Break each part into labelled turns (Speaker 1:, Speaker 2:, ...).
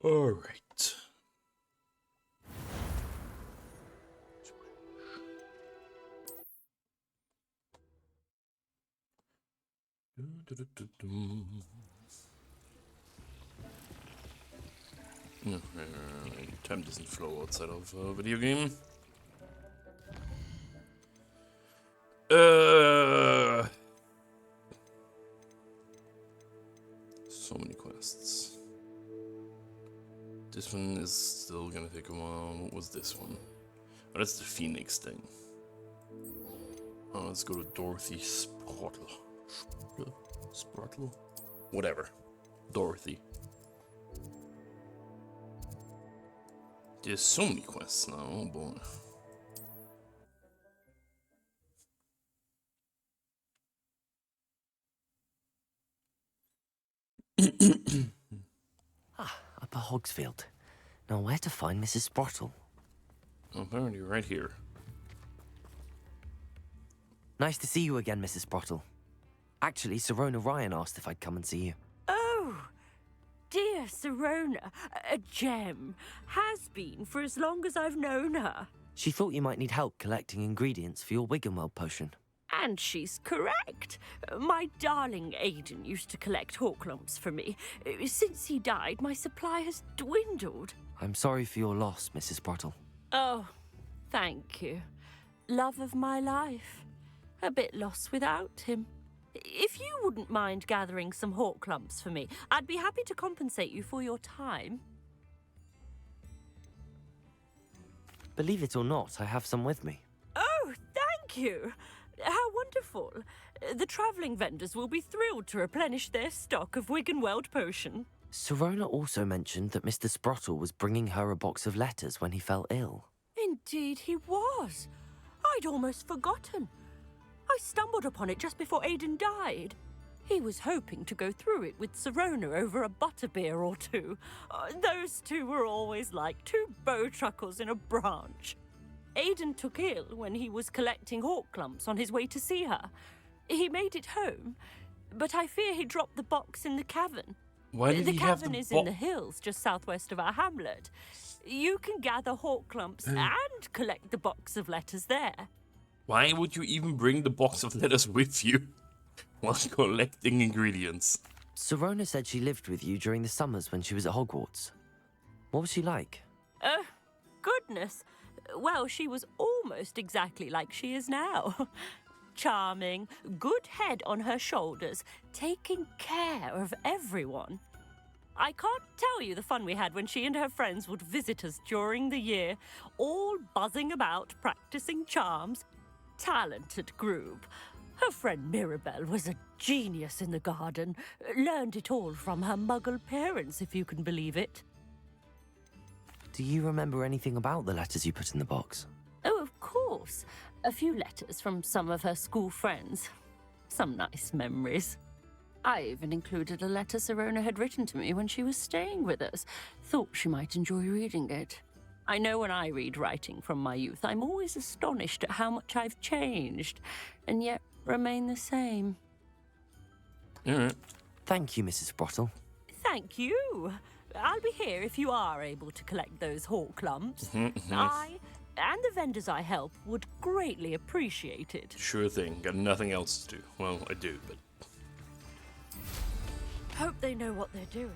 Speaker 1: All right. No, time doesn't flow outside of a video game. So many quests. This one is still gonna take a while. What was this one? Oh, that's the Phoenix thing. Oh, let's go to Dorothy Sprottle. Sprottle? Whatever. Dorothy. There's so many quests now, oh boy.
Speaker 2: Upper Hogsfield. Now where to find Mrs. Sprottle?
Speaker 1: Apparently right here.
Speaker 2: Nice to see you again, Mrs. Sprottle. Actually, Sirona Ryan asked if I'd come and see you.
Speaker 3: Oh, dear Sirona, a gem. Has been for as long as I've known her.
Speaker 2: She thought you might need help collecting ingredients for your Wiggenweld potion.
Speaker 3: And she's correct. My darling Aidan used to collect hawk lumps for me. Since he died, my supply has dwindled.
Speaker 2: I'm sorry for your loss, Mrs. Sprottle.
Speaker 3: Oh, thank you. Love of my life. A bit lost without him. If you wouldn't mind gathering some hawk lumps for me, I'd be happy to compensate you for your time.
Speaker 2: Believe it or not, I have some with me.
Speaker 3: Oh, thank you. How wonderful. The travelling vendors will be thrilled to replenish their stock of Wiggenweld potion.
Speaker 2: Sirona also mentioned that Mr. Sprottle was bringing her a box of letters when he fell ill.
Speaker 3: Indeed he was. I'd almost forgotten. I stumbled upon it just before Aidan died. He was hoping to go through it with Sirona over a butterbeer or two. Those two were always like two bowtruckles in a branch. Aidan took ill when he was collecting hawk lumps on his way to see her. He made it home, but I fear he dropped the box in the cavern.
Speaker 1: Why did
Speaker 3: the
Speaker 1: he have
Speaker 3: cavern
Speaker 1: the
Speaker 3: is in the hills just southwest of our hamlet. You can gather hawk lumps and collect the box of letters there.
Speaker 1: Why would you even bring the box of letters with you while collecting ingredients?
Speaker 2: Sirona said she lived with you during the summers when she was at Hogwarts. What was she like?
Speaker 3: Goodness. Well, she was almost exactly like she is now. Charming, good head on her shoulders, taking care of everyone. I can't tell you the fun we had when she and her friends would visit us during the year, all buzzing about, practicing charms. Talented group. Her friend Mirabelle was a genius in the garden. Learned it all from her muggle parents, if you can believe it.
Speaker 2: Do you remember anything about the letters you put in the box?
Speaker 3: Oh, of course. A few letters from some of her school friends. Some nice memories. I even included a letter Sirona had written to me when she was staying with us. Thought she might enjoy reading it. I know when I read writing from my youth, I'm always astonished at how much I've changed, and yet remain the same.
Speaker 1: All right.
Speaker 2: Thank you, Mrs. Sprottle.
Speaker 3: Thank you. I'll be here if you are able to collect those hawk lumps. I and the vendors I help would greatly appreciate it.
Speaker 1: Sure thing. Got nothing else to do. Well, I do, but...
Speaker 3: Hope they know what they're doing.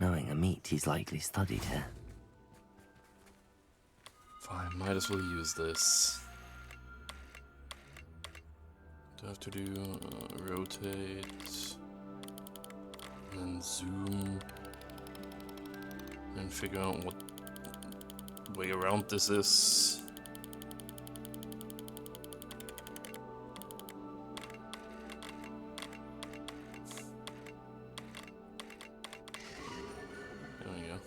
Speaker 2: Knowing a meat, he's likely studied here.
Speaker 1: Fine, might as well use this. Do I have to do rotate, and then zoom, and figure out what way around this is. There we go.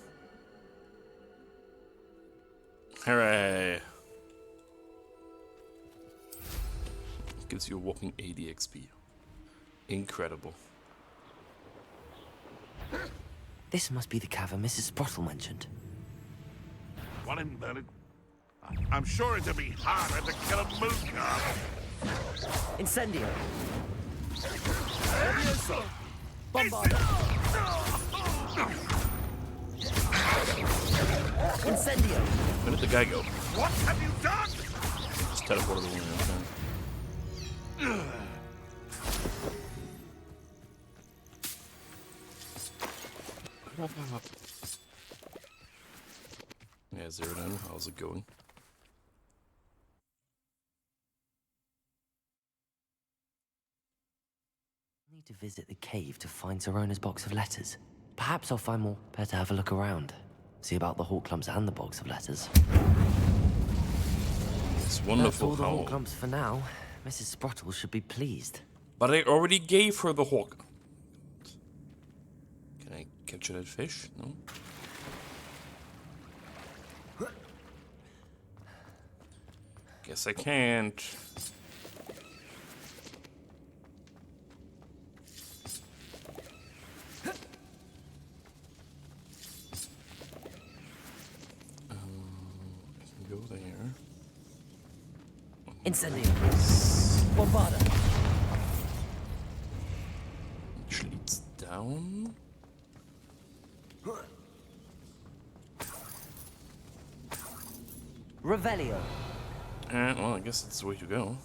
Speaker 1: Hooray! Gives you a whopping 80 XP. Incredible.
Speaker 2: This must be the cavern Mrs. Sprottle mentioned.
Speaker 4: Want him, Bernard? I'm sure it'll be harder to kill a moon calf.
Speaker 2: Incendio! Bombarda. Incendio.
Speaker 1: Where did the guy go?
Speaker 4: What have you done?
Speaker 1: Just teleported away. Okay. Yeah, zero in. How's it going?
Speaker 2: I need to visit the cave to find Zerona's box of letters. Perhaps I'll find more. Better have a look around. See about the hawk clumps and the box of letters.
Speaker 1: It's
Speaker 2: That's
Speaker 1: wonderful
Speaker 2: all the
Speaker 1: how...
Speaker 2: hawk clumps for now. Mrs. Sprottle should be pleased.
Speaker 1: But I already gave her the hawk. Can I capture that fish? No? Guess I can't. I can go there.
Speaker 2: Incendio. Bombarda.
Speaker 1: Which leads down.
Speaker 2: Revelio.
Speaker 1: Well, I guess that's the way to go.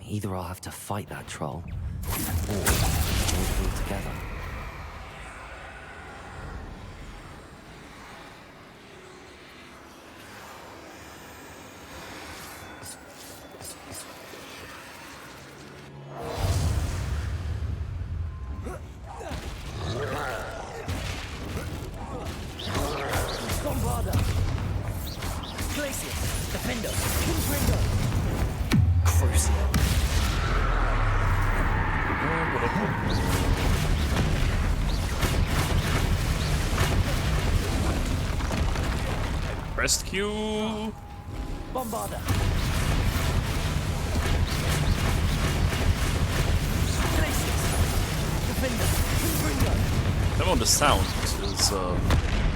Speaker 2: Either I'll have to fight that troll, or we'll pull together. Bombarda. Glacier. Defender. Confringo. Crucial.
Speaker 1: Pressed Q.
Speaker 2: Bombarda. Glacius. Defender. Confringo.
Speaker 1: That one, the sound is,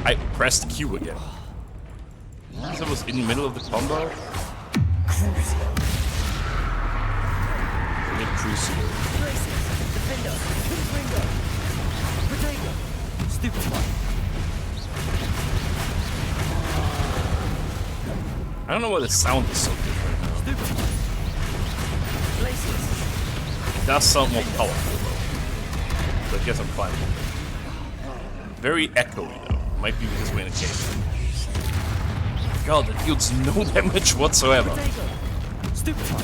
Speaker 1: I pressed Q again. Because I was in the middle of the combo.
Speaker 2: Crucial.
Speaker 1: I get crucial.
Speaker 2: Glacius. Defender. Confringo. Protego. Stupefy.
Speaker 1: I don't know why the sound is so different now.
Speaker 2: Stupefy. Glacius.
Speaker 1: It does sound more powerful though. So I guess I'm fine with it. Very echoey though. Might be because we're in a cave. God, that deals no damage whatsoever.
Speaker 2: Protego. Stupefy.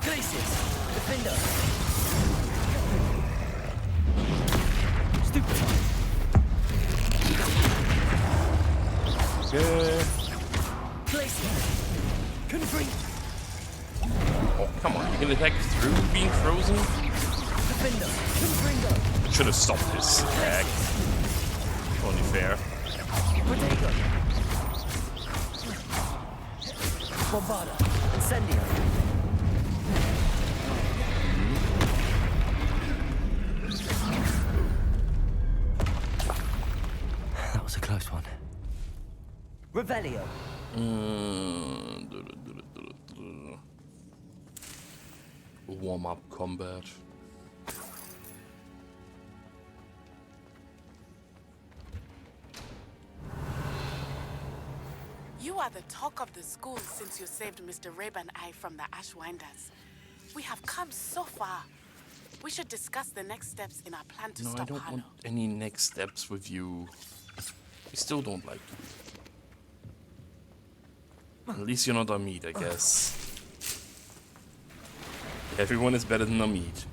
Speaker 2: Glacius. Defender. Stupefy.
Speaker 1: Okay.
Speaker 2: Glacius. Confringo.
Speaker 1: Oh, come on. You can attack through being frozen?
Speaker 2: Defender. Confringo.
Speaker 1: I should have stopped this attack. Only fair.
Speaker 2: Protego. Bombarda. Incendio. That was a close one. Revelio.
Speaker 1: Warm-up combat.
Speaker 5: You are the talk of the school since you saved Mr. Rabe and I from the Ashwinders. We have come so far. We should discuss the next steps in our plan to
Speaker 1: No, I
Speaker 5: stop
Speaker 1: don't
Speaker 5: Harlow.
Speaker 1: want any next steps with you. I still don't like you. At least you're not Amit, I guess. Everyone is better than Amit.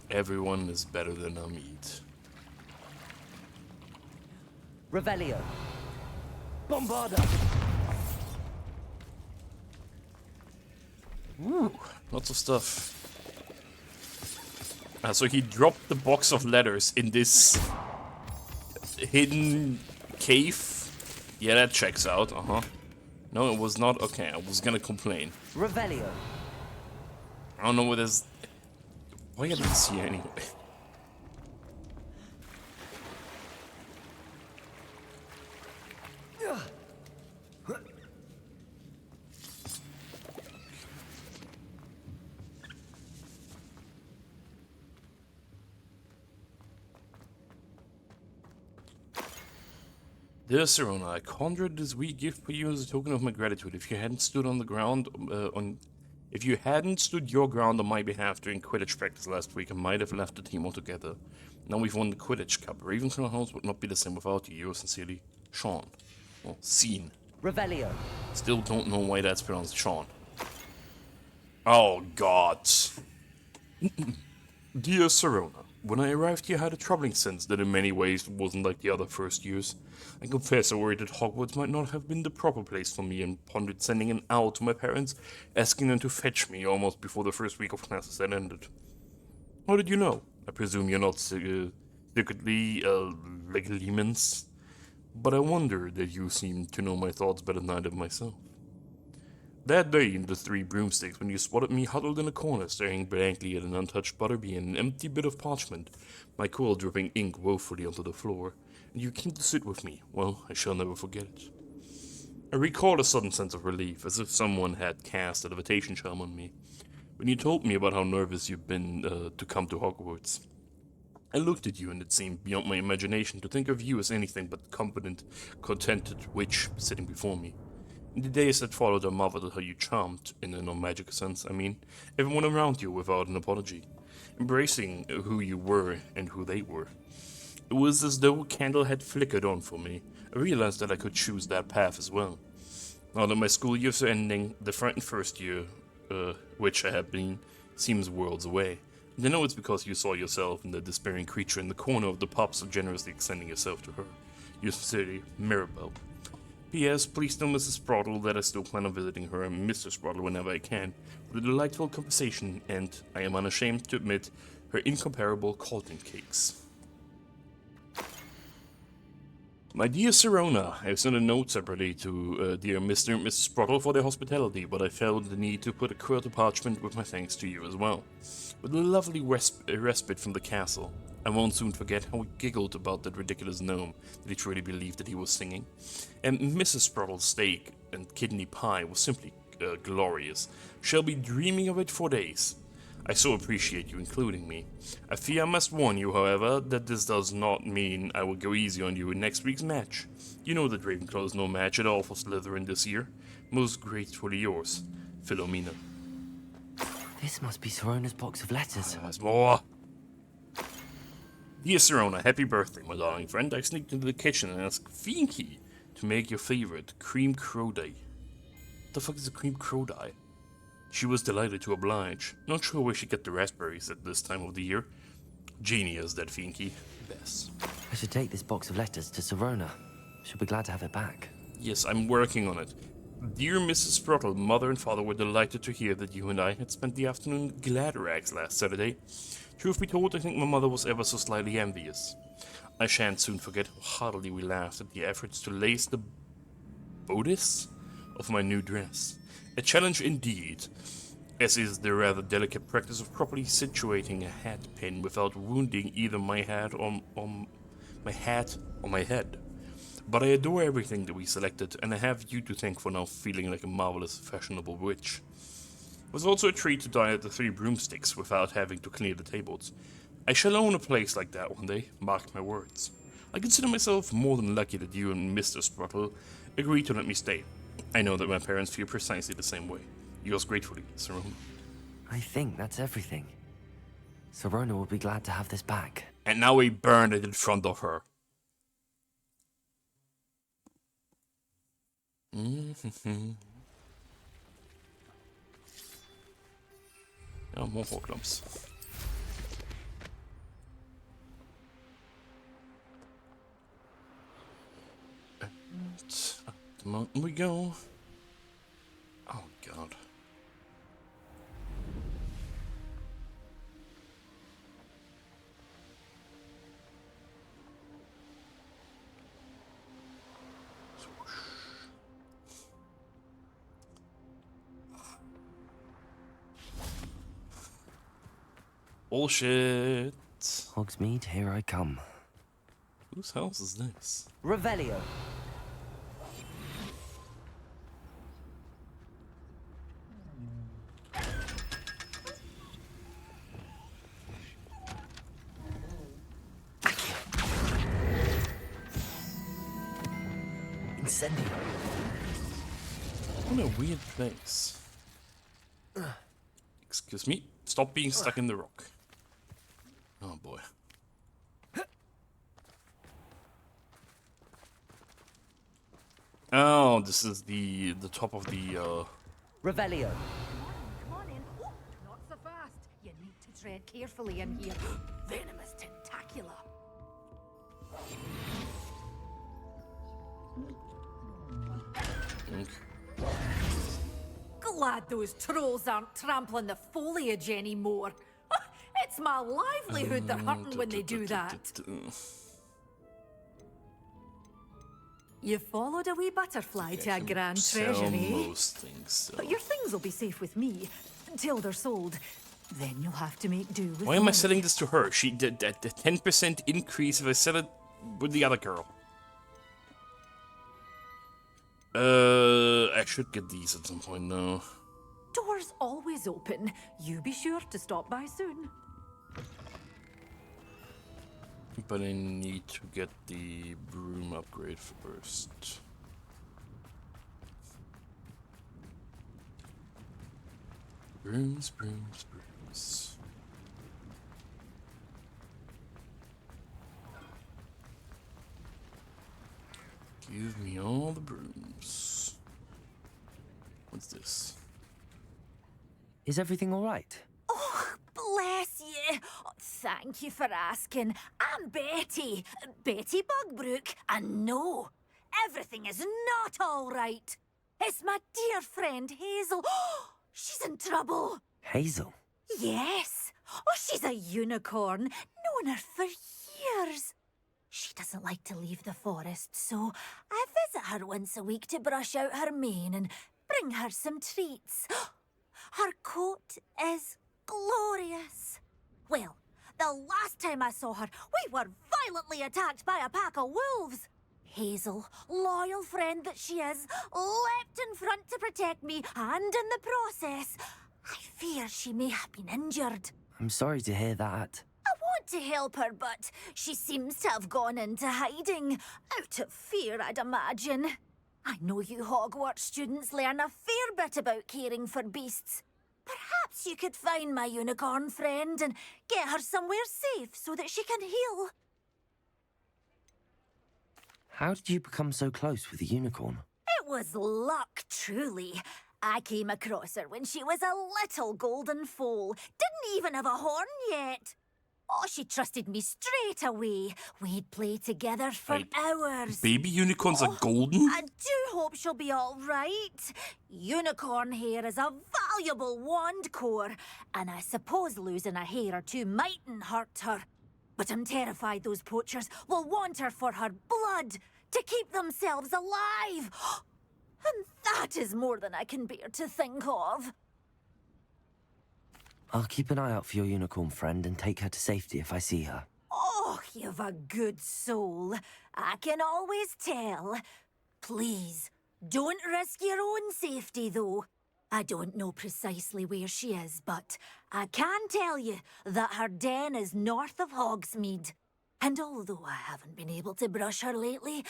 Speaker 1: Everyone is better than Amit.
Speaker 2: Revelio. Bombarda.
Speaker 1: Ooh, lots of stuff. So he dropped the box of letters in this hidden cave. Yeah, that checks out. No, it was not. Okay, I was gonna complain.
Speaker 2: Revelio.
Speaker 1: I don't know what this. Why are these here anyway? Dear Serona, I conjured this wee gift for you as a token of my gratitude. If you hadn't stood on the ground if you hadn't stood your ground on my behalf during Quidditch practice last week, I might have left the team altogether. Now we've won the Quidditch Cup. Ravenclaw House would not be the same without you. Yours sincerely, Sean. Well, Scene.
Speaker 2: Revelio.
Speaker 1: Still don't know why that's pronounced Sean. Oh God. Dear Serona, when I arrived here I had a troubling sense that in many ways it wasn't like the other first years. I confess I worried that Hogwarts might not have been the proper place for me and pondered sending an owl to my parents, asking them to fetch me almost before the first week of classes had ended. How did you know? I presume you're not secretly, legilimens, but I wonder that you seem to know my thoughts better than I did myself. That day in the Three Broomsticks, when you spotted me huddled in a corner staring blankly at an untouched butterbean and an empty bit of parchment, my quill dripping ink woefully onto the floor, and you came to sit with me, well, I shall never forget it. I recall a sudden sense of relief, as if someone had cast a levitation charm on me, when you told me about how nervous you've been to come to Hogwarts. I looked at you, and it seemed beyond my imagination to think of you as anything but the competent, contented witch sitting before me. In the days that followed, I marveled at how you charmed, in a non-magic sense, I mean, everyone around you without an apology, embracing who you were and who they were. It was as though a candle had flickered on for me. I realized that I could choose that path as well. Now that my school years are ending, the frightened first year, which I have been, seems worlds away. And I know it's because you saw yourself in the despairing creature in the corner of the pub, so generously extending yourself to her. Yours sincerely, Mirabelle. P.S. Please tell Mrs. Sprottle that I still plan on visiting her and Mr. Sprottle whenever I can, for the delightful conversation and, I am unashamed to admit, her incomparable Colton cakes. My dear Serona, I have sent a note separately to dear Mr. and Mrs. Sprottle for their hospitality, but I felt the need to put a quill to parchment with my thanks to you as well. With a lovely respite from the castle, I won't soon forget how we giggled about that ridiculous gnome that he truly believed that he was singing. And Mrs. Sprottle's steak and kidney pie was simply glorious. Shall be dreaming of it for days. I so appreciate you including me. I fear I must warn you, however, that this does not mean I will go easy on you in next week's match. You know that Ravenclaw is no match at all for Slytherin this year. Most gratefully yours, Philomena.
Speaker 2: This must be Serona's box of letters.
Speaker 1: There's more. Dear Serona, happy birthday, my darling friend. I sneaked into the kitchen and asked Finky to make your favorite cream crowdie. What the fuck is a cream crowdie? She was delighted to oblige. Not sure where she got the raspberries at this time of the year. Genius, that Finky. Bess.
Speaker 2: I should take this box of letters to Serona. She'll be glad to have it back.
Speaker 1: Yes, I'm working on it. Dear Mrs. Sprottle, Mother and Father were delighted to hear that you and I had spent the afternoon at Gladrags last Saturday. Truth be told, I think my mother was ever so slightly envious. I shan't soon forget how heartily we laughed at the efforts to lace the bodice of my new dress. A challenge indeed, as is the rather delicate practice of properly situating a hat pin without wounding either my hat or my head. But I adore everything that we selected, and I have you to thank for now feeling like a marvelous, fashionable witch. It was also a treat to dine at the Three Broomsticks without having to clear the tables. I shall own a place like that one day, mark my words. I consider myself more than lucky that you and Mr. Sprottle agreed to let me stay. I know that my parents feel precisely the same way. Yours gratefully, Serona.
Speaker 2: I think that's everything. Serona will be glad to have this back.
Speaker 1: And now we burn it in front of her. Ja, more Horcrux. And up the mountain we go. Oh God. Bullshit.
Speaker 2: Hogsmeade, here I come.
Speaker 1: Whose house is this?
Speaker 2: Revelio. Incendio.
Speaker 1: What a weird place. Excuse me. Stop being stuck in the rock. Oh boy. Oh, this is the top of the
Speaker 2: Revelio.
Speaker 6: Come on in. Oh, not so fast. You need to tread carefully in here. Venomous tentacula. Glad those trolls aren't trampling the foliage anymore. It's my livelihood they're hurting when they do that. You followed a wee butterfly to a grand
Speaker 1: sell
Speaker 6: treasury.
Speaker 1: most things. So.
Speaker 6: But your things will be safe with me until they're sold. Then you'll have to make do with
Speaker 1: Why am I
Speaker 6: me.
Speaker 1: selling this to her? She did the 10% increase if I sell it with the other girl. I should get these at some point now.
Speaker 6: Doors always open. You be sure to stop by soon.
Speaker 1: But I need to get the broom upgrade first. Brooms, brooms, brooms. Give me all the brooms. What's this?
Speaker 2: Is everything all right?
Speaker 6: Oh, bless you. Oh, thank you for asking. I'm Betty. Betty Bugbrook. And no, everything is not all right. It's my dear friend Hazel. She's in trouble.
Speaker 2: Hazel.
Speaker 6: Yes. Oh, she's a unicorn. Known her for years. She doesn't like to leave the forest, so I visit her once a week to brush out her mane and bring her some treats. Her coat is glorious. Well, the last time I saw her, we were violently attacked by a pack of wolves. Hazel, loyal friend that she is, leapt in front to protect me, and in the process, I fear she may have been injured.
Speaker 2: I'm sorry to hear that.
Speaker 6: I want to help her, but she seems to have gone into hiding. Out of fear, I'd imagine. I know you Hogwarts students learn a fair bit about caring for beasts. Perhaps you could find my unicorn friend and get her somewhere safe so that she can heal.
Speaker 2: How did you become so close with the unicorn?
Speaker 6: It was luck, truly. I came across her when she was a little golden foal. Didn't even have a horn yet. Oh, she trusted me straight away. We'd play together for
Speaker 1: Wait,
Speaker 6: hours.
Speaker 1: Baby unicorns are golden?
Speaker 6: I do hope she'll be all right. Unicorn hair is a valuable wand core, and I suppose losing a hair or two mightn't hurt her. But I'm terrified those poachers will want her for her blood, to keep themselves alive. And that is more than I can bear to think of.
Speaker 2: I'll keep an eye out for your unicorn friend and take her to safety if I see her.
Speaker 6: Oh, you've a good soul. I can always tell. Please, don't risk your own safety, though. I don't know precisely where she is, but I can tell you that her den is north of Hogsmeade. And although I haven't been able to brush her lately,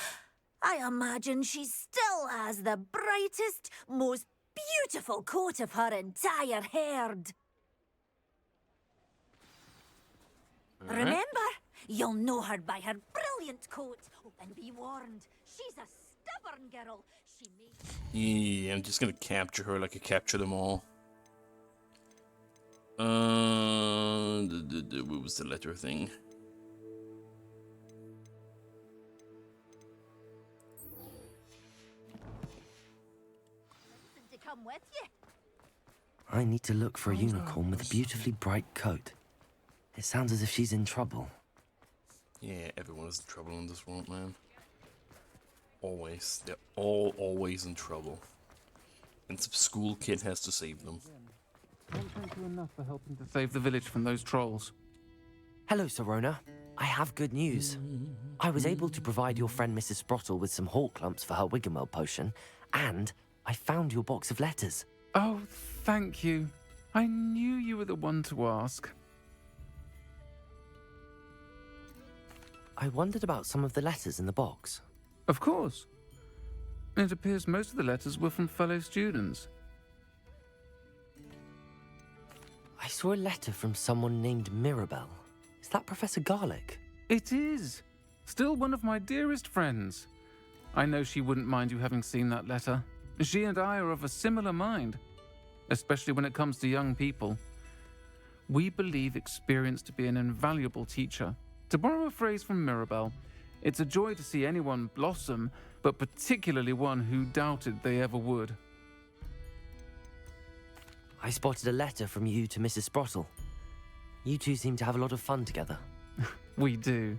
Speaker 6: I imagine she still has the brightest, most beautiful coat of her entire herd. Remember, you'll know her by her brilliant coat. Oh, and be warned, she's a stubborn girl. She may...
Speaker 1: Yeah, I'm just gonna capture her like I capture them all. What was the letter thing?
Speaker 6: to come with you.
Speaker 2: I need to look for a unicorn with a beautifully bright coat. It sounds as if she's in trouble.
Speaker 1: Yeah, everyone is in trouble in this world, man. Always. They're all always in trouble. And some school kid has to save them.
Speaker 7: Can't thank you enough for helping to save the village from those trolls.
Speaker 2: Hello, Sirona. I have good news. I was able to provide your friend Mrs. Sprottle with some hawk clumps for her Wiggenweld potion, and I found your box of letters.
Speaker 7: Oh, thank you. I knew you were the one to ask.
Speaker 2: I wondered about some of the letters in the box.
Speaker 7: Of course. It appears most of the letters were from fellow students.
Speaker 2: I saw a letter from someone named Mirabelle. Is that Professor Garlick?
Speaker 7: It is. Still one of my dearest friends. I know she wouldn't mind you having seen that letter. She and I are of a similar mind, especially when it comes to young people. We believe experience to be an invaluable teacher. To borrow a phrase from Mirabelle, it's a joy to see anyone blossom, but particularly one who doubted they ever would.
Speaker 2: I spotted a letter from you to Mrs. Sprottle. You two seem to have a lot of fun together.
Speaker 7: We do.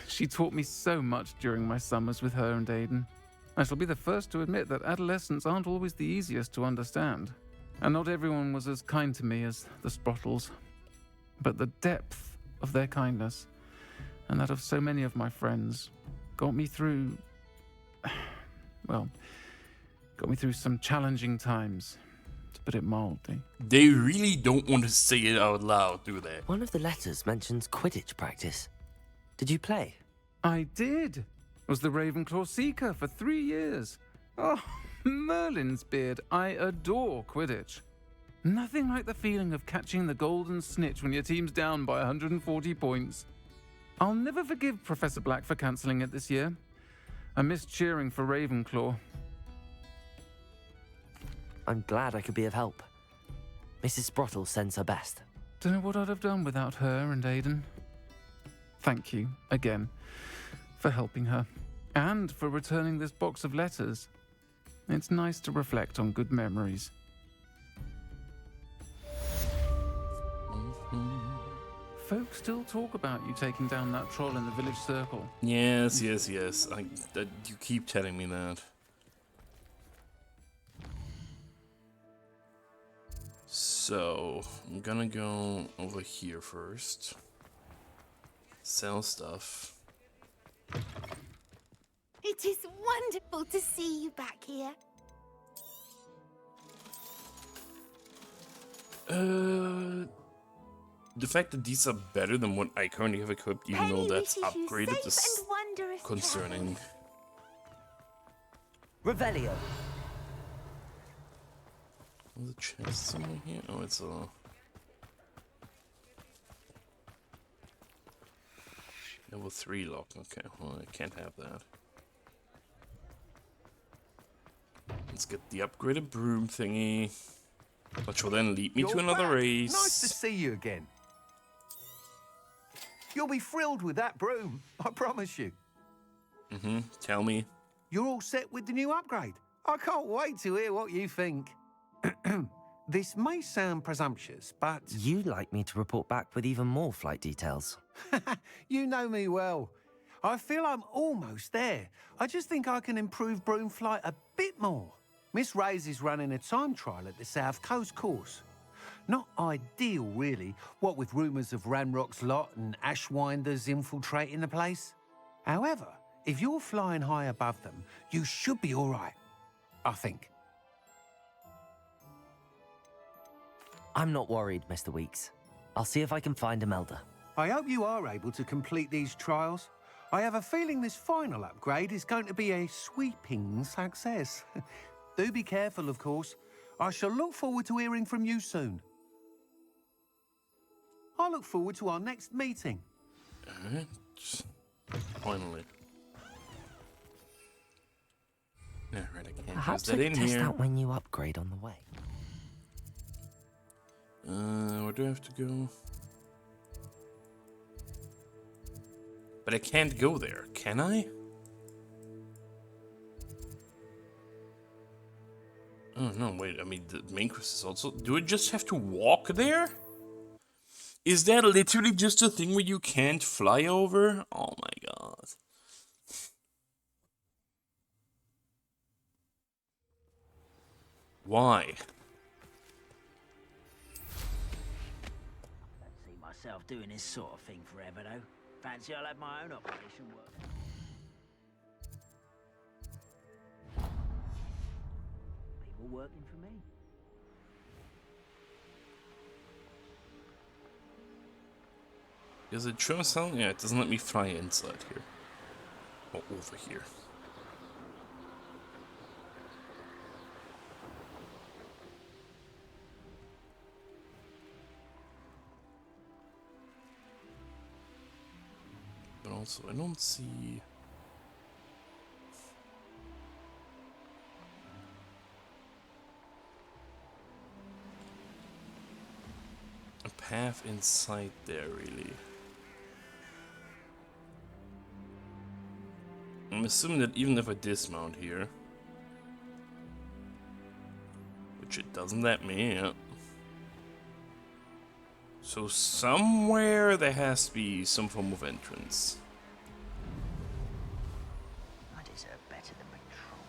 Speaker 7: She taught me so much during my summers with her and Aiden. I shall be the first to admit that adolescents aren't always the easiest to understand. And not everyone was as kind to me as the Sprottles. But the depth of their kindness, and that of so many of my friends, got me through... well, got me through some challenging times, to put it mildly.
Speaker 1: They really don't want to say it out loud, do they?
Speaker 2: One of the letters mentions Quidditch practice. Did you play?
Speaker 7: I did. Was the Ravenclaw Seeker for 3 years. Oh, Merlin's beard. I adore Quidditch. Nothing like the feeling of catching the golden snitch when your team's down by 140 points. I'll never forgive Professor Black for cancelling it this year. I missed cheering for Ravenclaw.
Speaker 2: I'm glad I could be of help. Mrs. Sprottle sends her best.
Speaker 7: Don't know what I'd have done without her and Aiden. Thank you, again, for helping her, and for returning this box of letters. It's nice to reflect on good memories. Folks still talk about you taking down that troll in the village circle.
Speaker 1: Yes. You keep telling me that. So, I'm gonna go over here first. Sell stuff.
Speaker 8: It is wonderful to see you back here.
Speaker 1: The fact that these are better than what I currently have equipped, even
Speaker 8: Penny
Speaker 1: though that's
Speaker 8: wishes you
Speaker 1: upgraded,
Speaker 8: safe
Speaker 1: is
Speaker 8: and wondrous
Speaker 1: concerning.
Speaker 2: Revelio.
Speaker 1: There's a chest somewhere here? Oh, it's a... Level 3 lock. Okay, well, I can't have that. Let's get the upgraded broom thingy. Which will then lead me to another race.
Speaker 9: Nice to see you again. You'll be thrilled with that broom, I promise you.
Speaker 1: Tell me.
Speaker 9: You're all set with the new upgrade. I can't wait to hear what you think. This may sound presumptuous, but...
Speaker 2: You'd like me to report back with even more flight details.
Speaker 9: You know me well. I feel I'm almost there. I just think I can improve broom flight a bit more. Miss Ray's is running a time trial at the South Coast course. Not ideal, really, what with rumours of Ranrock's lot and Ashwinders infiltrating the place. However, if you're flying high above them, you should be all right, I think.
Speaker 2: I'm not worried, Mr. Weeks. I'll see if I can find Imelda.
Speaker 9: I hope you are able to complete these trials. I have a feeling this final upgrade is going to be a sweeping success. Do be careful, of course. I shall look forward to hearing from you soon. I look forward to our next meeting.
Speaker 1: Alright. Finally. Alright, I can't
Speaker 2: Perhaps
Speaker 1: use
Speaker 2: I
Speaker 1: that
Speaker 2: can
Speaker 1: in
Speaker 2: test
Speaker 1: here.
Speaker 2: out my new upgrade on the way.
Speaker 1: Where do I have to go? But I can't go there, can I? Oh, no, wait, I mean, the main quest is also... Do I just have to walk there? Is that literally just a thing where you can't fly over? Oh my god. Why?
Speaker 10: myself doing this sort of thing forever, though. Fancy I'll have my own operation work. People working for me.
Speaker 1: Is it true sound? Yeah, it doesn't let me fly inside here. Or over here. But also, I don't see... a path inside there, really. I'm assuming that even if I dismount here, which it doesn't let me, yeah. So somewhere there has to be some form of entrance.
Speaker 10: I deserve better than my trunk.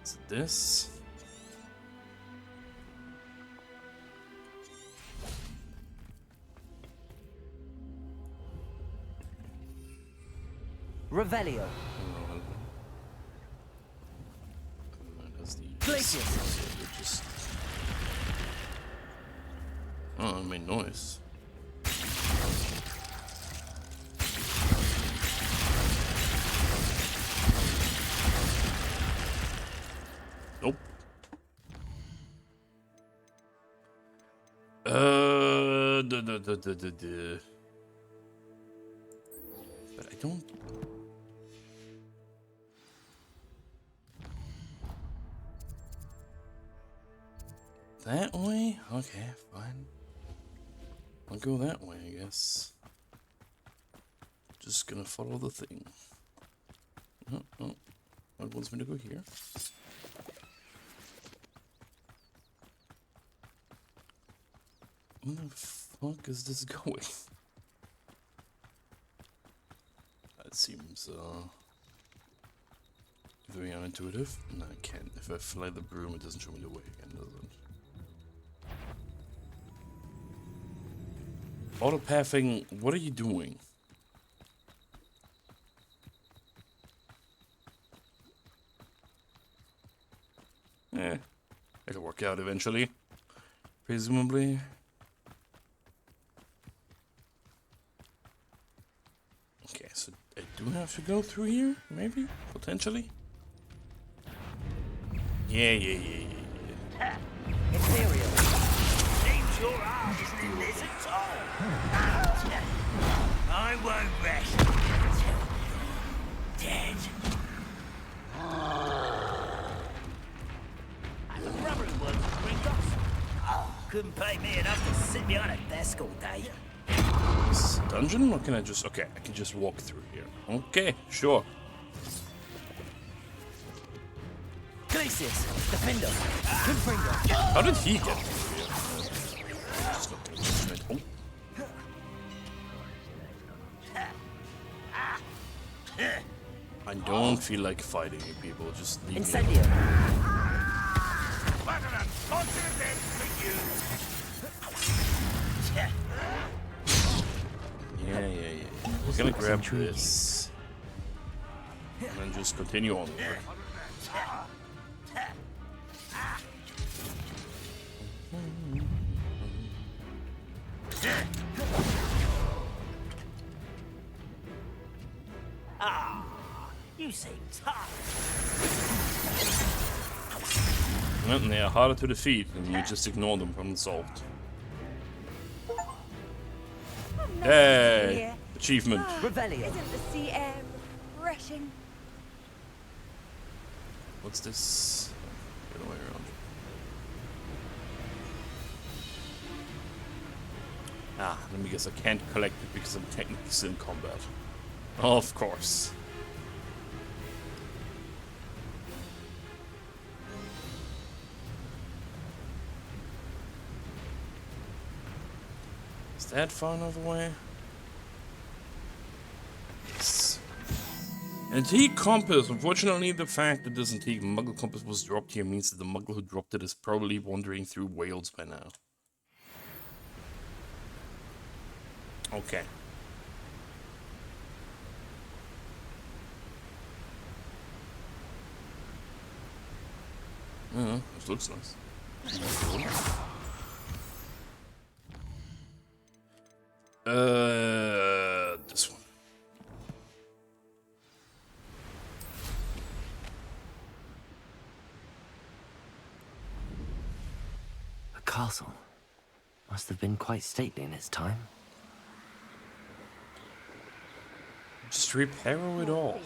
Speaker 1: Is it this?
Speaker 2: Revelio.
Speaker 1: Just... oh, it made noise. Nope. But I don't... that way? Okay, fine. I'll go that way, I guess. Just gonna follow the thing. Oh, oh. It wants me to go here. Where the fuck is this going? That seems, very unintuitive. No, I can't. If I fly the broom, it doesn't show me the way again, does it? Autopathing, what are you doing? It'll work out eventually. Presumably. Okay, so I do have to go through here, maybe? Potentially? Yeah.
Speaker 10: Imperial. Seems your arm isn't in this at all. I won't rest until you're dead. And the brother who works for Gringotts. Oh, couldn't pay me enough to sit behind a desk all day.
Speaker 1: This dungeon? Or can I just... okay, I can just walk through here. Okay, sure.
Speaker 2: Glacius, defender, Confringo.
Speaker 1: How did he get through here? Just not doing this right. Oh. I don't feel like fighting you people, just leave me
Speaker 2: Incendio.
Speaker 4: What an unfortunate end for you!
Speaker 1: Yeah. We're gonna grab this. And then just continue on there.
Speaker 10: Ah, you seem tough.
Speaker 1: And they are harder to defeat, and you just ignore them from the salt. Hey! Achievement.
Speaker 2: Revelio.
Speaker 8: Isn't the sea air refreshing?
Speaker 1: What's this? Get away around. Ah, let me guess, I can't collect it because I'm technically still in combat. Of course. Is that far enough away? Yes. Antique compass. Unfortunately, the fact that this antique Muggle compass was dropped here means that the Muggle who dropped it is probably wandering through Wales by now. Okay. This looks nice. This one.
Speaker 2: A castle. Must have been quite stately in its time.
Speaker 1: Just repair it all.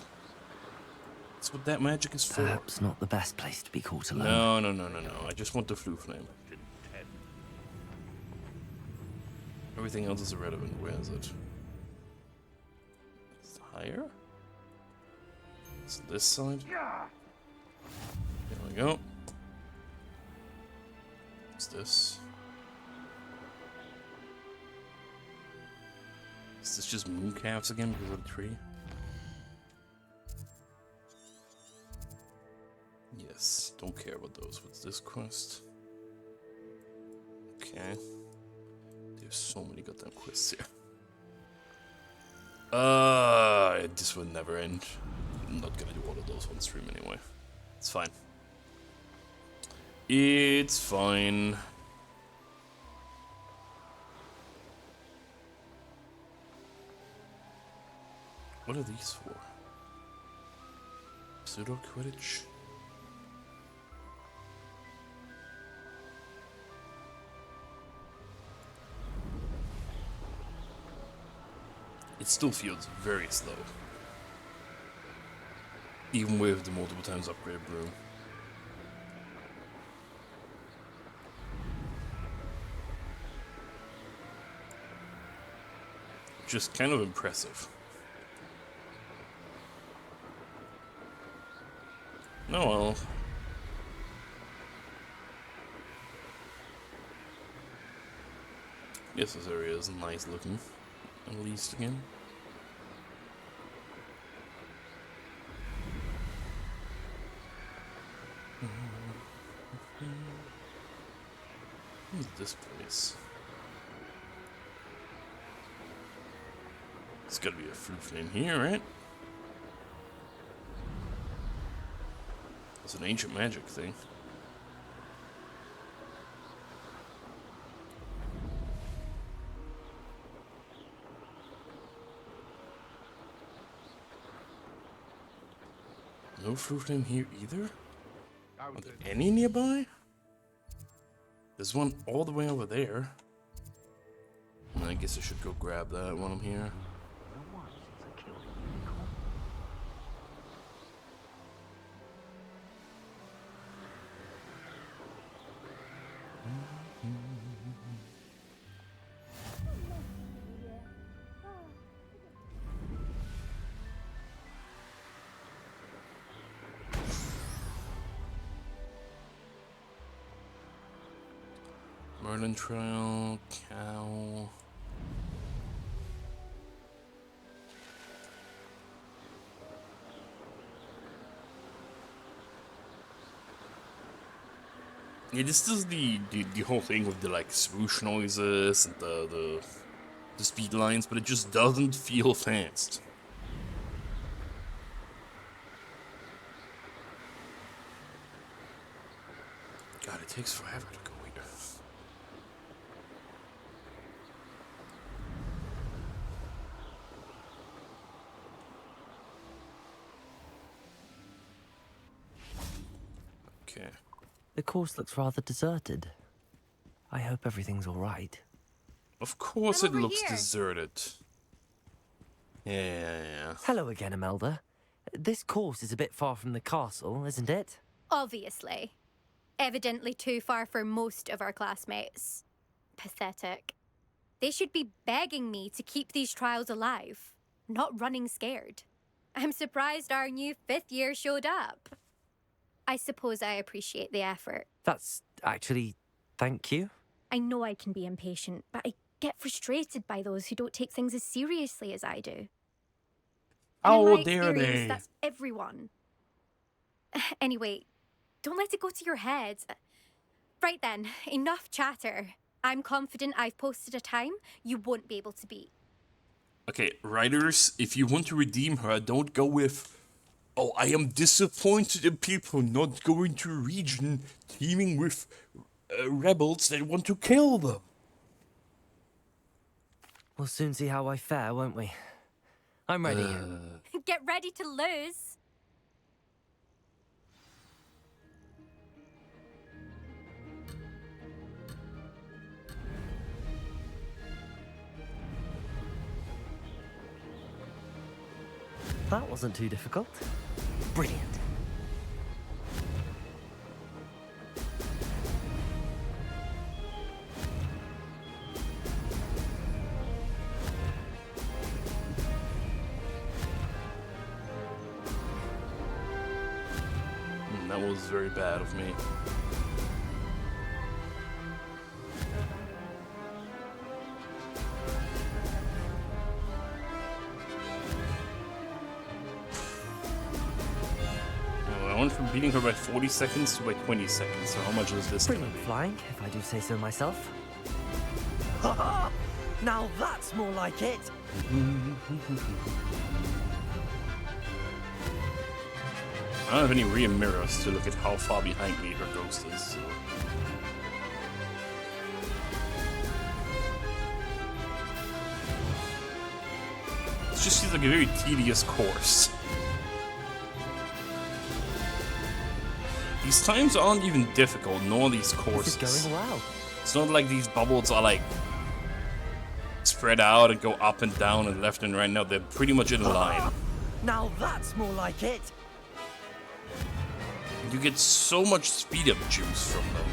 Speaker 1: That's what that magic is for.
Speaker 2: Perhaps not the best place to be caught alone.
Speaker 1: No. I just want the flue flame. Everything else is irrelevant. Where is it? It's higher? It's this side. There we go. What's this? Is this just mooncalves again because of the tree? Yes, don't care about those. What's this quest? Okay. There's so many goddamn quests here. This will never end. I'm not gonna do all of those on stream anyway. It's fine. It's fine. What are these for? Pseudo Quidditch? It still feels very slow. Even with the multiple times upgrade broom. Just kind of impressive. Oh well. Yes, this area is nice looking. At least again. What's this place? There's gotta be a fruit flame here, right? It's an ancient magic thing. No fruit flame here either? Are there any nearby? There's one all the way over there. I guess I should go grab that when I'm here. Merlin Trail, cow. Yeah, this is the whole thing with the like swoosh noises and the speed lines, but it just doesn't feel fast. God, it takes forever to go here. Okay.
Speaker 2: The course looks rather deserted. I hope everything's all right.
Speaker 1: Of course it
Speaker 8: over
Speaker 1: looks
Speaker 8: here.
Speaker 1: deserted. Yeah.
Speaker 2: Hello again, Imelda. This course is a bit far from the castle, isn't it?
Speaker 8: Obviously. Evidently too far for most of our classmates. Pathetic. They should be begging me to keep these trials alive, not running scared. I'm surprised our new 5th year showed up. I suppose I appreciate the effort.
Speaker 2: That's actually... thank you.
Speaker 8: I know I can be impatient, but I get frustrated by those who don't take things as seriously as I do. And in
Speaker 1: How
Speaker 8: my
Speaker 1: dare
Speaker 8: experience,
Speaker 1: they?
Speaker 8: that's everyone. Anyway, don't let it go to your head. Right then, enough chatter. I'm confident I've posted a time you won't be able to beat.
Speaker 1: Okay, writers, if you want to redeem her, don't go with, oh, I am disappointed in people not going to region teaming with rebels that want to kill them.
Speaker 2: We'll soon see how I fare, won't we? I'm ready.
Speaker 8: Get ready to lose.
Speaker 2: That wasn't too difficult. Brilliant.
Speaker 1: That was very bad of me. I went from beating her by 40 seconds to by 20 seconds, so how much is this gonna
Speaker 2: Brilliant
Speaker 1: be?
Speaker 2: flying, if I do say so myself. Now that's more like it.
Speaker 1: I don't have any rear mirrors to look at how far behind me her ghost is, so... It just seems like a very tedious course. These times aren't even difficult, nor these courses.
Speaker 2: This is going well.
Speaker 1: It's not like these bubbles are like spread out and go up and down and left and right. Now they're pretty much in a line.
Speaker 2: Now that's more like it.
Speaker 1: You get so much speed up juice from them.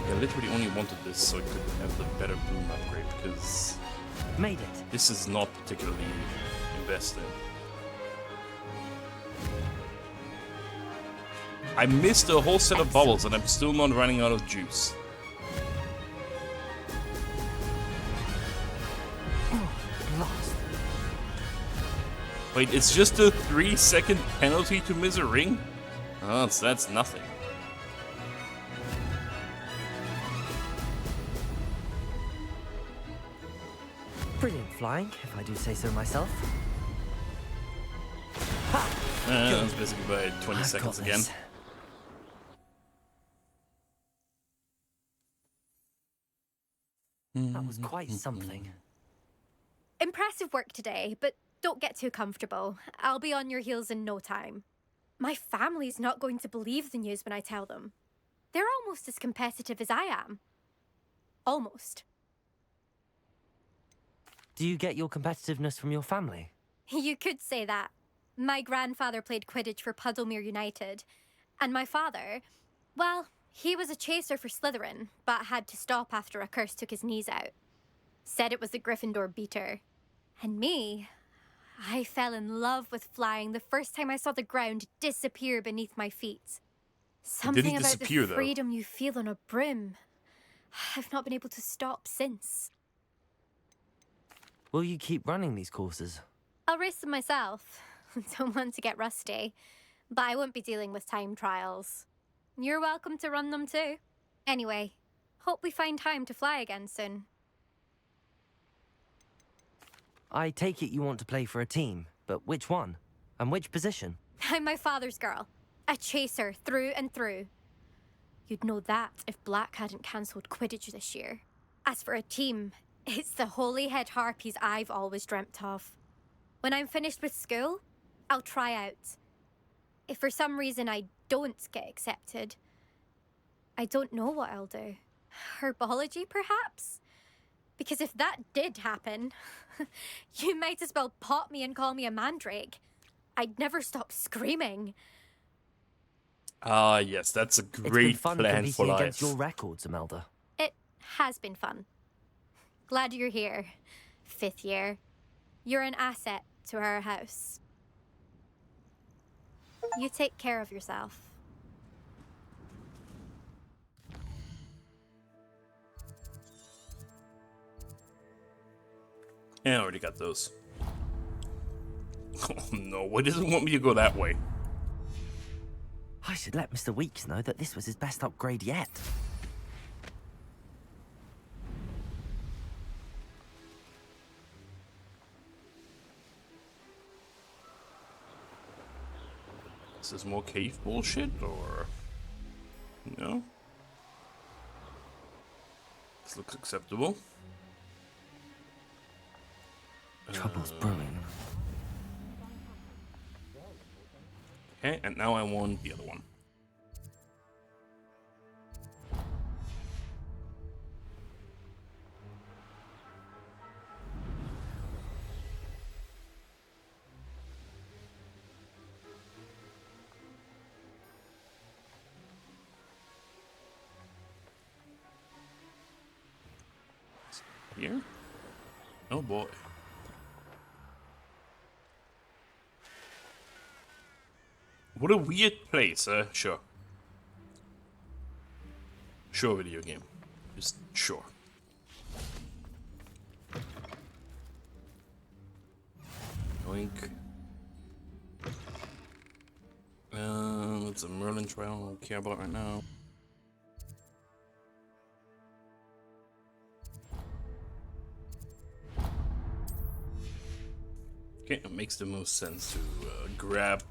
Speaker 1: I literally only wanted this so I could have the better broom upgrade, because
Speaker 2: Made it.
Speaker 1: this is not particularly invested. I missed a whole set of bubbles and I'm still not running out of juice.
Speaker 2: Lost.
Speaker 1: Wait, it's just a 3-second penalty to miss a ring? Oh, that's nothing.
Speaker 2: Brilliant flying, if I do say so myself.
Speaker 1: That's basically by 20
Speaker 2: I've
Speaker 1: seconds
Speaker 2: got
Speaker 1: again.
Speaker 2: this. That was quite something.
Speaker 8: Impressive work today, but don't get too comfortable. I'll be on your heels in no time. My family's not going to believe the news when I tell them. They're almost as competitive as I am. Almost.
Speaker 2: Do you get your competitiveness from your family?
Speaker 8: You could say that. My grandfather played Quidditch for Puddlemere United. And my father, well, he was a chaser for Slytherin, but had to stop after a curse took his knees out. Said it was the Gryffindor beater. And me, I fell in love with flying the first time I saw the ground disappear beneath my feet. Something about the freedom you feel on a broom. I've not been able to stop since.
Speaker 2: Will you keep running these courses?
Speaker 8: I'll race them myself. Don't want to get rusty. But I won't be dealing with time trials. You're welcome to run them too. Anyway, hope we find time to fly again soon.
Speaker 2: I take it you want to play for a team, but which one? And which position?
Speaker 8: I'm my father's girl. A chaser through and through. You'd know that if Black hadn't cancelled Quidditch this year. As for a team, it's the Holyhead Harpies I've always dreamt of. When I'm finished with school, I'll try out. If for some reason I don't get accepted, I don't know what I'll do. Herbology, perhaps? Because if that did happen, you might as well pop me and call me a mandrake. I'd never stop screaming.
Speaker 1: Ah, yes, that's a
Speaker 2: It's been
Speaker 1: great
Speaker 2: fun
Speaker 1: plan
Speaker 2: competing
Speaker 1: for life.
Speaker 2: against your records, Imelda.
Speaker 8: It has been fun. Glad you're here. 5th year. You're an asset to our house. You take care of yourself.
Speaker 1: Yeah, I already got those. Oh no, why doesn't it want me to go that way?
Speaker 2: I should let Mr. Weeks know that this was his best upgrade yet.
Speaker 1: Is this more cave bullshit, or... No? This looks acceptable.
Speaker 2: Trouble's brewing.
Speaker 1: Okay, and now I want the other one. Here? Oh boy. What a weird place, sure. Sure, video game. Just sure. Oink. It's a Merlin trial I don't care about right now. Okay, it makes the most sense to grab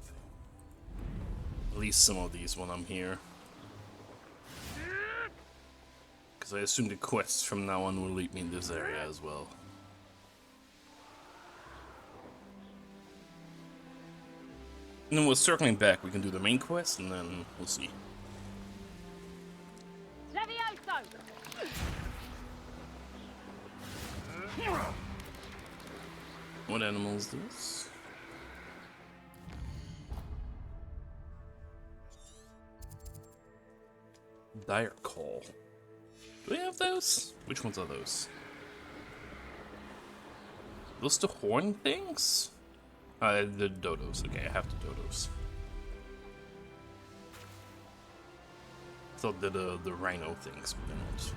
Speaker 1: at least some of these when I'm here. Because I assume the quests from now on will lead me in this area as well. And then we're circling back, we can do the main quest and then we'll see. What animal is this? Dire Call. Do we have those? Which ones are those? Those the horn things? The dodos. Okay, I have the dodos. Thought they're the rhino things, but they're not.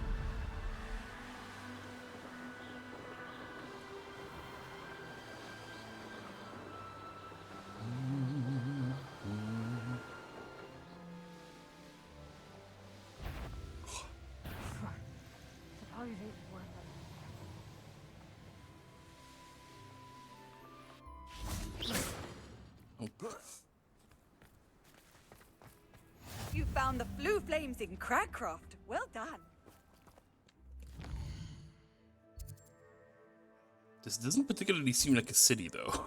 Speaker 11: You found the blue flames in Crackcroft. Well done.
Speaker 1: This doesn't particularly seem like a city, though.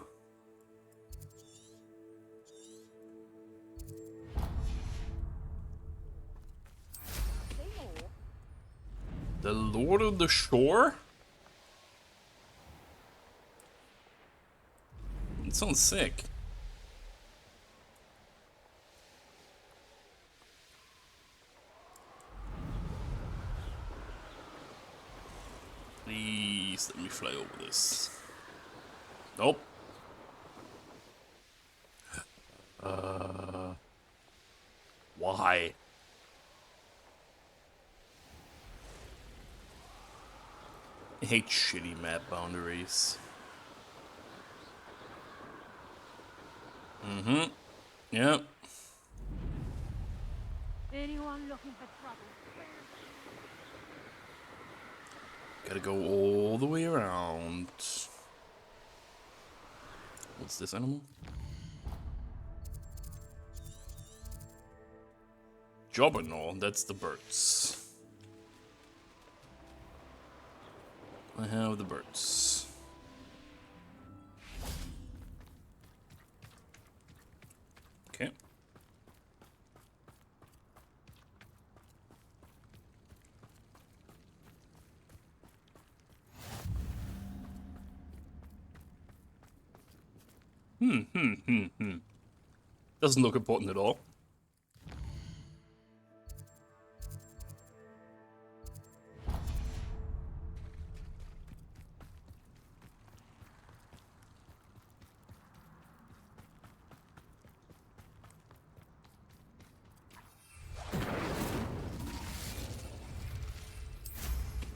Speaker 1: The Lord of the Shore? It sounds sick. Please let me fly over this. Nope. Why? I hate shitty map boundaries. Mm-hmm. Yep.
Speaker 3: Anyone looking for trouble?
Speaker 1: Gotta go all the way around. What's this animal? Jobberknoll, that's the birds. I have the birds. Okay. Doesn't look important at all.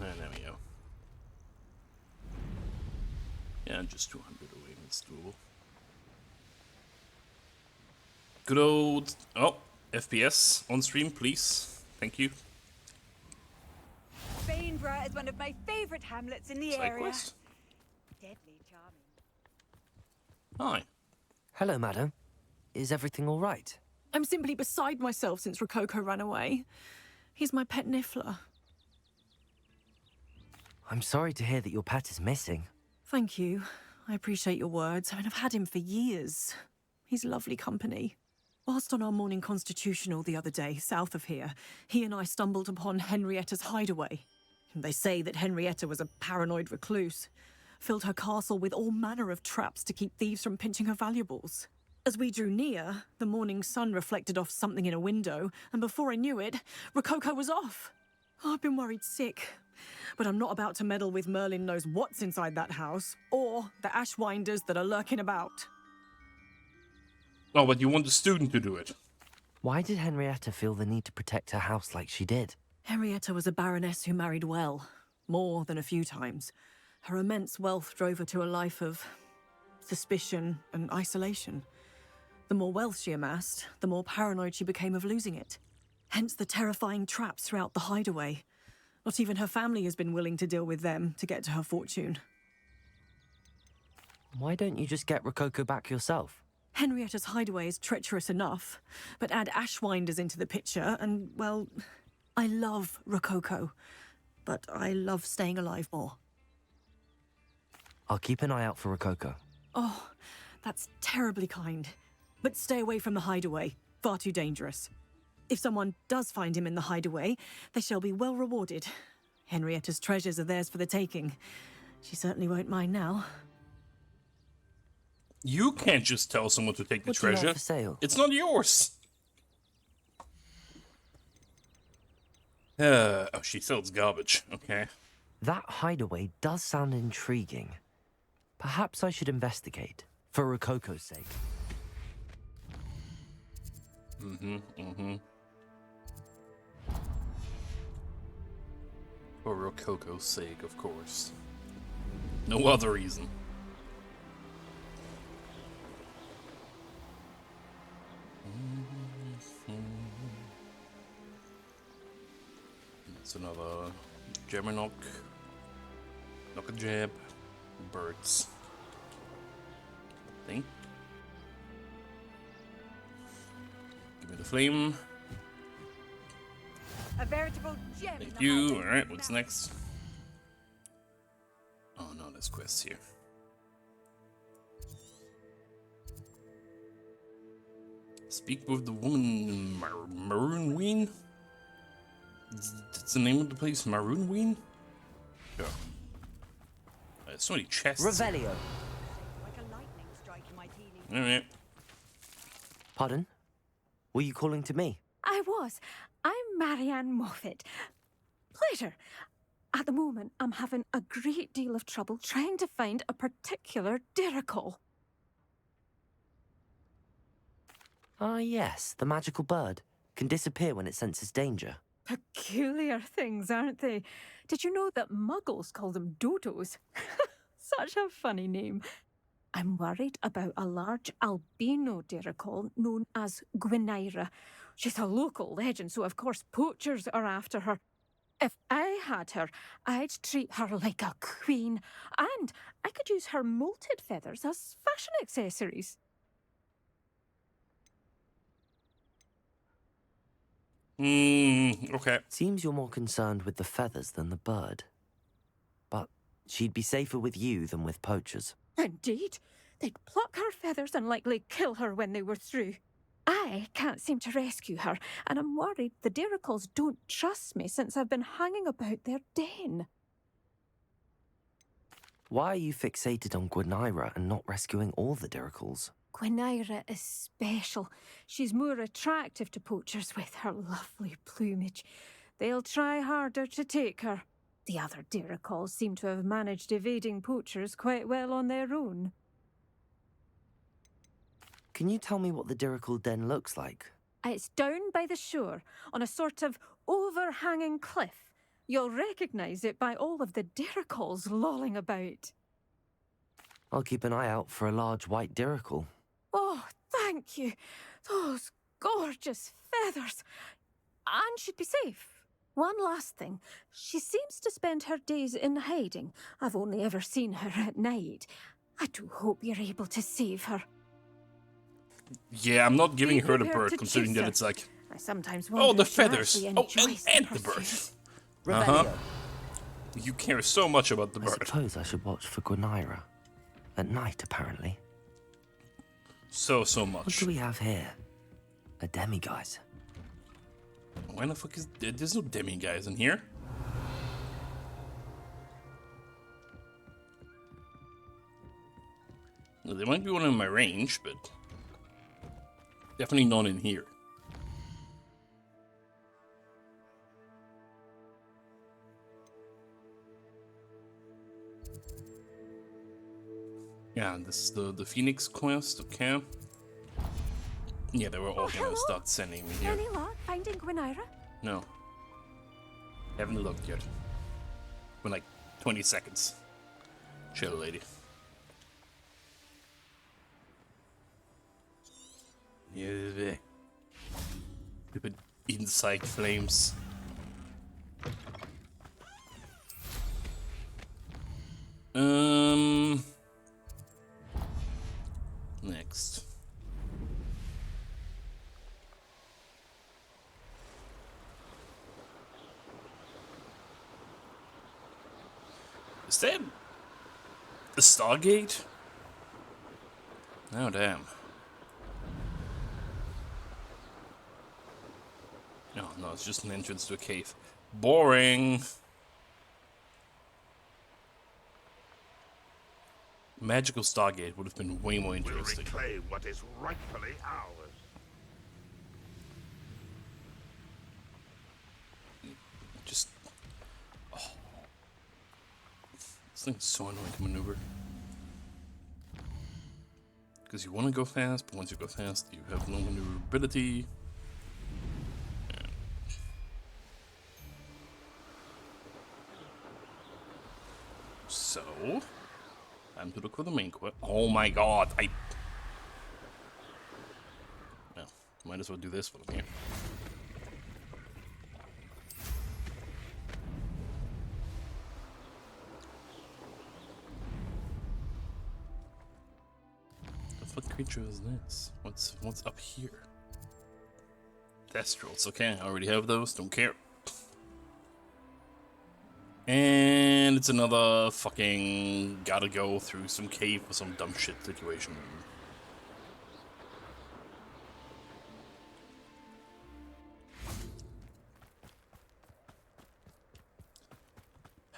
Speaker 1: And there we go. Yeah, just 200 away. That's doable. Good old... Oh, FPS on stream, please. Thank you.
Speaker 11: Bainborough is one of my favourite hamlets in the
Speaker 1: Side
Speaker 11: area.
Speaker 1: quest.
Speaker 11: Deadly charming.
Speaker 1: Hi.
Speaker 2: Hello, madam. Is everything all right?
Speaker 12: I'm simply beside myself since Rococo ran away. He's my pet Niffler.
Speaker 2: I'm sorry to hear that your pet is missing.
Speaker 12: Thank you. I appreciate your words. I mean, I've had him for years. He's lovely company. Whilst on our morning constitutional the other day, south of here, he and I stumbled upon Henrietta's hideaway. They say that Henrietta was a paranoid recluse, filled her castle with all manner of traps to keep thieves from pinching her valuables. As we drew near, the morning sun reflected off something in a window, and before I knew it, Rococo was off. Oh, I've been worried sick. But I'm not about to meddle with Merlin knows what's inside that house, or the Ashwinders that are lurking about.
Speaker 1: Oh, but you want the student to do it.
Speaker 2: Why did Henrietta feel the need to protect her house like she did?
Speaker 12: Henrietta was a baroness who married well, more than a few times. Her immense wealth drove her to a life of suspicion and isolation. The more wealth she amassed, the more paranoid she became of losing it. Hence the terrifying traps throughout the hideaway. Not even her family has been willing to deal with them to get to her fortune.
Speaker 2: Why don't you just get Rococo back yourself?
Speaker 12: Henrietta's hideaway is treacherous enough, but add Ashwinders into the picture and, well, I love Rococo, but I love staying alive more.
Speaker 2: I'll keep an eye out for Rococo.
Speaker 12: Oh, that's terribly kind. But stay away from the hideaway. Far too dangerous. If someone does find him in the hideaway, they shall be well rewarded. Henrietta's treasures are theirs for the taking. She certainly won't mind now.
Speaker 1: You can't just tell someone to take the
Speaker 2: What do you have
Speaker 1: treasure.
Speaker 2: for sale?
Speaker 1: It's not yours. Oh, she sells garbage. Okay.
Speaker 2: That hideaway does sound intriguing. Perhaps I should investigate, for Rococo's sake.
Speaker 1: For Rococo's sake, of course. No other reason. That's another Germanock. Knock a jab. Birds. I think. Give me the flame.
Speaker 11: A veritable gem. in
Speaker 1: Thank
Speaker 11: the
Speaker 1: you.
Speaker 11: heart of
Speaker 1: Alright,
Speaker 11: the
Speaker 1: what's
Speaker 11: valley.
Speaker 1: next? Oh no, there's quests here. Speak with the woman Maroon Ween? That's the name of the place, Maroon Ween? Yeah. So many chests.
Speaker 2: Revelio.
Speaker 11: Like a lightning strike in my tea leaf.
Speaker 1: Alright.
Speaker 2: Pardon? Were you calling to me?
Speaker 13: I was. I'm Marianne Moffat. Pleasure. At the moment, I'm having a great deal of trouble trying to find a particular diricle.
Speaker 2: Ah, yes, the magical bird. Can disappear when it senses danger.
Speaker 13: Peculiar things, aren't they? Did you know that muggles call them dodos? Such a funny name. I'm worried about a large albino diricle known as Gwynaira. She's a local legend, so of course poachers are after her. If I had her, I'd treat her like a queen, and I could use her molted feathers as fashion accessories.
Speaker 1: Okay.
Speaker 2: Seems you're more concerned with the feathers than the bird. But she'd be safer with you than with poachers.
Speaker 13: Indeed. They'd pluck her feathers and likely kill her when they were through. I can't seem to rescue her, and I'm worried the diricles don't trust me since I've been hanging about their den.
Speaker 2: Why are you fixated on Gwynaira and not rescuing all the diricles?
Speaker 13: Gwynaira is special. She's more attractive to poachers with her lovely plumage. They'll try harder to take her. The other diricles seem to have managed evading poachers quite well on their own.
Speaker 2: Can you tell me what the diricle den looks like?
Speaker 13: It's down by the shore, on a sort of overhanging cliff. You'll recognise it by all of the diricles lolling about.
Speaker 2: I'll keep an eye out for a large white diricle.
Speaker 13: Oh, thank you. Those gorgeous feathers. And she'd be safe. One last thing. She seems to spend her days in hiding. I've only ever seen her at night. I do hope you're able to save her.
Speaker 1: Yeah, I'm not giving
Speaker 13: Be
Speaker 1: her the
Speaker 13: prepared
Speaker 1: bird,
Speaker 13: to
Speaker 1: considering
Speaker 13: chase
Speaker 1: that
Speaker 13: her.
Speaker 1: it's like...
Speaker 13: I sometimes
Speaker 1: Oh,
Speaker 13: wonder
Speaker 1: the
Speaker 13: if she
Speaker 1: feathers!
Speaker 13: actually
Speaker 1: Oh,
Speaker 13: enjoys
Speaker 1: and the
Speaker 13: pursuit.
Speaker 1: bird! Uh-huh. You care so much about the
Speaker 2: I
Speaker 1: bird.
Speaker 2: suppose I should watch for Gwynaira. At night, apparently.
Speaker 1: So
Speaker 2: What
Speaker 1: much.
Speaker 2: do we have here? A demiguise.
Speaker 1: Why the fuck is... There's no demi-guys in here. Well, there might be one in my range, but... definitely not in here. Yeah, this is the Phoenix quest, okay. Yeah, they were all gonna start sending me here.
Speaker 13: Any luck finding Gwynaira?
Speaker 1: No. Haven't looked yet. Been like 20 seconds. Chill, lady. Yeah. Stupid inside flames. Next. Is that the Stargate? Oh, damn. Oh, no, it's just an entrance to a cave. Boring! Magical Stargate would have been way more interesting.
Speaker 4: We'll reclaim what is rightfully ours.
Speaker 1: Just... Oh. This thing's so annoying to maneuver. Because you want to go fast, but once you go fast, you have no maneuverability. So... time to look for the main quest. Oh my god, well, might as well do this while I'm here. What creature is this? What's up here? Thestrals, okay, I already have those, don't care. And it's another fucking gotta go through some cave or some dumb shit situation.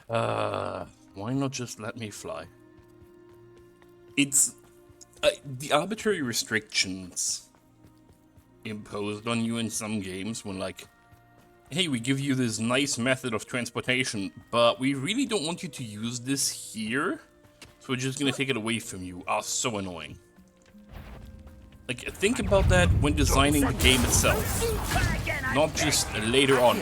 Speaker 1: Why not just let me fly? It's the arbitrary restrictions imposed on you in some games when, like, hey, we give you this nice method of transportation, but we really don't want you to use this here, so we're just gonna take it away from you, are so annoying. Like, think about that when designing the game itself, not just later on,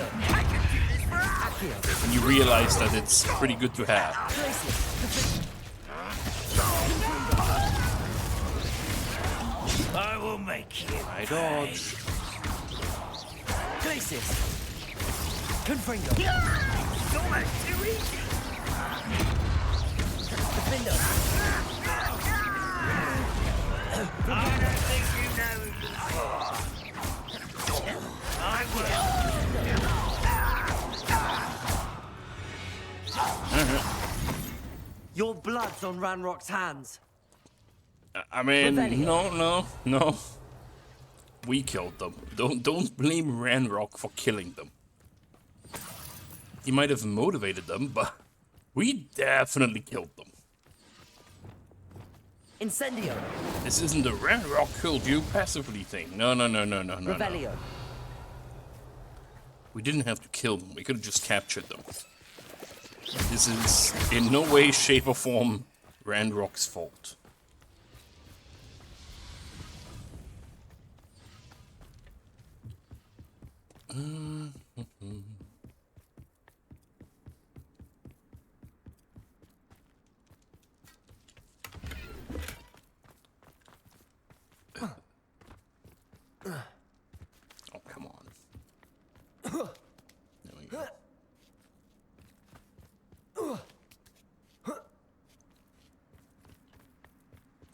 Speaker 1: when you realize that it's pretty good to have.
Speaker 10: I will make you.
Speaker 1: I dodge.
Speaker 10: Places. Confringo. It's almost too easy. Defender. I don't think you know. I will.
Speaker 2: Your blood's on Ranrock's hands.
Speaker 1: I mean, no. We killed them. Don't blame Ranrock for killing them. He might have motivated them, but we definitely killed them.
Speaker 2: Incendio.
Speaker 1: This isn't a Ranrock killed you passively thing. No.
Speaker 2: Revelio.
Speaker 1: We didn't have to kill them. We could have just captured them. This is in no way, shape, or form Ranrock's fault.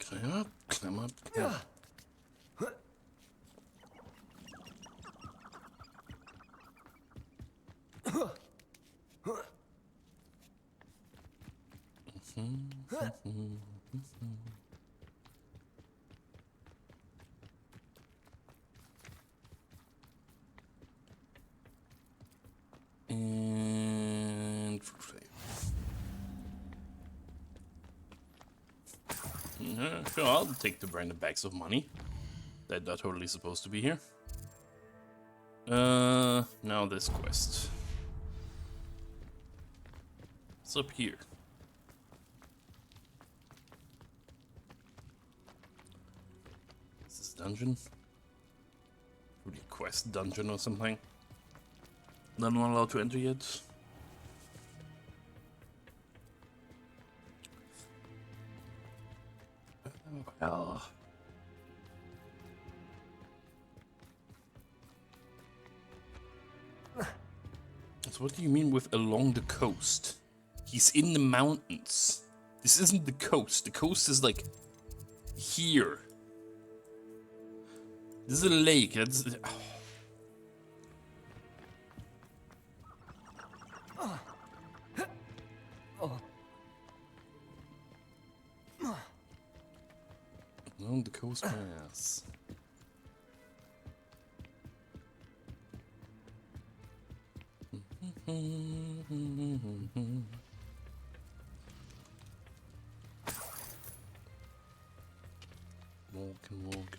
Speaker 1: Climb up, climb up, climb up. And sure, I'll take the random bags of money that are totally supposed to be here. Now this quest. What's up here? Is this dungeon? Probably a quest dungeon or something. That I'm not allowed to enter yet. Oh. So what do you mean with along the coast? He's in the mountains. This isn't the coast. The coast is like here. This is a lake. That's. Along the coast pass.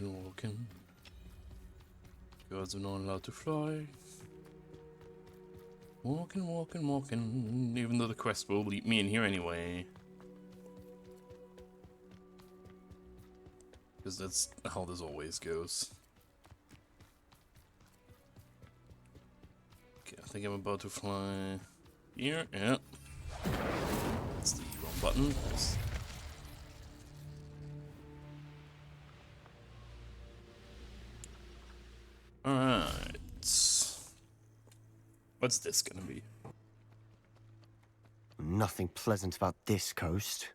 Speaker 1: Walking. Birds are not allowed to fly. Walking. Even though the quest will lead me in here anyway. Because that's how this always goes. Okay, I think I'm about to fly here. Yeah. That's the wrong button. Alright. What's this gonna be?
Speaker 14: Nothing pleasant about this coast.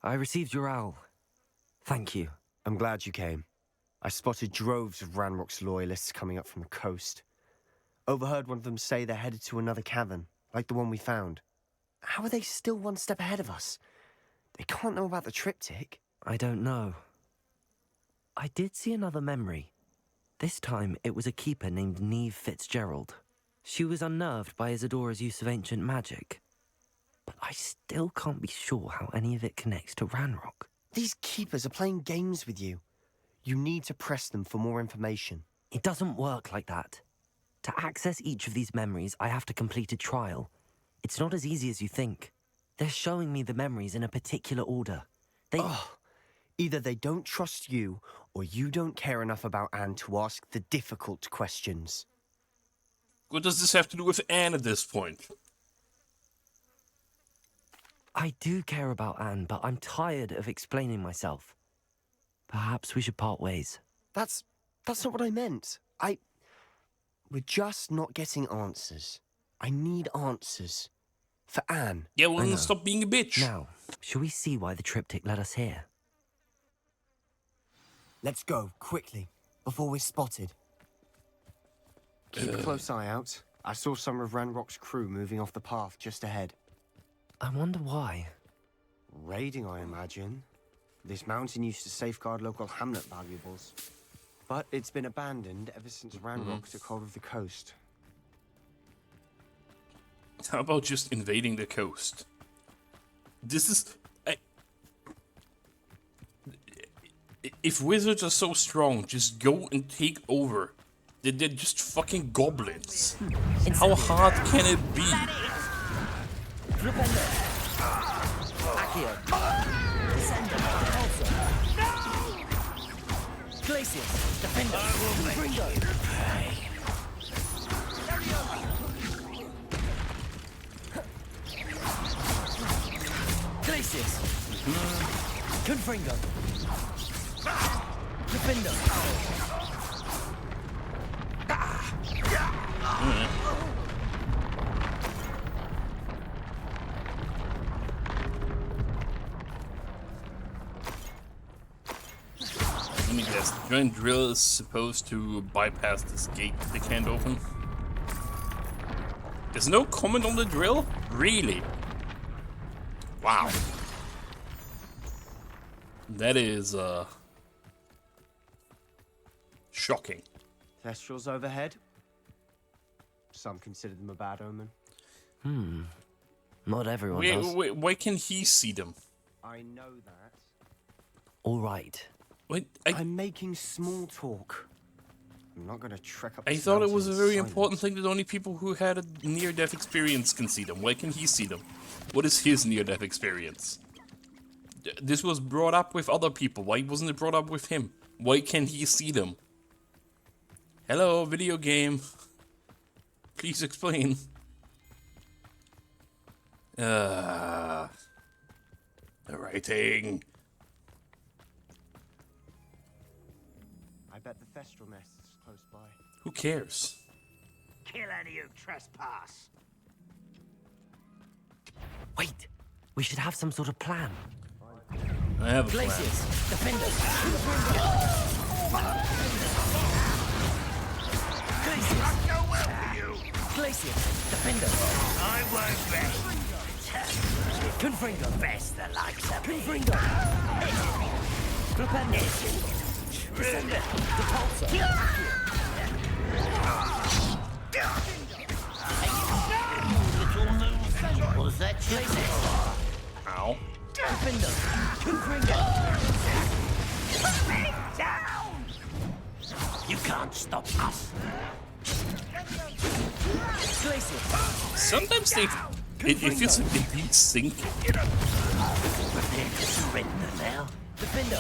Speaker 2: I received your owl. Thank you.
Speaker 14: I'm glad you came. I spotted droves of Ranrock's loyalists coming up from the coast. Overheard one of them say they're headed to another cavern, like the one we found. How are they still one step ahead of us? They can't know about the triptych.
Speaker 2: I don't know. I did see another memory. This time, it was a keeper named Neve Fitzgerald. She was unnerved by Isadora's use of ancient magic. But I still can't be sure how any of it connects to Ranrock.
Speaker 14: These keepers are playing games with you. You need to press them for more information.
Speaker 2: It doesn't work like that. To access each of these memories, I have to complete a trial. It's not as easy as you think. They're showing me the memories in a particular order.
Speaker 14: Either they don't trust you, or you don't care enough about Anne to ask the difficult questions.
Speaker 1: What does this have to do with Anne at this point?
Speaker 2: I do care about Anne, but I'm tired of explaining myself. Perhaps we should part ways.
Speaker 14: That's not what I meant. We're just not getting answers. I need answers. For Anne.
Speaker 1: Yeah, well, then stop being a bitch.
Speaker 2: Now, shall we see why the triptych led us here?
Speaker 14: Let's go, quickly, before we're spotted. Keep a close eye out. I saw some of Ranrock's crew moving off the path just ahead.
Speaker 2: I wonder why.
Speaker 14: Raiding, I imagine. This mountain used to safeguard local hamlet valuables. But it's been abandoned ever since Ranrock took hold of the coast.
Speaker 1: How about just invading the coast? This is... if wizards are so strong, just go and take over. They're just fucking goblins. How hard can it be?
Speaker 10: Confringo. Defender.
Speaker 1: me guess. The giant drill is supposed to bypass this gate they can't open. There's no comment on the drill? Really? Wow. That is, shocking.
Speaker 14: Thestrals overhead. Some consider them a bad omen.
Speaker 2: Not everyone does.
Speaker 1: Wait, why can he see them?
Speaker 14: I know that.
Speaker 2: All right.
Speaker 1: Wait,
Speaker 14: I'm making small talk. I'm not gonna trek up.
Speaker 1: I thought it was a very important thing that only people who had a near-death experience can see them. Why can he see them? What is his near-death experience? This was brought up with other people. Why wasn't it brought up with him? Why can't he see them? Hello, video game. Please explain. The writing.
Speaker 14: I bet the Thestral nest is close by.
Speaker 1: Who cares?
Speaker 10: Kill any who trespass.
Speaker 2: Wait, we should have some sort of plan.
Speaker 1: I have a plan.
Speaker 10: Glaciers, defenders. Glaciers. Go well for you. Glaciers, defenders. I won't bet. Confringo. Best the likes of Confringo. Grupanes. Descender. Depulsor. Little moon. Was that you?
Speaker 1: Ow.
Speaker 10: Defender. Confringo. Put me down. You can't stop us. Glaciers.
Speaker 1: Sometimes they... It feels like they need sync.
Speaker 10: Prepare to surrender now. Defender.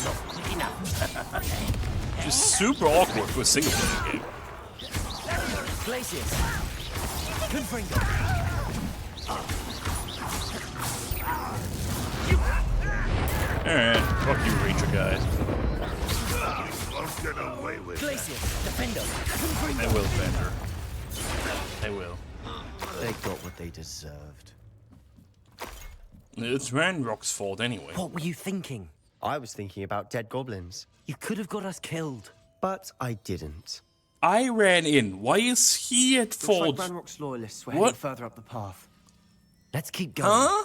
Speaker 10: Not quick enough.
Speaker 1: Just super awkward for a single player game.
Speaker 10: Glaciers. Confringo.
Speaker 1: Alright, fuck you, Ranger guy.
Speaker 4: Won't get away with
Speaker 10: Glaciers. Defender.
Speaker 1: I will, Bender. I will.
Speaker 14: They got what they deserved.
Speaker 1: It's Ranrock's fault anyway.
Speaker 2: What were you thinking?
Speaker 14: I was thinking about dead goblins.
Speaker 2: You could have got us killed.
Speaker 14: But I didn't.
Speaker 1: I ran in. Why is he at fault?
Speaker 14: Looks like Ranrock's loyalists were
Speaker 1: What?
Speaker 14: heading further up the path.
Speaker 2: Let's keep going.
Speaker 1: Huh?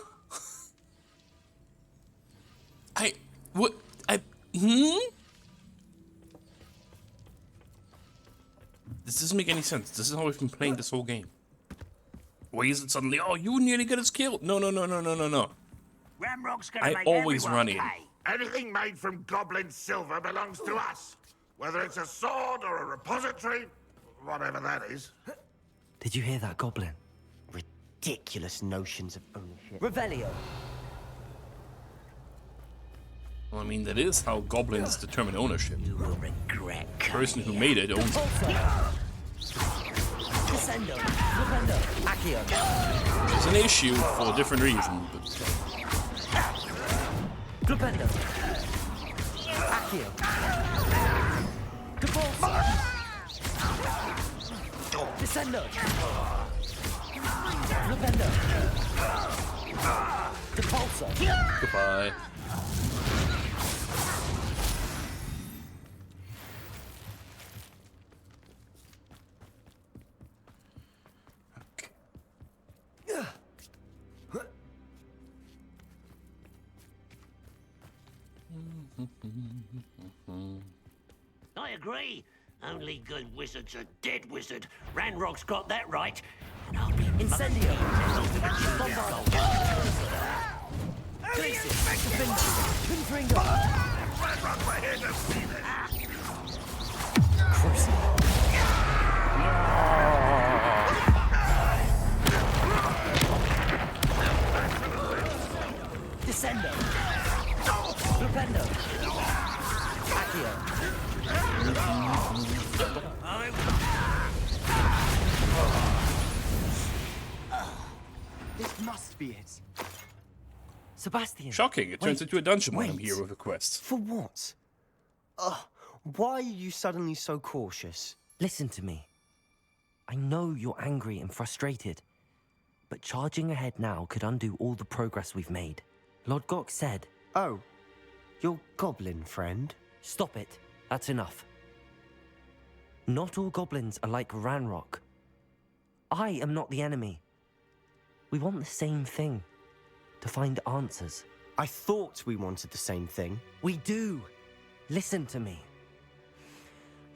Speaker 1: This doesn't make any sense. This is how we've been playing this whole game. Why is it suddenly, oh, you nearly got us killed? No.
Speaker 10: Ramrock's gonna
Speaker 1: I
Speaker 10: make
Speaker 1: always
Speaker 10: everyone
Speaker 1: run in.
Speaker 10: pay.
Speaker 4: Anything made from goblin silver belongs to us. Whether it's a sword or a repository, whatever that is.
Speaker 2: Did you hear that, Goblin?
Speaker 14: Ridiculous notions of ownership.
Speaker 10: Revelio.
Speaker 1: Well, I mean, that is how goblins determine ownership.
Speaker 10: You will regret.
Speaker 1: The person who made it owns it.
Speaker 10: Descendo. Defender. Accio.
Speaker 1: It's an issue for a different reason, but...
Speaker 10: Glupendo. Accio. Depulsor. Descendo. Glupendo. Depulsor.
Speaker 1: Goodbye.
Speaker 10: I agree. Only good wizards are dead wizard. Ranrock's got that right. And I'll be Incendio. Bombard. Glaciers. Confringo.
Speaker 4: Ranrock, we're here to see this.
Speaker 10: Descendo. Glupendo. Accio.
Speaker 14: This must be it.
Speaker 2: Sebastian.
Speaker 1: Shocking, it turns into a dungeon when I'm
Speaker 14: wait.
Speaker 1: here with a quest.
Speaker 14: For what? Why are you suddenly so cautious?
Speaker 2: Listen to me. I know you're angry and frustrated, but charging ahead now could undo all the progress we've made. Lord Gok said...
Speaker 14: Oh, your goblin friend?
Speaker 2: Stop it. That's enough. Not all goblins are like Ranrock. I am not the enemy. We want the same thing. To find answers.
Speaker 14: I thought we wanted the same thing.
Speaker 2: We do. Listen to me.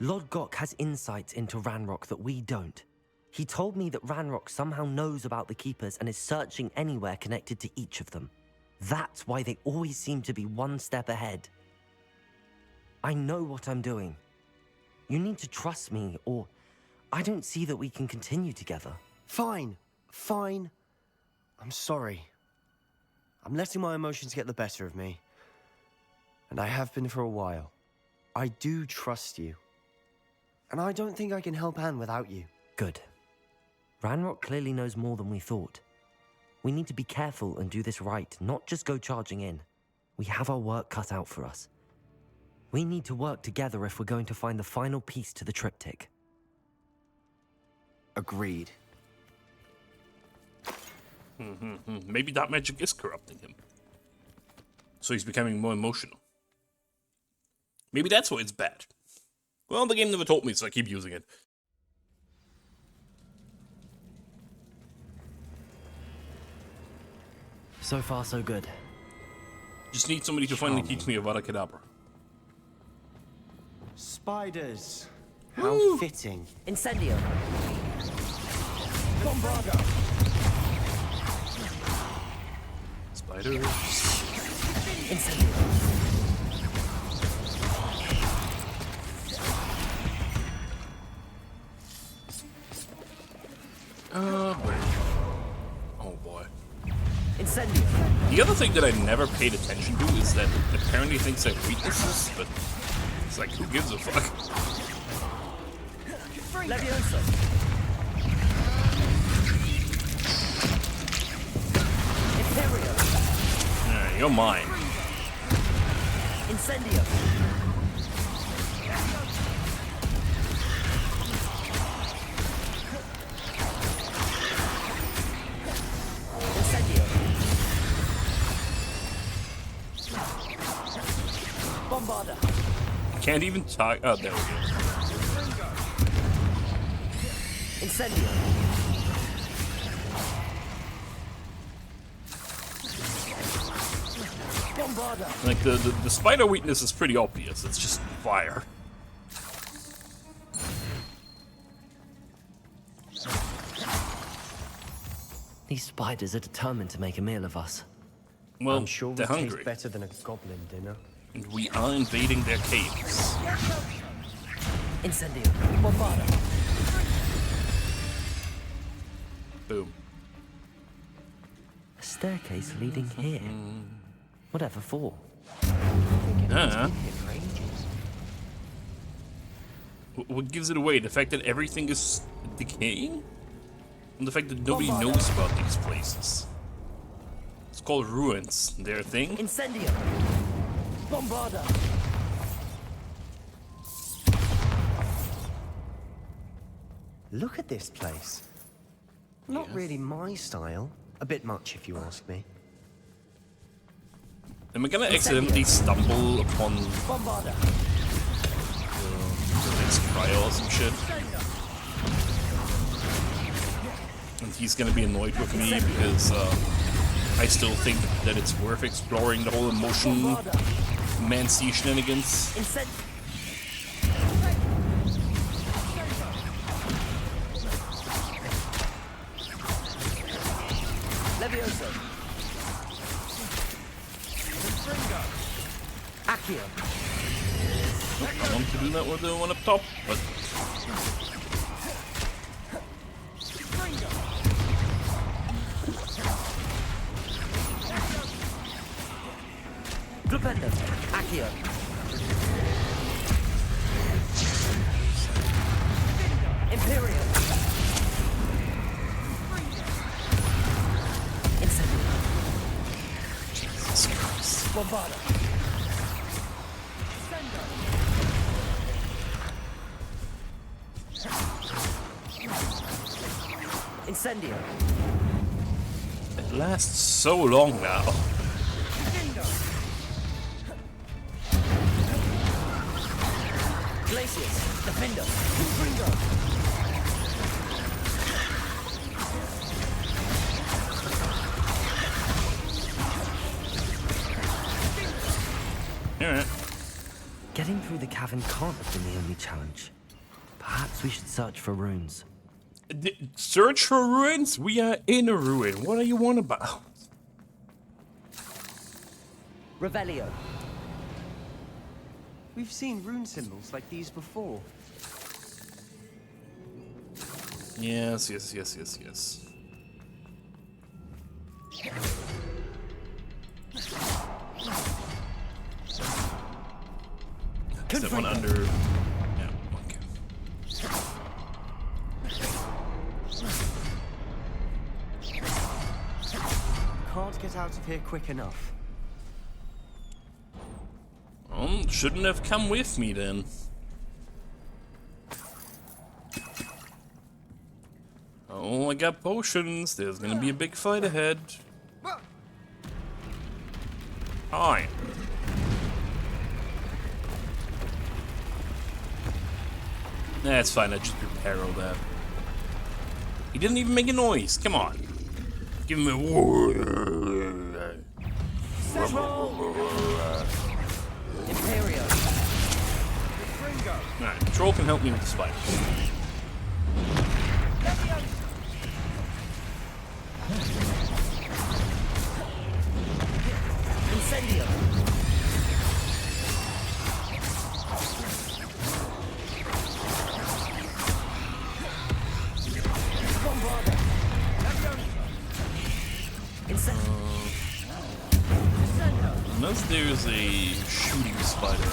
Speaker 2: Lodgok has insights into Ranrock that we don't. He told me that Ranrock somehow knows about the Keepers and is searching anywhere connected to each of them. That's why they always seem to be one step ahead. I know what I'm doing. You need to trust me, or I don't see that we can continue together.
Speaker 14: Fine. Fine. I'm sorry. I'm letting my emotions get the better of me. And I have been for a while. I do trust you. And I don't think I can help Anne without you.
Speaker 2: Good. Ranrock clearly knows more than we thought. We need to be careful and do this right, not just go charging in. We have our work cut out for us. We need to work together if we're going to find the final piece to the triptych.
Speaker 14: Agreed.
Speaker 1: Maybe that magic is corrupting him. So he's becoming more emotional. Maybe that's why it's bad. Well, the game never told me, so I keep using it.
Speaker 2: So far, so good.
Speaker 1: Just need somebody to finally teach me Avada Kedavra.
Speaker 14: Spiders. How fitting.
Speaker 2: Incendio.
Speaker 14: Bombarda.
Speaker 1: Spiders.
Speaker 2: Incendio.
Speaker 1: Oh boy.
Speaker 2: Incendio.
Speaker 1: The other thing that I never paid attention to is that apparently things have weaknesses, but it's like, who gives a fuck?
Speaker 2: Leviosa. Imperio.
Speaker 1: Alright, you're mine.
Speaker 2: Incendio. Incendio. Bombarda.
Speaker 1: Can't even talk. Oh, there we go.
Speaker 2: Incendio. Bombarda.
Speaker 1: Like, the spider weakness is pretty obvious. It's just fire.
Speaker 2: These spiders are determined to make a meal of us.
Speaker 1: Well,
Speaker 14: I'm sure
Speaker 1: they're
Speaker 14: we
Speaker 1: hungry.
Speaker 14: taste better than a goblin dinner.
Speaker 1: And we are invading their caves.
Speaker 2: Incendio. Bombarda.
Speaker 1: Boom.
Speaker 2: A staircase leading here. Whatever for?
Speaker 1: What gives it away? The fact that everything is decaying? And the fact that nobody knows about these places. It's called ruins. Their thing?
Speaker 2: Incendio. Bombarda.
Speaker 14: Look at this place. Not really my style. A bit much, if you ask me.
Speaker 1: Am I gonna accidentally stumble upon
Speaker 2: Bombarda.
Speaker 1: the next cryo or some shit? And he's gonna be annoyed with me because I still think that it's worth exploring the whole emotion man-sea shenanigans.
Speaker 2: Leviosa. Accio.
Speaker 1: I want to do that with the one up top, but
Speaker 2: Glupendo. Accio. Imperio. Incendio.
Speaker 1: Jesus Christ.
Speaker 2: Bombarda. Incendio.
Speaker 1: It lasts so long now.
Speaker 2: Glacius, Defender, Confringo.
Speaker 1: Alright.
Speaker 2: Getting through the cavern can't have been the only challenge. Perhaps we should search for runes.
Speaker 1: Search for ruins? We are in a ruin. What are you on about?
Speaker 2: Revelio.
Speaker 14: We've seen rune symbols like these before.
Speaker 1: Yes, yes, yes, yes, yes. Is that one under? Yeah, okay.
Speaker 14: Can't get out of here quick enough.
Speaker 1: Shouldn't have come with me then. Oh, I got potions. There's gonna be a big fight ahead. Hi. Nah, it's fine. I just repairled that. He didn't even make a noise. Come on. Give him a
Speaker 2: Imperio.
Speaker 1: Alright, Troll can help me with the spiders.
Speaker 2: Incendio. Bombarda.
Speaker 1: Unless there's a shooting spider.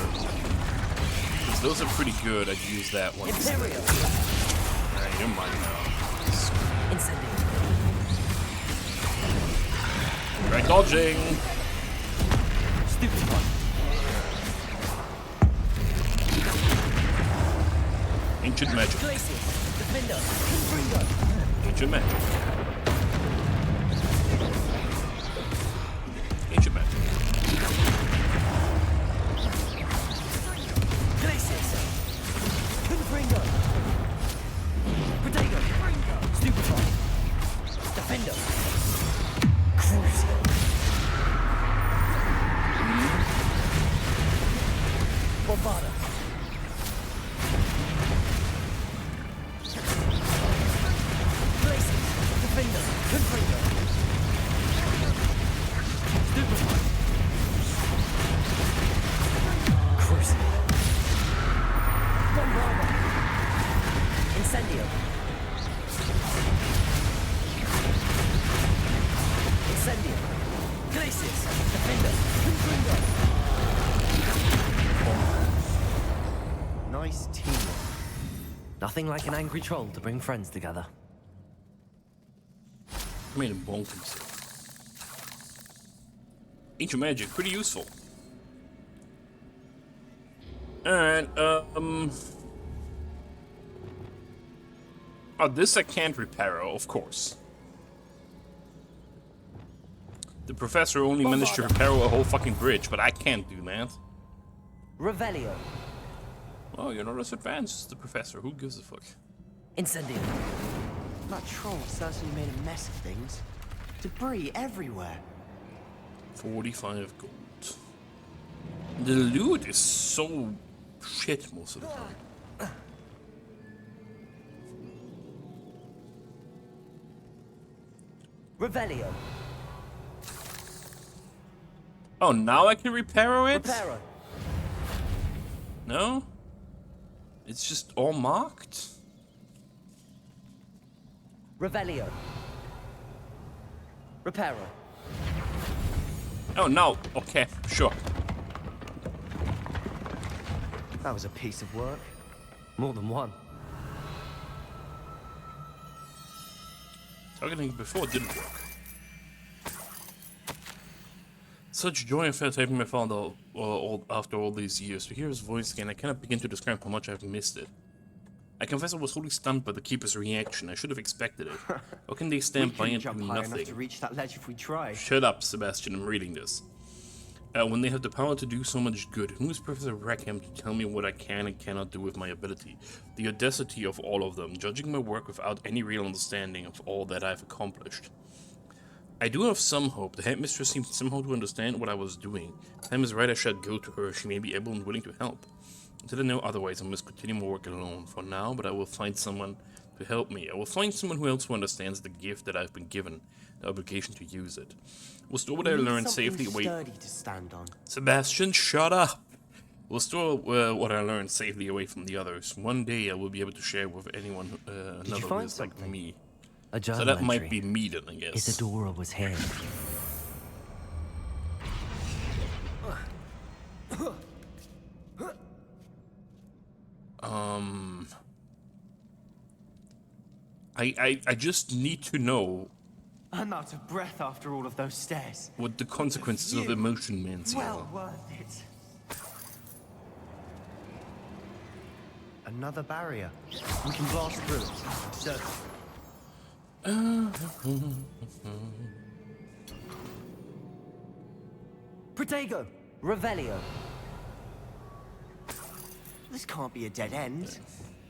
Speaker 1: Because those are pretty good, I'd use that one. Alright, you're mine now. Try dodging!
Speaker 2: Stupid one.
Speaker 1: Ancient magic. Ancient magic. Ancient magic.
Speaker 2: Defender. Bombarda. Defender. Confringo. Stupefy. Crucible. Bombarda. Incendio. Incendio. Glacius. Defender. Confringo.
Speaker 14: Nice teamwork.
Speaker 2: Nothing like an angry troll to bring friends together.
Speaker 1: I made him bonk himself. Ancient magic, pretty useful. Alright, oh, this I can't repair, of course. The professor only managed to repair a whole fucking bridge, but I can't do that.
Speaker 2: Revelio.
Speaker 1: Oh, you're not as advanced as the professor. Who gives a fuck?
Speaker 2: Incendio.
Speaker 14: That troll certainly made a mess of things. Debris everywhere.
Speaker 1: 45 gold. The loot is so shit most of the time.
Speaker 2: Revelio.
Speaker 1: Oh, now I can repair it?
Speaker 2: Reparo.
Speaker 1: No? It's just all marked?
Speaker 2: Revelio. Reparo.
Speaker 1: Oh, no. Okay, sure.
Speaker 14: That was a piece of work.
Speaker 2: More than one.
Speaker 1: Targeting before didn't work. Such joy and felt having my father after all these years. To hear his voice again, I cannot begin to describe how much I've missed it. I confess I was wholly stunned by the Keeper's reaction. I should have expected it. How can they stand by and do
Speaker 14: jump high enough
Speaker 1: nothing?
Speaker 14: to reach that ledge if we try.
Speaker 1: Shut up, Sebastian, I'm reading this. When they have the power to do so much good, who is Professor Rackham to tell me what I can and cannot do with my ability? The audacity of all of them, judging my work without any real understanding of all that I've accomplished. I do have some hope. The headmistress seemed somehow to understand what I was doing. Time is right, I shall go to her. She may be able and willing to help. Until I know otherwise, I must continue my work alone for now, but I will find someone to help me. I will find someone who else understands the gift that I've been given, the obligation to use it. We'll store what I learned safely away.
Speaker 14: Sturdy to stand on.
Speaker 1: Sebastian, shut up! We'll store what I learned safely away from the others. One day I will be able to share with anyone another who is like me.
Speaker 2: A journal
Speaker 1: So that
Speaker 2: entry.
Speaker 1: might be me then, I guess.
Speaker 2: Isadora was here.
Speaker 1: I just need to know
Speaker 14: I'm out of breath after all of those stairs.
Speaker 1: what the consequences of emotion means.
Speaker 14: Well worth it. Another barrier. We can blast through it. So.
Speaker 2: Protego! Revelio!
Speaker 14: This can't be a dead end.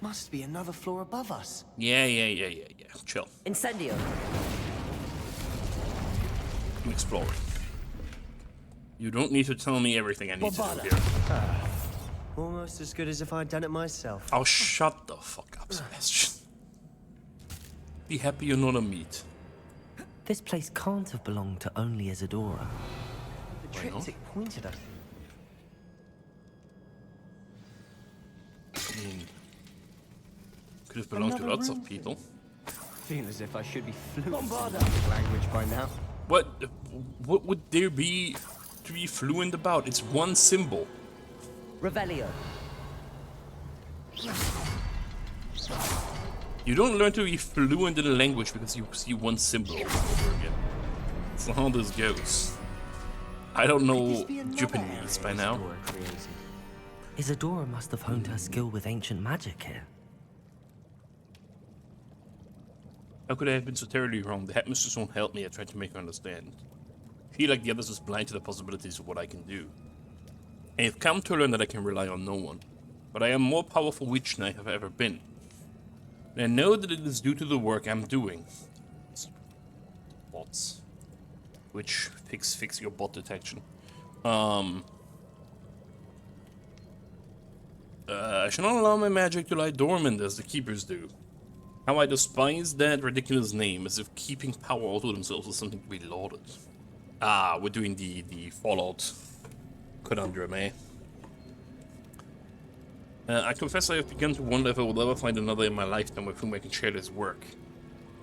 Speaker 14: Must be another floor above us.
Speaker 1: Yeah. Chill.
Speaker 2: Incendio!
Speaker 1: I'm exploring. You don't need to tell me everything I need to do here.
Speaker 14: Almost as good as if I'd done it myself.
Speaker 1: Oh, shut the fuck up, Sebastian. Be happy you're not a meat.
Speaker 2: This place can't have belonged to only Isadora.
Speaker 14: The triptych pointed us.
Speaker 1: I mean, could have belonged to lots of people.
Speaker 14: Feel as if I should be fluent in language by now.
Speaker 1: What would there be to be fluent about? It's one symbol.
Speaker 2: Revelio.
Speaker 1: You don't learn to be fluent in a language because you see one symbol over and over again. That's not how this goes. I don't know Japanese by now.
Speaker 2: Isadora must have honed her skill with ancient magic here.
Speaker 1: How could I have been so terribly wrong? The headmistress won't help me. I tried to make her understand. I feel like the others was blind to the possibilities of what I can do. I have come to learn that I can rely on no one. But I am a more powerful witch than I have ever been. And I know that it is due to the work I'm doing. Bots. Which fix your bot detection. I shall not allow my magic to lie dormant as the keepers do. How I despise that ridiculous name, as if keeping power all to themselves is something to be lauded. Ah, we're doing the Fallout conundrum, eh? I confess I have begun to wonder if I will ever find another in my lifetime with whom I can share this work.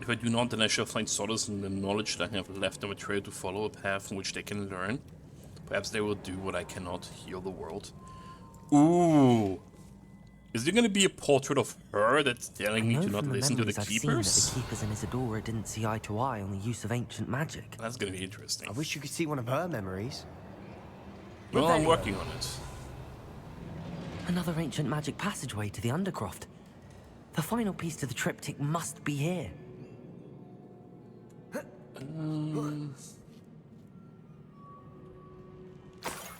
Speaker 1: If I do not, then I shall find solace in the knowledge that I have left them a trail to follow, a path from which they can learn. Perhaps they will do what I cannot, heal the world. Ooh! Is there going to be a portrait of her that's telling me to not listen to the keepers?
Speaker 2: I've seen that the keepers and Isadora didn't see eye to eye on the use of ancient magic.
Speaker 1: That's going to be interesting.
Speaker 14: I wish you could see one of her memories.
Speaker 1: Well, I'm working on it.
Speaker 2: Another ancient magic passageway to the Undercroft. The final piece to the triptych must be here.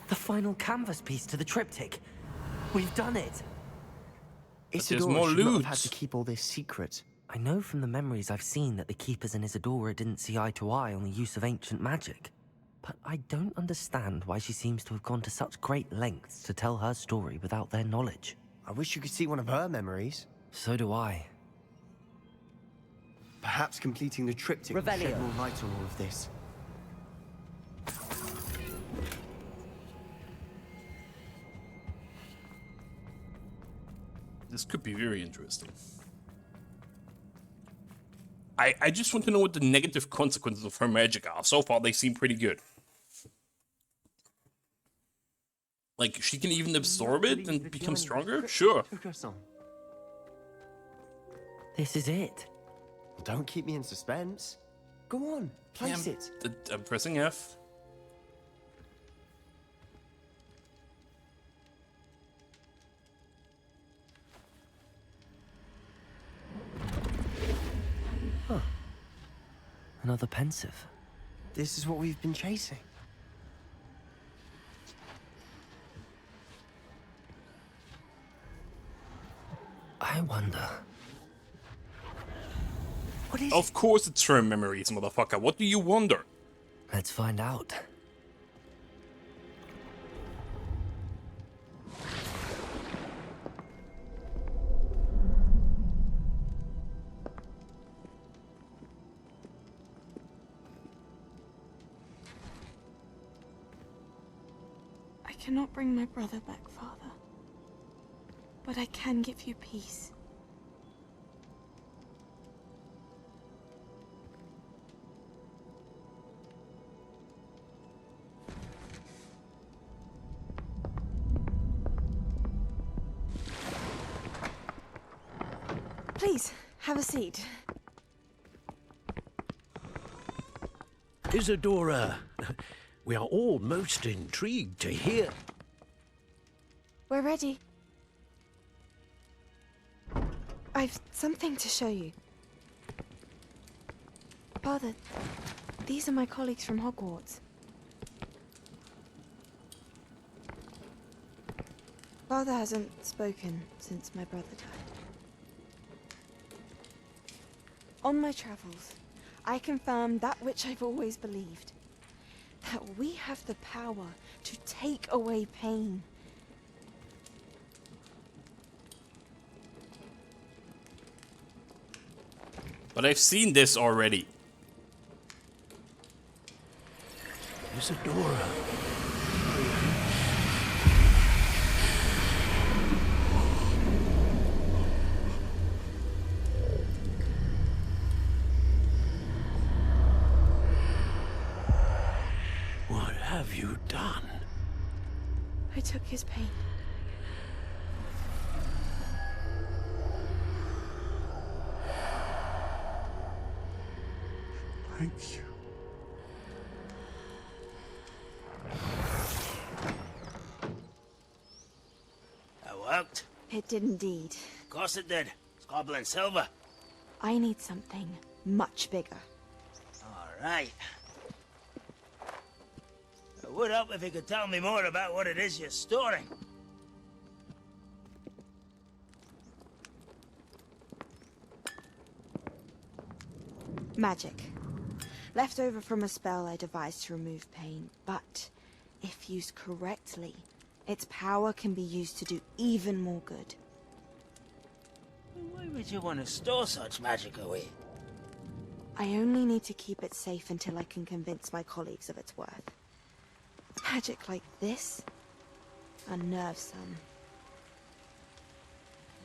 Speaker 2: The final canvas piece to the triptych. We've done it.
Speaker 14: Isadora
Speaker 1: more
Speaker 14: should not
Speaker 1: loot.
Speaker 14: have had to keep all this secret.
Speaker 2: I know from the memories I've seen that the keepers and Isadora didn't see eye to eye on the use of ancient magic. But I don't understand why she seems to have gone to such great lengths to tell her story without their knowledge.
Speaker 14: I wish you could see one of her memories.
Speaker 2: So do I.
Speaker 14: Perhaps completing the triptych will shed more light on all of this.
Speaker 1: This could be very interesting. I just want to know what the negative consequences of her magic are. So far, they seem pretty good. Like, she can even absorb it and become stronger? Sure.
Speaker 2: This is it.
Speaker 14: Well, don't keep me in suspense. Go on, place it.
Speaker 1: I'm pressing F.
Speaker 2: Another pensive.
Speaker 14: This is what we've been chasing.
Speaker 2: wonder. What is
Speaker 1: Of course it's her memories, motherfucker. What do you wonder?
Speaker 2: Let's find out.
Speaker 15: I cannot bring my brother back, Father. But I can give you peace. Please, have a seat.
Speaker 10: Isadora, we are all most intrigued to hear.
Speaker 15: We're ready. I've something to show you. Father, these are my colleagues from Hogwarts. Father hasn't spoken since my brother died. On my travels, I confirmed that which I've always believed. That we have the power to take away pain.
Speaker 1: But I've seen this already.
Speaker 10: Isadora. What have you done?
Speaker 15: I took his pain.
Speaker 4: Thank you.
Speaker 10: That worked.
Speaker 15: It did indeed.
Speaker 10: Of course it did. It's goblin silver.
Speaker 15: I need something much bigger.
Speaker 10: All right. It would help if you could tell me more about what it is you're storing.
Speaker 15: Magic. Left over from a spell I devised to remove pain, but if used correctly, its power can be used to do even more good.
Speaker 10: Why would you want to store such magic away?
Speaker 15: I only need to keep it safe until I can convince my colleagues of its worth. Magic like this unnerves some.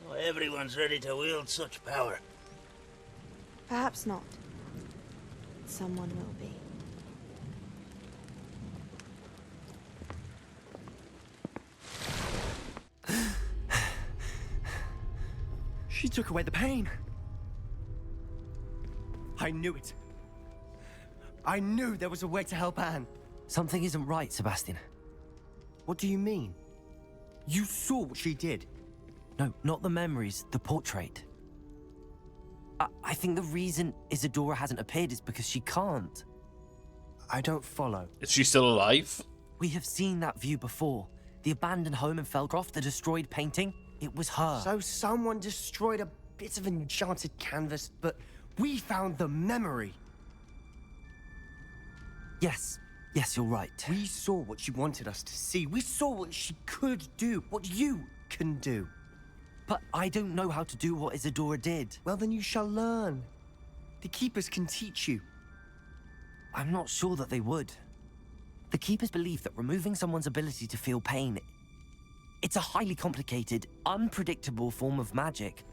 Speaker 10: Not everyone's ready to wield such power.
Speaker 15: Perhaps not. Someone will be.
Speaker 14: She took away the pain. I knew it. I knew there was a way to help Anne.
Speaker 2: Something isn't right, Sebastian.
Speaker 14: What do you mean? You saw what she did.
Speaker 2: No, not the memories, the portrait. I think the reason Isadora hasn't appeared is because she can't.
Speaker 14: I don't follow.
Speaker 1: Is she still alive?
Speaker 2: We have seen that view before. The abandoned home in Felcroft, the destroyed painting. It was her.
Speaker 14: So someone destroyed a bit of enchanted canvas, but we found the memory.
Speaker 2: Yes, you're right.
Speaker 14: We saw what she wanted us to see. We saw what she could do, what you can do.
Speaker 2: But I don't know how to do what Isadora did.
Speaker 14: Well, then you shall learn. The Keepers can teach you.
Speaker 2: I'm not sure that they would. The Keepers believe that removing someone's ability to feel pain, it's a highly complicated, unpredictable form of magic.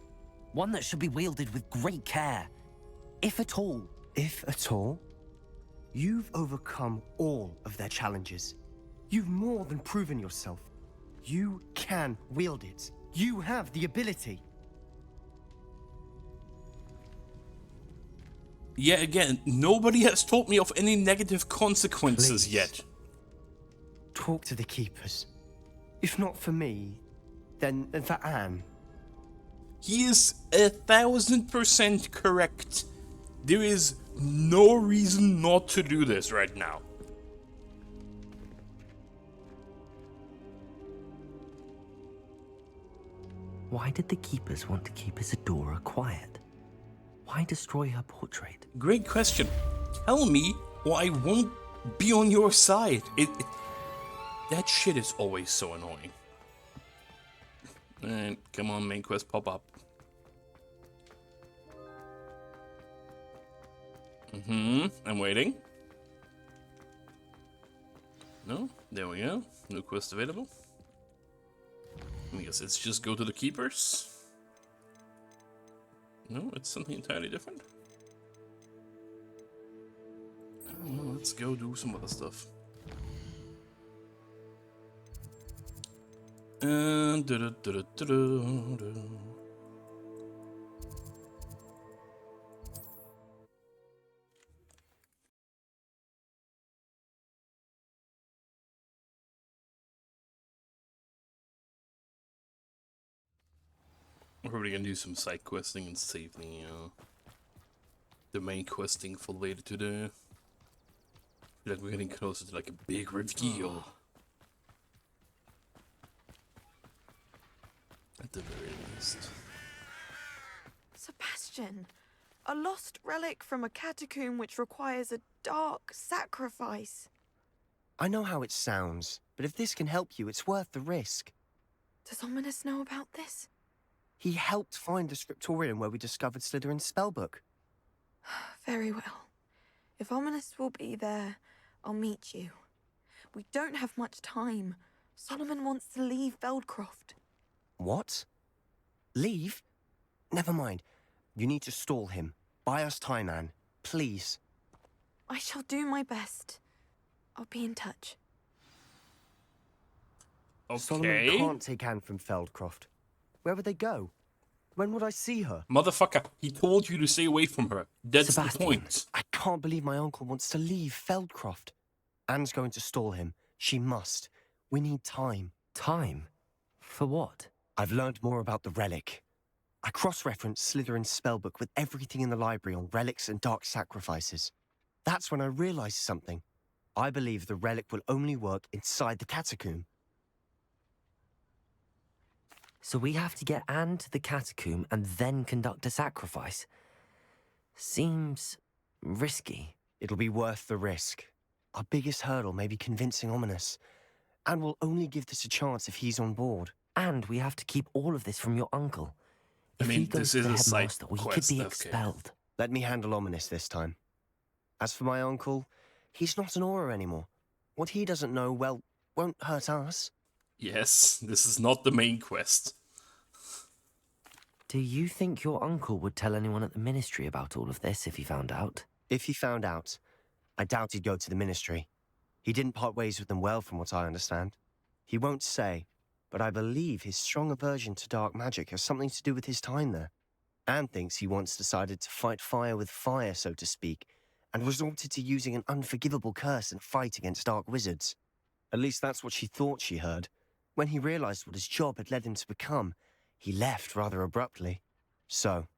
Speaker 2: One that should be wielded with great care. If at all.
Speaker 14: If at all? You've overcome all of their challenges. You've more than proven yourself. You can wield it. You have the ability.
Speaker 1: Yeah, again, nobody has told me of any negative consequences
Speaker 14: Please.
Speaker 1: yet.
Speaker 14: Talk to the Keepers. If not for me, then for Anne.
Speaker 1: He is 1000% correct. There is no reason not to do this right now.
Speaker 2: Why did the keepers want to keep Isadora quiet? Why destroy her portrait?
Speaker 1: Great question. Tell me, or I won't be on your side. That shit is always so annoying. And come on, main quest, pop up. I'm waiting. No, there we go. No quest available. I guess it's just go to the keepers. No, it's something entirely different. I don't know, let's go do some other stuff. We're probably gonna do some side questing and save the main questing for later today. I feel like we're getting closer to like a big reveal. At the very least.
Speaker 15: Sebastian, a lost relic from a catacomb which requires a dark sacrifice.
Speaker 14: I know how it sounds, but if this can help you, it's worth the risk.
Speaker 15: Does Ominous know about this?
Speaker 14: He helped find the scriptorium where we discovered Slytherin's spellbook.
Speaker 15: Very well. If Ominous will be there, I'll meet you. We don't have much time. Solomon wants to leave Feldcroft.
Speaker 14: What? Leave? Never mind. You need to stall him. Buy us time, Anne. Please.
Speaker 15: I shall do my best. I'll be in touch.
Speaker 1: Okay.
Speaker 14: Solomon can't take Anne from Feldcroft. Where would they go? When would I see her?
Speaker 1: Motherfucker, he told you to stay away from her. That's
Speaker 14: Sebastian,
Speaker 1: the point.
Speaker 14: I can't believe my uncle wants to leave Feldcroft. Anne's going to stall him. She must. We need time.
Speaker 2: Time? For what?
Speaker 14: I've learned more about the relic. I cross-referenced Slytherin's spellbook with everything in the library on relics and dark sacrifices. That's when I realized something. I believe the relic will only work inside the catacomb.
Speaker 2: So we have to get Anne to the catacomb and then conduct a sacrifice. Seems risky.
Speaker 14: It'll be worth the risk. Our biggest hurdle may be convincing Ominous. And we'll only give this a chance if he's on board.
Speaker 2: And we have to keep all of this from your uncle. If he goes
Speaker 1: this
Speaker 2: to
Speaker 1: is
Speaker 2: the
Speaker 1: a
Speaker 2: headmaster,
Speaker 1: side
Speaker 2: we could
Speaker 1: quest,
Speaker 2: be
Speaker 1: okay.
Speaker 2: expelled.
Speaker 14: Let me handle Ominous this time. As for my uncle, he's not an Auror anymore. What he doesn't know, well, won't hurt us.
Speaker 1: Yes, this is not the main quest.
Speaker 2: Do you think your uncle would tell anyone at the ministry about all of this if he found out?
Speaker 14: If he found out, I doubt he'd go to the ministry. He didn't part ways with them well, from what I understand. He won't say, but I believe his strong aversion to dark magic has something to do with his time there. Anne thinks he once decided to fight fire with fire, so to speak, and resorted to using an unforgivable curse in a fight against dark wizards. At least that's what she thought she heard. When he realized what his job had led him to become, he left rather abruptly. So,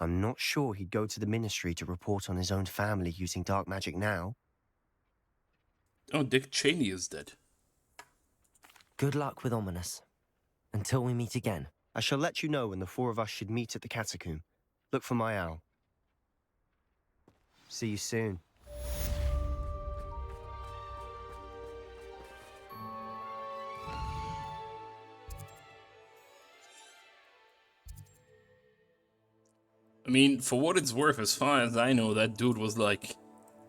Speaker 14: I'm not sure he'd go to the ministry to report on his own family using dark magic now.
Speaker 1: Oh, Dick Cheney is dead.
Speaker 2: Good luck with Ominous. Until we meet again.
Speaker 14: I shall let you know when the four of us should meet at the catacomb. Look for my owl. See you soon.
Speaker 1: I mean, for what it's worth, as far as I know, that dude was like,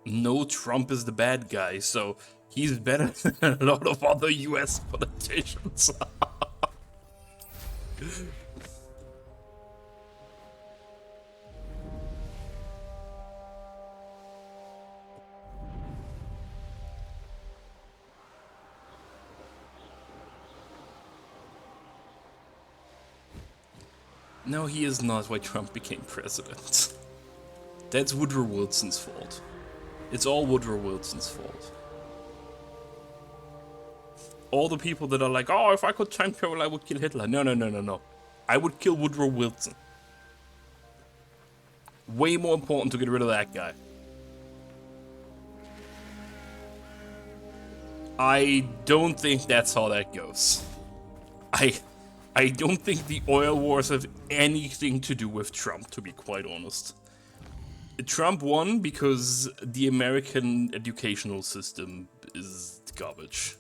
Speaker 1: no, Trump is the bad guy, so he's better than a lot of other US politicians. No, he is not why Trump became president. That's Woodrow Wilson's fault. It's all Woodrow Wilson's fault. All the people that are like, oh, if I could time travel, I would kill Hitler. No, no, no, no, no. I would kill Woodrow Wilson. Way more important to get rid of that guy. I don't think that's how that goes. I don't think the oil wars have anything to do with Trump, to be quite honest. Trump won because the American educational system is garbage.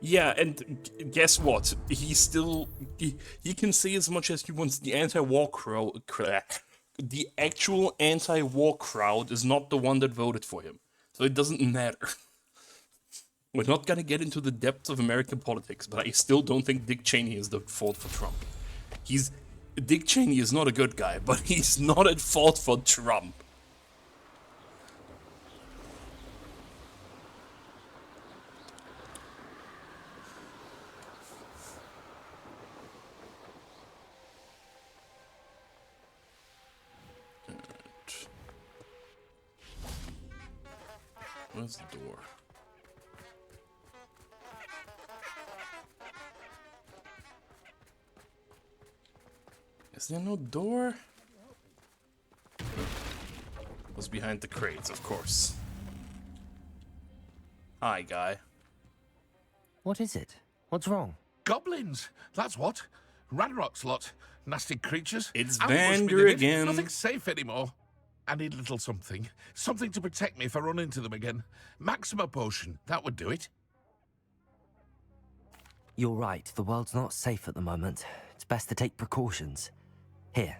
Speaker 1: Yeah, and guess what? He still... He can say as much as he wants. The anti-war crowd... The actual anti-war crowd is not the one that voted for him. So it doesn't matter. We're not gonna get into the depths of American politics, but I still don't think Dick Cheney is the fault for Trump. Dick Cheney is not a good guy, but he's not at fault for Trump. Where's the door? Is there no door? What's behind the crates, of course. Hi, guy.
Speaker 2: What is it? What's wrong?
Speaker 4: Goblins, that's what. Ranrock's lot. Nasty creatures.
Speaker 1: It's
Speaker 4: Ambush me,
Speaker 1: Vander
Speaker 4: they did.
Speaker 1: again.
Speaker 4: Nothing's safe anymore. I need a little something. Something to protect me if I run into them again. Maxima potion, that would do it.
Speaker 2: You're right, the world's not safe at the moment. It's best to take precautions. Here,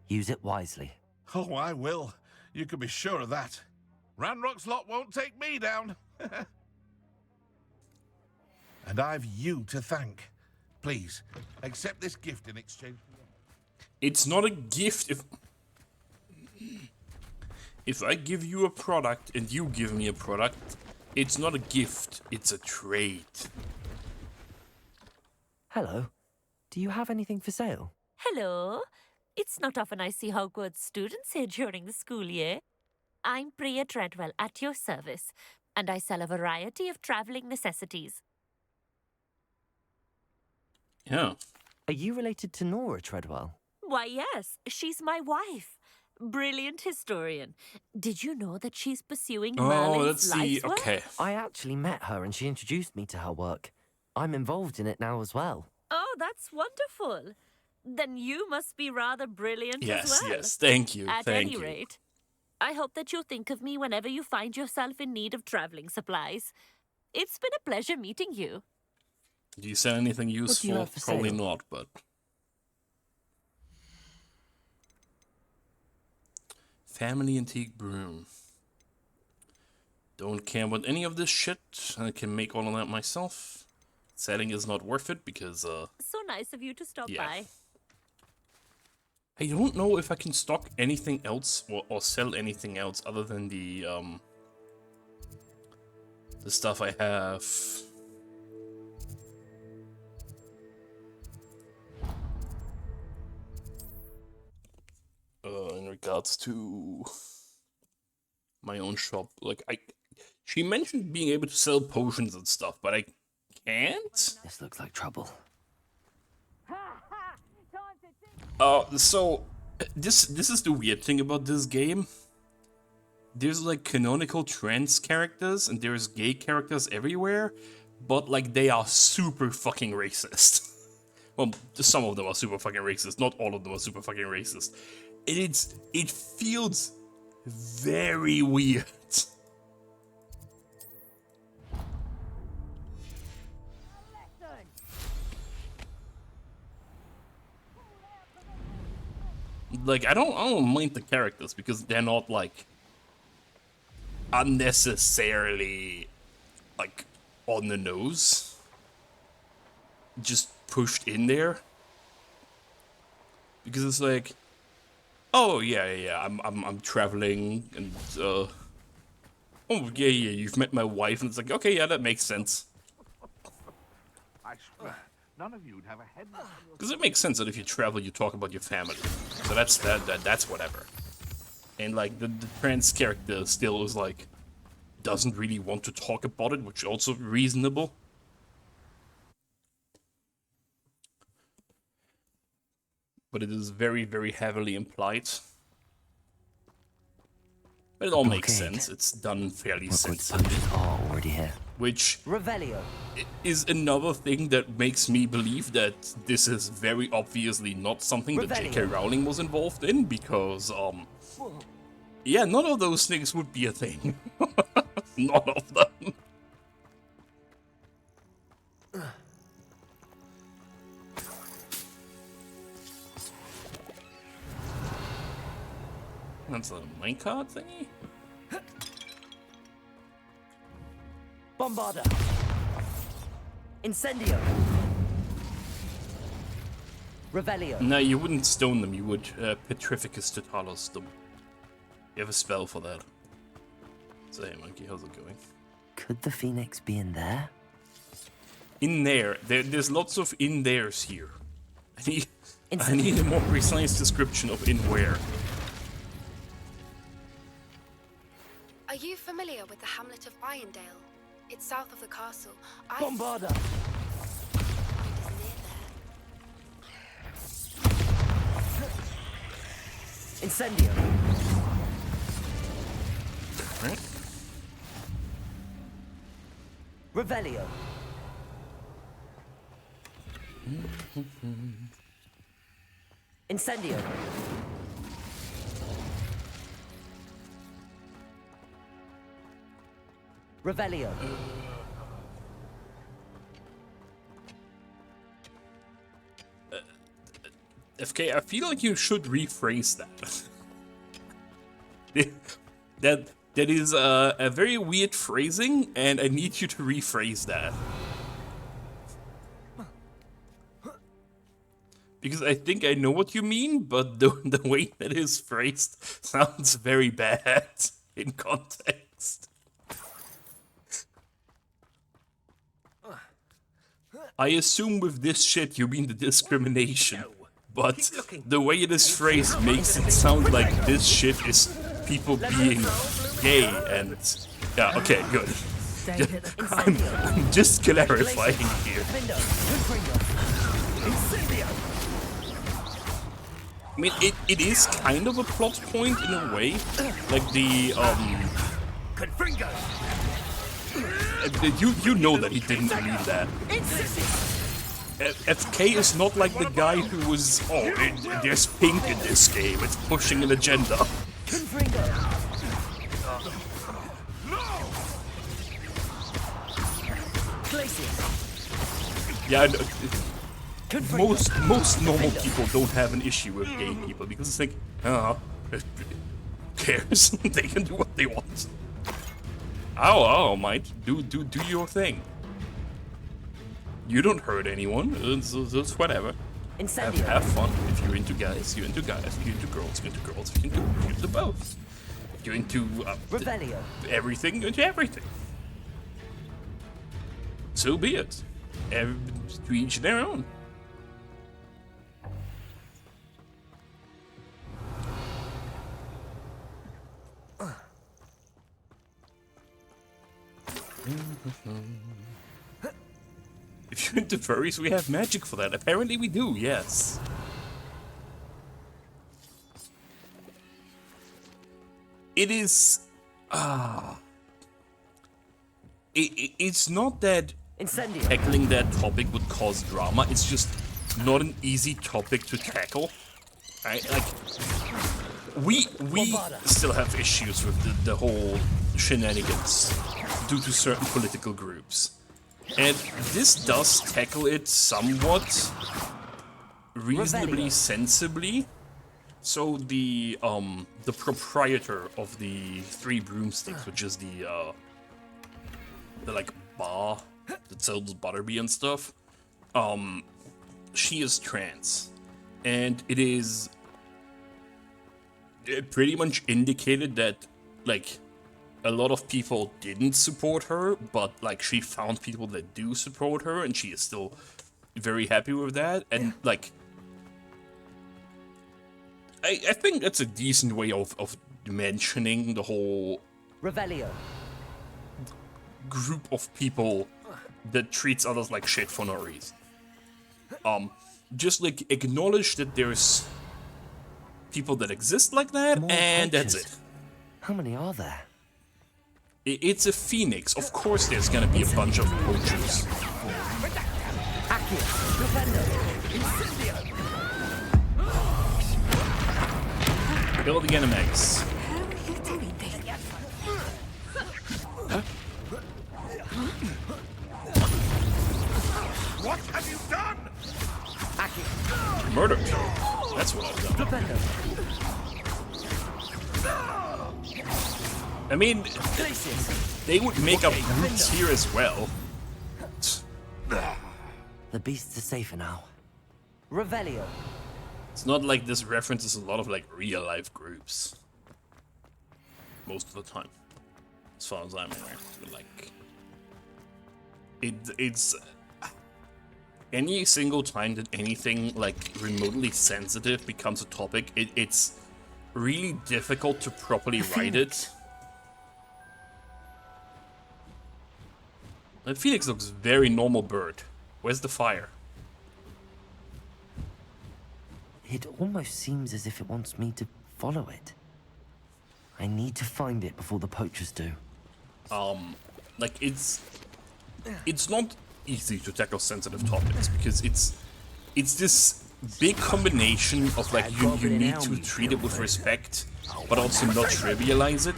Speaker 2: use it wisely.
Speaker 4: Oh, I will. You can be sure of that. Ranrock's lot won't take me down. And I've you to thank. Please, accept this gift in exchange for...
Speaker 1: It's not a gift if I give you a product and you give me a product, it's not a gift, it's a trade.
Speaker 2: Hello. Do you have anything for sale?
Speaker 3: Hello. It's not often I see Hogwarts students here during the school year. I'm Priya Treadwell, at your service, and I sell a variety of travelling necessities.
Speaker 1: Yeah.
Speaker 2: Are you related to Nora Treadwell?
Speaker 3: Why, yes, she's my wife. Brilliant historian. Did you know that she's pursuing Merlin's life's work?
Speaker 1: Okay.
Speaker 2: I actually met her and she introduced me to her work. I'm involved in it now as well.
Speaker 3: Oh, that's wonderful. Then you must be rather brilliant as well.
Speaker 1: Yes, thank you,
Speaker 3: At
Speaker 1: thank
Speaker 3: any
Speaker 1: you.
Speaker 3: rate, I hope that you'll think of me whenever you find yourself in need of travelling supplies. It's been a pleasure meeting you.
Speaker 1: Do you sell anything useful?
Speaker 2: have for
Speaker 1: Probably
Speaker 2: sale?
Speaker 1: not, but... Family antique broom. Don't care about any of this shit. I can make all of that myself. Selling is not worth it because,
Speaker 3: So nice of you to stop
Speaker 1: yeah.
Speaker 3: by.
Speaker 1: I don't know if I can stock anything else or sell anything else other than the stuff I have. In regards to my own shop, like she mentioned being able to sell potions and stuff, but I can't.
Speaker 2: This looks like trouble.
Speaker 1: So this is the weird thing about this game. There's like canonical trans characters and there's gay characters everywhere, but like they are super fucking racist. Well, some of them are super fucking racist. Not all of them are super fucking racist. It feels very weird. Like I don't mind the characters because they're not like unnecessarily like on the nose. Just pushed in there. Because it's like, oh yeah, I'm traveling and oh yeah, you've met my wife, and it's like, okay, yeah, that makes sense.
Speaker 4: I swear, none of you'd have a head...
Speaker 1: Because it makes sense that if you travel, you talk about your family. So that's whatever. And like the trans character still is like doesn't really want to talk about it, which is also reasonable. But it is very, very heavily implied. But it all makes
Speaker 2: blockade.
Speaker 1: sense. It's done fairly
Speaker 2: What good
Speaker 1: sensibly.
Speaker 2: punches are already here?
Speaker 1: Which
Speaker 2: Revelio.
Speaker 1: is another thing that makes me believe that this is very obviously not something that J.K. Rowling was involved in, because, yeah, none of those things would be a thing. None of them. That's a minecart thingy?
Speaker 2: Bombarda. Incendio. Revelio.
Speaker 1: No, you wouldn't stone them, you would Petrificus Totalis them. You have a spell for that. So hey monkey, how's it going?
Speaker 2: Could the Phoenix be in there?
Speaker 1: In there's lots of in there's here. I need a more precise description of in where.
Speaker 16: Are you familiar with the hamlet of Irondale? It's south of the castle.
Speaker 2: Bombarda! Incendio!
Speaker 1: Right.
Speaker 2: Revelio! Incendio! Revelio.
Speaker 1: FK, I feel like you should rephrase that. that is a very weird phrasing, and I need you to rephrase that. Because I think I know what you mean, but the way that is phrased sounds very bad in context. I assume with this shit you mean the discrimination, but the way it is phrased makes it sound like this shit is people being gay and... Yeah, okay, good. I'm just clarifying here. I mean, it is kind of a plot point in a way, like the, You know that he didn't mean that. FK is not like the guy who was, there's pink in this game, it's pushing an agenda. Yeah, most normal people don't have an issue with gay people because it's like, who cares? They can do what they want. Oh, mate, do your thing. You don't hurt anyone. It's whatever. Have fun. If you're into guys, you're into guys. If you're into girls, you're into girls. If you're into both. If you're into everything, you're into everything. So be it. To each their own. If you're into furries, we have magic for that. Apparently we do, yes. It is... It's not that tackling that topic would cause drama, it's just not an easy topic to tackle. Right? Like, we still have issues with the whole shenanigans due to certain political groups. And this does tackle it somewhat reasonably sensibly. So the proprietor of the Three Broomsticks, which is the like bar that sells Butterbeer and stuff, she is trans, and it is pretty much indicated that like a lot of people didn't support her, but like she found people that do support her, and she is still very happy with that. And like, I think that's a decent way of mentioning the whole
Speaker 2: Revelio
Speaker 1: group of people that treats others like shit for no reason. Just like acknowledge that there's people that exist like that, and that's it.
Speaker 2: How many are there?
Speaker 1: It's a phoenix. Of course there's gonna be a bunch of poachers. Kill the enemies. Huh?
Speaker 4: What have you done?
Speaker 1: Murder kill. That's what I've done. I mean, they would make up groups here as well.
Speaker 2: The beasts are safer now. Revelio.
Speaker 1: It's not like this references a lot of like real life groups. Most of the time. As far as I'm aware. But like it's any single time that anything like remotely sensitive becomes a topic, it's really difficult to properly write it. That phoenix looks very normal bird. Where's the fire?
Speaker 2: It almost seems as if it wants me to follow it. I need to find it before the poachers do.
Speaker 1: Like it's not easy to tackle sensitive topics because it's this big combination of like you need to treat it with respect, but also not trivialize it.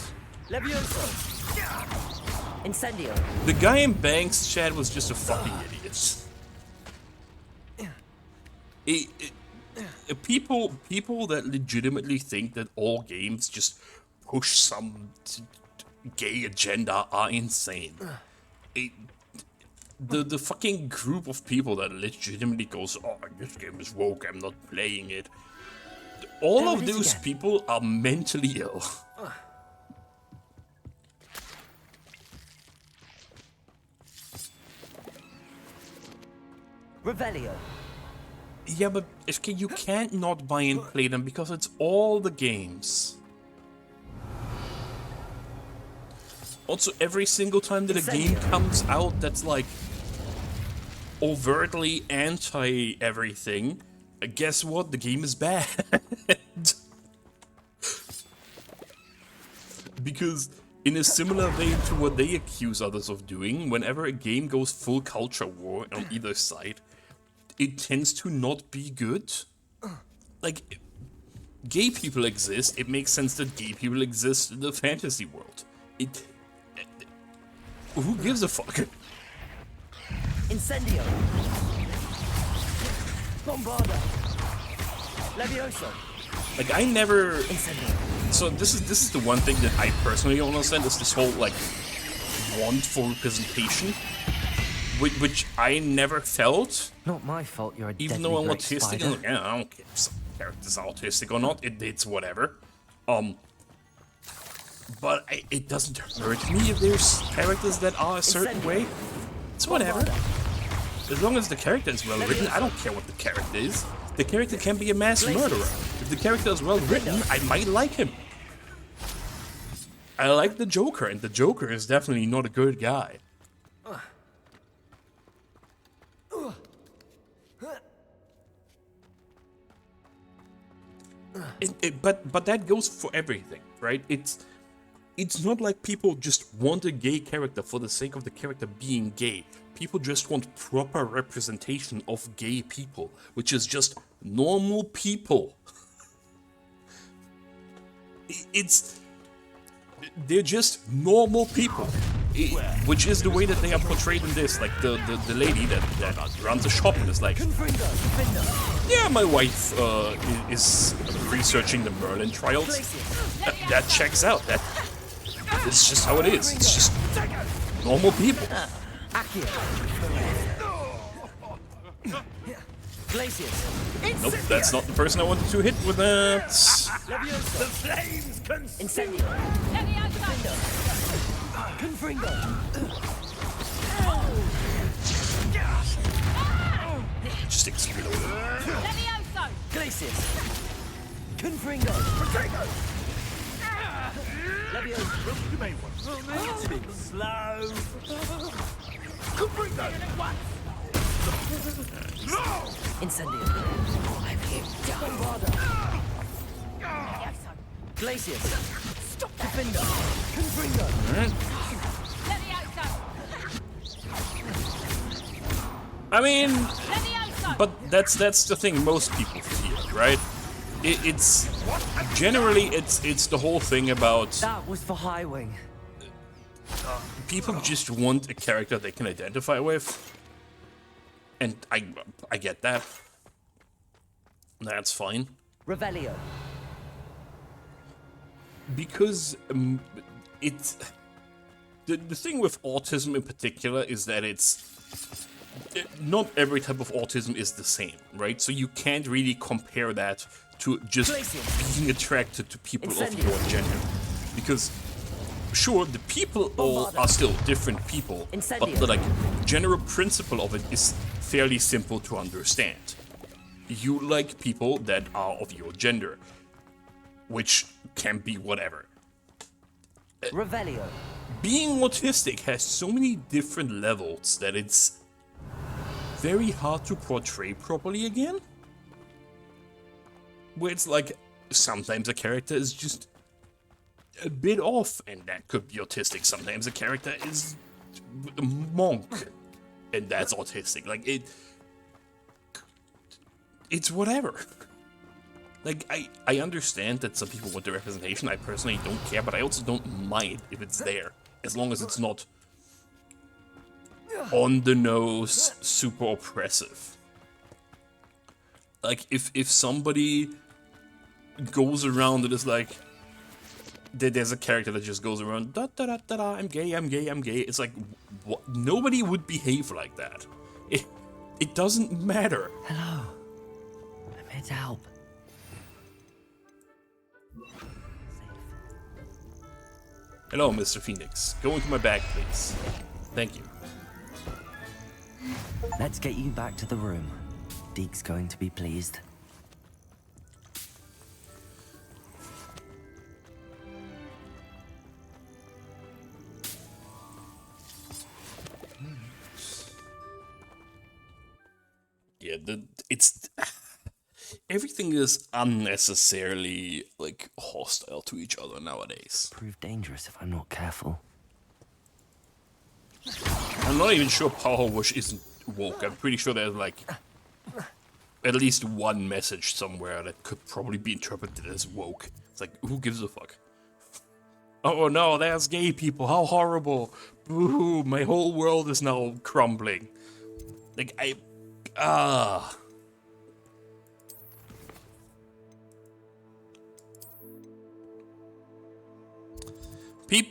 Speaker 2: Incendio.
Speaker 1: The guy in Banks' chat was just a fucking idiot. People that legitimately think that all games just push some gay agenda are insane. The fucking group of people that legitimately goes, oh, this game is woke, I'm not playing it. All of those people are mentally ill.
Speaker 2: Revelio.
Speaker 1: Yeah, but FK, you can't not buy and play them because it's all the games. Also, every single time that a game comes out that's like overtly anti-everything, guess what? The game is bad. Because in a similar vein to what they accuse others of doing, whenever a game goes full culture war on either side, it tends to not be good. Like, gay people exist, it makes sense that gay people exist in the fantasy world. Who gives a fuck?
Speaker 2: Incendio. Bombarda. Levioso.
Speaker 1: Like, I never...
Speaker 2: Incendio.
Speaker 1: So this is the one thing that I personally don't understand, is this whole, like, want for representation. Which I never felt.
Speaker 2: Not my fault you're a
Speaker 1: even though I'm autistic, and, yeah, I don't care if some characters are autistic or not, it's whatever. But it doesn't hurt me if there's characters that are a certain way. It's whatever. As long as the character is well written, I don't care what the character is. The character can be a mass murderer. If the character is well written, I might like him. I like the Joker, and the Joker is definitely not a good guy. But that goes for everything, right? It's not like people just want a gay character for the sake of the character being gay. People just want proper representation of gay people, which is just normal people. They're just normal people, which is the way that they are portrayed in this. Like the lady that runs a shop and is like, yeah, my wife is researching the Merlin trials. That checks out. It's just how it is. It's just normal people. Nope, that's not the person I wanted to hit with that.
Speaker 10: The flames
Speaker 2: Incendio. Confringo.
Speaker 1: Just explode.
Speaker 2: Glacius. Confringo. Levioso.
Speaker 10: You may want to be slow.
Speaker 4: No!
Speaker 2: Incendio. Bombarda. Glacius. Defender! Confringo!
Speaker 1: I mean, but that's the thing most people feel, right? It's generally it's the whole thing about
Speaker 2: That was for Highwing.
Speaker 1: people just want a character they can identify with, and I get that. That's fine.
Speaker 2: Revelio.
Speaker 1: Because the thing with autism in particular is that not every type of autism is the same, right? So you can't really compare that to just being attracted to people of your gender. Because, sure, the people all are still different people, but the general principle of it is fairly simple to understand. You like people that are of your gender, which can be whatever.
Speaker 2: Revelio.
Speaker 1: Being autistic has so many different levels that it's very hard to portray properly again. Where it's like, sometimes a character is just a bit off, and that could be autistic. Sometimes a character is a monk, and that's autistic. Like, it's whatever. Like, I understand that some people want the representation. I personally don't care, but I also don't mind if it's there, as long as it's not on the nose, super oppressive. Like, if somebody goes around and is like, there's a character that just goes around, da da da da da, I'm gay, I'm gay, I'm gay. It's like, what? Nobody would behave like that. It doesn't matter.
Speaker 2: Hello. I'm here to help.
Speaker 1: Hello, Mr. Phoenix. Go into my bag, please. Thank you.
Speaker 2: Let's get you back to the room. Deke's going to be pleased.
Speaker 1: Yeah, everything is unnecessarily, like, hostile to each other nowadays.
Speaker 2: Prove dangerous if I'm not careful.
Speaker 1: I'm not even sure Power Wash isn't woke. I'm pretty sure there's, like, at least one message somewhere that could probably be interpreted as woke. It's like, who gives a fuck? Oh no, there's gay people, how horrible. Boo, my whole world is now crumbling. Like,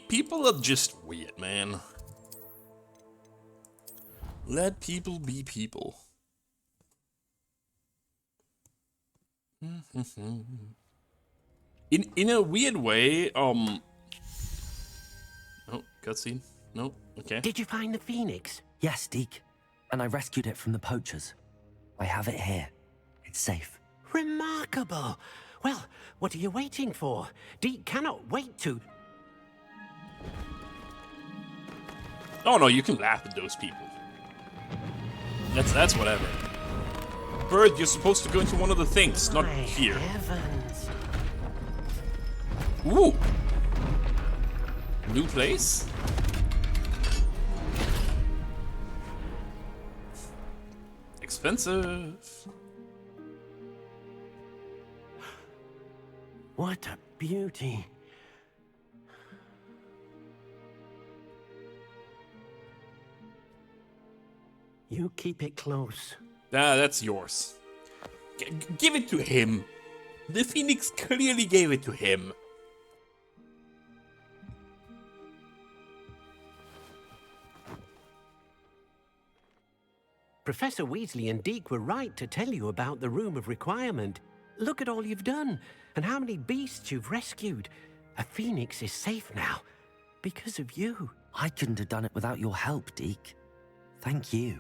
Speaker 1: people are just weird, man. Let people be people. In a weird way, oh, cutscene? No? Okay.
Speaker 10: Did you find the Phoenix?
Speaker 2: Yes, Deke. And I rescued it from the poachers. I have it here. It's safe.
Speaker 10: Remarkable. Well, what are you waiting for? Deke cannot wait to...
Speaker 1: Oh no, you can laugh at those people. That's whatever. Bird, you're supposed to go into one of the things, not here.
Speaker 10: Heavens.
Speaker 1: Ooh. New place? Expensive.
Speaker 10: What a beauty. You keep it close.
Speaker 1: Ah, that's yours. Give it to him. The Phoenix clearly gave it to him.
Speaker 10: Professor Weasley and Deke were right to tell you about the Room of Requirement. Look at all you've done, and how many beasts you've rescued. A Phoenix is safe now, because of you.
Speaker 2: I couldn't have done it without your help, Deke. Thank you.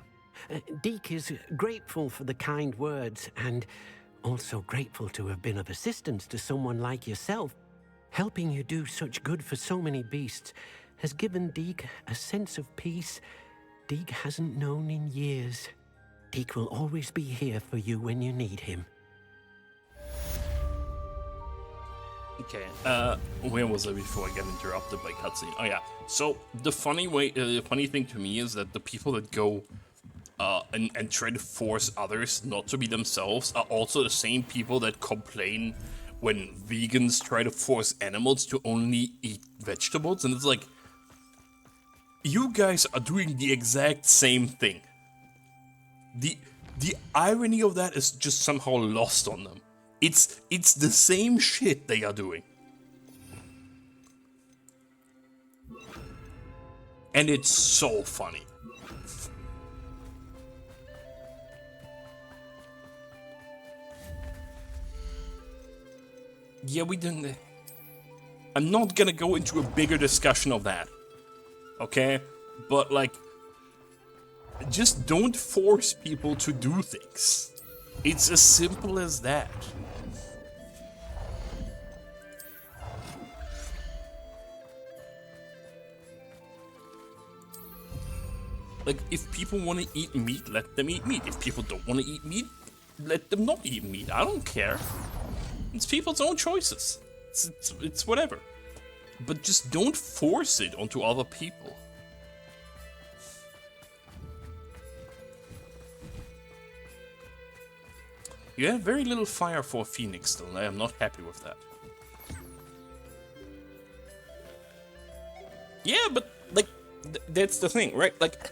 Speaker 10: Deke is grateful for the kind words, and also grateful to have been of assistance to someone like yourself. Helping you do such good for so many beasts has given Deke a sense of peace Deke hasn't known in years. Deke will always be here for you when you need him.
Speaker 1: Okay, where was I before I got interrupted by cutscene? Oh yeah, so the funny thing to me is that the people that go and try to force others not to be themselves are also the same people that complain when vegans try to force animals to only eat vegetables, and it's like, you guys are doing the exact same thing. The irony of that is just somehow lost on them. It's the same shit they are doing. And it's so funny. Yeah, we didn't... I'm not gonna go into a bigger discussion of that. Okay? But, like, just don't force people to do things. It's as simple as that. Like, if people want to eat meat, let them eat meat. If people don't want to eat meat, let them not eat meat. I don't care. It's people's own choices. It's whatever. But just don't force it onto other people. You have very little fire for a phoenix still, and I am not happy with that. Yeah, but like that's the thing, right? Like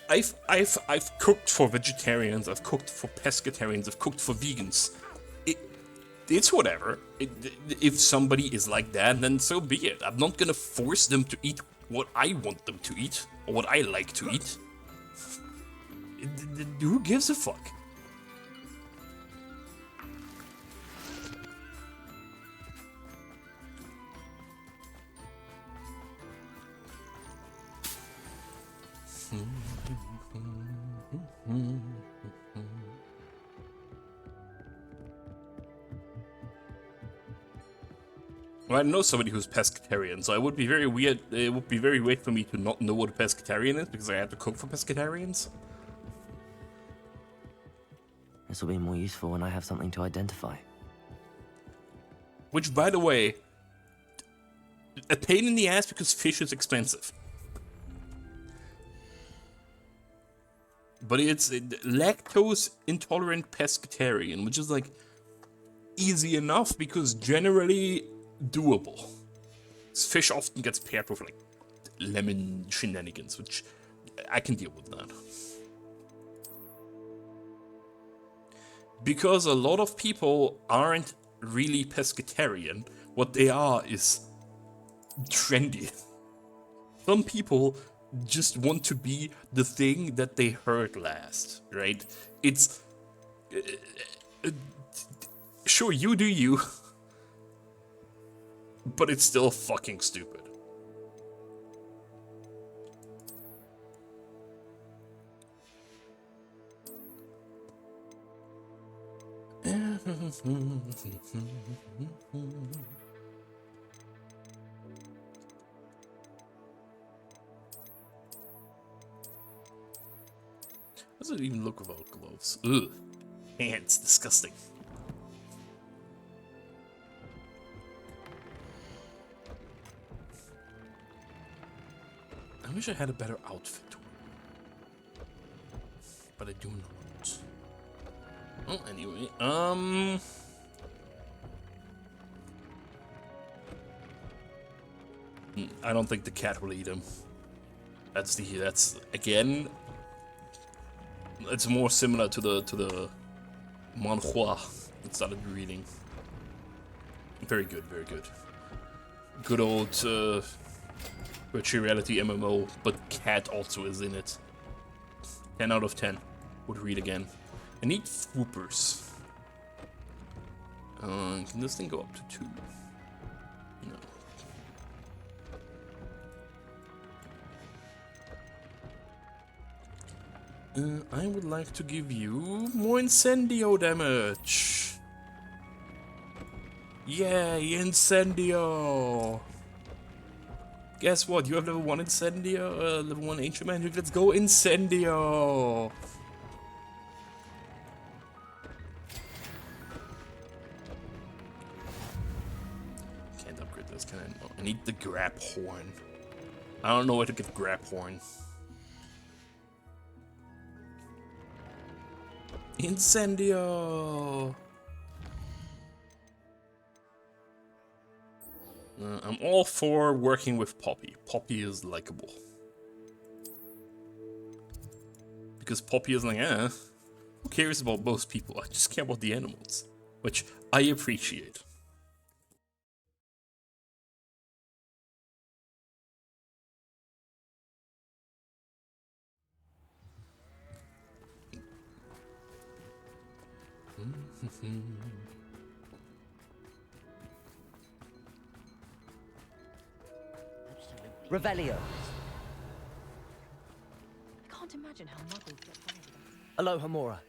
Speaker 1: I've cooked for vegetarians, I've cooked for pescatarians, I've cooked for vegans. It's whatever. If somebody is like that, then so be it. I'm not gonna force them to eat what I want them to eat or what I like to eat. Who gives a fuck? Well, I know somebody who's pescatarian, so it would be very weird. It would be very weird for me to not know what a pescatarian is because I have to cook for pescatarians.
Speaker 2: This will be more useful when I have something to identify.
Speaker 1: Which, by the way, a pain in the ass because fish is expensive. But it's lactose intolerant pescatarian, which is like easy enough because generally doable. Fish often gets paired with like lemon shenanigans, which I can deal with that. Because a lot of people aren't really pescatarian, what they are is trendy. Some people just want to be the thing that they heard last, right? It's... sure, you do you. But it's still fucking stupid. How does it even look without gloves? Ugh. Hands, disgusting. I wish I had a better outfit. But I do not. Well, anyway, I don't think the cat will eat him. That's again, it's more similar to the manhua that started reading. Very good, very good. Good old virtual reality MMO, but cat also is in it. 10 out of 10. Would read again. I need swoopers. Can this thing go up to 2? No. I would like to give you more incendio damage. Yay, incendio! Guess what? You have level 1 incendio, level 1 ancient magic. Let's go incendio! need the grab horn. I don't know where to get grab horn. Incendio! I'm all for working with Poppy. Poppy is likable. Because Poppy is like, who cares about most people? I just care about the animals. Which I appreciate.
Speaker 2: Revelio.
Speaker 17: I can't imagine how muggles get by with us.
Speaker 2: Aloha Mora.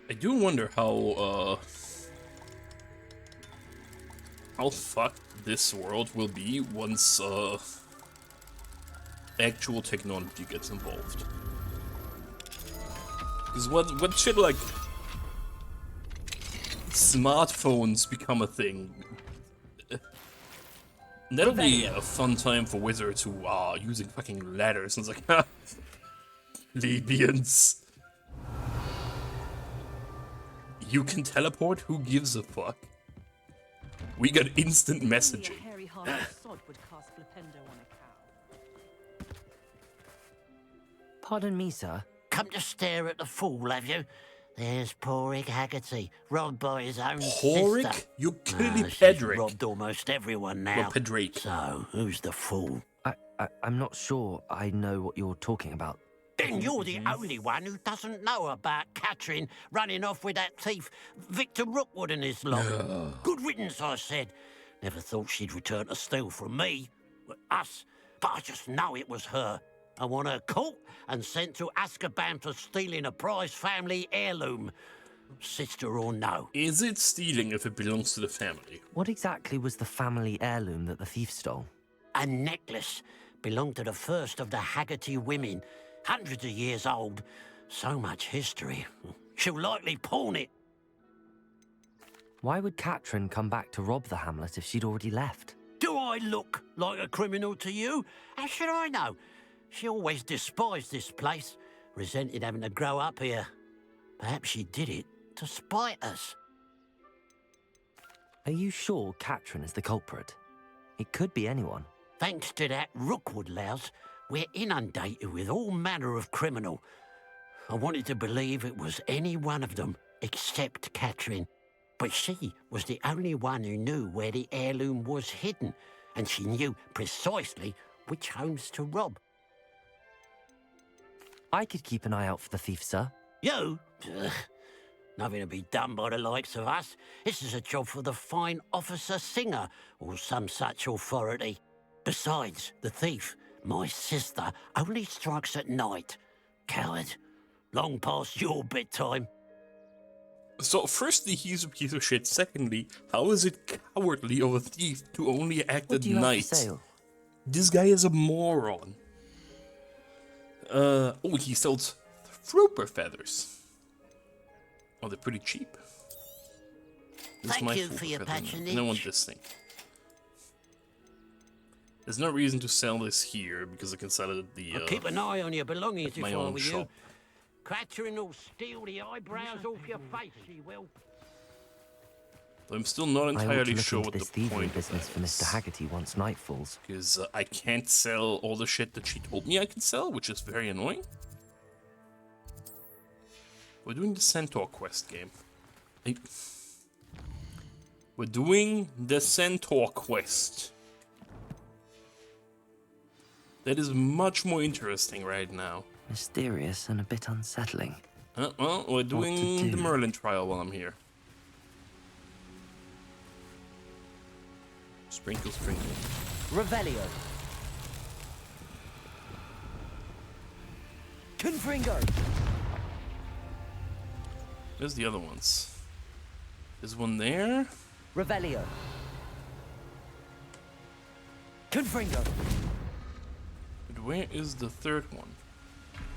Speaker 1: I do wonder how fucked this world will be once actual technology gets involved. Because what shit like smartphones become a thing? That'll be a fun time for wizards who are using fucking ladders and it's like, ha, Libyans. You can teleport? Who gives a fuck? We got instant messaging.
Speaker 2: Pardon me, sir.
Speaker 18: Come to stare at the fool, have you? There's Porrick Haggerty, robbed by his own
Speaker 1: Porrick?
Speaker 18: sister.
Speaker 1: You're clearly
Speaker 18: She's
Speaker 1: Pedrick.
Speaker 18: robbed almost everyone now.
Speaker 1: Well, Pedrick.
Speaker 18: So, who's the fool?
Speaker 2: I'm not sure I know what you're talking about.
Speaker 18: Then you're the only one who doesn't know about Catherine running off with that thief, Victor Rookwood and his lot. Good riddance, I said. Never thought she'd return to steal from me, us, but I just know it was her. I want her caught and sent to Azkaban for stealing a prized family heirloom. Sister or no.
Speaker 1: Is it stealing if it belongs to the family?
Speaker 2: What exactly was the family heirloom that the thief stole?
Speaker 18: A necklace. Belonged to the first of the Haggerty women. Hundreds of years old. So much history. She'll likely pawn it.
Speaker 2: Why would Catherine come back to rob the hamlet if she'd already left?
Speaker 18: Do I look like a criminal to you? How should I know? She always despised this place, resented having to grow up here. Perhaps she did it to spite us.
Speaker 2: Are you sure Catherine is the culprit? It could be anyone.
Speaker 18: Thanks to that Rookwood louse, we're inundated with all manner of criminal. I wanted to believe it was any one of them, except Catherine. But she was the only one who knew where the heirloom was hidden, and she knew precisely which homes to rob.
Speaker 2: I could keep an eye out for the thief, sir.
Speaker 18: You? Ugh. Nothing to be done by the likes of us. This is a job for the fine officer Singer, or some such authority. Besides, the thief, my sister, only strikes at night. Coward. Long past your bedtime.
Speaker 1: So, firstly, he's a piece of shit. Secondly, how is it cowardly of a thief to only act at night? This guy is a moron. Oh, he sells trooper feathers. Oh, they're pretty cheap.
Speaker 18: Thank you for your patronage.
Speaker 1: And I want this thing. There's no reason to sell this here because I can sell it at the.
Speaker 18: I'll keep an eye on your belongings if I
Speaker 1: own
Speaker 18: were you.
Speaker 1: shop.
Speaker 18: Catherine will steal the eyebrows off your face, she will.
Speaker 1: But I'm still not
Speaker 2: I ought to
Speaker 1: entirely
Speaker 2: look
Speaker 1: sure
Speaker 2: into
Speaker 1: what the
Speaker 2: this thievery
Speaker 1: point
Speaker 2: business
Speaker 1: of
Speaker 2: for
Speaker 1: that
Speaker 2: Mr.
Speaker 1: is.
Speaker 2: Haggerty once night falls.
Speaker 1: Because I can't sell all the shit that she told me I can sell, which is very annoying. We're doing the Centaur quest game. We're doing the Centaur quest. That is much more interesting right now.
Speaker 2: Mysterious and a bit unsettling.
Speaker 1: Well, we're doing the Merlin trial while I'm here. Sprinkle, sprinkle.
Speaker 2: Revelio. Confringo.
Speaker 1: Where's the other ones? There's one there.
Speaker 2: Revelio. Confringo.
Speaker 1: But where is the third one?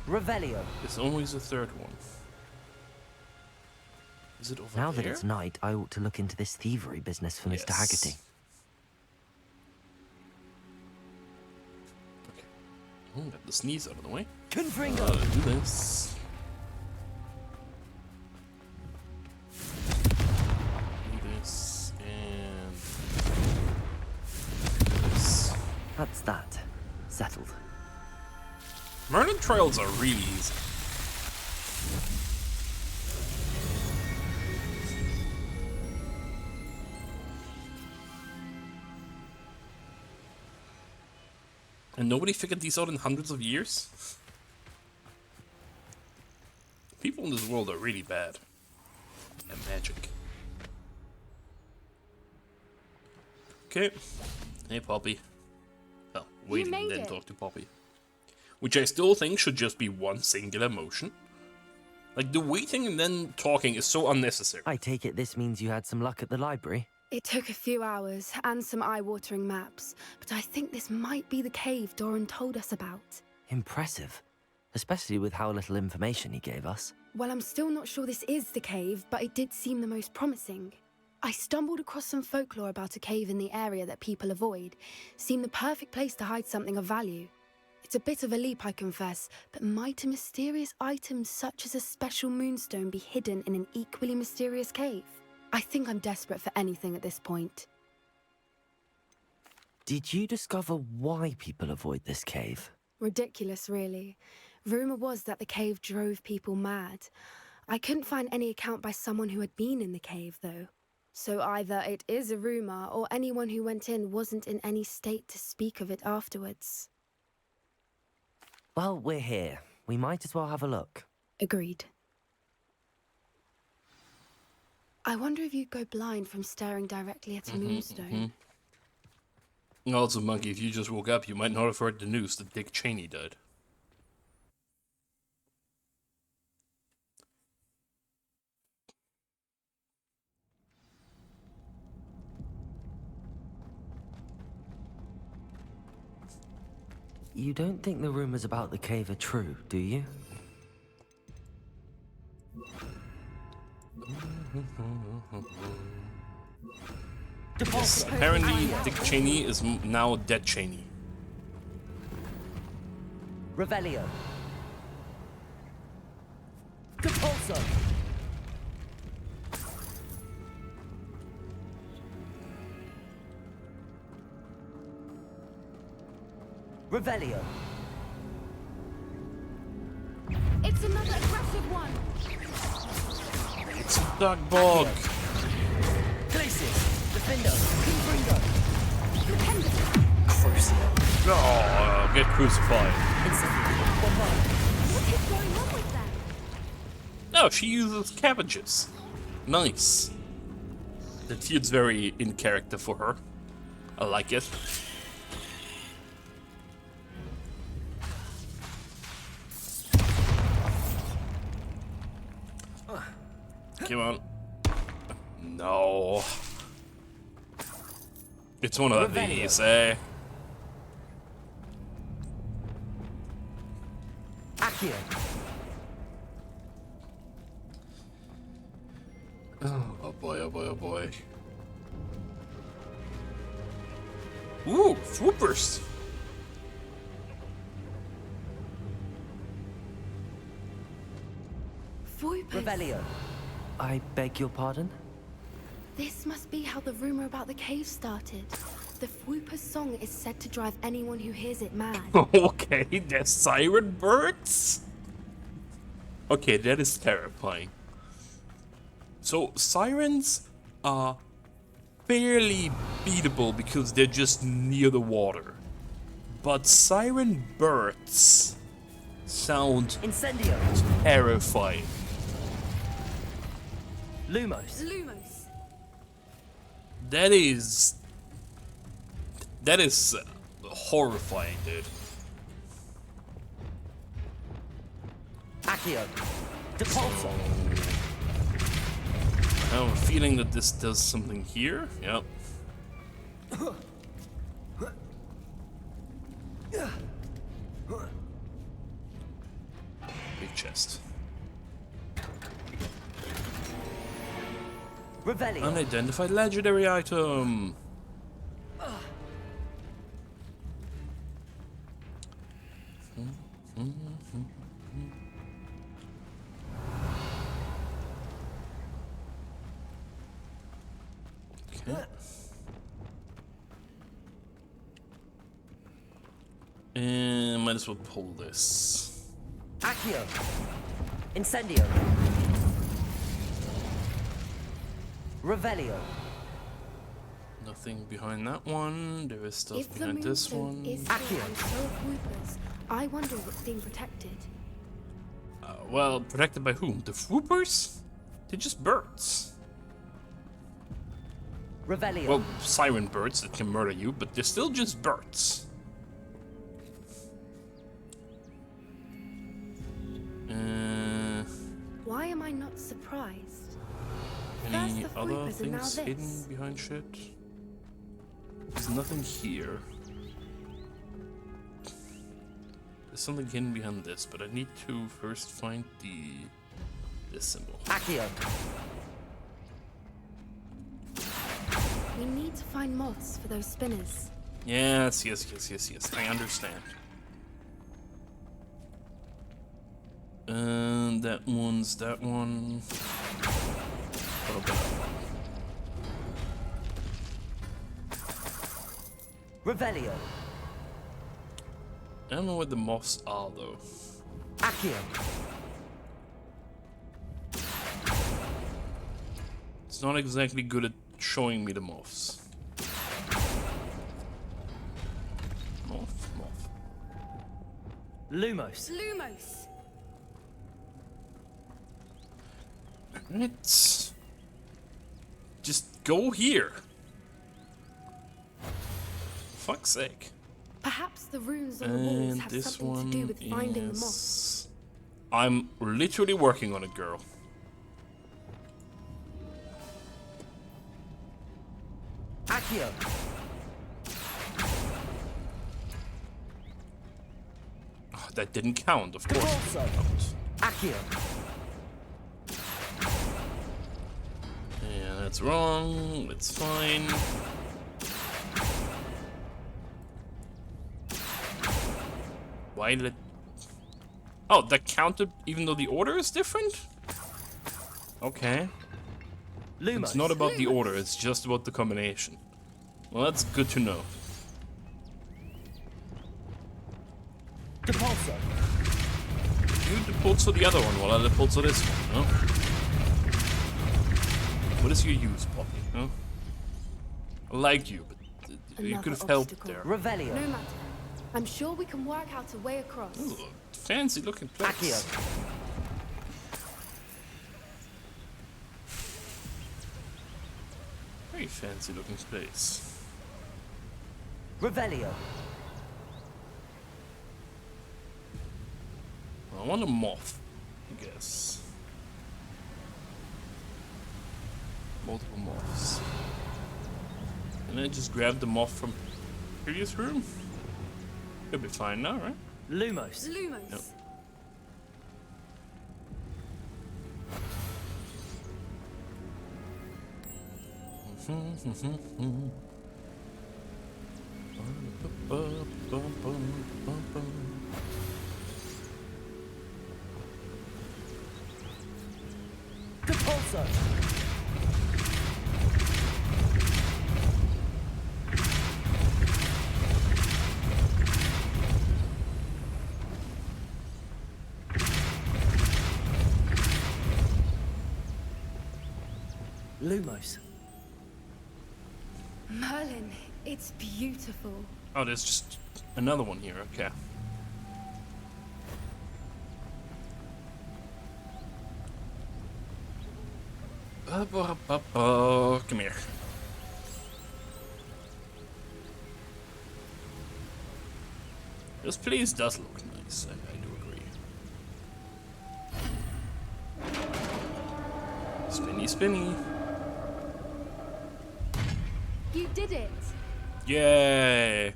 Speaker 2: Revelio.
Speaker 1: There's always a third one. Is it over
Speaker 2: Now
Speaker 1: there?
Speaker 2: that it's night, I ought to look into this thievery business for Mr. Haggerty.
Speaker 1: Get the sneeze out of the way.
Speaker 2: Confringo!
Speaker 1: Do this. Do this and do this.
Speaker 2: That's that. Settled.
Speaker 1: Merlin trials are really easy. And nobody figured these out in hundreds of years? People in this world are really bad at magic. Okay. Hey, Poppy. Oh, wait, and then talk to Poppy. Which I still think should just be one singular motion. Like, the waiting and then talking is so unnecessary.
Speaker 2: I take it this means you had some luck at the library?
Speaker 16: It took a few hours and some eye-watering maps, but I think this might be the cave Doran told us about.
Speaker 2: Impressive. Especially with how little information he gave us.
Speaker 16: Well, I'm still not sure this is the cave, but it did seem the most promising. I stumbled across some folklore about a cave in the area that people avoid. Seemed the perfect place to hide something of value. It's a bit of a leap, I confess, but might a mysterious item such as a special moonstone be hidden in an equally mysterious cave? I think I'm desperate for anything at this point.
Speaker 2: Did you discover why people avoid this cave?
Speaker 16: Ridiculous, really. Rumour was that the cave drove people mad. I couldn't find any account by someone who had been in the cave, though. So either it is a rumour, or anyone who went in wasn't in any state to speak of it afterwards.
Speaker 2: Well, we're here. We might as well have a look.
Speaker 16: Agreed. I wonder if you'd go blind from staring directly at a moonstone.
Speaker 1: Also, Monkey, if you just woke up, you might not have heard the news that Dick Cheney died.
Speaker 2: You don't think the rumors about the cave are true, do you?
Speaker 1: Yes, apparently Dick Cheney is now dead Cheney.
Speaker 2: Revelio. Capulso. Revelio.
Speaker 16: It's another aggressive one.
Speaker 1: It's a dark bog.
Speaker 2: Glacius. Defender. Confringo.
Speaker 1: Crucio. Oh, get crucified.
Speaker 16: What is going on with them?
Speaker 1: No, she uses cabbages. Nice. That feels very in character for her. I like it. Come on. No. It's one of these, eh?
Speaker 2: Accio.
Speaker 1: Oh boy, oh boy, oh boy. Ooh, swoopers!
Speaker 2: Revelio. I beg your pardon?
Speaker 16: This must be how the rumor about the cave started. The Fwooper's song is said to drive anyone who hears it mad.
Speaker 1: Okay, they're siren birds? Okay, that is terrifying. So, sirens are fairly beatable because they're just near the water. But siren birds sound
Speaker 2: Incendio.
Speaker 1: terrifying.
Speaker 2: Lumos.
Speaker 16: Lumos.
Speaker 1: That is horrifying, dude.
Speaker 2: Accio. Depulso.
Speaker 1: I have a feeling that this does something here. Yep. Big chest.
Speaker 2: Revelio.
Speaker 1: Unidentified legendary item. Okay. And might as well pull this.
Speaker 2: Accio. Incendio. Revelio.
Speaker 1: Nothing behind that one. There is stuff
Speaker 16: If the
Speaker 1: behind this
Speaker 16: moonstone
Speaker 1: one.
Speaker 16: is here and so of Whoopers, I wonder if it's being protected.
Speaker 1: Well, protected by whom? The Whoopers? They're just birds.
Speaker 2: Revelio.
Speaker 1: Well, siren birds that can murder you, but they're still just birds.
Speaker 16: Why am I not surprised?
Speaker 1: Any
Speaker 16: First the
Speaker 1: other
Speaker 16: Whoopers and now
Speaker 1: things
Speaker 16: this.
Speaker 1: hidden behind shit? There's nothing here. There's something hidden behind this, but I need to first find this symbol.
Speaker 2: Accio.
Speaker 16: We need to find moths for those spinners.
Speaker 1: Yes. I understand. And that one's that one. What about that one?
Speaker 2: Revelio.
Speaker 1: I don't know where the moths are though.
Speaker 2: Accio.
Speaker 1: It's not exactly good at showing me the moths. Moth.
Speaker 2: Lumos.
Speaker 16: Lumos!
Speaker 1: Let's just go here. Fuck's sake.
Speaker 16: Perhaps the runes on the walls
Speaker 1: And
Speaker 16: have
Speaker 1: this
Speaker 16: something
Speaker 1: one
Speaker 16: to do with finding the moths.
Speaker 1: is... I'm literally working on it, girl.
Speaker 2: Accio.
Speaker 1: Oh, that didn't count, of course.
Speaker 2: Capulso.
Speaker 1: It didn't count.
Speaker 2: Accio.
Speaker 1: Yeah, that's wrong. That's fine. Why did it... Oh, that counted even though the order is different? Okay.
Speaker 2: Lumos.
Speaker 1: It's not about the order, it's just about the combination. Well, that's good to know.
Speaker 2: Capulso.
Speaker 1: You depulso the other one while I depulso this one, huh? What is your use, Poppy, huh? I like you, but you
Speaker 16: Another
Speaker 1: could have helped
Speaker 16: obstacle.
Speaker 1: there.
Speaker 2: Revelio.
Speaker 16: No matter. I'm sure we can work out a way across.
Speaker 1: Ooh, fancy looking place.
Speaker 2: Accio.
Speaker 1: Very fancy looking place.
Speaker 2: Revelio.
Speaker 1: I want a moth, I guess. Multiple moths. And I just grab the moth from previous room? Could be fine now, right?
Speaker 2: Lumos.
Speaker 16: Lumos.
Speaker 1: Yep.
Speaker 2: Capulso. Lumos.
Speaker 16: Merlin, it's beautiful.
Speaker 1: Oh, there's just another one here, okay. Come here. This place does look nice, I do agree. Spinny, spinny.
Speaker 16: You did it!
Speaker 1: Yay!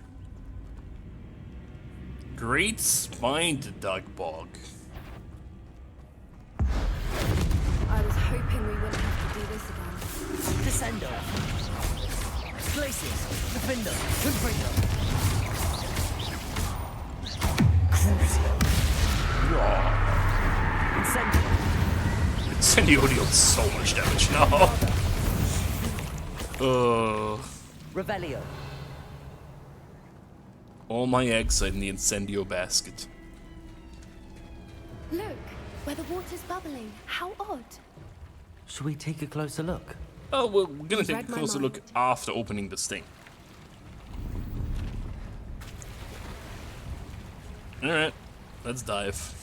Speaker 1: Great spined dug bog.
Speaker 16: I was hoping we wouldn't have to do this again.
Speaker 2: Descendo. Glacius. Defender. Confringo. Crucio. Incendio.
Speaker 1: Incendio deals so much damage now.
Speaker 2: Revelio.
Speaker 1: All my eggs are in the Incendio basket.
Speaker 16: Look, where the water's bubbling. How odd.
Speaker 2: Should we take a closer look?
Speaker 1: Oh, well, we're gonna
Speaker 16: You've
Speaker 1: take a
Speaker 16: read my
Speaker 1: closer look
Speaker 16: mind.
Speaker 1: after opening this thing. Alright, let's dive.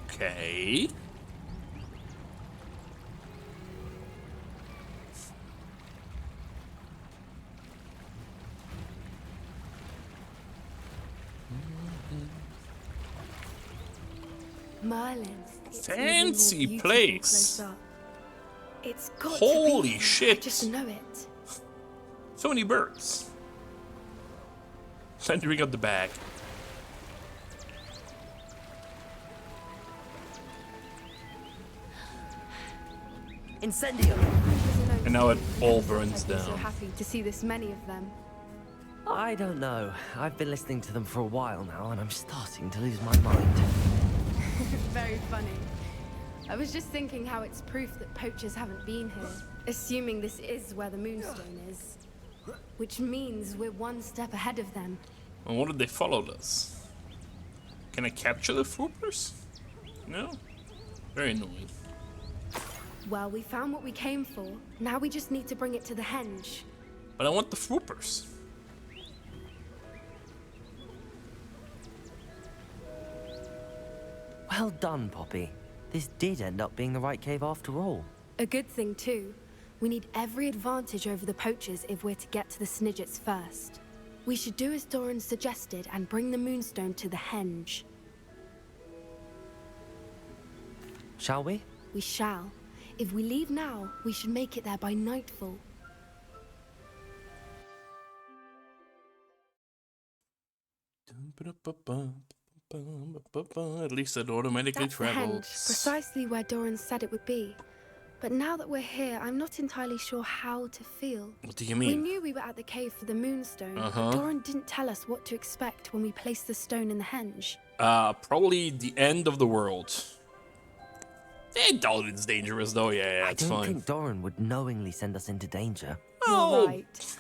Speaker 1: Okay.
Speaker 16: Merlin. It's even more
Speaker 1: Fancy
Speaker 16: beautiful
Speaker 1: place.
Speaker 16: close up. It's got to
Speaker 1: Holy
Speaker 16: be.
Speaker 1: shit.
Speaker 16: I just know it.
Speaker 1: So many birds. Time to bring out the bag.
Speaker 2: Incendio.
Speaker 1: And now it all burns
Speaker 16: I'd be so
Speaker 1: down.
Speaker 16: happy to see this many of them.
Speaker 2: I don't know. I've been listening to them for a while now, and I'm starting to lose my mind.
Speaker 16: Very funny. I was just thinking how it's proof that poachers haven't been here, assuming this is where the Moonstone is. Which means we're one step ahead of them.
Speaker 1: And what did they follow us? Can I capture the Foopers? No? Very annoying.
Speaker 16: Well, we found what we came for. Now we just need to bring it to the henge.
Speaker 1: But I want the Foopers.
Speaker 2: Well done, Poppy. This did end up being the right cave after all.
Speaker 16: A good thing, too. We need every advantage over the poachers if we're to get to the Snidgets first. We should do as Doran suggested and bring the Moonstone to the henge.
Speaker 2: Shall we?
Speaker 16: We shall. If we leave now, we should make it there by nightfall.
Speaker 1: At least it automatically
Speaker 16: That's the henge,
Speaker 1: travels.
Speaker 16: precisely where Doran said it would be. But now that we're here, I'm not entirely sure how to feel.
Speaker 1: What do you
Speaker 16: We
Speaker 1: mean?
Speaker 16: knew we were at the cave for the Moonstone, but
Speaker 1: Uh-huh.
Speaker 16: Doran didn't tell us what to expect when we placed the stone in the henge.
Speaker 1: Probably the end of the world. They doubt it's dangerous though, yeah, it's
Speaker 2: I don't
Speaker 1: fine.
Speaker 2: think Doran would knowingly send us into danger.
Speaker 16: You're right.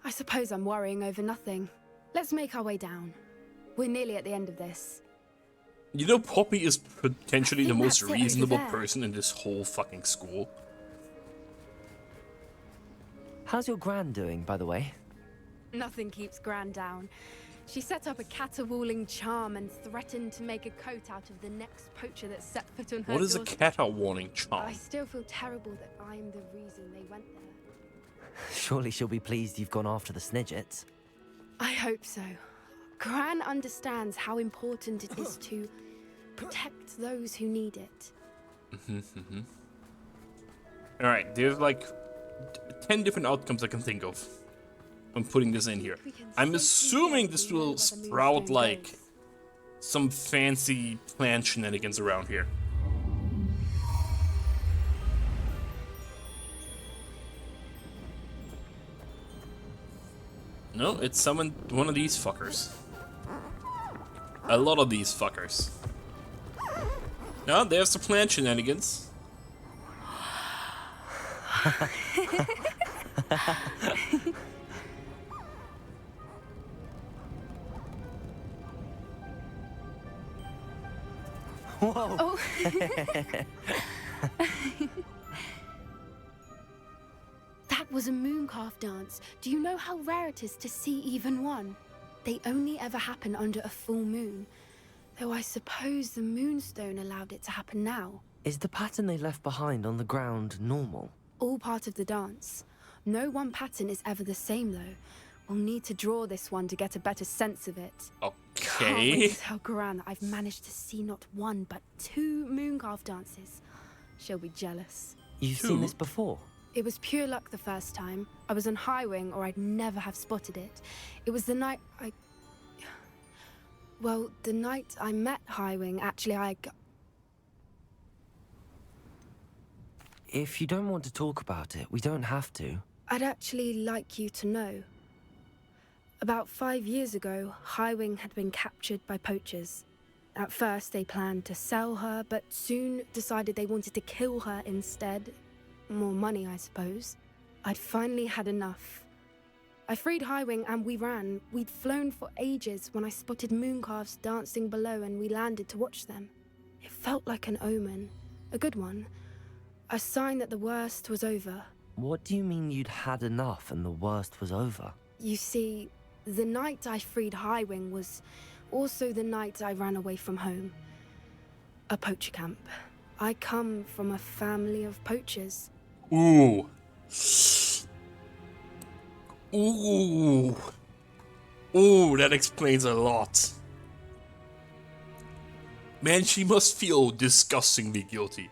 Speaker 16: I suppose I'm worrying over nothing. Let's make our way down. We're nearly at the end of this.
Speaker 1: You know, Poppy is potentially the
Speaker 16: think
Speaker 1: most
Speaker 16: that's it over
Speaker 1: reasonable
Speaker 16: there.
Speaker 1: person in this whole fucking school.
Speaker 2: How's your gran doing, by the way?
Speaker 16: Nothing keeps Gran down. She set up a caterwauling charm and threatened to make a coat out of the next poacher that set foot on her
Speaker 1: What is a
Speaker 16: doorstep.
Speaker 1: caterwauling charm?
Speaker 16: I still feel terrible that I'm the reason they went there.
Speaker 2: Surely she'll be pleased you've gone after the Snidgets.
Speaker 16: I hope so. Gran understands how important it is to protect those who need it.
Speaker 1: Alright, there's like 10 different outcomes I can think of when putting this in here. I'm assuming this will sprout like some fancy plan shenanigans around here. No, it summoned one of these fuckers. A lot of these fuckers. No, there's the plan shenanigans.
Speaker 2: Whoa.
Speaker 16: Oh. That was a mooncalf dance. Do you know how rare it is to see even one? They only ever happen under a full moon. Though I suppose the Moonstone allowed it to happen now.
Speaker 2: Is the pattern they left behind on the ground normal?
Speaker 16: All part of the dance. No one pattern is ever the same, though. We'll need to draw this one to get a better sense of it. Can't wait
Speaker 1: Okay.
Speaker 16: to tell Gran that I've managed to see not one, but 2 mooncalf dances. She'll be jealous.
Speaker 2: You've seen this before?
Speaker 16: It was pure luck the first time. I was on High Wing, or I'd never have spotted it. It was the night Well, the night I met High Wing, actually,
Speaker 2: If you don't want to talk about it, we don't have to.
Speaker 16: I'd actually like you to know. About 5 years ago, Highwing had been captured by poachers. At first, they planned to sell her, but soon decided they wanted to kill her instead. More money, I suppose. I'd finally had enough. I freed Highwing and we ran. We'd flown for ages when I spotted mooncalves dancing below and we landed to watch them. It felt like an omen. A good one. A sign that the worst was over.
Speaker 2: What do you mean you'd had enough and the worst was over?
Speaker 16: You see, the night I freed Highwing was also the night I ran away from home. A poacher camp. I come from a family of poachers.
Speaker 1: Ooh. Ooh. Ooh, that explains a lot. Man, she must feel disgustingly guilty.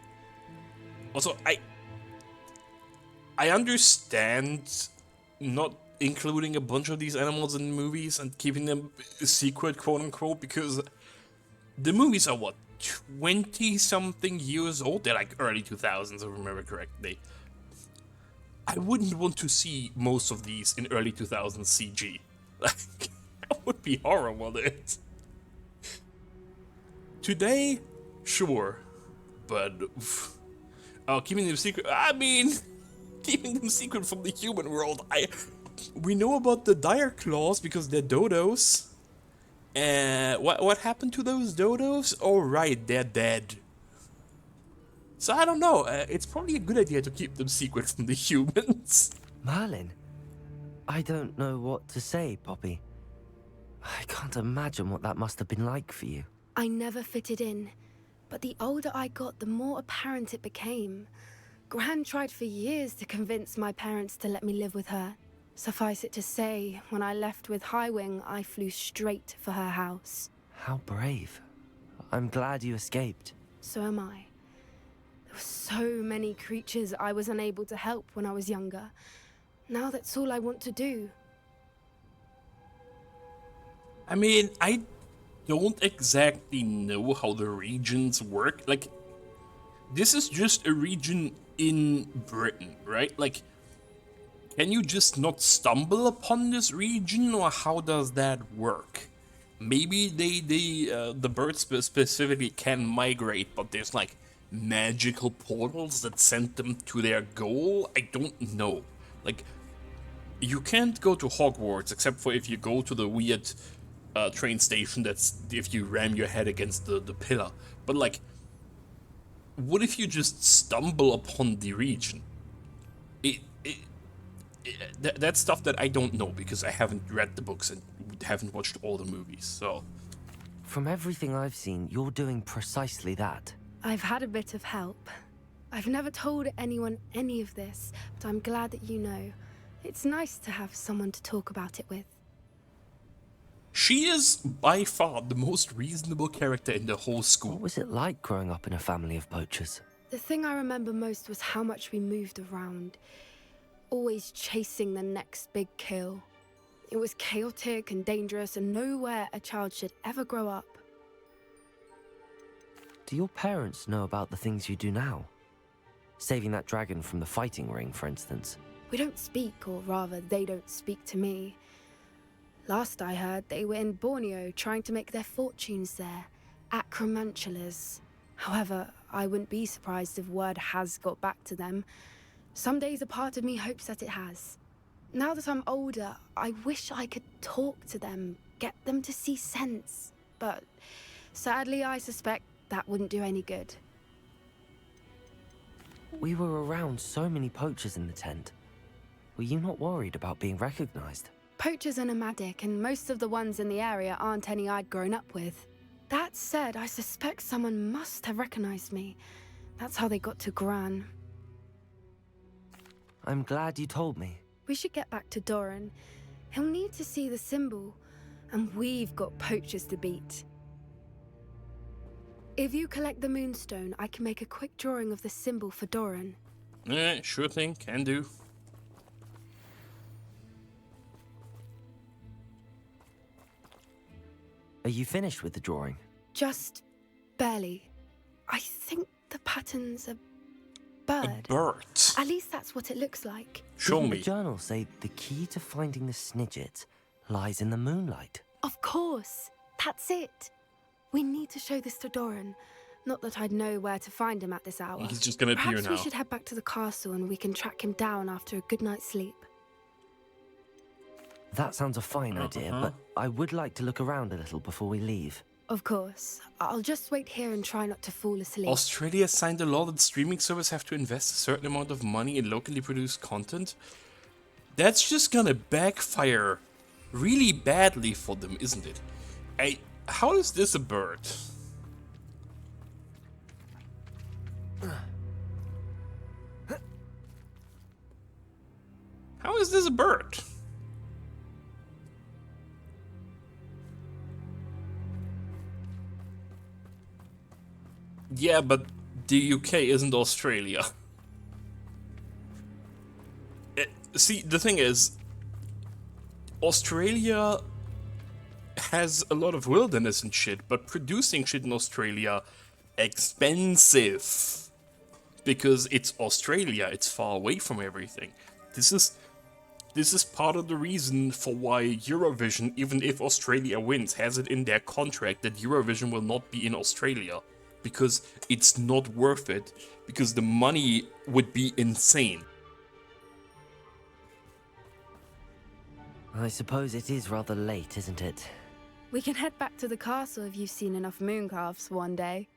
Speaker 1: Also, I understand not including a bunch of these animals in movies and keeping them secret, quote unquote, because the movies are what, 20-something years old? They're like early 2000s, if I remember correctly. I wouldn't want to see most of these in early 2000s CG. Like, that would be horrible, dude. Today, sure, but keeping them secret. I mean, keeping them secret from the human world. We know about the dire claws because they're dodos. What happened to those dodos? Oh right, they're dead. So I don't know. It's probably a good idea to keep them secret from the humans.
Speaker 2: Merlin, I don't know what to say, Poppy. I can't imagine what that must have been like for you.
Speaker 16: I never fitted in, but the older I got, the more apparent it became. Gran tried for years to convince my parents to let me live with her. Suffice it to say, when I left with Highwing, I flew straight for her house.
Speaker 2: How brave. I'm glad you escaped.
Speaker 16: So am I. There were so many creatures I was unable to help when I was younger. Now that's all I want to do.
Speaker 1: I mean, I don't exactly know how the regions work. Like, this is just a region in Britain, right? Like, can you just not stumble upon this region, or how does that work? Maybe the birds specifically can migrate, but there's like magical portals that send them to their goal? I don't know. Like, you can't go to Hogwarts except for if you go to the weird train station that's if you ram your head against the pillar. But like, what if you just stumble upon the region? That's stuff that I don't know because I haven't read the books and haven't watched all the movies, so...
Speaker 2: From everything I've seen, you're doing precisely that.
Speaker 16: I've had a bit of help. I've never told anyone any of this, but I'm glad that you know. It's nice to have someone to talk about it with.
Speaker 1: She is by far the most reasonable character in the whole school.
Speaker 2: What was it like growing up in a family of poachers?
Speaker 16: The thing I remember most was how much we moved around. Always chasing the next big kill. It was chaotic and dangerous and nowhere a child should ever grow up.
Speaker 2: Do your parents know about the things you do now? Saving that dragon from the fighting ring, for instance.
Speaker 16: We don't speak, or rather, they don't speak to me. Last I heard, they were in Borneo trying to make their fortunes there. Acromantulas. However, I wouldn't be surprised if word has got back to them. Some days a part of me hopes that it has. Now that I'm older, I wish I could talk to them, get them to see sense. But sadly, I suspect that wouldn't do any good.
Speaker 2: We were around so many poachers in the tent. Were you not worried about being recognized?
Speaker 16: Poachers are nomadic, and most of the ones in the area aren't any I'd grown up with. That said, I suspect someone must have recognized me. That's how they got to Gran.
Speaker 2: I'm glad you told me.
Speaker 16: We should get back to Doran. He'll need to see the symbol, and we've got poachers to beat. If you collect the moonstone, I can make a quick drawing of the symbol for Doran.
Speaker 1: Sure thing, can do.
Speaker 2: Are you finished with the drawing?
Speaker 16: Just barely. I think the patterns are bird.
Speaker 1: Bird.
Speaker 16: At least that's what it looks like.
Speaker 1: Show
Speaker 2: Didn't
Speaker 1: me.
Speaker 2: the journal say the key to finding the Snidget lies in the moonlight?
Speaker 16: Of course. That's it. We need to show this to Doran. Not that I'd know where to find him at this hour.
Speaker 1: He's just gonna appear
Speaker 16: Perhaps
Speaker 1: now.
Speaker 16: we should head back to the castle and we can track him down after a good night's sleep.
Speaker 2: That sounds a fine idea, but I would like to look around a little before we leave.
Speaker 16: Of course. I'll just wait here and try not to fall asleep.
Speaker 1: Australia signed a law that streaming servers have to invest a certain amount of money in locally produced content. That's just gonna backfire really badly for them, isn't it? How is this a bird? How is this a bird? Yeah, but the UK isn't Australia. See, the thing is, Australia has a lot of wilderness and shit, but producing shit in Australia, expensive. Because it's Australia, it's far away from everything. This is part of the reason for why Eurovision, even if Australia wins, has it in their contract that Eurovision will not be in Australia. Because it's not worth it, because the money would be insane.
Speaker 2: I suppose it is rather late, isn't it?
Speaker 16: We can head back to the castle if you've seen enough mooncalves one day.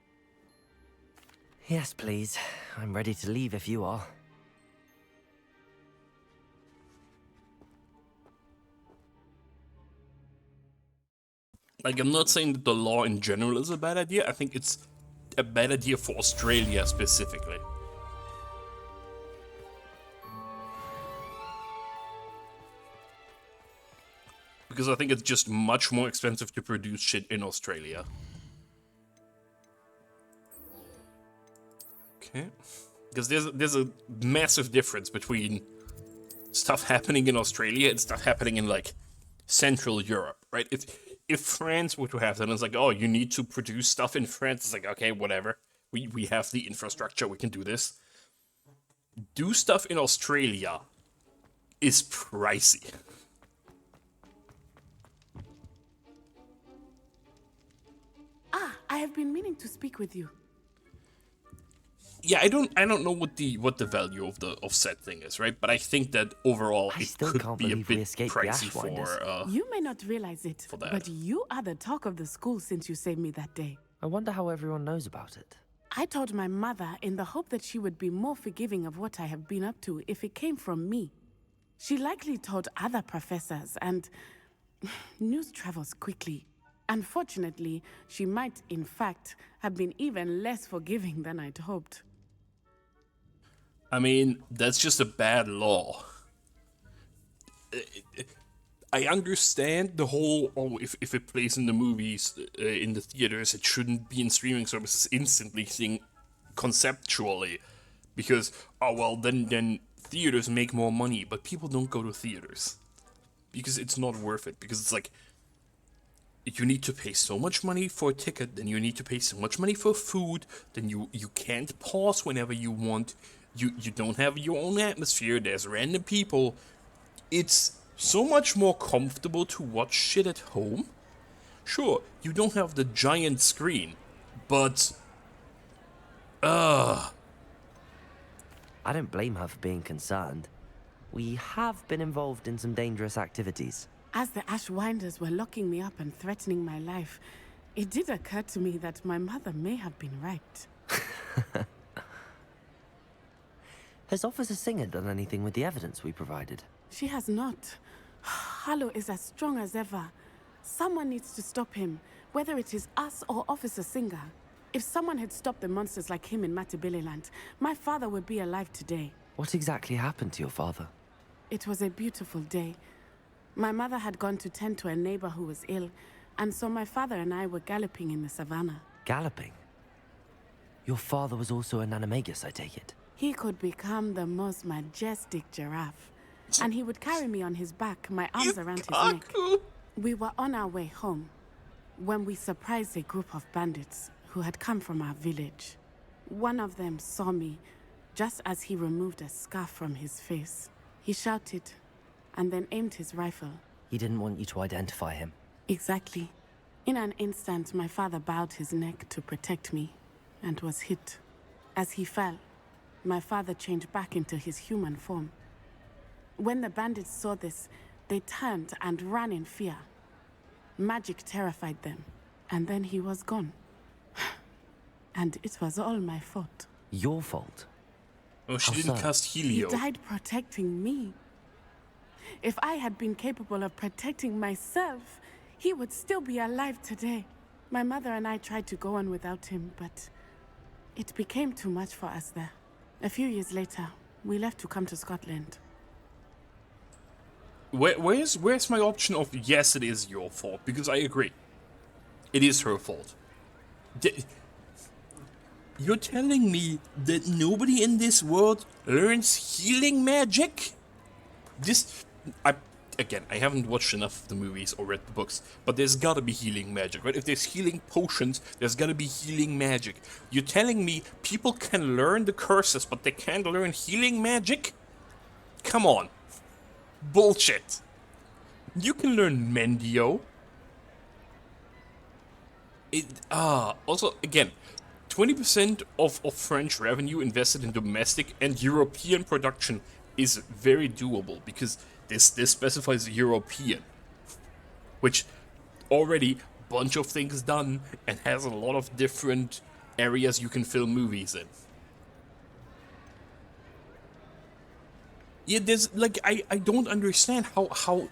Speaker 2: Yes, please. I'm ready to leave if you are.
Speaker 1: Like, I'm not saying that the law in general is a bad idea, I think it's a bad idea for Australia specifically. Because I think it's just much more expensive to produce shit in Australia. Okay. Because there's a massive difference between stuff happening in Australia and stuff happening in, like, Central Europe, right? If France were to have that, it's like, oh, you need to produce stuff in France, it's like, okay, whatever. We have the infrastructure, we can do this. Do stuff in Australia is pricey.
Speaker 5: I have been meaning to speak with you.
Speaker 1: Yeah, I don't know what the value of said thing is, right? But I think that overall it could be a bit pricey for
Speaker 5: You may not realize it,
Speaker 1: for that.
Speaker 5: but you are the talk of the school since you saved me that day.
Speaker 2: I wonder how everyone knows about it.
Speaker 5: I told my mother in the hope that she would be more forgiving of what I have been up to if it came from me. She likely told other professors, and news travels quickly. Unfortunately, she might, in fact, have been even less forgiving than I'd hoped.
Speaker 1: I mean, that's just a bad law. I understand the whole, oh, if it plays in the movies, in the theaters, it shouldn't be in streaming services instantly thing conceptually. Because, oh well, then theaters make more money, but people don't go to theaters. Because it's not worth it, because it's like, you need to pay so much money for a ticket, then you need to pay so much money for food, then you can't pause whenever you want, you don't have your own atmosphere, there's random people. It's so much more comfortable to watch shit at home. Sure, you don't have the giant screen, but...
Speaker 2: I don't blame her for being concerned. We have been involved in some dangerous activities.
Speaker 5: As the Ashwinders were locking me up and threatening my life, it did occur to me that my mother may have been right.
Speaker 2: Has Officer Singer done anything with the evidence we provided?
Speaker 5: She has not. Harlow is as strong as ever. Someone needs to stop him, whether it is us or Officer Singer. If someone had stopped the monsters like him in Matabeleland, my father would be alive today.
Speaker 2: What exactly happened to your father?
Speaker 5: It was a beautiful day. My mother had gone to tend to a neighbor who was ill, and so my father and I were galloping in the savannah.
Speaker 2: Galloping? Your father was also an animagus, I take it?
Speaker 5: He could become the most majestic giraffe, and he would carry me on his back, my arms around his neck. We were on our way home when we surprised a group of bandits who had come from our village. One of them saw me, Just as he removed a scarf from his face, he shouted and then aimed his rifle.
Speaker 2: He didn't want you to identify him.
Speaker 5: Exactly. In an instant, my father bowed his neck to protect me and was hit. As he fell, my father changed back into his human form. When the bandits saw this, they turned and ran in fear. Magic terrified them, and then he was gone. And it was all my fault.
Speaker 2: Your fault?
Speaker 1: Oh, she
Speaker 2: How
Speaker 1: didn't
Speaker 2: so?
Speaker 1: cast
Speaker 5: He
Speaker 1: Helio.
Speaker 5: died protecting me. If I had been capable of protecting myself, he would still be alive today. My mother and I tried to go on without him, but it became too much for us there. A few years later, we left to come to Scotland.
Speaker 1: Where's my option of yes, it is your fault? Because I agree. It is her fault. You're telling me that nobody in this world learns healing magic? Again, I haven't watched enough of the movies or read the books, but there's gotta be healing magic, right? If there's healing potions, there's gotta be healing magic. You're telling me people can learn the curses, but they can't learn healing magic? Come on. Bullshit. You can learn Mendio. Also, again, 20% of French revenue invested in domestic and European production is very doable, because this specifies European, which already bunch of things done and has a lot of different areas you can film movies in. Yeah, there's like I don't understand how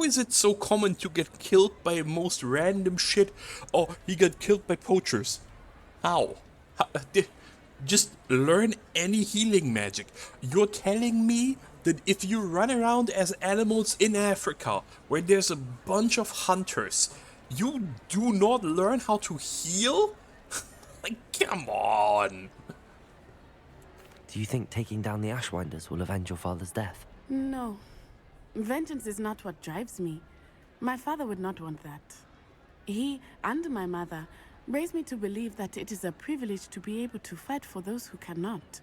Speaker 1: is it so common to get killed by most random shit? Oh, he got killed by poachers. How? Just learn any healing magic. You're telling me that if you run around as animals in Africa, where there's a bunch of hunters, you do not learn how to heal? Like, come on.
Speaker 2: Do you think taking down the Ashwinders will avenge your father's death?
Speaker 5: No. Vengeance is not what drives me. My father would not want that. He and my mother raised me to believe that it is a privilege to be able to fight for those who cannot.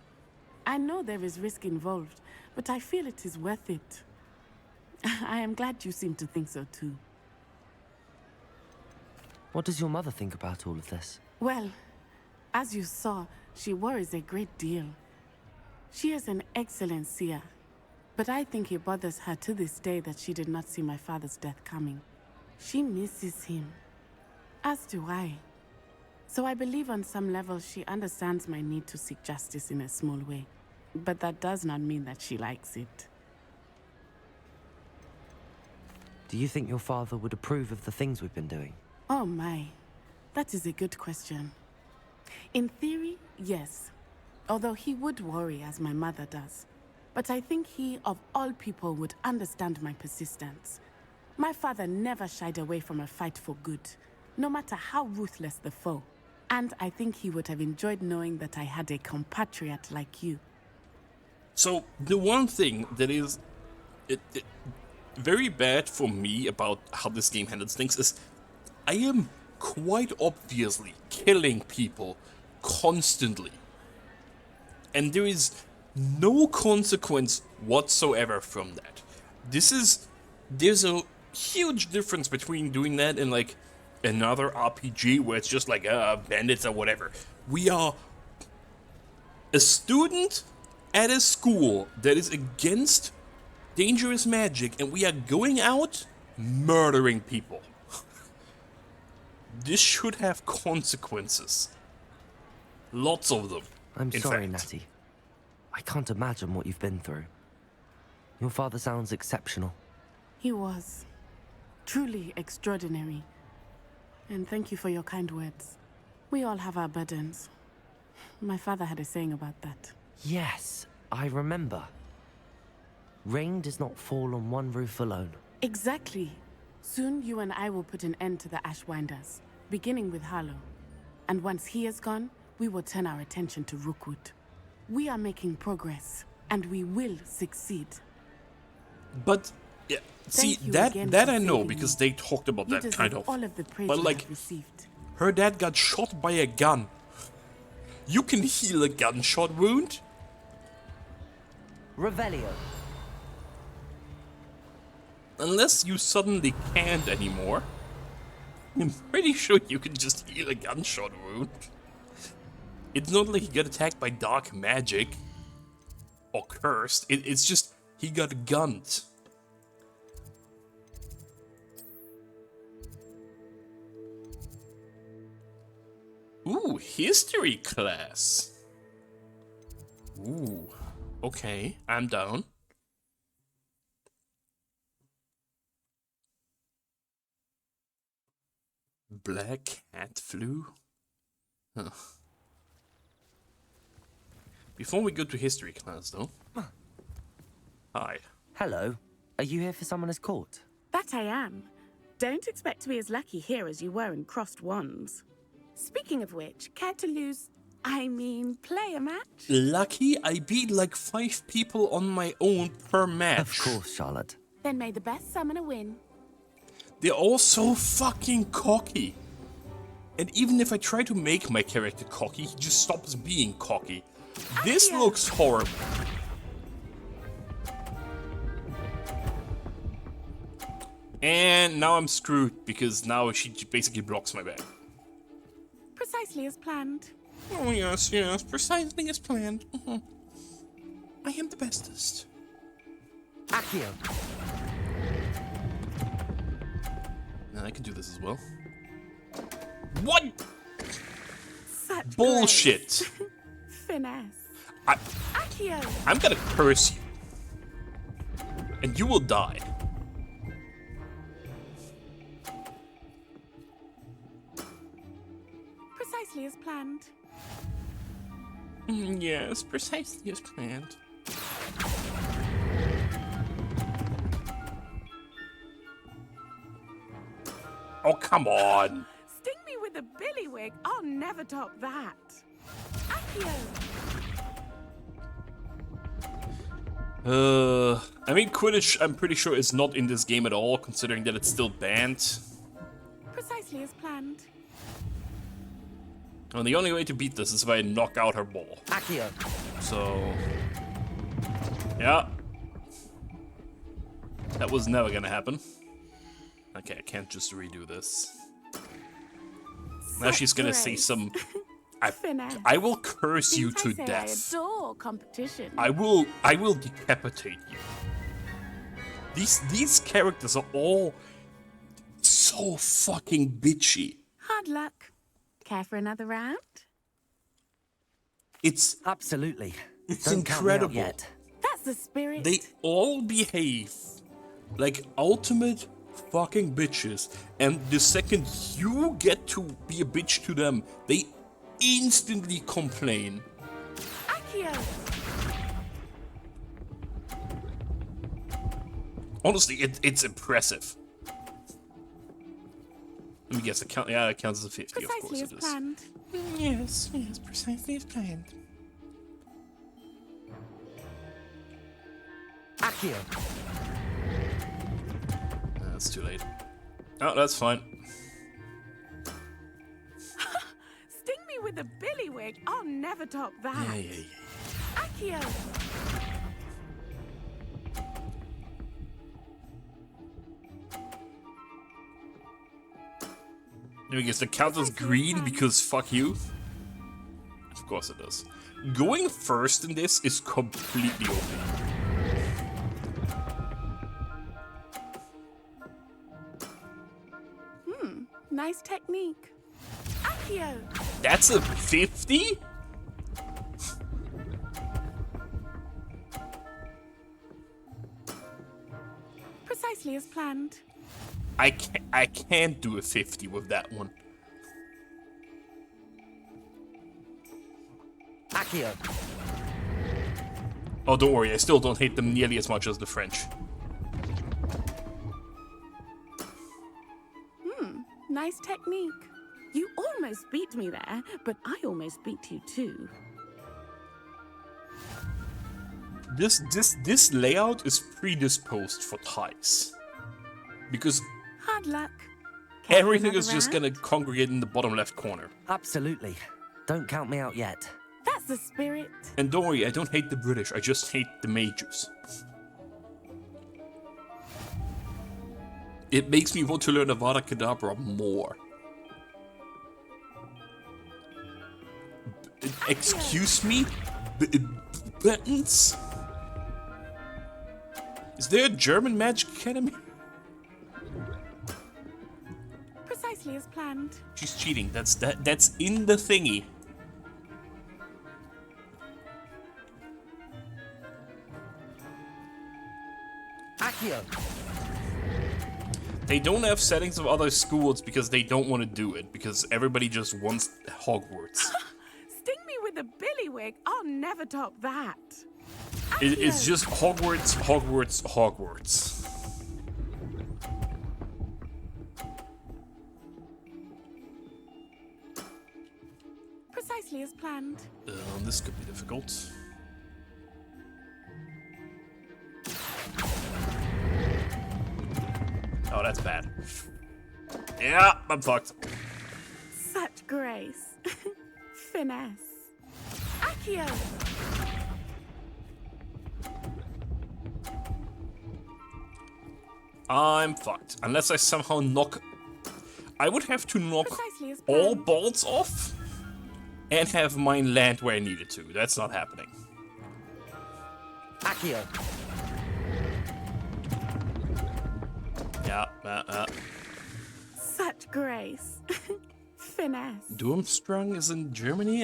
Speaker 5: I know there is risk involved, but I feel it is worth it. I am glad you seem to think so too.
Speaker 2: What does your mother think about all of this?
Speaker 5: Well, as you saw, she worries a great deal. She is an excellent seer, but I think it bothers her to this day that she did not see my father's death coming. She misses him, as do I. So I believe on some level she understands my need to seek justice in a small way. But that does not mean that she likes it.
Speaker 2: Do you think your father would approve of the things we've been doing?
Speaker 5: Oh my, that is a good question. In theory, yes. Although he would worry as my mother does. But I think he, of all people, would understand my persistence. My father never shied away from a fight for good, no matter how ruthless the foe. And I think he would have enjoyed knowing that I had a compatriot like you.
Speaker 1: So, the one thing that is very bad for me about how this game handles things is I am quite obviously killing people constantly. And there is no consequence whatsoever from that. There's a huge difference between doing that and like another RPG where it's just like bandits or whatever. We are a student at a school that is against dangerous magic, and we are going out murdering people. This should have consequences. Lots of them.
Speaker 2: I'm sorry, Natty. I can't imagine what you've been through. Your father sounds exceptional.
Speaker 5: He was. Truly extraordinary. And thank you for your kind words. We all have our burdens. My father had a saying about that.
Speaker 2: Yes, I remember. Rain does not fall on one roof alone.
Speaker 5: Exactly. Soon you and I will put an end to the Ashwinders, beginning with Harlow. And once he is gone, we will turn our attention to Rookwood. We are making progress, and we will succeed.
Speaker 1: But yeah, see that I know because they talked about
Speaker 5: You
Speaker 1: that kind
Speaker 5: deserve
Speaker 1: of.
Speaker 5: all of the praise
Speaker 1: But
Speaker 5: you
Speaker 1: like,
Speaker 5: have received.
Speaker 1: her dad got shot by a gun. You can heal a gunshot wound?
Speaker 2: Revelio.
Speaker 1: Unless you suddenly can't anymore. I'm pretty sure you can just heal a gunshot wound. It's not like he got attacked by dark magic. Or cursed. It's just he got gunned. Ooh, history class. Ooh, okay, I'm down. Black cat flu? Huh. Before we go to history class, though. Hi.
Speaker 2: Hello. Are you here for someone as court?
Speaker 5: That I am. Don't expect to be as lucky here as you were in Crossed Wands. Speaking of which, care to play a match?
Speaker 1: Lucky? I beat like 5 people on my own per match.
Speaker 2: Of course, Charlotte.
Speaker 5: Then may the best summoner win.
Speaker 1: They're all so fucking cocky. And even if I try to make my character cocky, he just stops being cocky. This looks horrible. And now I'm screwed, because now she basically blocks my back.
Speaker 5: Precisely as planned.
Speaker 1: Oh yes, yes, precisely as planned. I am the bestest.
Speaker 2: Accio.
Speaker 1: Now I can do this as well. What?
Speaker 5: Such
Speaker 1: bullshit.
Speaker 5: Finesse. Accio.
Speaker 1: I'm gonna curse you. And you will die.
Speaker 5: Precisely as planned.
Speaker 1: Yes, precisely as planned. Oh, come on.
Speaker 5: Sting me with a billywig. I'll never top that. Accio.
Speaker 1: I mean, Quidditch, I'm pretty sure is not in this game at all, considering that it's still banned.
Speaker 5: Precisely as planned.
Speaker 1: And the only way to beat this is if I knock out her ball.
Speaker 2: Accio.
Speaker 1: So, yeah. That was never gonna happen. Okay, I can't just redo this. Now she's gonna say some... I will curse you to death.
Speaker 5: I adore competition.
Speaker 1: I will decapitate you. These characters are all so fucking bitchy.
Speaker 5: Hard luck. Care for another round?
Speaker 1: It's
Speaker 2: absolutely.
Speaker 1: It's
Speaker 2: Don't
Speaker 1: incredible.
Speaker 2: Count me out yet.
Speaker 5: That's the spirit.
Speaker 1: They all behave like ultimate fucking bitches, and the second you get to be a bitch to them, they instantly complain.
Speaker 5: Accio.
Speaker 1: Honestly, it's impressive. Let me guess, it counts as a 50,
Speaker 5: Precisely
Speaker 1: of course
Speaker 5: as
Speaker 1: it is.
Speaker 5: planned.
Speaker 1: Yes, yes, precisely as planned.
Speaker 2: Accio.
Speaker 1: That's too late. Oh, that's fine.
Speaker 5: Sting me with a billywig. I'll never top that.
Speaker 1: Yeah.
Speaker 5: Accio.
Speaker 1: Let me guess, the count as green because fuck you? Of course it does. Going first in this is completely OP.
Speaker 5: Nice technique. Accio.
Speaker 1: That's a 50?
Speaker 5: Precisely as planned.
Speaker 1: I can't do a 50 with that one.
Speaker 2: Accio.
Speaker 1: Oh, don't worry, I still don't hate them nearly as much as the French.
Speaker 5: Nice technique. You almost beat me there, but I almost beat you too.
Speaker 1: This layout is predisposed for ties. Because
Speaker 5: hard luck.
Speaker 1: Everything is just gonna congregate in the bottom left corner.
Speaker 2: Absolutely. Don't count me out yet.
Speaker 5: the spirit.
Speaker 1: And don't worry, I don't hate the British, I just hate the mages. It makes me want to learn Avada Kedavra more. Excuse me? Buttons? Is there a German magic academy?
Speaker 5: Precisely as planned.
Speaker 1: She's cheating. That's in the thingy.
Speaker 2: Accio.
Speaker 1: They don't have settings of other schools because they don't want to do it, because everybody just wants Hogwarts.
Speaker 5: Sting me with a billywig. I'll never top that.
Speaker 1: It's just Hogwarts, Hogwarts, Hogwarts.
Speaker 5: Precisely as planned.
Speaker 1: This could be difficult. Oh, that's bad. Yeah, I'm fucked.
Speaker 5: Such grace. Finesse. Accio.
Speaker 1: I'm fucked. Unless I somehow knock... I would have to knock all bolts off and have mine land where I needed to. That's not happening.
Speaker 2: Accio.
Speaker 1: Yeah,
Speaker 5: Such grace. Finesse.
Speaker 1: Durmstrang is in Germany.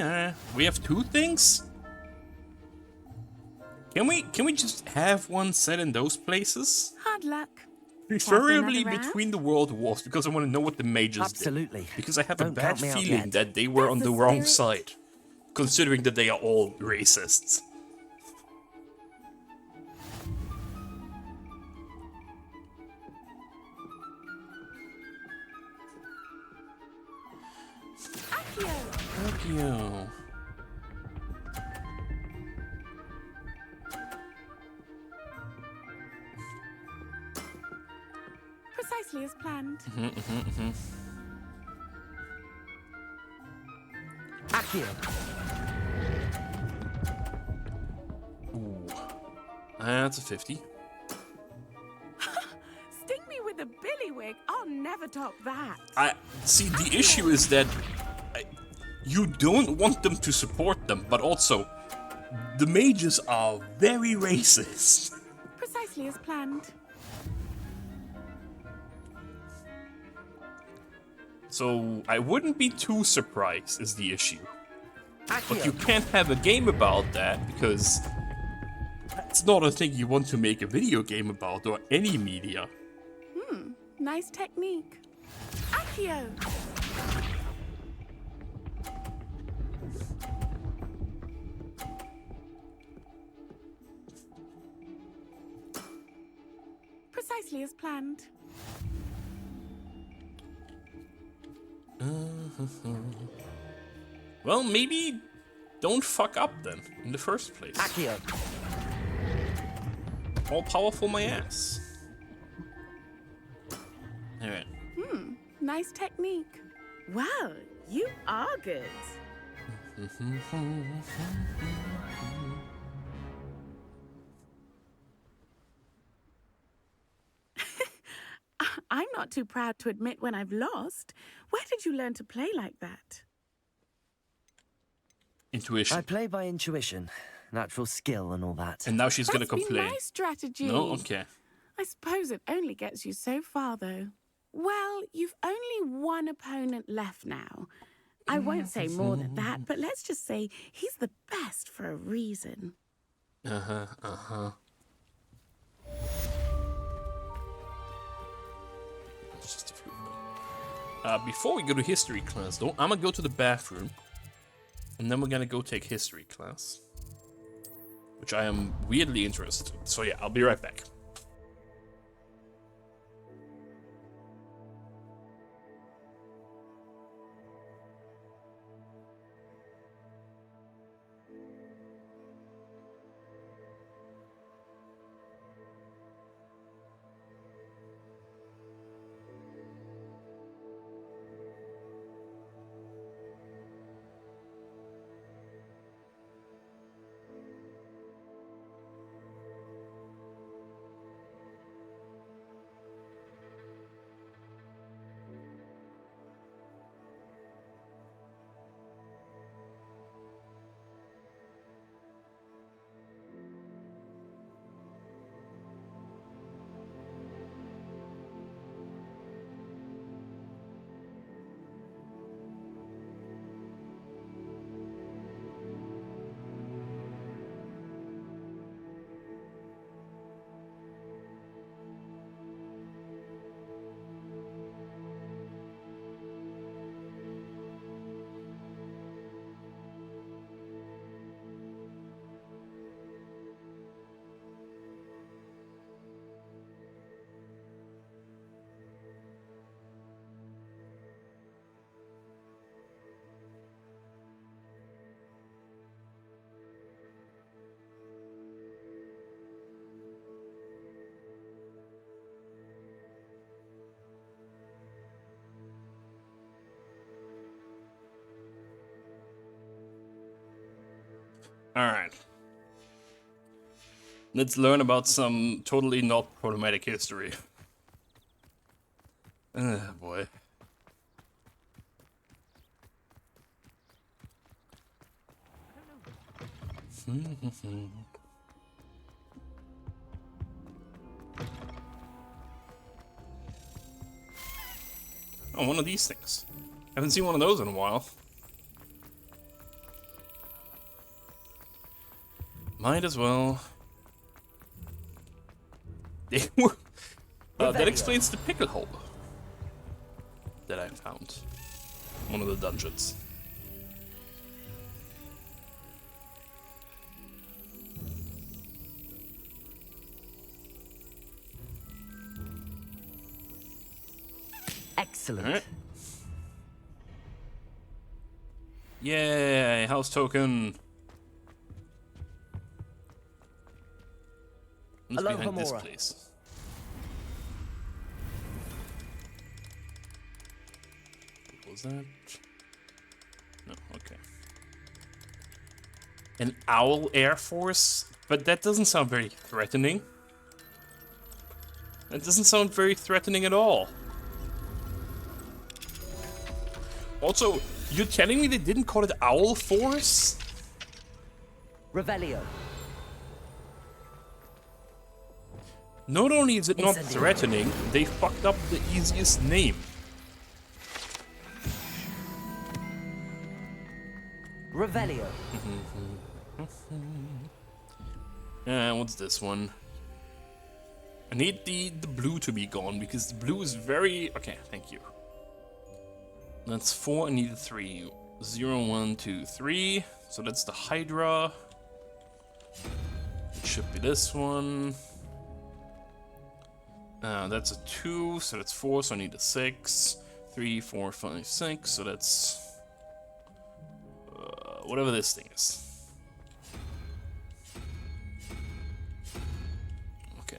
Speaker 1: We have two things? Can we just have one set in those places?
Speaker 5: Hard luck.
Speaker 1: Preferably
Speaker 5: Another round?
Speaker 1: between the world wars, because I want to know what the mages
Speaker 2: Absolutely.
Speaker 1: did. Because I have a
Speaker 2: Don't
Speaker 1: bad
Speaker 2: count me out
Speaker 1: feeling
Speaker 2: yet.
Speaker 1: that they were on
Speaker 5: That's
Speaker 1: the
Speaker 5: the
Speaker 1: wrong
Speaker 5: spirit.
Speaker 1: side. Considering that they are all racists. Accio.
Speaker 5: Precisely as planned.
Speaker 2: Accio.
Speaker 1: Ooh. That's a 50.
Speaker 5: Sting me with a billywig. I'll never top that.
Speaker 1: I see. The issue is that you don't want them to support them, but also the mages are very racist.
Speaker 5: Precisely as planned.
Speaker 1: So I wouldn't be too surprised is the issue. But you can't have a game about that because that's not a thing you want to make a video game about or any media.
Speaker 5: Nice technique. Accio. Precisely as planned.
Speaker 1: Well, maybe don't fuck up then, in the first place.
Speaker 2: Accio.
Speaker 1: All powerful my ass. Alright.
Speaker 5: Nice technique. Wow, you are good. I'm not too proud to admit when I've lost. Where did you learn to play like that?
Speaker 1: Intuition.
Speaker 2: I play by intuition, natural skill and all that.
Speaker 1: And now she's gonna
Speaker 5: That's been
Speaker 1: complain.
Speaker 5: my strategy.
Speaker 1: No? Okay.
Speaker 5: I suppose it only gets you so far, though. Well, you've only one opponent left now. I won't say more than that, but let's just say he's the best for a reason.
Speaker 1: Just a few. Before we go to history class, though, I'm gonna go to the bathroom. And then we're gonna go take history class. Which I am weirdly interested in. So yeah, I'll be right back. Alright. Let's learn about some totally not problematic history. Boy. Oh, one of these things. Haven't seen one of those in a while. Might as well. That explains the pickle hole that I found. One of the dungeons.
Speaker 2: Excellent.
Speaker 1: Right. Yay, house token. What's behind this place? What was that? No, okay. An owl air force? But that doesn't sound very threatening. That doesn't sound very threatening at all. Also, you're telling me they didn't call it Owl Force?
Speaker 2: Revelio.
Speaker 1: Not only is it not threatening, they fucked up the easiest name.
Speaker 2: Revelio.
Speaker 1: What's this one? I need the blue to be gone because the blue is very... Okay, thank you. That's 4, I need a 3. 0, 1, 2, 3. So that's the Hydra. It should be this one. That's a 2, so that's 4, so I need a 6. 3, 4, 5, 6, so that's... whatever this thing is. Okay.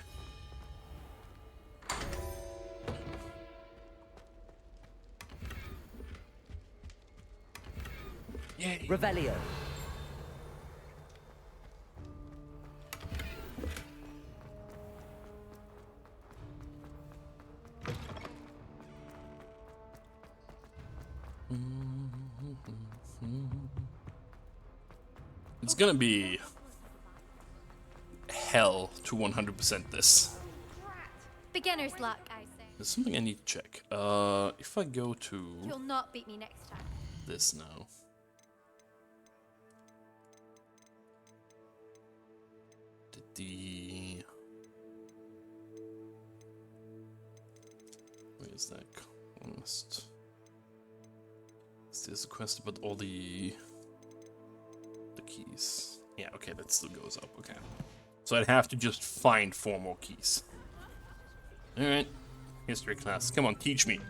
Speaker 1: Yay.
Speaker 2: Revelio.
Speaker 1: It's gonna be hell to 100% this.
Speaker 8: Beginner's luck, I say.
Speaker 1: There's something I need to check. If I go to
Speaker 8: You'll not beat me next time.
Speaker 1: this now. Where is that quest? Is this a quest about all the keys? Yeah, okay, that still goes up, okay. So I'd have to just find 4 more keys. Alright. History class. Come on, teach me.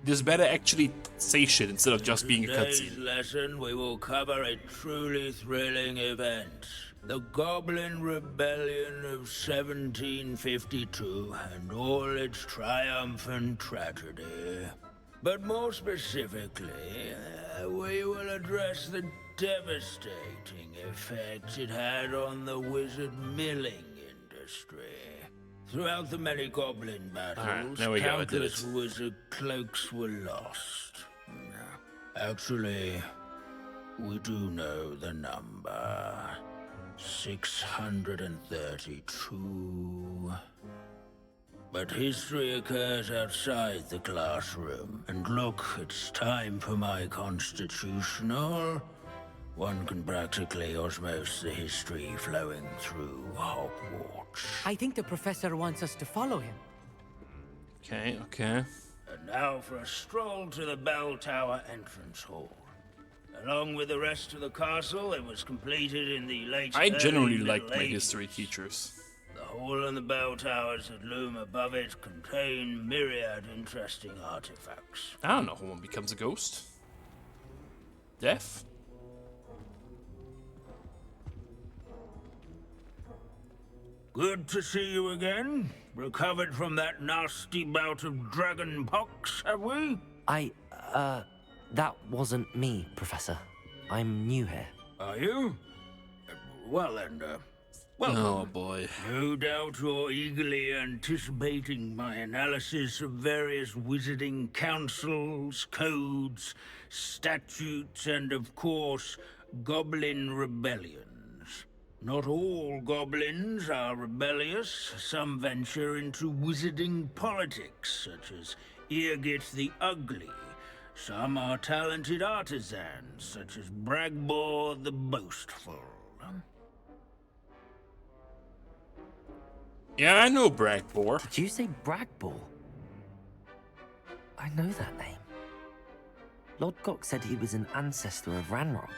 Speaker 1: This better actually say shit instead of just being a cutscene.
Speaker 19: Today's lesson, we will cover a truly thrilling event. The Goblin Rebellion of 1752 and all its triumphant tragedy. But more specifically, we will address the devastating effect it had on the wizard milling industry. Throughout the many goblin battles, countless wizard cloaks were lost. Actually, we do know the number. 632. But history occurs outside the classroom. And look, it's time for my constitutional. One can practically osmose the history flowing through Hogwarts.
Speaker 10: I think the professor wants us to follow him.
Speaker 1: Okay, okay.
Speaker 19: And now for a stroll to the bell tower entrance hall. Along with the rest of the castle, it was completed in the late
Speaker 1: I generally
Speaker 19: Middle
Speaker 1: liked my
Speaker 19: Ages.
Speaker 1: history teachers.
Speaker 19: The hall and the bell towers that loom above it contain myriad interesting artifacts.
Speaker 1: I don't know who one becomes a ghost. Death?
Speaker 19: Good to see you again. Recovered from that nasty bout of dragon pox, have we?
Speaker 2: That wasn't me, Professor. I'm new here.
Speaker 19: Are you? Well then, welcome.
Speaker 1: Oh boy.
Speaker 19: No doubt you're eagerly anticipating my analysis of various wizarding councils, codes, statutes, and of course, goblin rebellions. Not all goblins are rebellious. Some venture into wizarding politics, such as Irgit the Ugly. Some are talented artisans, such as Bragbor the Boastful.
Speaker 1: Yeah, I know Bragbor.
Speaker 2: Did you say Bragbor? I know that name. Lord Gok said he was an ancestor of Ranrock.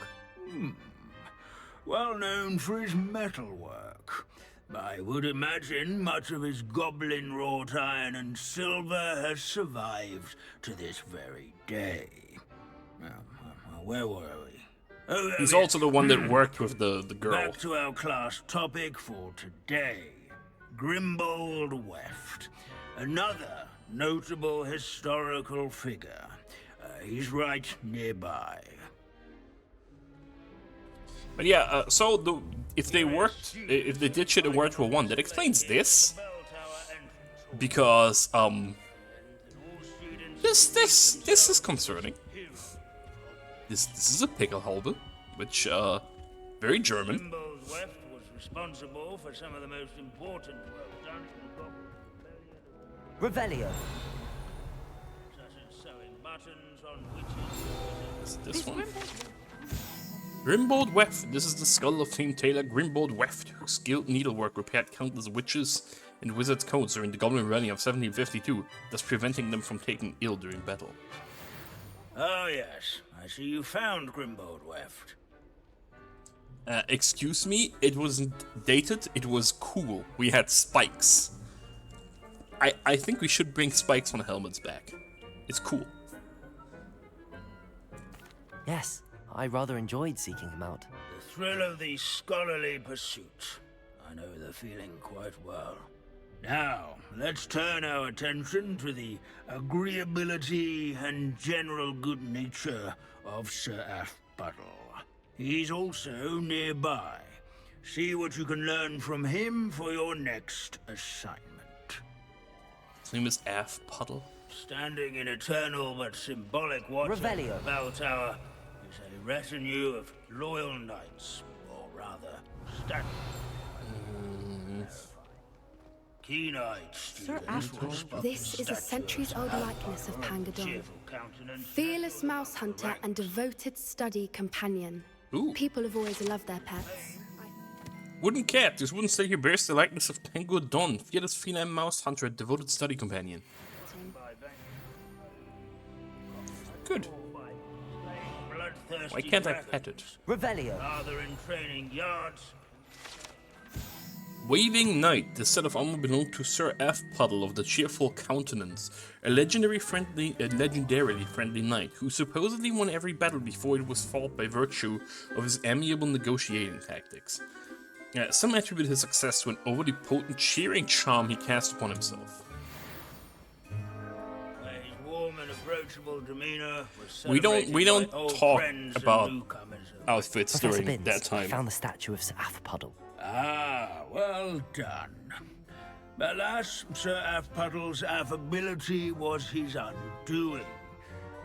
Speaker 19: Well known for his metalwork. I would imagine much of his goblin-wrought iron and silver has survived to this very day. Where were we?
Speaker 1: He's also the one that worked with the girl.
Speaker 19: Back to our class topic for today. Grimbold Weft. Another notable historical figure. He's right nearby.
Speaker 1: But yeah, so if they did shit in World War One, that explains this. Because this is concerning. This is a Pickelhaube, which very German.
Speaker 19: Grimbold Weft was responsible for some of the most important work done in the Goblin
Speaker 2: Revelio.
Speaker 19: such as sewing buttons on witches.
Speaker 1: Is it this one? Grimbold Weft. This is the skull of famed tailor Grimbold Weft, whose skilled needlework repaired countless witches and wizards' codes during the Goblin Rebellion of 1752, thus preventing them from taking ill during battle.
Speaker 19: Oh yes, I see you found Grimbold Weft.
Speaker 1: Excuse me, it wasn't dated, it was cool. We had spikes. I think we should bring spikes on helmets back. It's cool.
Speaker 2: Yes, I rather enjoyed seeking him out.
Speaker 19: The thrill of the scholarly pursuit. I know the feeling quite well. Now, let's turn our attention to the agreeability and general good nature of Sir Athbuddle. He's also nearby. See what you can learn from him for your next assignment.
Speaker 1: His name is Athbuddle.
Speaker 19: Standing in eternal but symbolic watch of the bell tower is a retinue of loyal knights, or rather, statues. Keen-eyed
Speaker 16: Sir
Speaker 19: students will spot the
Speaker 16: This is a
Speaker 19: statue
Speaker 16: centuries-old
Speaker 19: of
Speaker 16: likeness of Pangadon.
Speaker 19: cheerful countenance.
Speaker 16: Fearless mouse hunter and devoted study companion.
Speaker 1: Ooh.
Speaker 16: People have always loved their pets.
Speaker 1: Wooden cat. This wooden statue bears the likeness of Tango Don, fearless feline mouse hunter, devoted study companion. Good. Why can't I pet it?
Speaker 2: Revelio.
Speaker 19: Father in training yards.
Speaker 1: Waving Knight. This set of armor belonged to Sir Athbuddle of the Cheerful Countenance, a legendarily friendly knight who supposedly won every battle before it was fought by virtue of his amiable negotiating tactics. Some attribute his success to an overly potent cheering charm he cast upon himself.
Speaker 19: His warm and approachable demeanor was
Speaker 1: We don't
Speaker 19: celebrated by old
Speaker 1: talk
Speaker 19: friends and
Speaker 1: about
Speaker 19: newcomers.
Speaker 1: outfits
Speaker 2: Professor
Speaker 1: during
Speaker 2: Binns,
Speaker 1: that time.
Speaker 2: I found the statue of Sir Athbuddle.
Speaker 19: Ah, well done. Alas, Sir Athbuddle's affability was his undoing.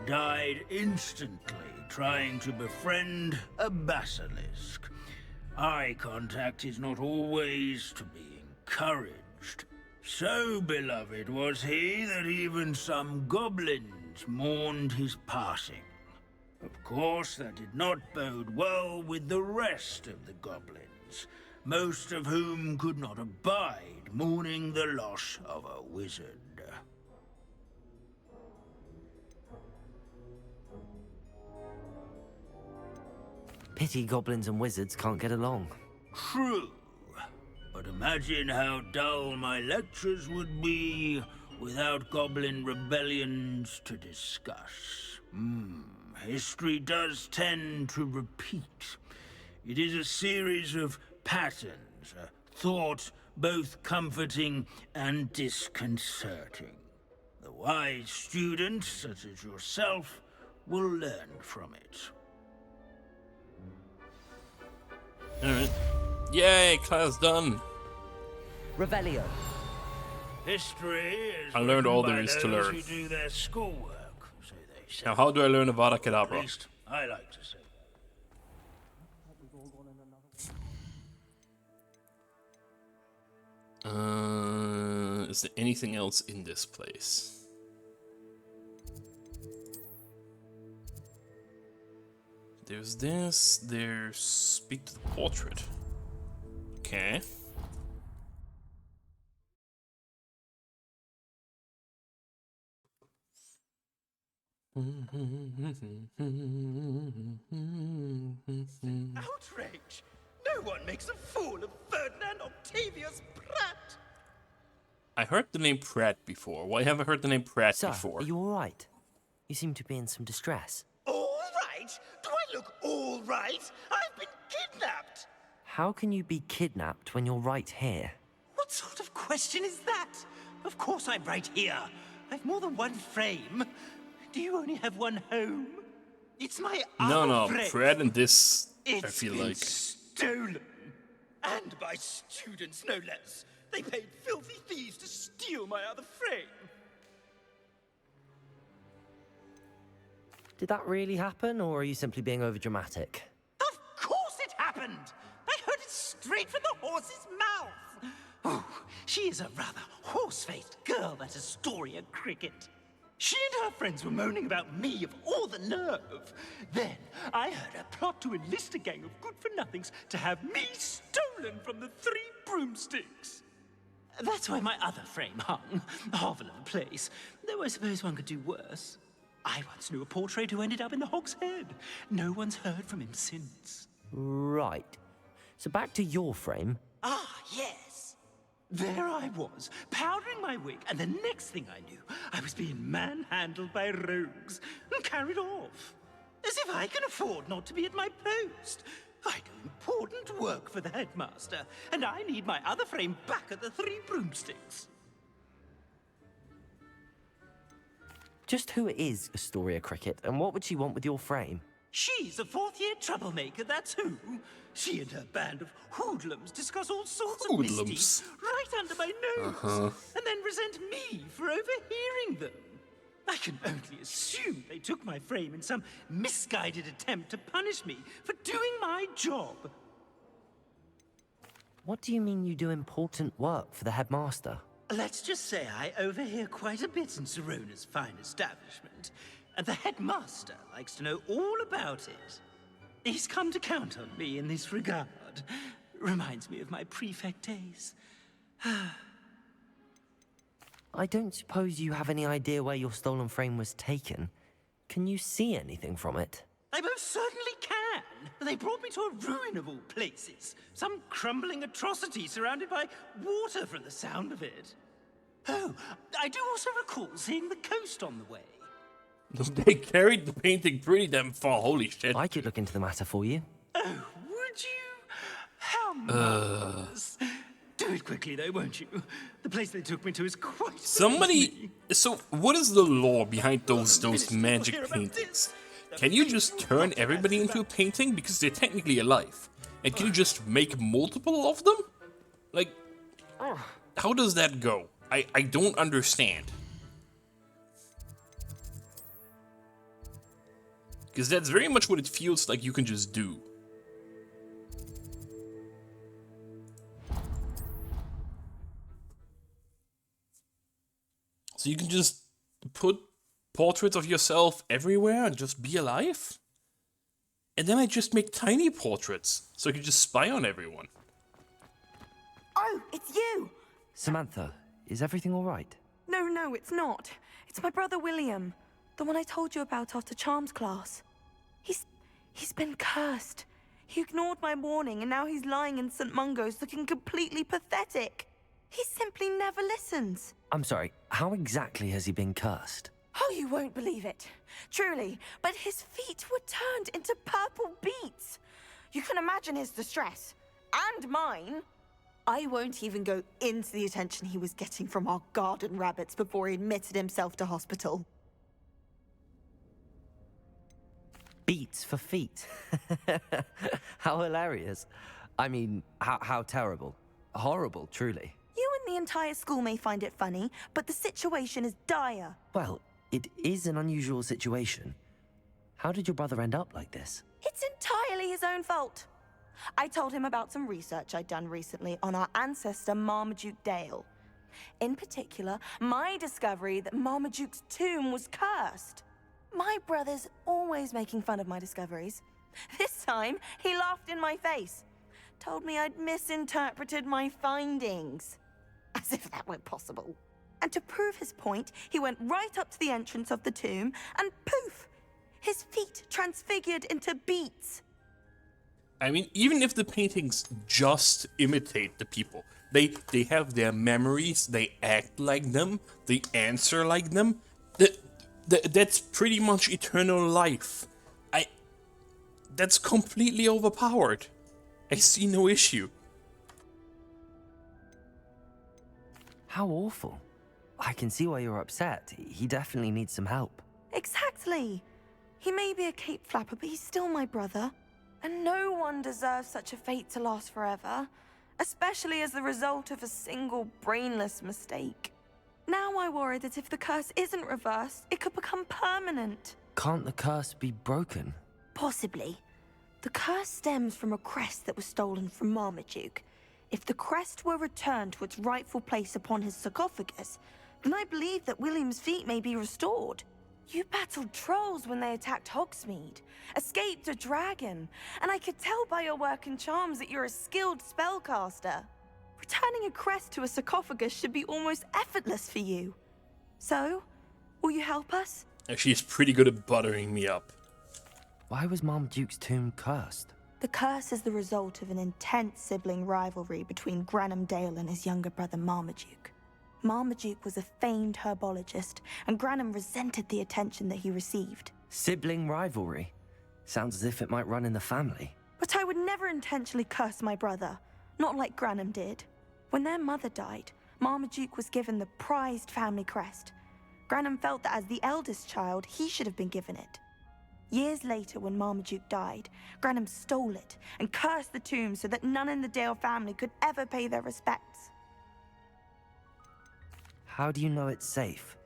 Speaker 19: Died instantly trying to befriend a basilisk. Eye contact is not always to be encouraged. So beloved was he that even some goblins mourned his passing. Of course, that did not bode well with the rest of the goblins, most of whom could not abide mourning the loss of a wizard.
Speaker 2: Pity goblins and wizards can't get along.
Speaker 19: True. But imagine how dull my lectures would be without goblin rebellions to discuss. History does tend to repeat. It is a series of patterns, a thought both comforting and disconcerting. The wise student, such as yourself, will learn from it.
Speaker 1: Alright. Yay, class done.
Speaker 2: Revelio.
Speaker 19: History is
Speaker 1: I learned all
Speaker 19: written
Speaker 1: there
Speaker 19: by
Speaker 1: is to
Speaker 19: those
Speaker 1: learn.
Speaker 19: who do their schoolwork, so they say.
Speaker 1: Now, how do I learn Avada
Speaker 19: At
Speaker 1: Kedavra?
Speaker 19: least I like to say.
Speaker 1: Is there anything else in this place? There's this. There's speak to the portrait. Okay.
Speaker 20: Outrage! No one makes a fool of Ferdinand Octavius Pratt!
Speaker 1: I heard the name Pratt before. Why have I heard the name Pratt
Speaker 2: Sir,
Speaker 1: before?
Speaker 2: are you all right? You seem to be in some distress.
Speaker 20: All right? Do I look all right? I've been kidnapped!
Speaker 2: How can you be kidnapped when you're right here?
Speaker 20: What sort of question is that? Of course I'm right here. I've more than one frame. Do you only have one home? It's my
Speaker 1: No,
Speaker 20: other frame.
Speaker 1: Pratt and this, I
Speaker 20: It's
Speaker 1: feel
Speaker 20: been
Speaker 1: like.
Speaker 20: stolen. And by students, no less. They paid filthy thieves to steal my other frame.
Speaker 2: Did that really happen, or are you simply being overdramatic?
Speaker 20: Of course it happened! I heard it straight from the horse's mouth! Oh, she is a rather horse-faced girl, that Astoria Cricket. She and her friends were moaning about me, of all the nerve. Then I heard her plot to enlist a gang of good-for-nothings to have me stolen from the Three Broomsticks. That's why my other frame hung, half of a place, though I suppose one could do worse. I once knew a portrait who ended up in the Hog's Head. No one's heard from him since.
Speaker 2: Right. So back to your frame.
Speaker 20: Ah, yes. There I was, powdering my wig, and the next thing I knew, I was being manhandled by rogues and carried off. As if I can afford not to be at my post. I do important work for the headmaster, and I need my other frame back at the Three Broomsticks.
Speaker 2: Just who is Astoria Cricket, and what would she want with your frame?
Speaker 20: She's a fourth-year troublemaker, that's who. She and her band of hoodlums discuss all sorts of misdeeds right under my nose, and then resent me for overhearing them. I can only assume they took my frame in some misguided attempt to punish me for doing my job.
Speaker 2: What do you mean you do important work for the headmaster?
Speaker 20: Let's just say I overhear quite a bit in Serona's fine establishment, and the headmaster likes to know all about it. He's come to count on me in this regard. Reminds me of my prefect days.
Speaker 2: I don't suppose you have any idea where your stolen frame was taken. Can you see anything from it?
Speaker 20: I most certainly can. They brought me to a ruin of all places. Some crumbling atrocity surrounded by water from the sound of it. Oh, I do also recall seeing the coast on the way.
Speaker 1: They carried the painting pretty damn far, holy shit.
Speaker 2: I could look into the matter for you.
Speaker 20: Oh, would you? How marvelous. Do it quickly though, won't you? The place they took me to is quite...
Speaker 1: Somebody... So, what is the lore behind those magic paintings? Can you just turn everybody into a painting? Because they're technically alive. And can you just make multiple of them? Like, how does that go? I don't understand. Because that's very much what it feels like you can just do. So you can just put portraits of yourself everywhere and just be alive? And then I just make tiny portraits, so I can just spy on everyone.
Speaker 21: Oh, it's you!
Speaker 2: Samantha, is everything all right?
Speaker 21: No, it's not. It's my brother William. The one I told you about after Charms class. He's been cursed. He ignored my warning and now he's lying in St. Mungo's looking completely pathetic. He simply never listens.
Speaker 2: I'm sorry, how exactly has he been cursed?
Speaker 21: Oh, you won't believe it. Truly, but his feet were turned into purple beets. You can imagine his distress. And mine. I won't even go into the attention he was getting from our garden rabbits before he admitted himself to hospital.
Speaker 2: Beats for feet. How hilarious. I mean, how terrible. Horrible, truly.
Speaker 21: You and the entire school may find it funny, but the situation is dire.
Speaker 2: Well, it is an unusual situation. How did your brother end up like this?
Speaker 21: It's entirely his own fault. I told him about some research I'd done recently on our ancestor Marmaduke Dale. In particular, my discovery that Marmaduke's tomb was cursed. My brother's always making fun of my discoveries. This time, he laughed in my face. Told me I'd misinterpreted my findings. As if that were possible. And to prove his point, he went right up to the entrance of the tomb and poof! His feet transfigured into beets.
Speaker 1: I mean, even if the paintings just imitate the people, they have their memories, they act like them, they answer like them, that's pretty much eternal life. That's completely overpowered. I see no issue.
Speaker 2: How awful. I can see why you're upset. He definitely needs some help.
Speaker 21: Exactly. He may be a cape flapper, but he's still my brother. And no one deserves such a fate to last forever, especially as the result of a single brainless mistake. Now I worry that if the curse isn't reversed, it could become permanent.
Speaker 2: Can't the curse be broken?
Speaker 21: Possibly. The curse stems from a crest that was stolen from Marmaduke. If the crest were returned to its rightful place upon his sarcophagus, then I believe that William's feet may be restored. You battled trolls when they attacked Hogsmeade, escaped a dragon, and I could tell by your work and charms that you're a skilled spellcaster. Returning a crest to a sarcophagus should be almost effortless for you. So, will you help us?
Speaker 1: She's pretty good at buttering me up.
Speaker 2: Why was Marmaduke's tomb cursed?
Speaker 21: The curse is the result of an intense sibling rivalry between Granham Dale and his younger brother Marmaduke. Marmaduke was a famed herbologist, and Granham resented the attention that he received.
Speaker 2: Sibling rivalry? Sounds as if it might run in the family.
Speaker 21: But I would never intentionally curse my brother, not like Granham did. When their mother died, Marmaduke was given the prized family crest. Granham felt that as the eldest child, he should have been given it. Years later, when Marmaduke died, Granham stole it and cursed the tomb so that none in the Dale family could ever pay their respects.
Speaker 2: How do you know it's safe?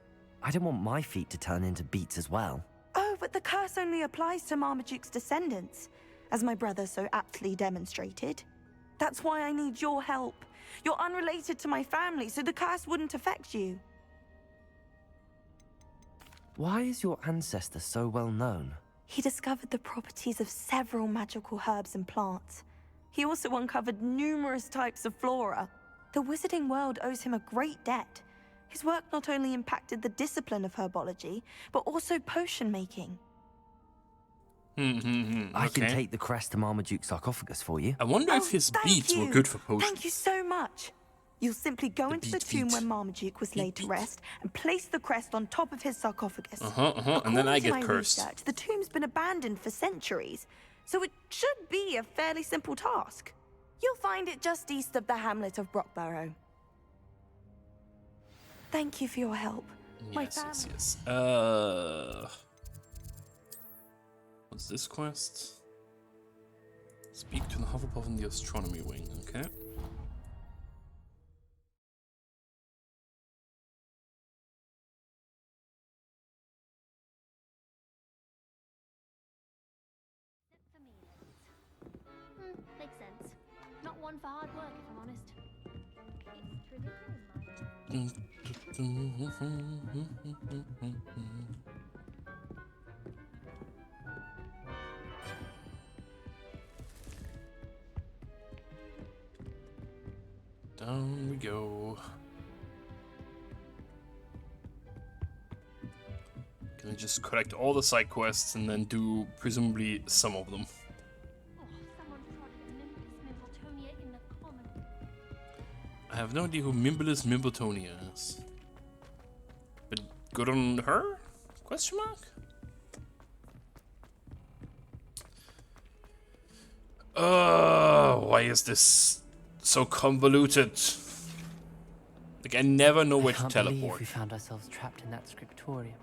Speaker 2: I don't want my feet to turn into beets as well.
Speaker 21: Oh, but the curse only applies to Marmaduke's descendants, as my brother so aptly demonstrated. That's why I need your help. You're unrelated to my family, so the curse wouldn't affect you.
Speaker 2: Why is your ancestor so well known?
Speaker 21: He discovered the properties of several magical herbs and plants. He also uncovered numerous types of flora. The wizarding world owes him a great debt. His work not only impacted the discipline of herbology, but also potion making.
Speaker 2: I can take the crest to Marmaduke's sarcophagus for you.
Speaker 1: I wonder if his beets were good for potions.
Speaker 21: Thank you so much. You'll simply go into the tomb where Marmaduke was laid to rest and place the crest on top of his sarcophagus.
Speaker 1: And then I
Speaker 21: According to
Speaker 1: get
Speaker 21: my
Speaker 1: cursed.
Speaker 21: research, the tomb's been abandoned for centuries, so it should be a fairly simple task. You'll find it just east of the hamlet of Brockborough. Thank you for your help.
Speaker 1: Yes. What's this quest? Speak to the Hufflepuff in the astronomy wing, okay.
Speaker 6: Makes sense. Not one for hard work, if I'm honest. It's
Speaker 1: Down we go. Can I just collect all the side quests and then do presumably some of them? I have no idea who Mimbless Mimbletonia is. But good on her? Question mark? Why is this so convoluted? Like, I never know where to
Speaker 22: I can't
Speaker 1: teleport.
Speaker 22: believe we found ourselves trapped in that scriptorium.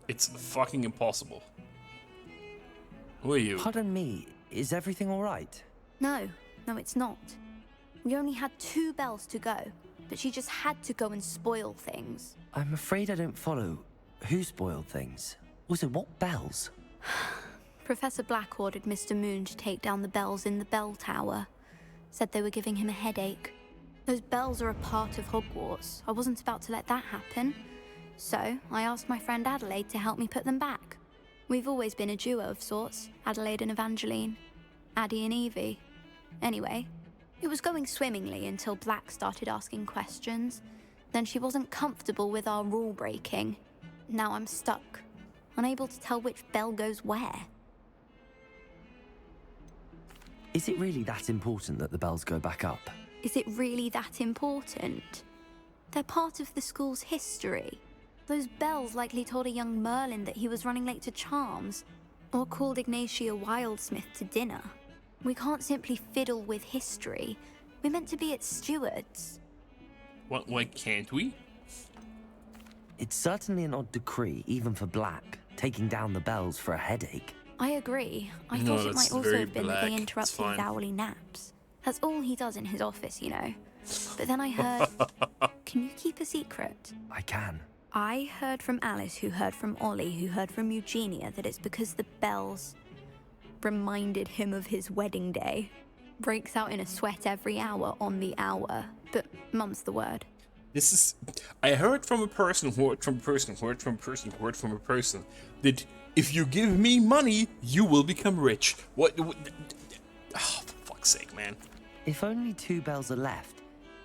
Speaker 1: It's fucking impossible. Who are you?
Speaker 2: Pardon me, is everything all right?
Speaker 16: No,
Speaker 6: No, it's not. We only had 2 bells to go, but she just had to go and spoil things.
Speaker 2: I'm afraid I don't follow. Who spoiled things? Also, what bells?
Speaker 6: Professor Black ordered Mr. Moon to take down the bells in the bell tower. Said they were giving him a headache. Those bells are a part of Hogwarts. I wasn't about to let that happen. So, I asked my friend Adelaide to help me put them back. We've always been a duo of sorts, Adelaide and Evangeline. Addie and Evie. Anyway, it was going swimmingly until Black started asking questions. Then she wasn't comfortable with our rule breaking. Now I'm stuck, unable to tell which bell goes where.
Speaker 2: Is it really that important that the bells go back up?
Speaker 6: Is it really that important? They're part of the school's history. Those bells likely told a young Merlin that he was running late to Charms, or called Ignatia Wildsmith to dinner. We can't simply fiddle with history. We're meant to be its stewards.
Speaker 1: What? Why can't we?
Speaker 2: It's certainly an odd decree, even for Black, taking down the bells for a headache.
Speaker 6: I agree. I
Speaker 1: No,
Speaker 6: thought it
Speaker 1: that's
Speaker 6: might also
Speaker 1: very
Speaker 6: have been that
Speaker 1: Black.
Speaker 6: they
Speaker 1: It's
Speaker 6: interrupted
Speaker 1: fine.
Speaker 6: his hourly naps. That's all he does in his office, you know. But then I heard... Can you keep a secret?
Speaker 2: I can.
Speaker 6: I heard from Alice, who heard from Ollie, who heard from Eugenia, that it's because the bells reminded him of his wedding day. Breaks out in a sweat every hour on the hour. But mum's the word.
Speaker 1: This is... I heard from a person, who heard from a person, who heard from a person, who heard from a person, that if you give me money, you will become rich. What oh, for fuck's sake, man.
Speaker 2: If only 2 bells are left,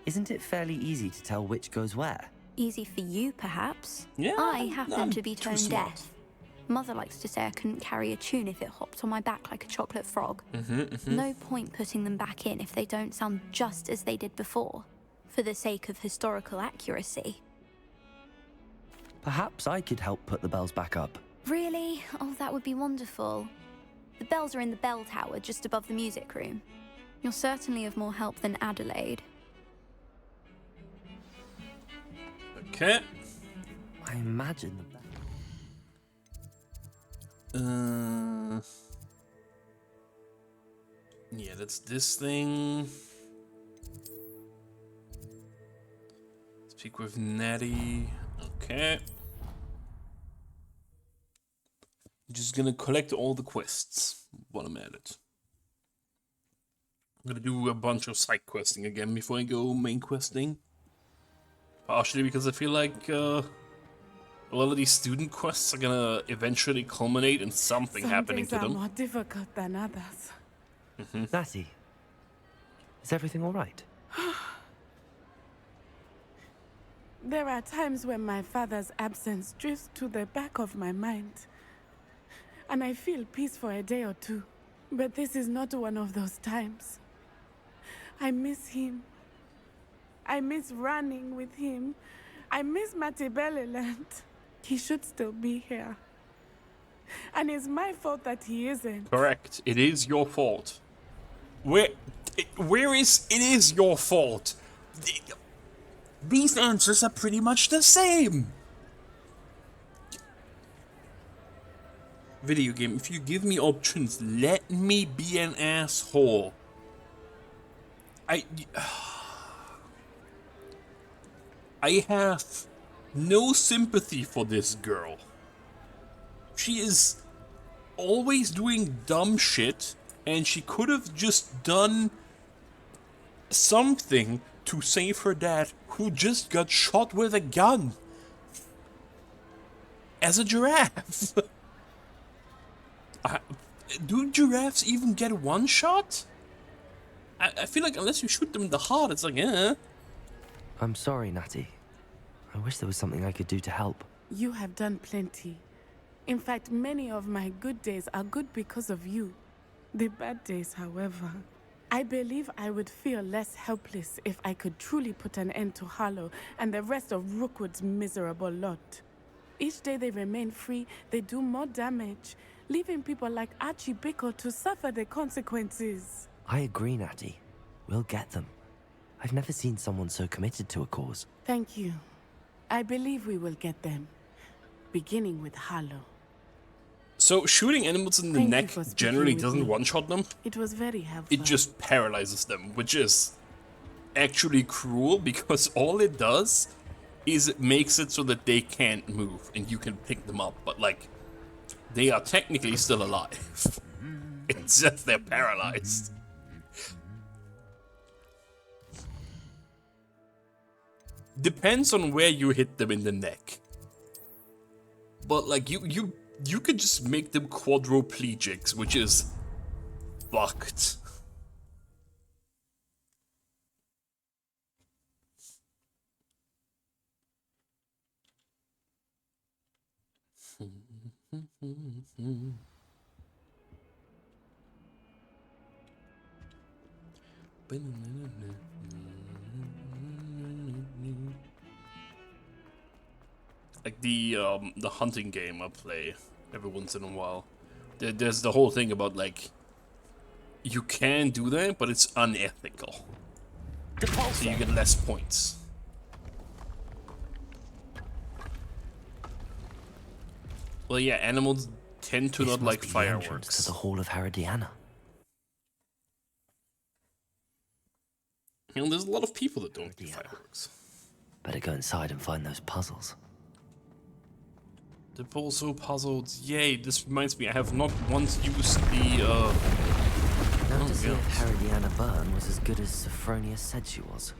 Speaker 2: isn't it fairly easy to tell which goes where?
Speaker 6: Easy for you, perhaps.
Speaker 1: Yeah,
Speaker 6: I happen
Speaker 1: I'm
Speaker 6: to be
Speaker 1: too
Speaker 6: tone
Speaker 1: smart.
Speaker 6: deaf. Mother likes to say I couldn't carry a tune if it hopped on my back like a chocolate frog. No point putting them back in if they don't sound just as they did before, for the sake of historical accuracy.
Speaker 2: Perhaps I could help put the bells back up.
Speaker 6: Really? Oh, that would be wonderful. The bells are in the bell tower just above the music room. You're certainly of more help than Adelaide.
Speaker 1: Okay.
Speaker 2: I imagine the
Speaker 1: Yeah, that's this thing. Speak with Natty. Okay. Just gonna collect all the quests while I'm at it. I'm gonna do a bunch of side questing again before I go main questing. Partially because I feel like a lot of these student quests are gonna eventually culminate in something
Speaker 5: Some
Speaker 1: happening
Speaker 5: days
Speaker 1: to
Speaker 5: are
Speaker 1: them.
Speaker 5: more difficult than others.
Speaker 2: Natty, is everything all right?
Speaker 5: There are times when my father's absence drifts to the back of my mind, and I feel peace for a day or two. But this is not one of those times. I miss him. I miss running with him. I miss Matibeleland. He should still be here. And it's my fault that he isn't.
Speaker 1: Correct. It is your fault. Where is it is your fault? These answers are pretty much the same. Video game, if you give me options, let me be an asshole. I have no sympathy for this girl. She is always doing dumb shit, and she could have just done something to save her dad, who just got shot with a gun. As a giraffe. Do giraffes even get one shot? I feel like unless you shoot them in the heart, it's like, eh.
Speaker 2: I'm sorry, Natty. I wish there was something I could do to help.
Speaker 5: You have done plenty. In fact, many of my good days are good because of you. The bad days, however. I believe I would feel less helpless if I could truly put an end to Harlow and the rest of Rookwood's miserable lot. Each day they remain free, they do more damage, leaving people like Archie Bickle to suffer the consequences.
Speaker 2: I agree, Natty. We'll get them. I've never seen someone so committed to a cause.
Speaker 5: Thank you. I believe we will get them, beginning with Harlow.
Speaker 1: So shooting animals in the
Speaker 5: Thank you
Speaker 1: neck
Speaker 5: for speaking
Speaker 1: generally
Speaker 5: with
Speaker 1: doesn't
Speaker 5: me.
Speaker 1: one-shot them.
Speaker 5: It was very helpful.
Speaker 1: It just paralyzes them, which is actually cruel because all it does is it makes it so that they can't move and you can pick them up, but like they are technically still alive. It's just they're paralyzed. Depends on where you hit them in the neck. But like you could just make them quadriplegics, which is fucked. Like the hunting game I play every once in a while. There's the whole thing about like you can do that, but it's unethical. So you get less points. Well, yeah, animals tend to not like fireworks.
Speaker 2: To the Hall of Herodiana.
Speaker 1: You know, there's a lot of people that don't do fireworks.
Speaker 2: Better go inside and find those puzzles.
Speaker 1: They're also puzzled. Yay, this reminds me, I have not once used the,
Speaker 2: Now to see if Herodiana Byrne was as good as Sophronia said she was.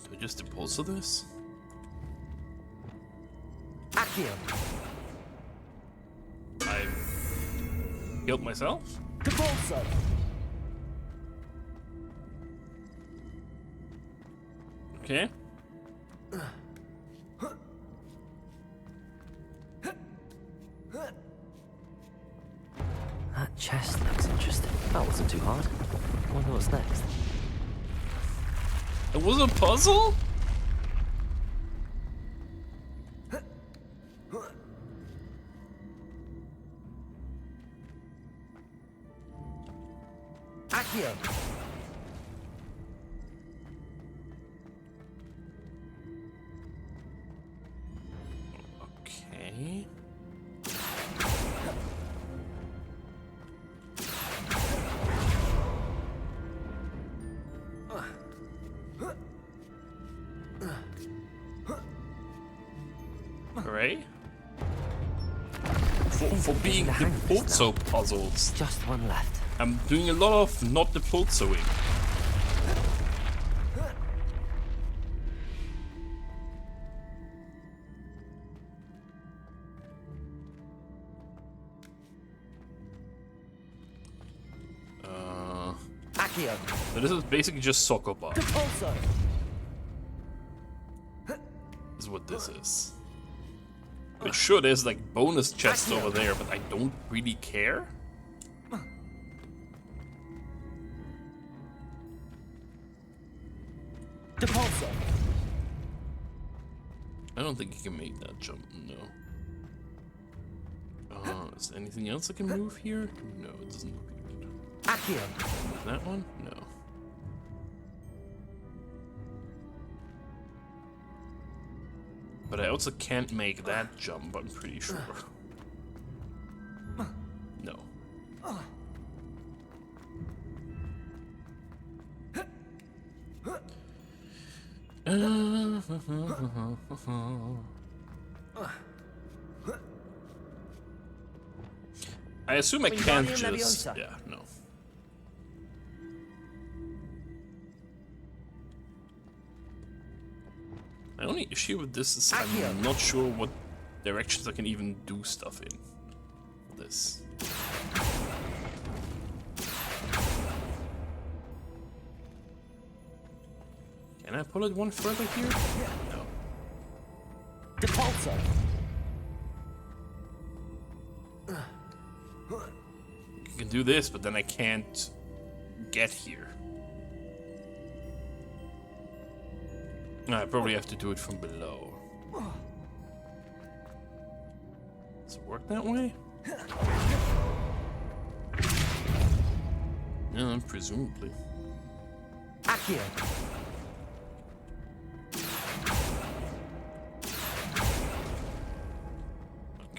Speaker 1: Do I just impulse to this?
Speaker 14: Accio.
Speaker 1: I killed myself?
Speaker 14: Depulso.
Speaker 1: Okay.
Speaker 2: That chest looks interesting. That wasn't too hard. I wonder what's next.
Speaker 1: It was a puzzle?
Speaker 14: Accio.
Speaker 1: Okay. Alright. For being the Pulso puzzles.
Speaker 2: Just one left.
Speaker 1: I'm doing a lot of not the Pulsoing. So this is basically just soccer bar. Is what this is. But sure, there's like bonus chests over there, but I don't really care. I don't think you can make that jump, no. Is there anything else I can move here? No, it doesn't look good. Move that one? No. But I also can't make that jump, I'm pretty sure. No. I assume I can't just... Yeah, no. My only issue with this is I'm not sure what directions I can even do stuff in. This. Can I pull it one further here? No.
Speaker 14: Depulso.
Speaker 1: You can do this, but then I can't get here. I probably have to do it from below. Does it work that way? Yeah, presumably.
Speaker 14: Accio.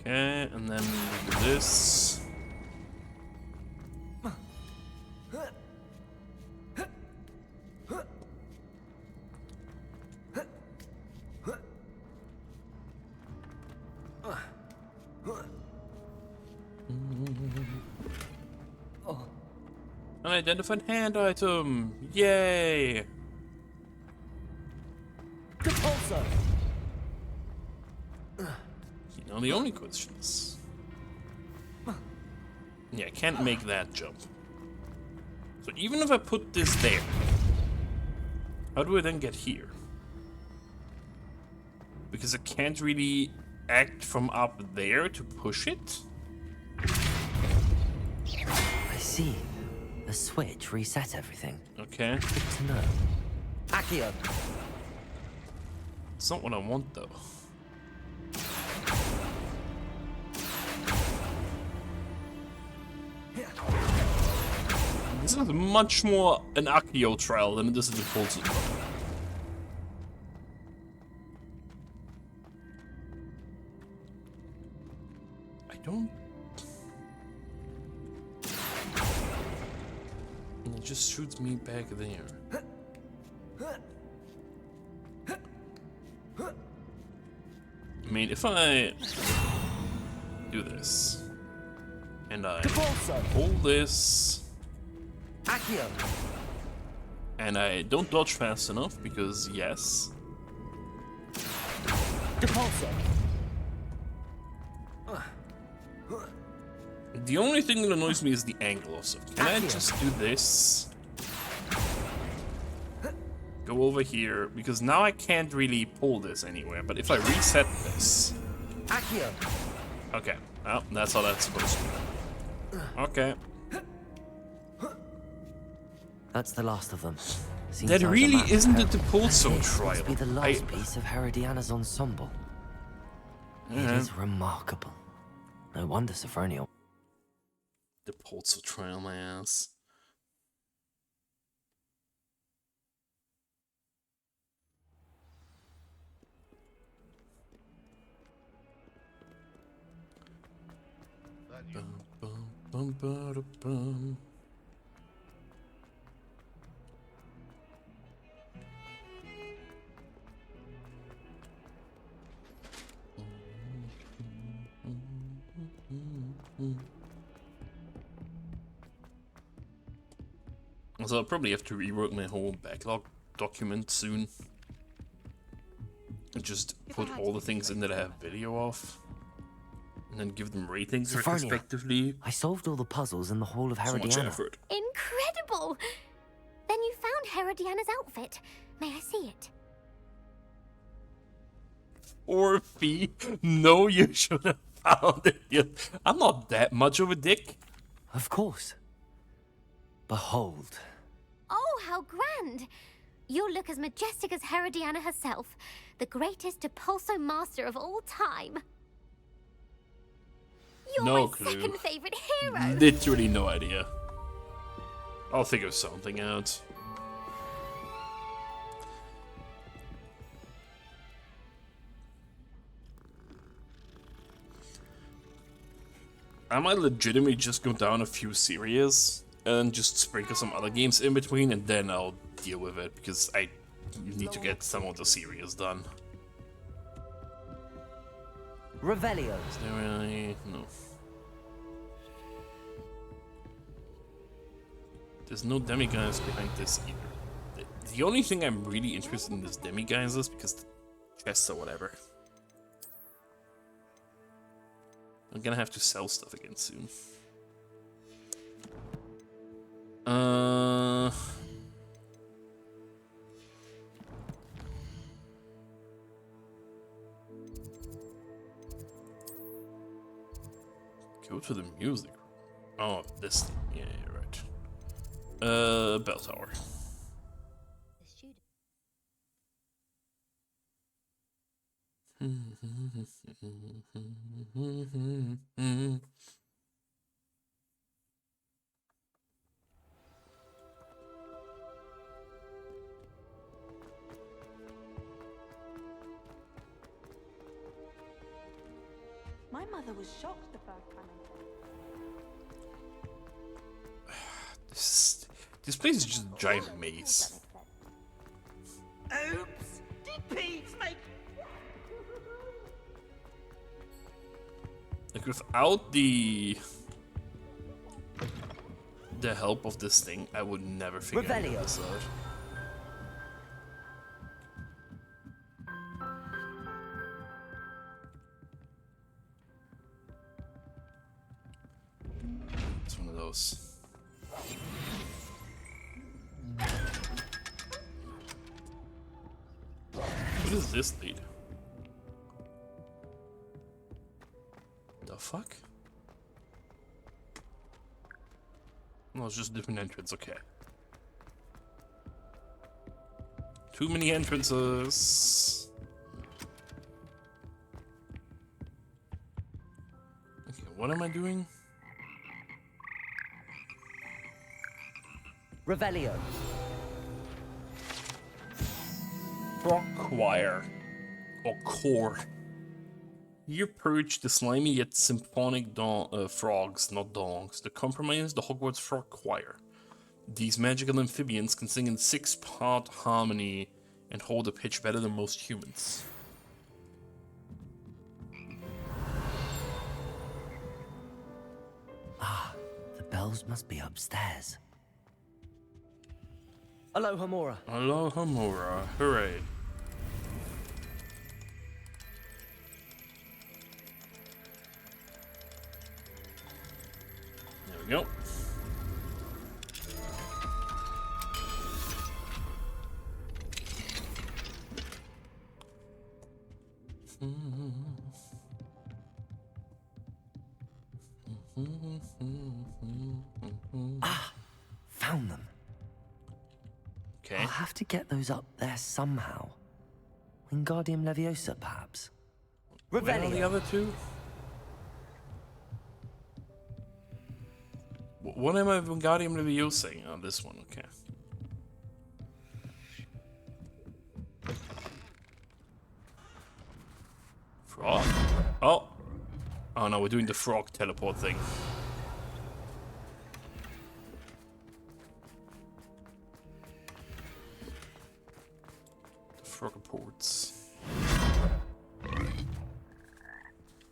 Speaker 1: Okay, and then we do this. Unidentified hand item! Yay!
Speaker 2: Depulso!
Speaker 1: You know, the only question is... Yeah, I can't make that jump. So even if I put this there, how do I then get here? Because I can't really act from up there to push it?
Speaker 2: I see. The switch reset everything.
Speaker 1: Okay.
Speaker 2: Good to know. Accio!
Speaker 1: It's not what I want, though. This is much more an Accio trial than it is a Depulso trial. I don't... It just shoots me back there. I mean, if I do this, and I hold this,
Speaker 2: Accio!
Speaker 1: and I don't dodge fast enough, because yes.
Speaker 2: Depulso!
Speaker 1: The only thing that annoys me is the angle of stuff. Can I just do this? Go over here, because now I can't really pull this anywhere, but if I reset this...
Speaker 2: Accio!
Speaker 1: Okay, well, that's how that's supposed to be. Okay.
Speaker 2: That's the last of them. Seems
Speaker 1: That
Speaker 2: I was a
Speaker 1: really
Speaker 2: match
Speaker 1: isn't
Speaker 2: for
Speaker 1: the
Speaker 2: her.
Speaker 1: Depulso
Speaker 2: And this
Speaker 1: trial.
Speaker 2: must be the last piece of Herodiana's ensemble. It is remarkable. No wonder Sophronia...
Speaker 1: Depulso trial, my ass. Bum, bum, ba, da, bum. So I'll probably have to rework my whole backlog document soon. And just put all the things in that I have video of. And then give them ratings
Speaker 2: Sophronia,
Speaker 1: retrospectively.
Speaker 2: I solved all the puzzles in the Hall of
Speaker 1: So much
Speaker 2: Herodiana.
Speaker 1: effort.
Speaker 7: Incredible! Then you found Herodiana's outfit. May I see it?
Speaker 1: Orphe, no, you should have found it yet. I'm not that much of a dick.
Speaker 2: Of course. Behold.
Speaker 7: Oh, how grand! You look as majestic as Herodiana herself, the greatest Depulso master of all time. You're
Speaker 1: No
Speaker 7: my
Speaker 1: clue.
Speaker 7: second favorite hero.
Speaker 1: Literally no idea. I'll figure something out. I might legitimately just go down a few series and just sprinkle some other games in between, and then I'll deal with it, because I need to get some of the series done.
Speaker 2: Revelio.
Speaker 1: Is there really? No. There's no demi-guys behind this either. The only thing I'm really interested in is demi-guys is because the chests or whatever. I'm gonna have to sell stuff again soon. Go to the music. Oh, this thing. Yeah, you're right. Bell tower.
Speaker 21: My mother mother was shocked the first time I saw
Speaker 1: This place is just a giant maze.
Speaker 20: Oops! Did Peeves make...
Speaker 1: Like without the help of this thing, I would never figure any of this out. It's one of those. What does this lead? The fuck? No, it's just a different entrance, okay. Too many entrances. Okay, what am I doing?
Speaker 2: Revelio.
Speaker 1: Frog choir. Or core. Here perch the slimy yet symphonic frogs, not dongs, that comprise the Hogwarts frog choir. These magical amphibians can sing in 6-part harmony and hold a pitch better than most humans.
Speaker 2: Ah, the bells must be upstairs. Alohomora.
Speaker 1: Alohomora, hooray. There we go.
Speaker 2: Ah, found them.
Speaker 1: Okay.
Speaker 2: I'll have to get those up there somehow. Wingardium Leviosa, perhaps.
Speaker 1: Where are the other two? What am I Wingardium Leviosa on this one? Okay. Frog. Oh. Oh no, we're doing the frog teleport thing. The frog reports.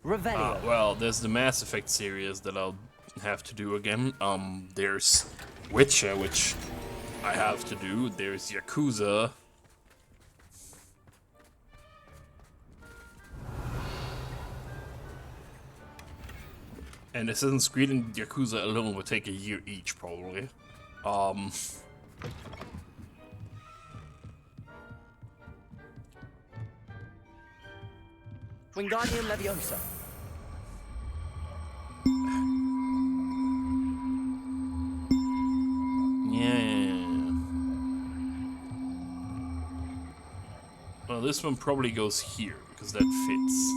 Speaker 2: Revelio.
Speaker 1: Well, there's the Mass Effect series that I'll have to do again. There's Witcher, which I have to do. There's Yakuza. And Assassin's Creed and Yakuza alone would take a year each, probably.
Speaker 2: Wingardium Leviosa.
Speaker 1: Yeah. Well, this one probably goes here, because that fits.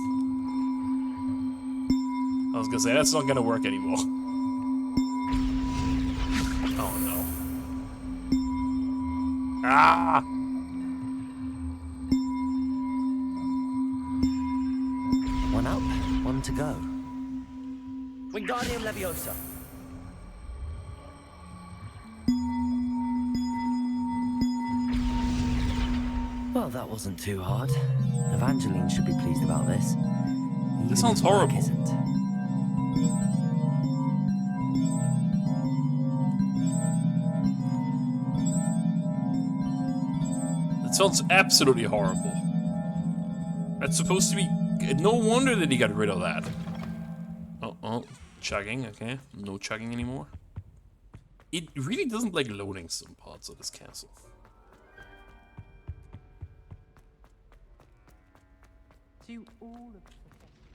Speaker 1: I was gonna say, that's not gonna work anymore. Oh no. Ah!
Speaker 2: One up, one to go. Wingardium Leviosa. Well, that wasn't too hard. Evangeline should be pleased about this.
Speaker 1: This sounds horrible. That sounds absolutely horrible. That's supposed to be... No wonder that he got rid of that. Oh, chugging, okay. No chugging anymore. It really doesn't like loading some parts of this castle.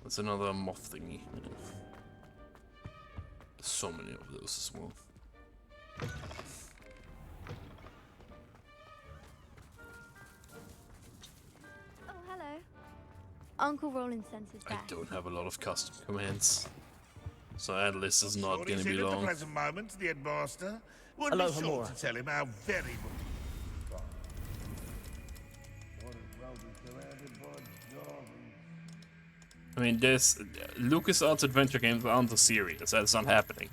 Speaker 1: That's another moth thingy. There's so many of those as well.
Speaker 6: Oh, hello. Uncle Roland sent us
Speaker 1: I
Speaker 6: back.
Speaker 1: don't have a lot of custom commands. So that list is not going to be
Speaker 4: At the
Speaker 1: long.
Speaker 4: present moment, the headmaster would be sure to tell him how very
Speaker 1: I mean, there's LucasArts adventure games aren't a series. That's not happening.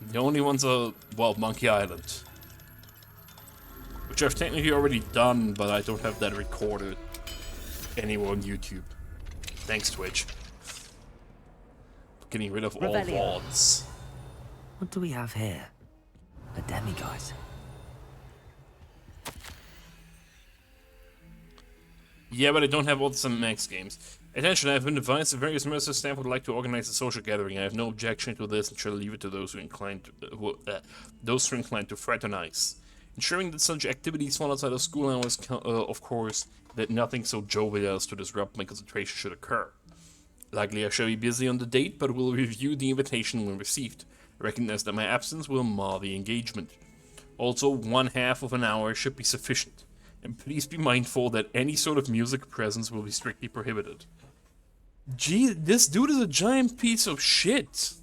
Speaker 1: The only ones are, well, Monkey Island. Which I've technically already done, but I don't have that recorded anywhere on YouTube. Thanks, Twitch. Getting rid of all
Speaker 2: Revelio.
Speaker 1: VODs.
Speaker 2: What do we have here? A demiguise.
Speaker 1: Yeah, but I don't have all the Max games. Attention, I have been advised that various members of staff would like to organize a social gathering. I have no objection to this and shall leave it to those who those who are inclined to fraternize. Ensuring that such activities fall outside of school hours, of course, that nothing so jovial as to disrupt my concentration should occur. Likely I shall be busy on the date, but will review the invitation when received. Recognize that my absence will mar the engagement. Also, 1/2 of an hour should be sufficient. And please be mindful that any sort of music presence will be strictly prohibited. Gee, this dude is a giant piece of shit.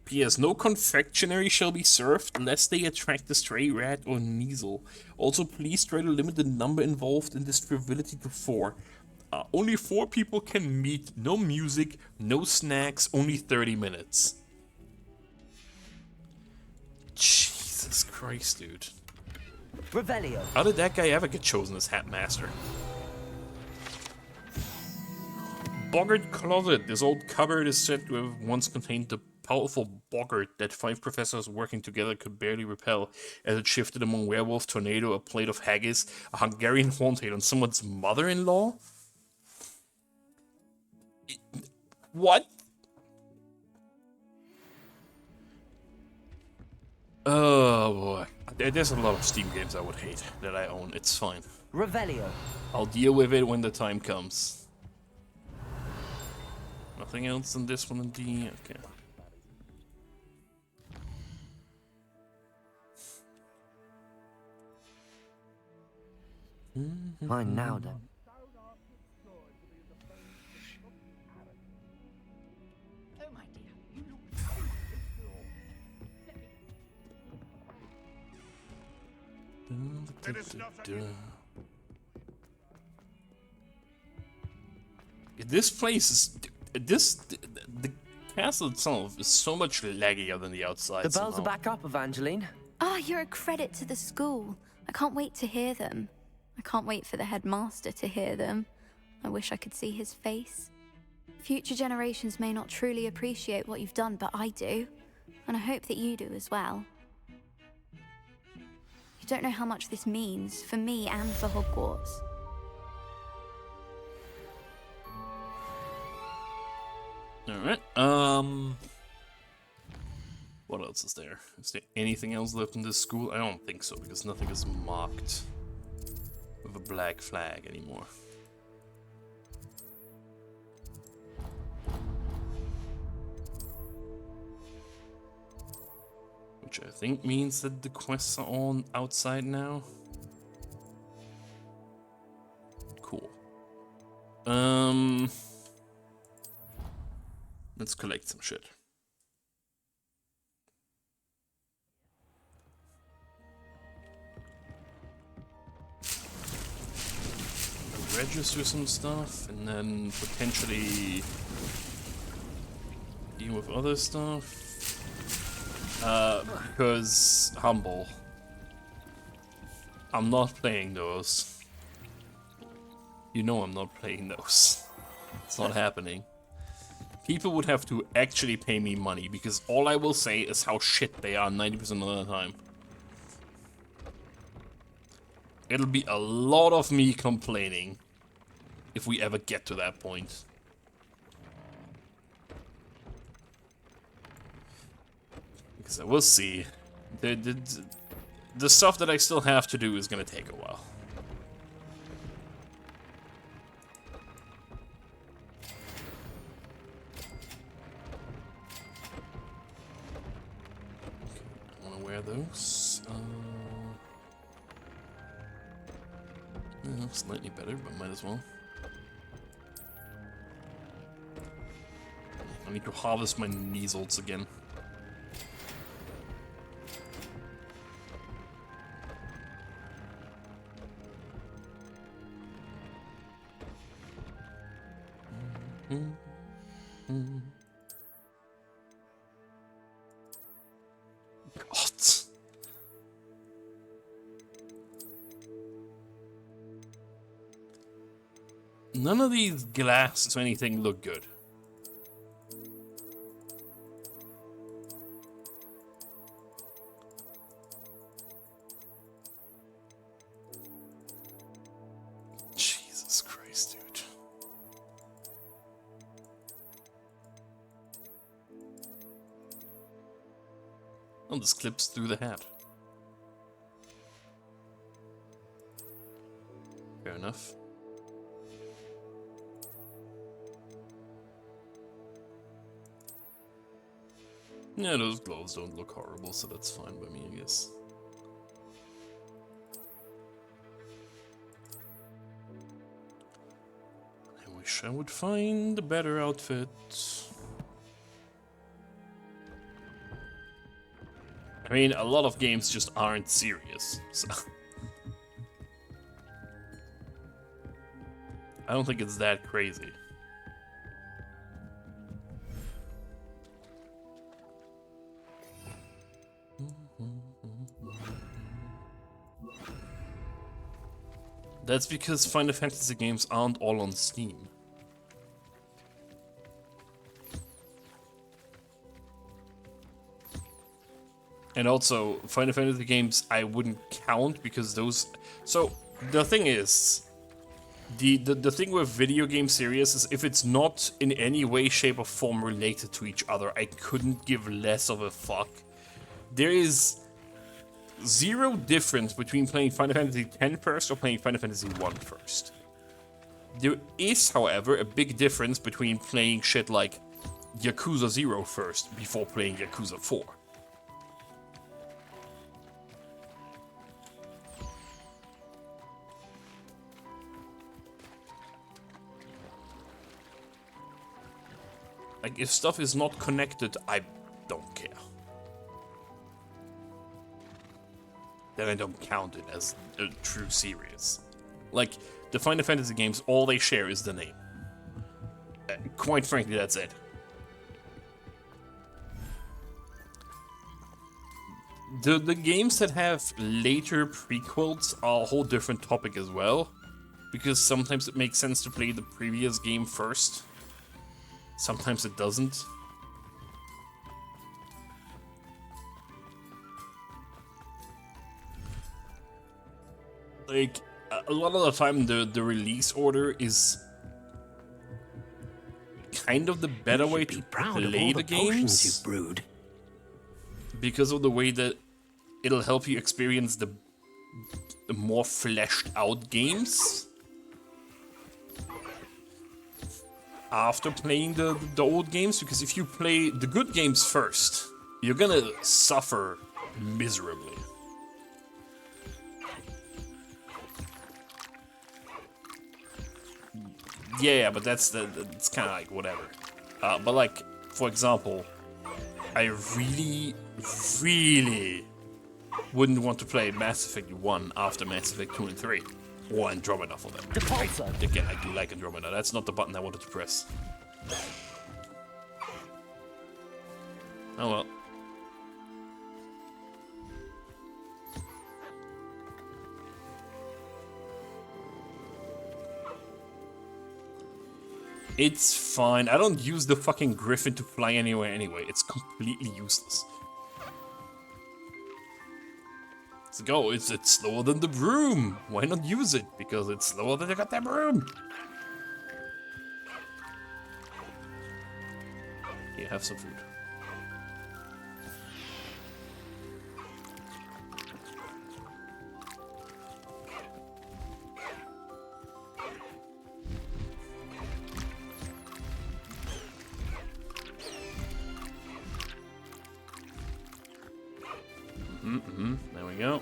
Speaker 1: P.S. No confectionery shall be served lest they attract a stray rat or measle. Also, please try to limit the number involved in this frivolity to 4. Only 4 people can meet. No music, no snacks, only 30 minutes. Jesus Christ, dude.
Speaker 2: Revelio.
Speaker 1: How did that guy ever get chosen as Hat Master? Boggart Closet. This old cupboard is said to have once contained the powerful boggart that 5 professors working together could barely repel as it shifted among werewolf, tornado, a plate of haggis, a Hungarian horntail, and someone's mother-in-law? What? Oh boy. There's a lot of Steam games I would hate that I own. It's fine.
Speaker 2: Revelio.
Speaker 1: I'll deal with it when the time comes. Nothing else in this one indeed? Okay.
Speaker 2: Fine now then.
Speaker 1: This place is... The castle itself is so much laggier than the outside.
Speaker 2: The bells
Speaker 1: somehow.
Speaker 2: are back up, Evangeline.
Speaker 6: Ah, you're a credit to the school. I can't wait to hear them. I can't wait for the headmaster to hear them. I wish I could see his face. Future generations may not truly appreciate what you've done, but I do. And I hope that you do as well. You don't know how much this means for me and for Hogwarts.
Speaker 1: Alright, what else is there? Is there anything else left in this school? I don't think so, because nothing is marked with a black flag anymore. Which I think means that the quests are all outside now. Cool. Let's collect some shit. Register some stuff and then potentially deal with other stuff. Because humble. I'm not playing those. You know I'm not playing those. It's not happening. People would have to actually pay me money because all I will say is how shit they are 90% of the time. It'll be a lot of me complaining if we ever get to that point. Because we'll see. The stuff that I still have to do is gonna take a while. Those slightly better, but might as well. I need to harvest my measles again. God. None of these glasses or anything look good. Jesus Christ, dude. Oh, this clips through the hat. Fair enough. Yeah, those gloves don't look horrible, so that's fine by me, I guess. I wish I would find a better outfit. I mean, a lot of games just aren't serious, so... I don't think it's that crazy. That's because Final Fantasy games aren't all on Steam. And also, Final Fantasy games I wouldn't count because those... So, the thing is... The thing with video game series is if it's not in any way, shape or form related to each other, I couldn't give less of a fuck. There is zero difference between playing Final Fantasy X first or playing Final Fantasy I first. There is, however, a big difference between playing shit like Yakuza 0 first before playing Yakuza 4. Like, if stuff is not connected, I don't care. Then I don't count it as a true series. Like, the Final Fantasy games, all they share is the name. Quite frankly, that's it. The games that have later prequels are a whole different topic as well. Because sometimes it makes sense to play the previous game first. Sometimes it doesn't. Like, a lot of the time the release order is kind of the better way to play the games.
Speaker 10: You've brewed.
Speaker 1: Because of the way that it'll help you experience the more fleshed out games. After playing the old games, because if you play the good games first, you're gonna suffer miserably. Yeah, but that's kind of like whatever. But like, for example, I really wouldn't want to play Mass Effect 1 after Mass Effect 2 and 3. Or Andromeda for them. Again, I do like Andromeda. That's not the button I wanted to press. Oh well. It's fine. I don't use the fucking Griffin to fly anywhere anyway. It's completely useless. It's like, oh, it's slower than the broom. Why not use it? Because it's slower than the goddamn broom. Here, have some food. There we go.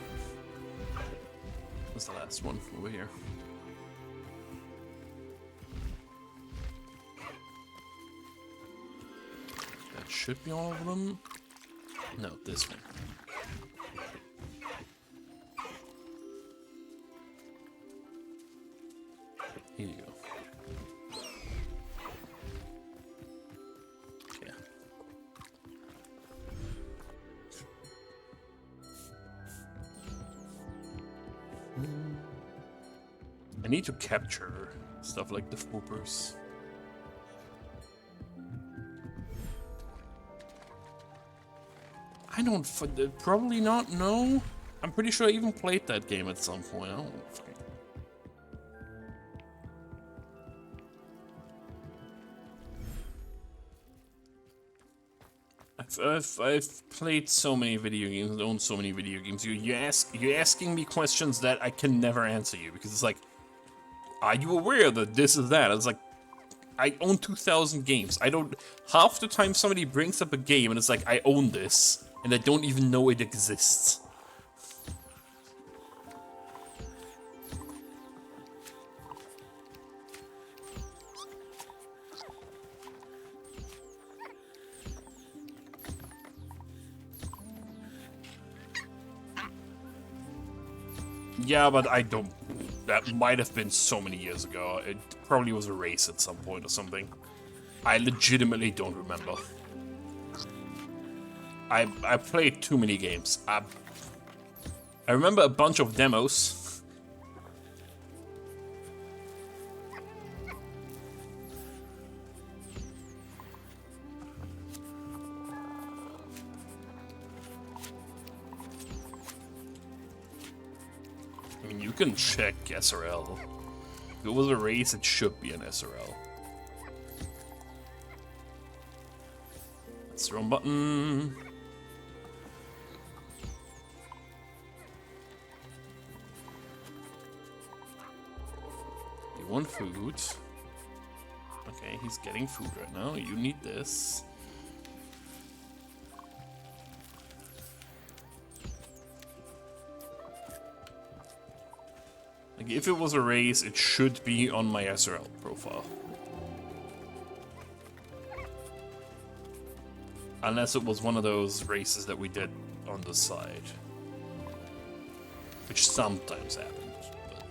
Speaker 1: What's the last one over here? That should be all of them. No, this one. Here you go. I need to capture stuff like the Foopers. I don't... Probably not, no. I'm pretty sure I even played that game at some point. I don't fucking... I've played so many video games, owned so many video games. You're asking me questions that I can never answer you, because it's like, are you aware that this is that? It's like, I own 2,000 games. I don't... Half the time somebody brings up a game and it's like, I own this, and I don't even know it exists. Yeah, but I don't... That might have been so many years ago. It probably was a race at some point or something. I legitimately don't remember. I played too many games. I remember a bunch of demos. I mean, you can check SRL. If it was a race, it should be an SRL. That's the wrong button. You want food. Okay, he's getting food right now. You need this. Like, if it was a race, it should be on my SRL profile. Unless it was one of those races that we did on the side. Which sometimes happens. But...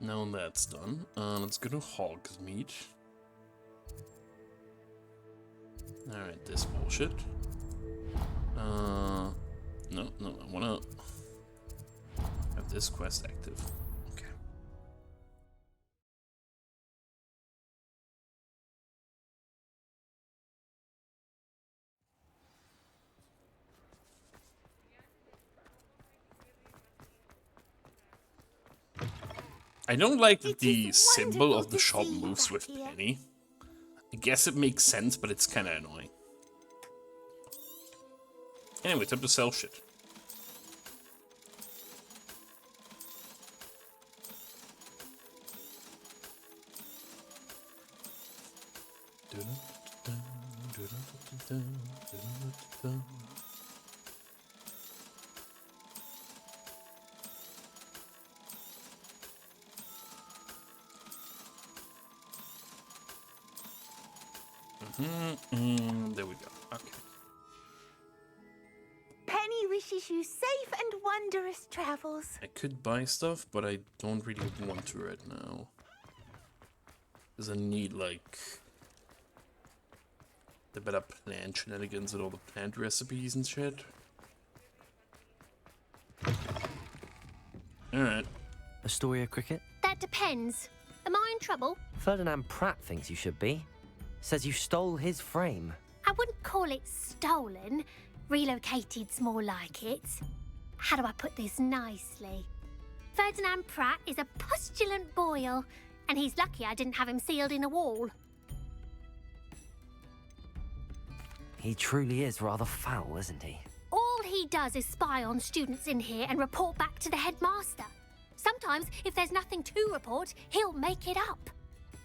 Speaker 1: Now that's done. Let's go to Hogsmeade. Alright, this bullshit. No, I wanna have this quest active. Okay. I don't like that the symbol of the shop moves with Penny. I guess it makes sense, but it's kinda annoying. Anyway, time to sell shit. There we go. Okay.
Speaker 9: Penny wishes you safe and wondrous travels.
Speaker 1: I could buy stuff, but I don't really want to right now. Because I need, like, the better plant shenanigans and all the plant recipes and shit. Alright.
Speaker 2: Astoria Cricket?
Speaker 7: That depends. Am I in trouble?
Speaker 2: Ferdinand Pratt thinks you should be. Says you stole his frame.
Speaker 7: I wouldn't call it stolen. Relocated's more like it. How do I put this nicely? Ferdinand Pratt is a postulant boil, and he's lucky I didn't have him sealed in a wall.
Speaker 2: He truly is rather foul, isn't he?
Speaker 7: All he does is spy on students in here and report back to the headmaster. Sometimes, if there's nothing to report, he'll make it up.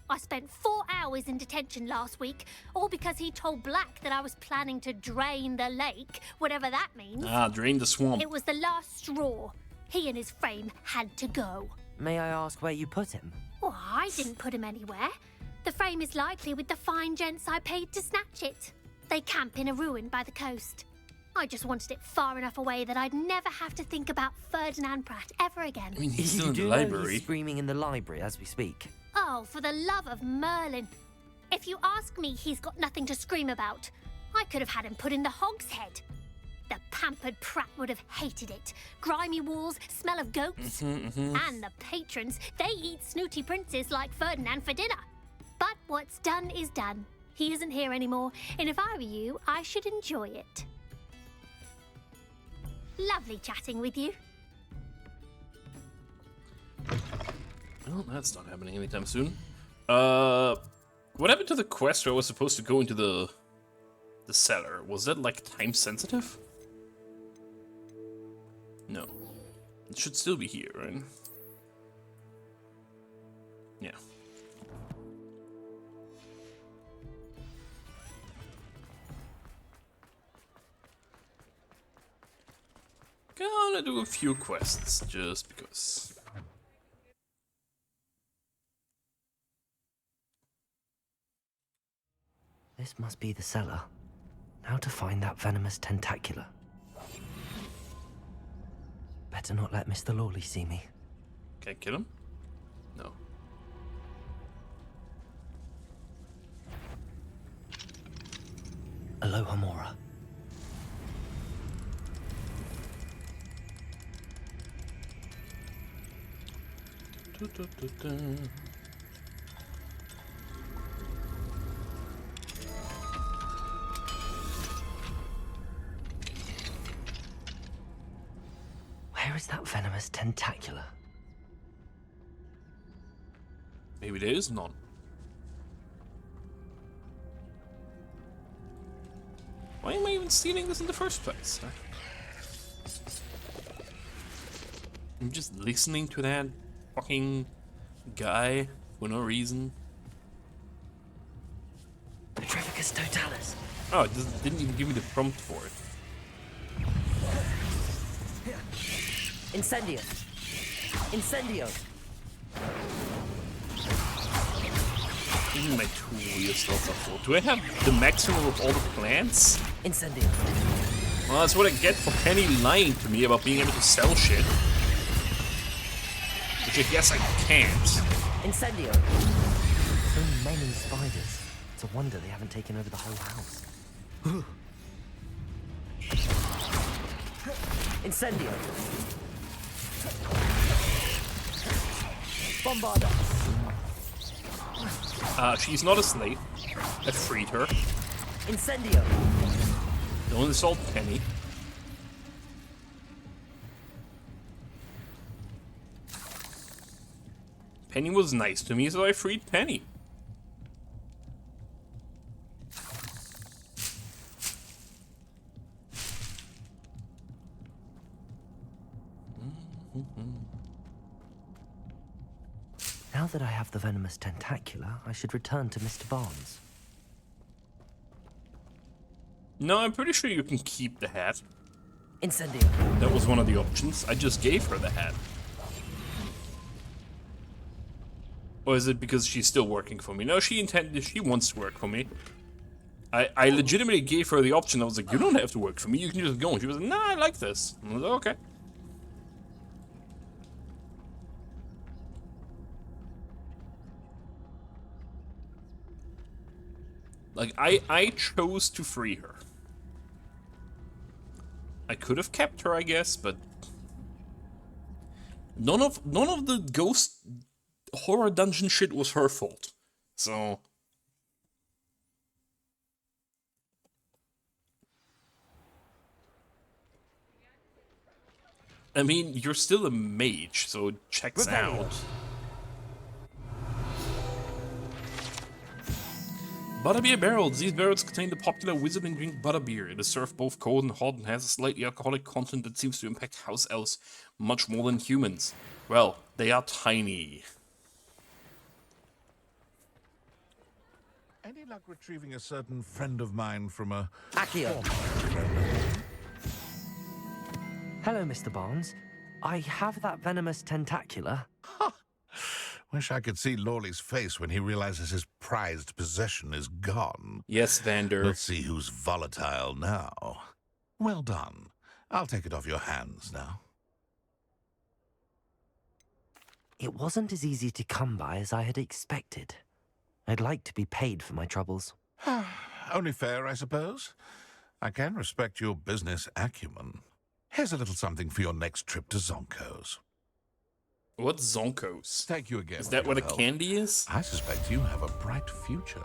Speaker 7: I spent 4 hours in detention last week, all because he told Black that I was planning to drain the lake, whatever that means.
Speaker 1: Ah, drain the swamp.
Speaker 7: It was the last straw. He and his frame had to go.
Speaker 2: May I ask where you put him?
Speaker 7: Well, I didn't put him anywhere. The frame is likely with the fine gents I paid to snatch it. They camp in a ruin by the coast. I just wanted it far enough away that I'd never have to think about Ferdinand Pratt ever again.
Speaker 1: I mean, he's still
Speaker 2: You
Speaker 1: in the
Speaker 2: do know
Speaker 1: library.
Speaker 2: he's screaming in the library as we speak.
Speaker 7: Oh, for the love of Merlin. If you ask me, he's got nothing to scream about. I could have had him put in the Hogshead. The pampered Pratt would have hated it. Grimy walls, smell of goats. And the patrons, they eat snooty princes like Ferdinand for dinner. But what's done is done. He isn't here anymore, and if I were you, I should enjoy it. Lovely chatting with you.
Speaker 1: Well, that's not happening anytime soon. What happened to the quest where I was supposed to go into the cellar? Was that, like, time sensitive? No. It should still be here, right? Yeah. Gonna do a few quests, just because.
Speaker 2: This must be the cellar. How to find that venomous tentacula? Better not let Mr. Lawley see me.
Speaker 1: Can I kill him? No.
Speaker 2: Aloha Mora. Where is that venomous tentacula?
Speaker 1: Maybe there is none. Why am I even stealing this in the first place? I'm just listening to that fucking guy for no reason.
Speaker 2: Petrificus totalis.
Speaker 1: Oh, it didn't even give me the prompt for it.
Speaker 2: Incendio. Incendio.
Speaker 1: Even my tool slots are full. Do I have the maximum of all the plants?
Speaker 2: Incendio.
Speaker 1: Well, that's what I get for Penny lying to me about being able to sell shit. Which I guess I can't.
Speaker 2: Incendio. So many spiders. It's a wonder they haven't taken over the whole house. Incendio. Bombarda.
Speaker 1: She's not a slave. I freed her.
Speaker 2: Incendio.
Speaker 1: Don't insult Penny. Penny was nice to me, so I freed Penny.
Speaker 2: Now that I have the venomous tentacula, I should return to Mr. Barnes.
Speaker 1: No, I'm pretty sure you can keep the hat.
Speaker 2: Incendio.
Speaker 1: That was one of the options. I just gave her the hat. Or is it because she's still working for me? No, she wants to work for me. I legitimately gave her the option. I was like, you don't have to work for me, you can just go. And she was like, nah, I like this. I was like, okay. Like, I chose to free her. I could have kept her, I guess, but none of the ghost horror dungeon shit was her fault. So I mean, you're still a mage, so it checks out. Butterbeer barrels. These barrels contain the popular wizarding drink butterbeer. It is served both cold and hot and has a slightly alcoholic content that seems to impact house elves much more than humans. Well, they are tiny.
Speaker 4: Any luck retrieving a certain friend of mine from a...
Speaker 2: Accio. Hello, Mr. Barnes. I have that venomous tentacula.
Speaker 4: Wish I could see Lawley's face when he realizes his prized possession is gone.
Speaker 1: Yes, Vander.
Speaker 4: Let's see who's volatile now. Well done. I'll take it off your hands now.
Speaker 2: It wasn't as easy to come by as I had expected. I'd like to be paid for my troubles.
Speaker 4: Only fair, I suppose. I can respect your business acumen. Here's a little something for your next trip to Zonko's.
Speaker 1: What's Zonko's?
Speaker 4: Thank you again.
Speaker 1: Is that what a candy is?
Speaker 4: I suspect you have a bright future.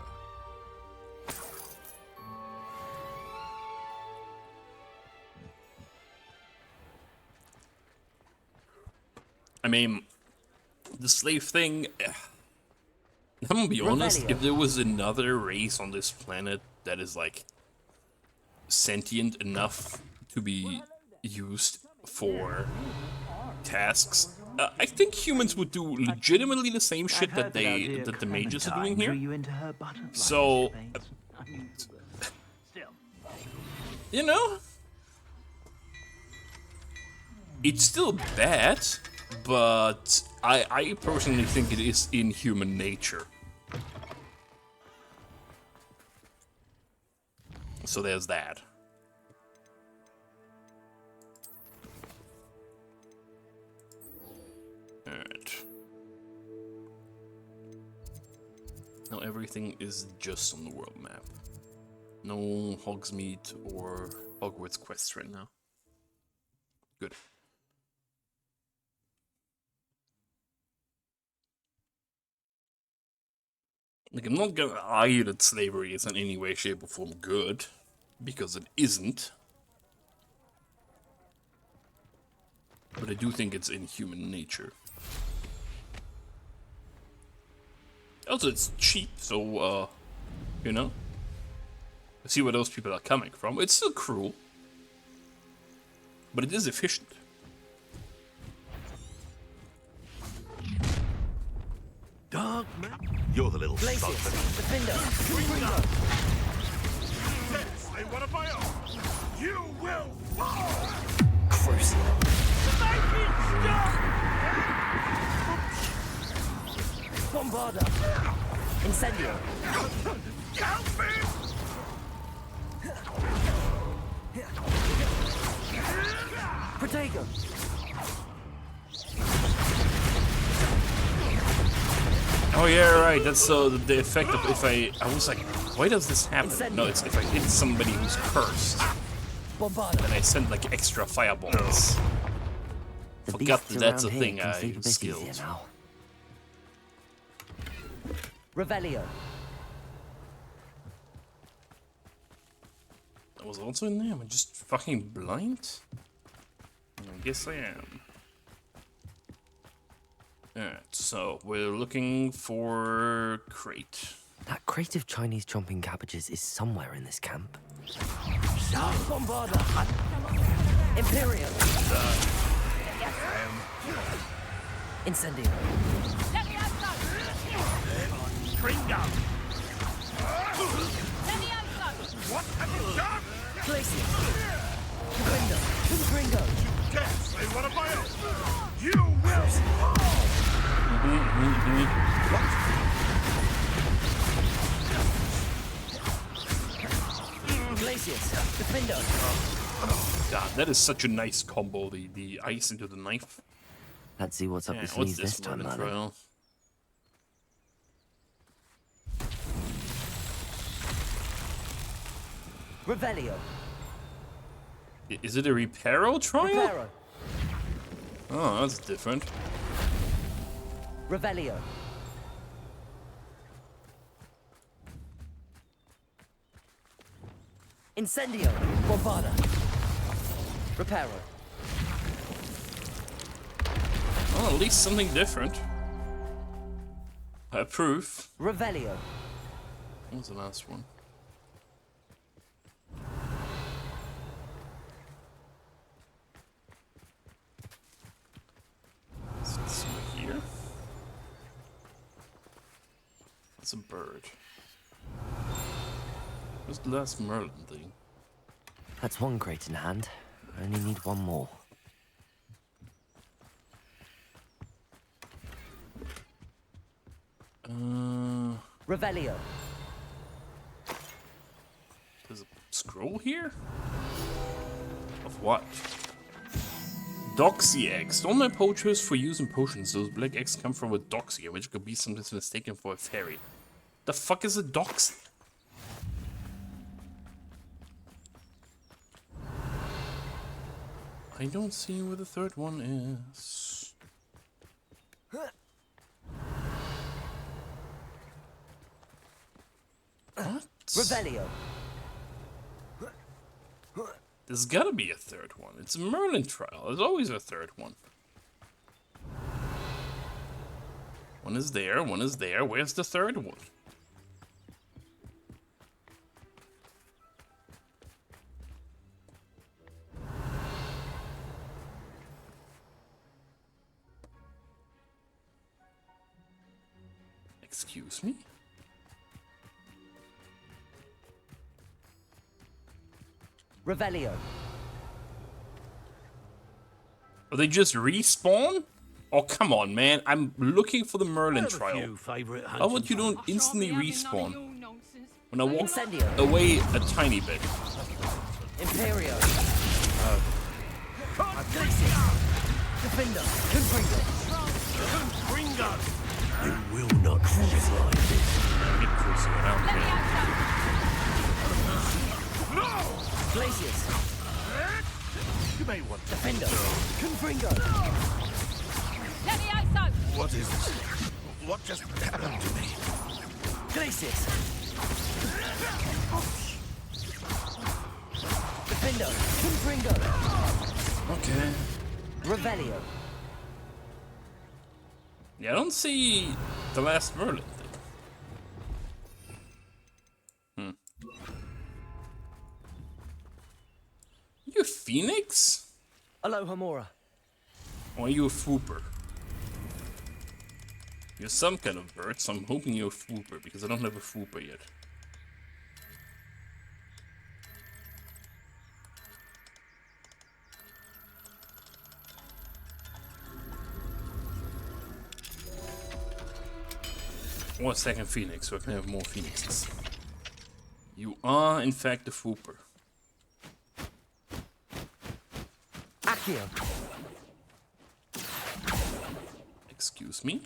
Speaker 1: I mean, the slave thing... I'm gonna be honest, if there was another race on this planet that is, like, sentient enough to be used for tasks, I think humans would do legitimately the same shit that the mages are doing here. So, you know, it's still bad, but I personally think it is in human nature. So there's that. Alright. Now everything is just on the world map. No Hogsmeade or Hogwarts quests right now. Good. Like, I'm not gonna argue that slavery is in any way, shape, or form good, because it isn't. But I do think it's in human nature. Also, it's cheap, so, you know? I see where those people are coming from. It's still cruel. But it is efficient.
Speaker 4: Dark man. You're the little
Speaker 2: Glacius, Defender, Gringo.
Speaker 4: Yes, I want to buy off. You will fall.
Speaker 2: Crucial. Bombarda. Incendio.
Speaker 4: Help me!
Speaker 2: Protego.
Speaker 1: Oh yeah, right. That's the effect of if I was like, why does this happen? No, it's if I hit somebody who's cursed, then I send like extra fireballs. Forgot that that's a thing I skilled.
Speaker 2: Revelio.
Speaker 1: That was also in there. Am I just fucking blind? I guess I am. Alright, so we're looking for crate.
Speaker 2: That crate of Chinese chomping cabbages is somewhere in this camp.
Speaker 20: Bombarda!
Speaker 2: Imperial! Incendio!
Speaker 20: Let me outside! Gringo! Let me outside!
Speaker 4: What have you done?
Speaker 2: Glacius! Gringo!
Speaker 4: Yes, I want to buy it. You will fall.
Speaker 2: Glacius! Defender!
Speaker 1: Oh god, that is such a nice combo, the ice into the knife.
Speaker 2: Let's see what's up the
Speaker 1: What's
Speaker 2: sleeve this time,
Speaker 1: Murder
Speaker 2: Merlin.
Speaker 1: Trial?
Speaker 2: Revelio!
Speaker 1: Is it a Reparo trial?
Speaker 2: Reparo!
Speaker 1: Oh, that's different.
Speaker 2: Revelio! Incendio! Bombarda! Reparo!
Speaker 1: Oh, at least something different. I approve.
Speaker 2: Revelio!
Speaker 1: What was the last one? Is it somewhere here? It's a bird. What's the last Merlin thing?
Speaker 2: That's one crate in hand. I only need one more. Revelio.
Speaker 1: There's a scroll here? Of what? Doxy eggs. Don't my poachers for use in potions. Those black eggs come from a doxy, which could be sometimes mistaken for a fairy. The fuck is a doxy? I don't see where the third one is. What?
Speaker 2: Revelio.
Speaker 1: There's gotta be a third one. It's a Merlin trial. There's always a third one. One is there, one is there. Where's the third one? Excuse me?
Speaker 2: Revelio.
Speaker 1: Are they just respawn? Oh, come on, man. I'm looking for the Merlin trial. How about you don't instantly respawn? When I walk away a tiny bit.
Speaker 2: Imperio.
Speaker 18: Defender. You will not survive this.
Speaker 1: Get closer around here.
Speaker 2: Glacius.
Speaker 4: You may want to
Speaker 2: Defender. Confringo.
Speaker 4: What is this? What just happened to me?
Speaker 2: Glacius. Defender. Confringo.
Speaker 1: Okay.
Speaker 2: Revelio.
Speaker 1: Yeah, I don't see the last Merlin thing. You a phoenix?
Speaker 2: Alohomora.
Speaker 1: Or are you a fooper? You're some kind of bird, so I'm hoping you're a fooper, because I don't have a fooper yet. Or a second phoenix, so I can have more phoenixes. You are, in fact, a fooper.
Speaker 2: Accio.
Speaker 1: Excuse me?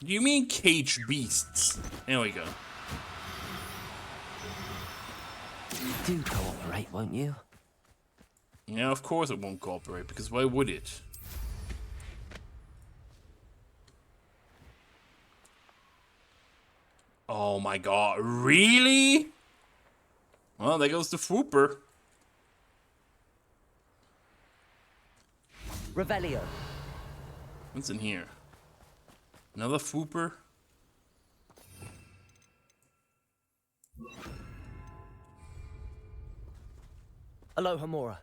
Speaker 1: Do you mean cage beasts? There we go.
Speaker 2: Do cooperate, won't you?
Speaker 1: Yeah, of course it won't cooperate, because why would it? Oh my god, really? Well, there goes the fooper.
Speaker 2: Revelio.
Speaker 1: What's in here? Another fooper?
Speaker 2: Alohomora.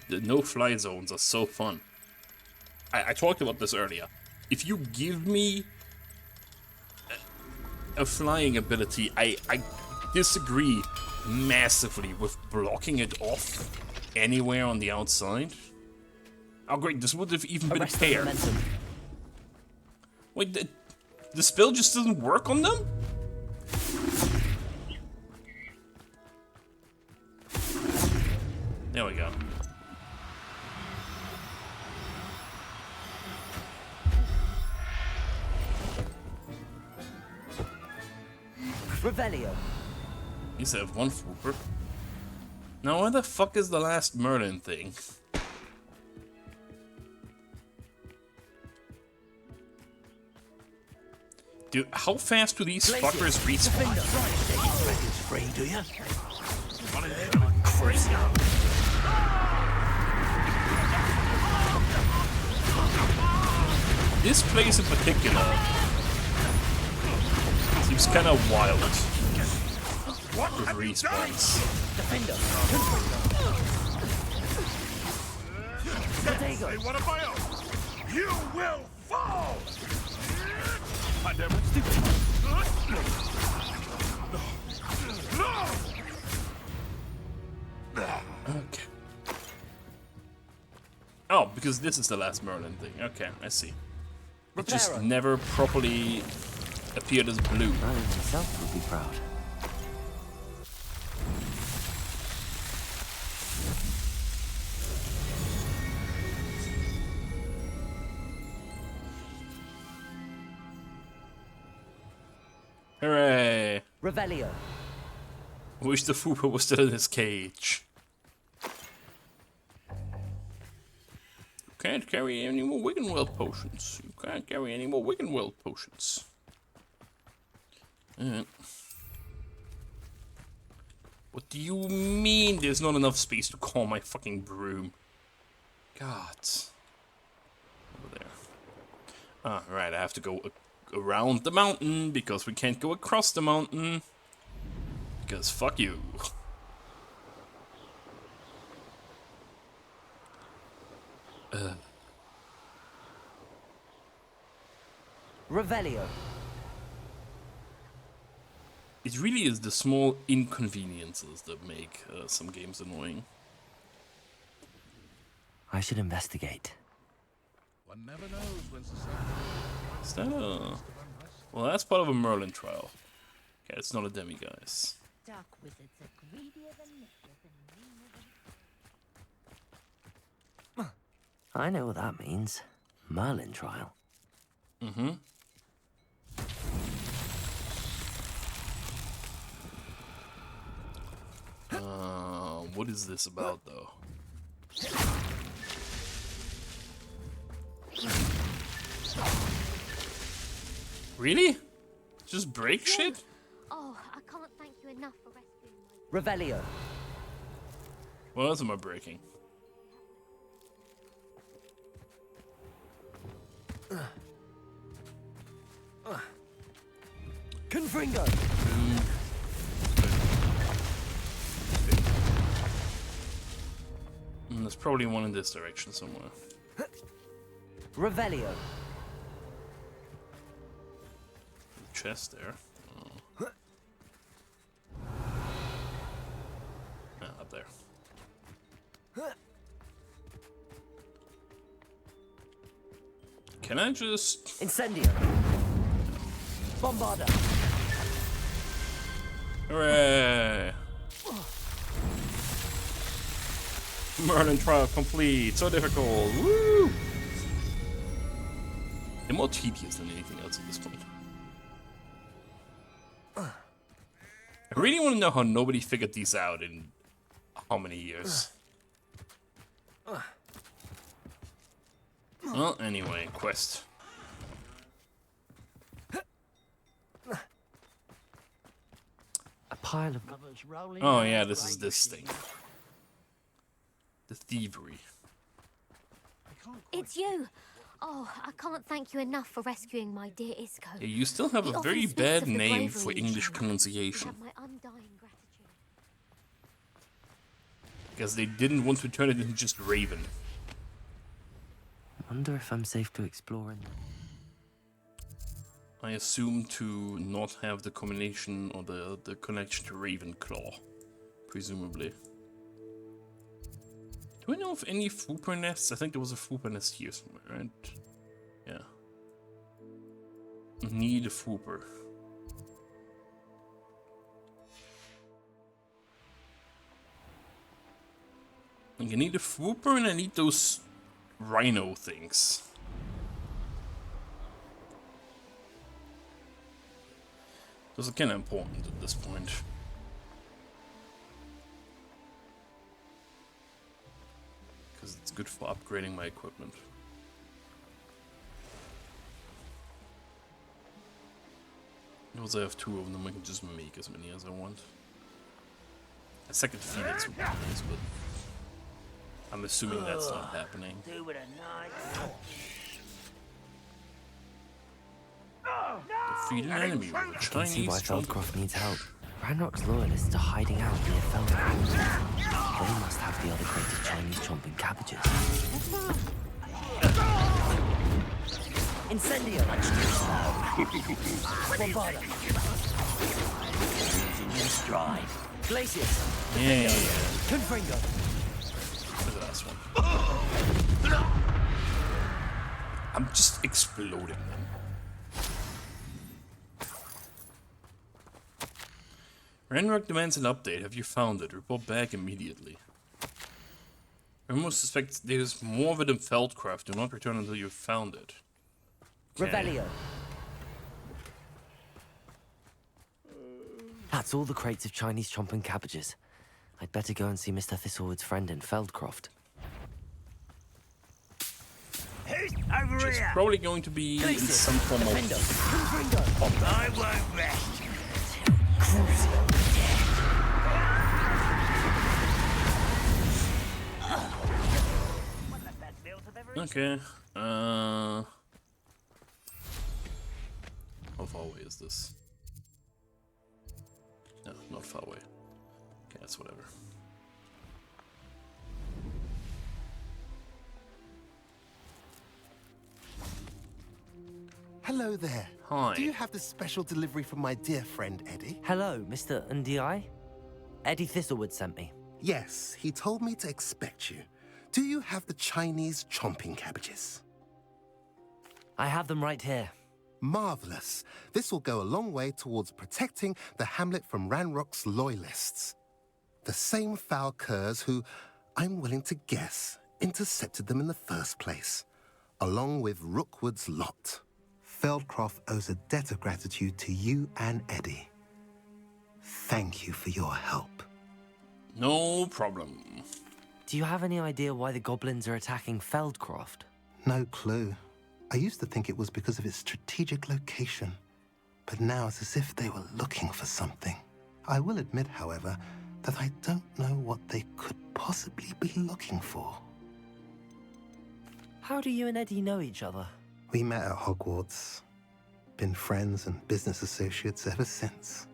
Speaker 1: The no-fly zones are so fun. I talked about this earlier. If you give me a flying ability, I disagree massively with blocking it off anywhere on the outside. Oh great, this would have even been a pair. Wait, the spell just doesn't work on them? There we go.
Speaker 2: Revelio.
Speaker 1: You said have one fooper. Now where the fuck is the last Merlin thing? Dude, how fast do these fuckers respawn?
Speaker 18: It's free, do you?
Speaker 1: This place in particular seems kind of wild with respawns.
Speaker 2: Defender.
Speaker 4: Say one of my own. You will fall. I never
Speaker 1: Oh, because this is the last Merlin thing. Okay, I see. It just never properly appeared as blue.
Speaker 2: Merlin himself would be proud.
Speaker 1: Hooray!
Speaker 2: Revelio.
Speaker 1: I wish the Fooper was still in his cage. You can't carry any more Wiggenweld potions. You can't carry any more Wiggenweld potions. What do you mean there's not enough space to call my fucking broom? God. Over there. Ah, right, I have to go around the mountain because we can't go across the mountain. Because fuck you.
Speaker 2: Revelio.
Speaker 1: It really is the small inconveniences that make some games annoying.
Speaker 2: I should investigate.
Speaker 4: One never knows when
Speaker 1: Is that a... Well, that's part of a Merlin trial. Okay, it's not a demiguise.
Speaker 9: Dark wizards are greedier than mischief and meaner than...
Speaker 2: I know what that means. Merlin trial.
Speaker 1: Mm-hmm. What is this about, though? Really? Just break shit?
Speaker 7: Oh, I can't thank you enough for rescuing my...
Speaker 2: Revelio.
Speaker 1: What else am I breaking?
Speaker 2: Confringo.
Speaker 1: There's probably one in this direction somewhere.
Speaker 2: Revelio.
Speaker 1: Chest there. Oh. Ah, up there. Can I just...
Speaker 2: Incendio. Bombarda.
Speaker 1: Hooray! Merlin trial complete. So difficult. Woo! And more tedious than anything else at this point. I really want to know how nobody figured these out in how many years. Well, anyway, quest.
Speaker 2: A pile of...
Speaker 1: Oh yeah, this is this thing. The thievery.
Speaker 7: It's you! Oh, I can't thank you enough for rescuing my dear Isco.
Speaker 1: Yeah, you still have
Speaker 7: It
Speaker 1: a
Speaker 7: often
Speaker 1: very
Speaker 7: speaks
Speaker 1: bad
Speaker 7: of the
Speaker 1: name
Speaker 7: bravery
Speaker 1: for
Speaker 7: you
Speaker 1: English
Speaker 7: showed. You
Speaker 1: pronunciation.
Speaker 7: have my undying gratitude.
Speaker 1: Because they didn't want to turn it into just Raven.
Speaker 2: Wonder if I'm safe to explore in...
Speaker 1: I assume to not have the combination or the connection to Ravenclaw, presumably. Do I know of any Fooper nests? I think there was a Fooper nest here somewhere, right? Yeah. Need a Fooper. Like, I need a Fooper and I need those rhino things. Those are kind of important at this point. Because it's good for upgrading my equipment. Once I have two of them, I can just make as many as I want. A second Phoenix would be nice, but I'm assuming that's not happening. Defeat an enemy with a
Speaker 2: I can see
Speaker 1: Chinese
Speaker 2: why
Speaker 1: trumpet.
Speaker 2: Feldcroft needs help. Ranrock's loyalists are hiding out near Feldcroft. They must have the other created Chinese chomping cabbages. Incendio! Bombarda! Stride! Glacius!
Speaker 1: Yeah.
Speaker 2: Confringo!
Speaker 1: Where's the last one? I'm just exploding them. Ranrock demands an update. Have you found it? Report back immediately. Everyone suspects there's more of it in Feldcraft. Do not return until you've found it. Okay.
Speaker 2: Revelio. That's all the crates of Chinese chomping cabbages. I'd better go and see Mr. Thistlewood's friend in Feldcroft.
Speaker 18: Who's over
Speaker 1: Which is
Speaker 18: here?
Speaker 1: probably going to be in some form of...
Speaker 18: I won't rest.
Speaker 1: Okay. How far away is this? No, not far away. Okay, that's whatever.
Speaker 11: Hello there.
Speaker 1: Hi.
Speaker 11: Do you have the special delivery from my dear friend Eddie?
Speaker 2: Hello, Mr. Ndi. Eddie Thistlewood sent me.
Speaker 11: Yes, he told me to expect you. Do you have the Chinese chomping cabbages?
Speaker 2: I have them right here.
Speaker 11: Marvelous. This will go a long way towards protecting the hamlet from Ranrock's loyalists. The same foul curs who, I'm willing to guess, intercepted them in the first place, along with Rookwood's lot. Feldcroft owes a debt of gratitude to you and Eddie. Thank you for your help.
Speaker 1: No problem.
Speaker 2: Do you have any idea why the goblins are attacking Feldcroft?
Speaker 11: No clue. I used to think it was because of its strategic location, but now it's as if they were looking for something. I will admit, however, that I don't know what they could possibly be looking for.
Speaker 2: How do you and Eddie know each other?
Speaker 11: We met at Hogwarts. Been friends and business associates ever since.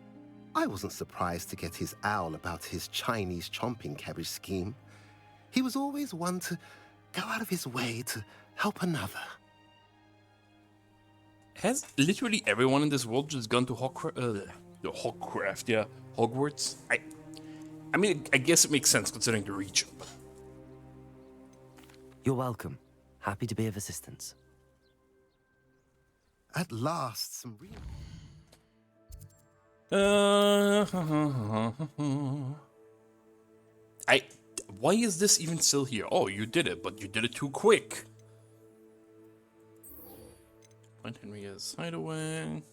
Speaker 11: I wasn't surprised to get his owl about his Chinese chomping cabbage scheme. He was always one to go out of his way to help another.
Speaker 1: Has literally everyone in this world just gone to Hogcraft, yeah, Hogwarts? I mean, I guess it makes sense considering the region. But...
Speaker 2: You're welcome. Happy to be of assistance.
Speaker 11: At last, some real...
Speaker 1: Why is this even still here? Oh, you did it, but you did it too quick. Find Henria's hideaway.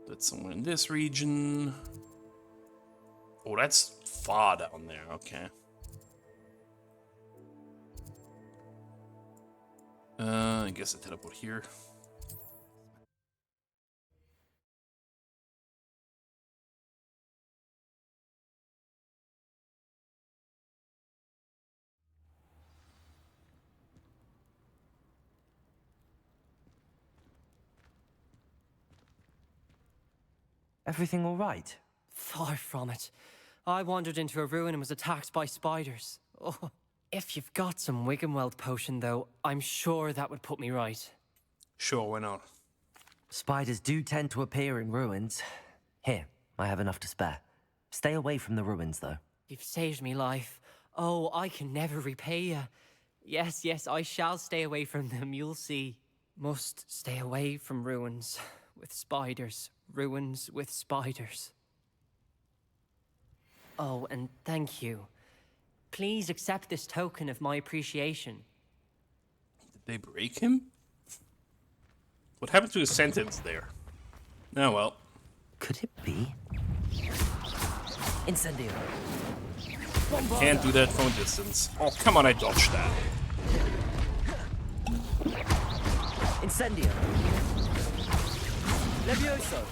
Speaker 1: That's somewhere in this region. Oh, that's far down there. Okay. I guess I teleport here.
Speaker 2: Everything all right?
Speaker 22: Far from it. I wandered into a ruin and was attacked by spiders. Oh. If you've got some Wiggenweld potion, though, I'm sure that would put me right.
Speaker 1: Sure, why not?
Speaker 2: Spiders do tend to appear in ruins. Here, I have enough to spare. Stay away from the ruins, though.
Speaker 22: You've saved me life. Oh, I can never repay you. Yes, yes, I shall stay away from them, you'll see. Must stay away from ruins with spiders. Ruins with spiders. Oh, and thank you. Please accept this token of my appreciation.
Speaker 1: Did they break him? What happened to his sentence there? Oh well.
Speaker 2: Could it be? Incendio.
Speaker 1: Can't do that from a distance. Oh, come on, I dodged that.
Speaker 2: Incendio. Levioso.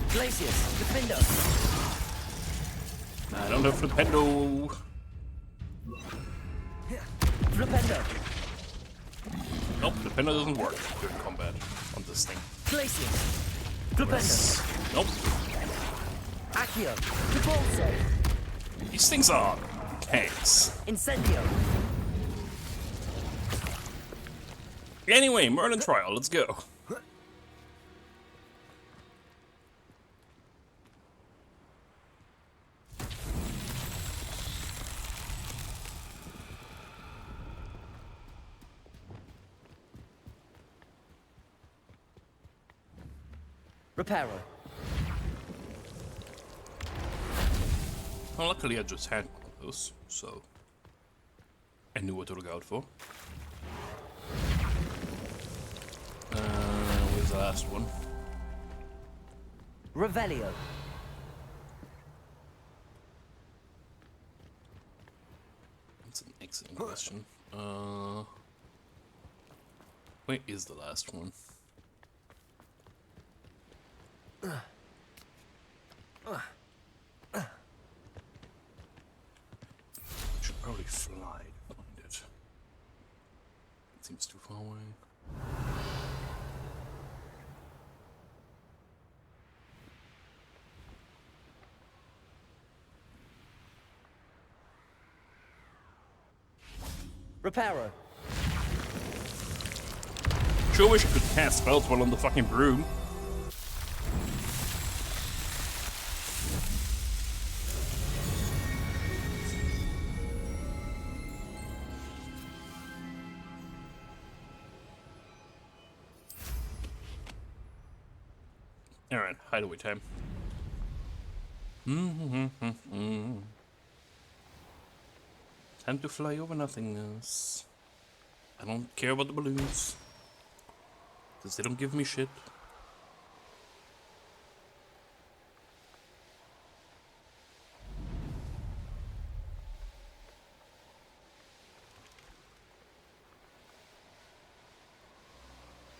Speaker 2: Glacius. Defendo.
Speaker 1: I don't have Flipendo.
Speaker 2: Flipendo.
Speaker 1: Nope, Flipendo doesn't work during combat on this thing.
Speaker 2: Glacius. Flipendo.
Speaker 1: Nope.
Speaker 2: Accio. Repulso.
Speaker 1: These things are tanks.
Speaker 2: Incendio.
Speaker 1: Anyway, Merlin trial, let's go.
Speaker 2: Reparo.
Speaker 1: Well, luckily I just had one of those, so I knew what to look out for. Where's the last one?
Speaker 2: Revelio.
Speaker 1: That's an excellent question. Where is the last one? Should probably fly to find it. It seems too far away.
Speaker 2: Reparo.
Speaker 1: Sure wish I could cast spells while on the fucking broom. Alright, hideaway time. Time to fly over nothingness. I don't care about the balloons. Because they don't give me shit.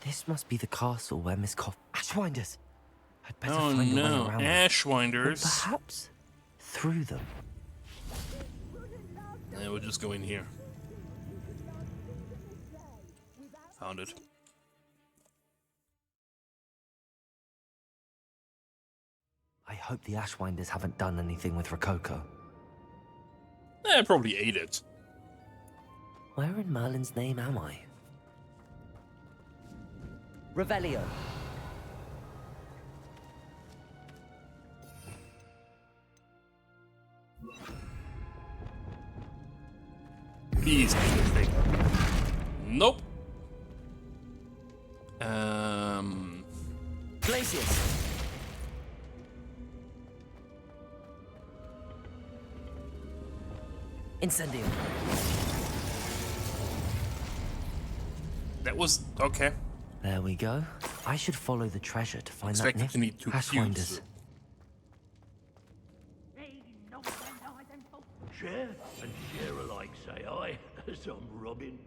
Speaker 2: This must be the castle where Miss Ashwinders! I'd better
Speaker 1: Oh
Speaker 2: find a way
Speaker 1: no,
Speaker 2: around
Speaker 1: Ashwinders.
Speaker 2: Or perhaps through them.
Speaker 1: Yeah, we'll just go in here. Found it.
Speaker 2: I hope the Ashwinders haven't done anything with Rococo.
Speaker 1: I probably ate it.
Speaker 2: Where in Merlin's name am I? Revelio.
Speaker 1: Please be the thing. Nope.
Speaker 2: Glacius. Incendio.
Speaker 1: That was okay.
Speaker 2: There we go. I should follow the treasure to find that
Speaker 1: Expected to need 2
Speaker 2: Ashwinders.
Speaker 18: Share and share alike, say I, as I'm robbing.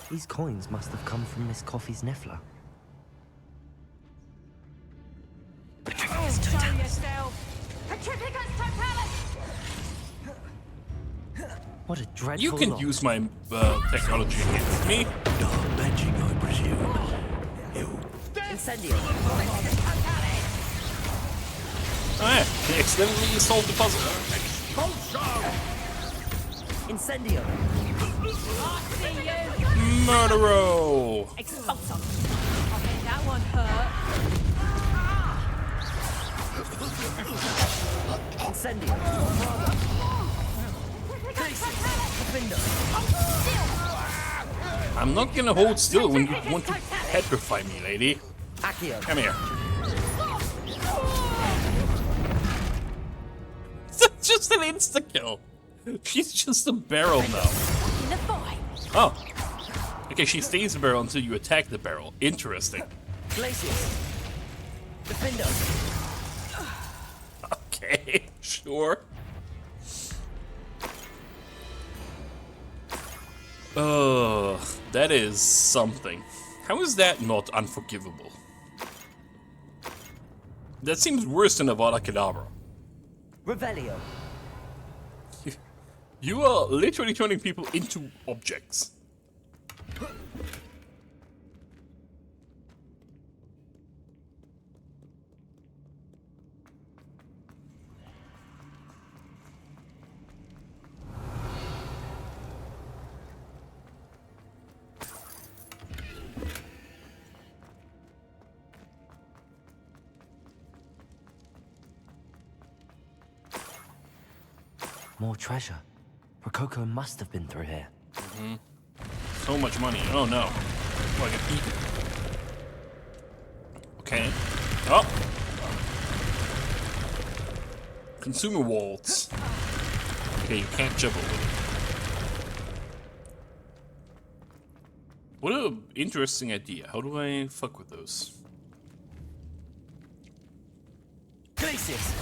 Speaker 2: These coins must have come from Miss Coffee's Niffler.
Speaker 21: Show yourself! Petrificus Totalis!
Speaker 2: What a dreadful
Speaker 1: You can
Speaker 2: lot.
Speaker 1: use my technology against me.
Speaker 18: Dark magic, I presume.
Speaker 2: Incendio.
Speaker 1: Oh yeah, they accidentally solved the puzzle.
Speaker 2: Incendio.
Speaker 1: Murdero!
Speaker 21: Expulsum! I think that one hurt.
Speaker 2: Incendio.
Speaker 1: I'm not gonna hold still when you want to petrify me, lady.
Speaker 2: Accio.
Speaker 1: Come here. It's just an insta-kill. She's just a barrel now. Oh. Okay, she stays a barrel until you attack the barrel. Interesting.
Speaker 2: Glacius. Defendo.
Speaker 1: Okay, sure. Ugh, that is something. How is that not unforgivable? That seems worse than Avada Kedavra.
Speaker 2: Revelio.
Speaker 1: You are literally turning people into objects.
Speaker 2: More treasure. Rococo must have been through here.
Speaker 1: So much money. Oh no. Oh, I can eat it. Okay, Consumer waltz. Okay, you can't jump over it. What an interesting idea. How do I fuck with those?
Speaker 2: Glacius!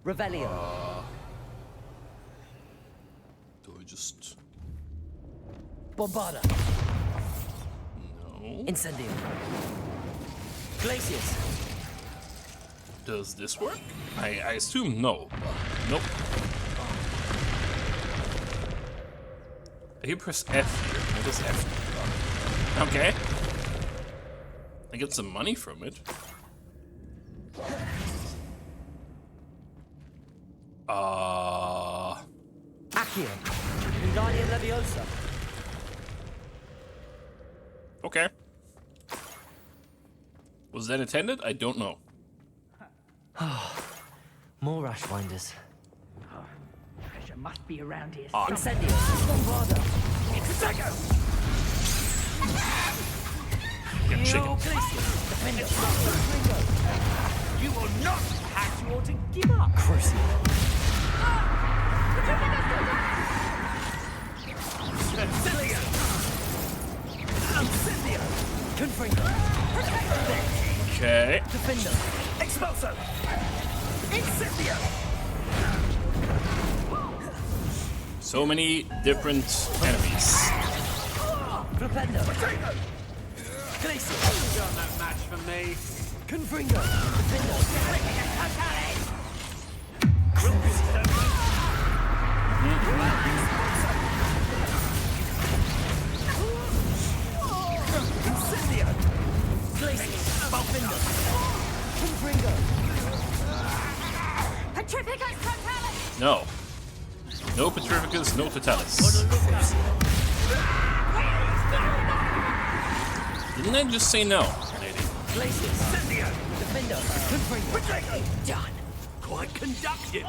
Speaker 2: Revelio.
Speaker 1: Do I just...
Speaker 2: Bombarda.
Speaker 1: No.
Speaker 2: Incendio. Glacius.
Speaker 1: Does this work? I assume no. Nope. I can press F here. What does F do? Okay. I get some money from it.
Speaker 2: Accio. Wingardium Leviosa.
Speaker 1: Okay. Was that intended? I don't know.
Speaker 2: More Ashwinders.
Speaker 20: Treasure must be around here.
Speaker 2: Incendio. Bombarda.
Speaker 20: Exego!
Speaker 1: Get chicken.
Speaker 20: You will not have you all to give up.
Speaker 2: Crucio. Confringo.
Speaker 1: Okay.
Speaker 2: Defender.
Speaker 20: Expulso! Incendio!
Speaker 1: So many different enemies.
Speaker 2: Flipendo. Glacius.
Speaker 20: Done that match for me.
Speaker 2: Confringo. Defender.
Speaker 20: Incendio!
Speaker 2: Glacius. Balfinder. Confringo.
Speaker 7: Petrificus Totalis!
Speaker 1: No. No Petrificus, no Totalis. Didn't I just say no, lady?
Speaker 2: Glacius.
Speaker 20: Incendio!
Speaker 2: Defender. Confringo.
Speaker 20: Done. Quite conductive.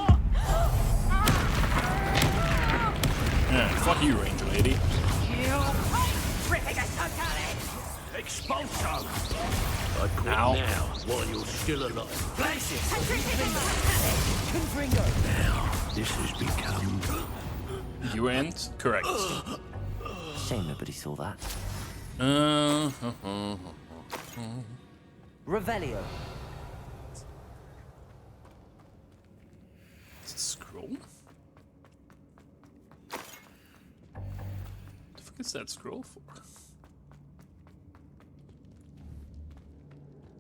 Speaker 1: Yeah, fuck you, Ranger Lady.
Speaker 20: Petrificus Totalis! Expulso!
Speaker 18: I quit
Speaker 1: Now.
Speaker 18: now while you're still alive.
Speaker 2: Glacius. Confringo.
Speaker 18: Now, this has become...
Speaker 1: You end? Correct.
Speaker 2: Shame nobody saw that. Revelio.
Speaker 1: It's a scroll? What the fuck is that scroll for?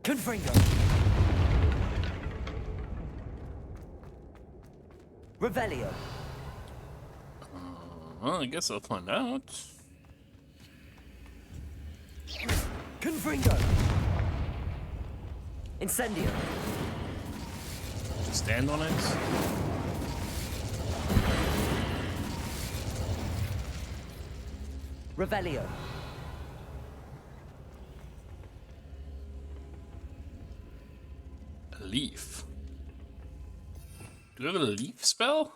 Speaker 2: Confringo. Revelio.
Speaker 1: Well, I guess I'll find out.
Speaker 2: Confringo. Incendio.
Speaker 1: Just stand on it.
Speaker 2: Revelio.
Speaker 1: A leaf. Do I have a leaf spell?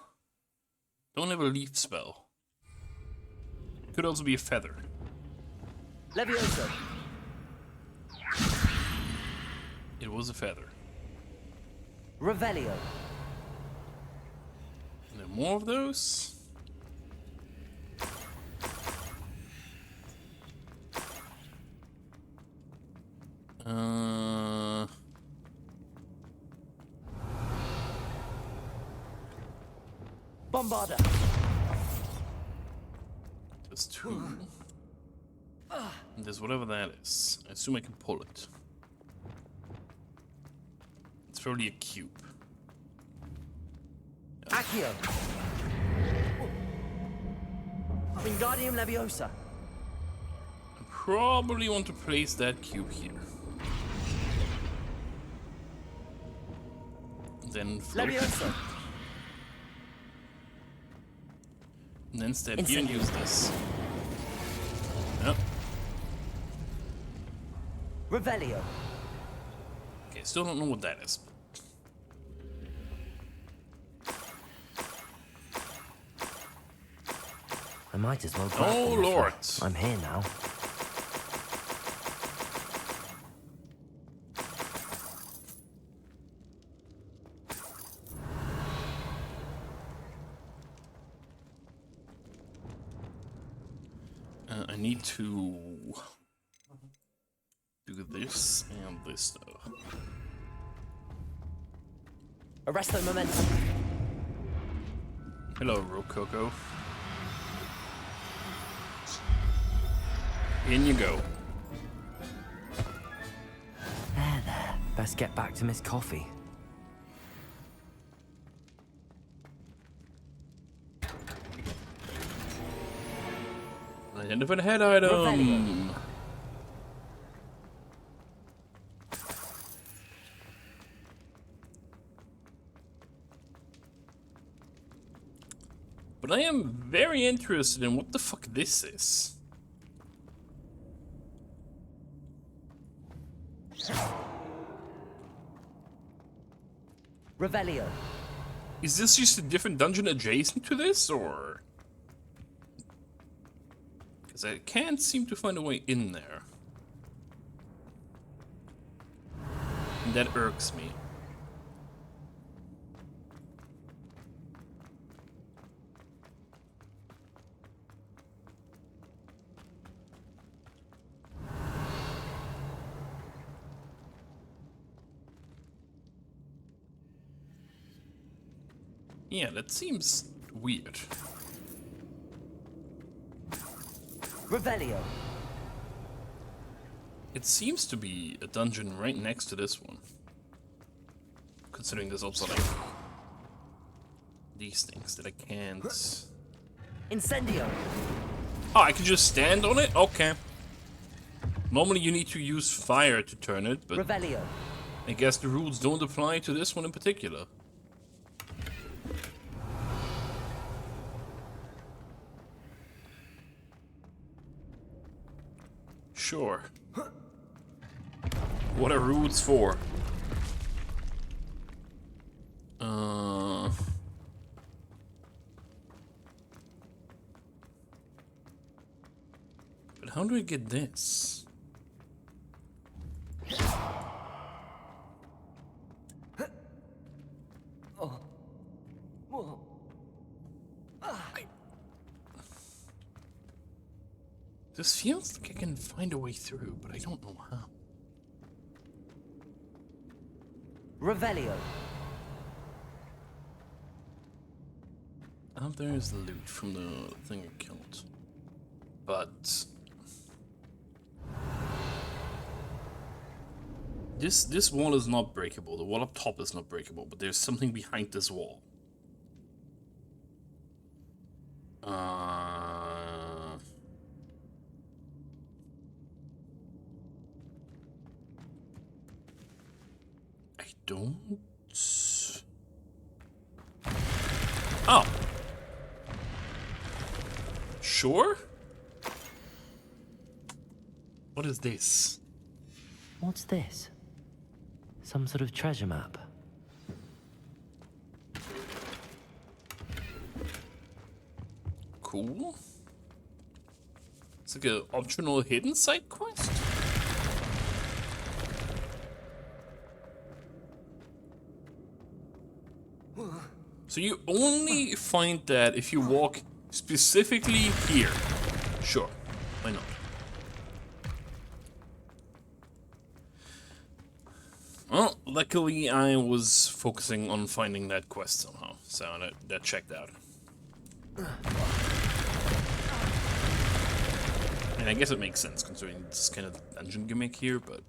Speaker 1: Don't have a leaf spell. Could also be a feather.
Speaker 2: Levioso.
Speaker 1: It was a feather.
Speaker 2: Revelio.
Speaker 1: And then more of those.
Speaker 2: Bombarda.
Speaker 1: There's two. And there's whatever that is. I assume I can pull it. It's probably a cube.
Speaker 2: Accio. Wingardium Leviosa.
Speaker 1: I probably want to place that cube here. Then flip.
Speaker 2: Leviosa.
Speaker 1: And then instead here and use this. Yep.
Speaker 2: Revelio.
Speaker 1: Okay, still don't know what that is.
Speaker 2: I might as well.
Speaker 1: Oh Lord!
Speaker 2: I'm here now.
Speaker 1: I need to do this and this though.
Speaker 2: Arresto momentum.
Speaker 1: Hello, Rococo. In you go.
Speaker 2: There. Best get back to Miss Coffee.
Speaker 1: Identify head item.
Speaker 2: Revelio.
Speaker 1: But I am very interested in what the fuck this is.
Speaker 2: Revelio.
Speaker 1: Is this just a different dungeon adjacent to this, or? Because I can't seem to find a way in there. And that irks me. Yeah, that seems weird.
Speaker 2: Revelio.
Speaker 1: It seems to be a dungeon right next to this one. Considering there's also like these things that I can't.
Speaker 2: Incendio.
Speaker 1: Oh, I can just stand on it? Okay. Normally you need to use fire to turn it, but
Speaker 2: Revelio.
Speaker 1: I guess the rules don't apply to this one in particular. Sure. What are rules for? But how do I get this? This feels like I can find a way through, but I don't know how.
Speaker 2: Revelio.
Speaker 1: Out there is the loot from the thing I killed. But this wall is not breakable. The wall up top is not breakable, but there's something behind this wall. I don't. Oh. Sure? What is this?
Speaker 2: What's this? Some sort of treasure map.
Speaker 1: Cool. It's like an optional hidden side quest. So you only find that if you walk specifically here. Sure, why not? Well, luckily I was focusing on finding that quest somehow, so that checked out. And I guess it makes sense considering this kind of dungeon gimmick here, but...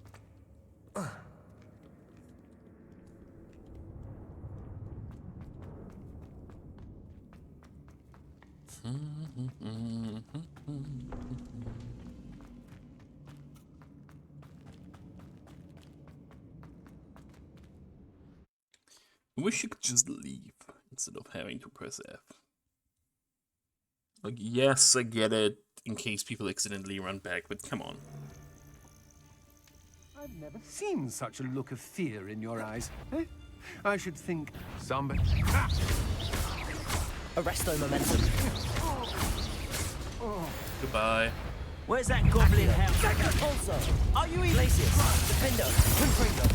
Speaker 1: I wish you could just leave instead of having to press F. Like, yes, I get it, in case people accidentally run back, but come on.
Speaker 12: I've never seen such a look of fear in your eyes. Eh? I should think somebody...
Speaker 2: Arresto momentum.
Speaker 1: Goodbye.
Speaker 2: Where's that goblin house? Also, are you Iglesias? Defender, Confringo.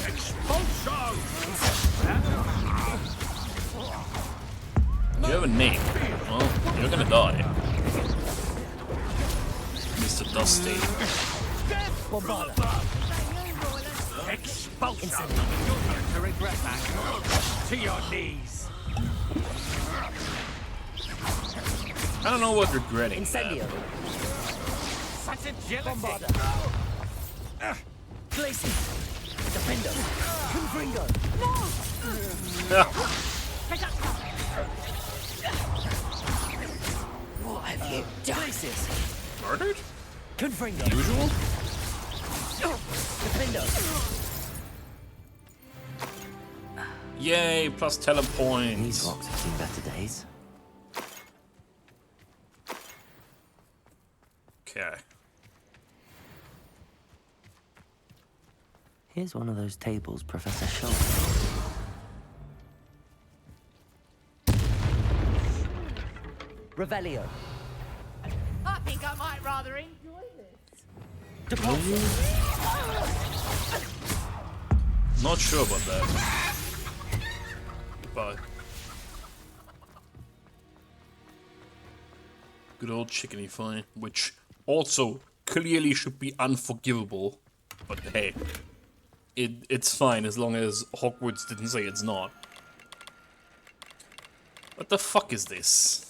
Speaker 1: Expulso! You have a name. Well, you're gonna die. disgusting.
Speaker 20: Expulsion! You're going to regret that. To your knees.
Speaker 1: I don't know what regretting.
Speaker 20: Incendio. Such a jealousy.
Speaker 22: Glacier. Defendo. Confringo. What have you done? Glaciers.
Speaker 1: Murdered?
Speaker 22: Confringo.
Speaker 1: Usual?
Speaker 22: Defendo.
Speaker 1: Yay, plus telepoints.
Speaker 2: These rocks have seen better days.
Speaker 1: Okay.
Speaker 2: Here's one of those tables Professor showed. Revelio.
Speaker 20: I think I might rather enjoy this.
Speaker 1: Not sure about that. But good old chickeny fight, which also clearly should be unforgivable. But hey, it's fine as long as Hogwarts didn't say it's not. What the fuck is this?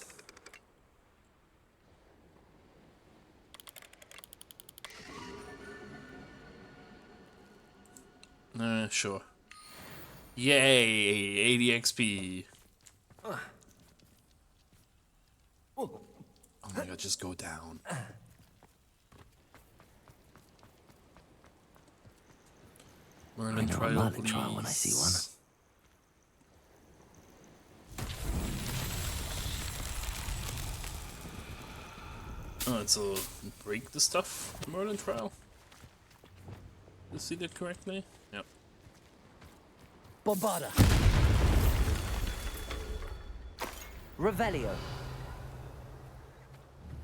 Speaker 1: Sure. Yay, 80 XP. Oh my god, just go down. Merlin trial,
Speaker 2: Merlin trial when I see one.
Speaker 1: Oh, it's a break the stuff Merlin trial. Did I see that correctly? Yep.
Speaker 22: Bombarda. Revelio.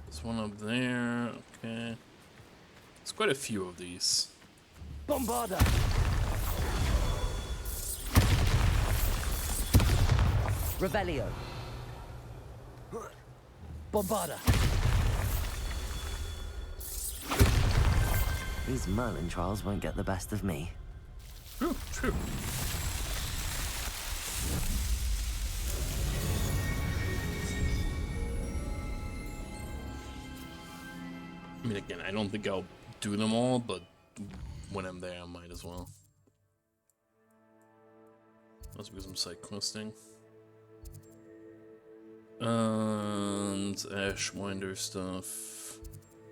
Speaker 1: There's one up there. Okay. There's quite a few of these.
Speaker 22: Bombarda. Revelio. Bombarda.
Speaker 2: These Merlin trials won't get the best of me.
Speaker 1: True, true. I mean, again, I don't think I'll do them all, but when I'm there, I might as well. That's because I'm side questing. And Ashwinder stuff.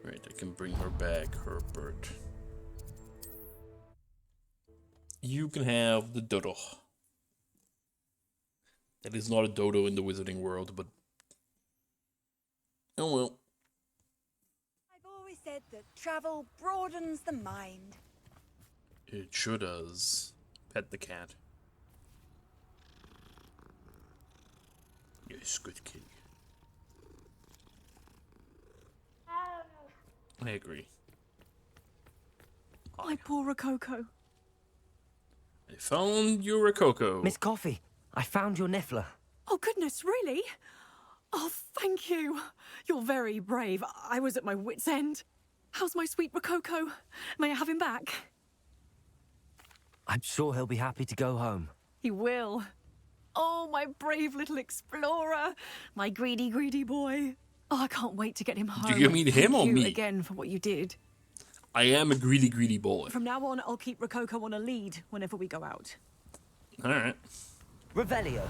Speaker 1: Right, I can bring her back, Herbert. You can have the dodo. That is not a dodo in the wizarding world, but oh well.
Speaker 13: I've always said that travel broadens the mind.
Speaker 1: It sure does. Pet the cat. Yes, good kitty. I agree.
Speaker 13: My poor Rococo.
Speaker 1: I found your Rococo.
Speaker 2: Miss Coffee, I found your Niffler.
Speaker 13: Oh, goodness, really? Oh, thank you. You're very brave. I was at my wit's end. How's my sweet Rococo? May I have him back?
Speaker 2: I'm sure he'll be happy to go home.
Speaker 13: He will. Oh, my brave little explorer. My greedy, greedy boy. Oh, I can't wait to get him home.
Speaker 1: Do you mean him or
Speaker 13: Thank you
Speaker 1: me?
Speaker 13: again for what you did.
Speaker 1: I am a greedy, greedy boy.
Speaker 13: From now on, I'll keep Rococo on a lead whenever we go out.
Speaker 1: Alright.
Speaker 2: Revelio.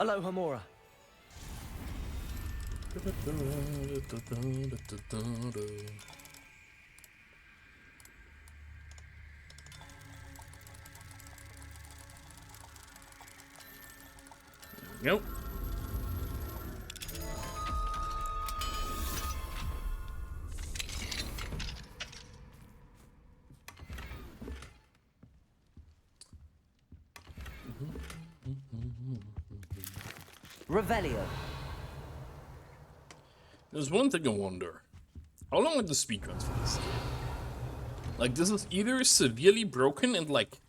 Speaker 2: Aloha Mora.
Speaker 1: Nope.
Speaker 2: Revelio.
Speaker 1: There's one thing I wonder. How long are the speedruns for this game? Like, this is either severely broken and like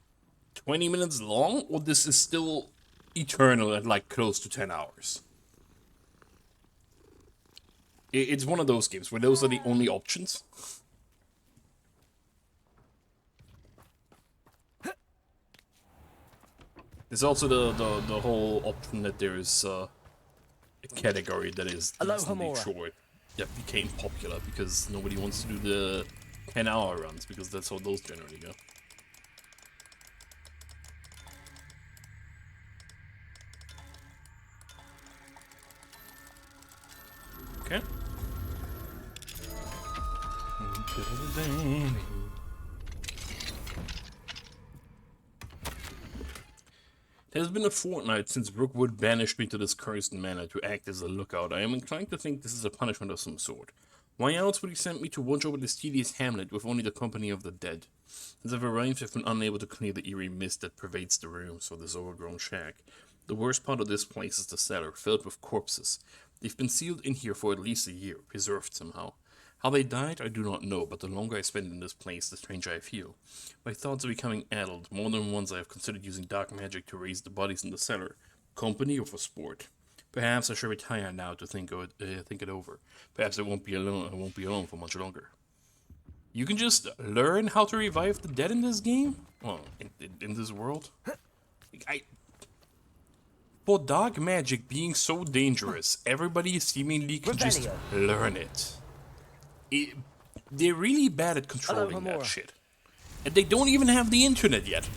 Speaker 1: 20 minutes long, or this is still eternal at like close to 10 hours. It's one of those games where those are the only options. There's also the whole option that there's a category that is decently short that became popular because nobody wants to do the 10-hour runs because that's how those generally go. Okay. It has been a fortnight since Brookwood banished me to this cursed manor to act as a lookout. I am inclined to think this is a punishment of some sort. Why else would he send me to watch over this tedious hamlet with only the company of the dead? As I've arrived, I've been unable to clear the eerie mist that pervades the rooms of this overgrown shack. The worst part of this place is the cellar, filled with corpses. They've been sealed in here for at least a year, preserved somehow. How they died, I do not know, but the longer I spend in this place, the stranger I feel. My thoughts are becoming addled. More than once I have considered using dark magic to raise the bodies in the cellar. Company or for sport? Perhaps I should retire now to think it over. Perhaps I won't be alone for much longer. You can just learn how to revive the dead in this game? Well, in this world? For dark magic being so dangerous, everybody seemingly can just learn it. They're really bad at controlling that shit. And they don't even have the internet yet.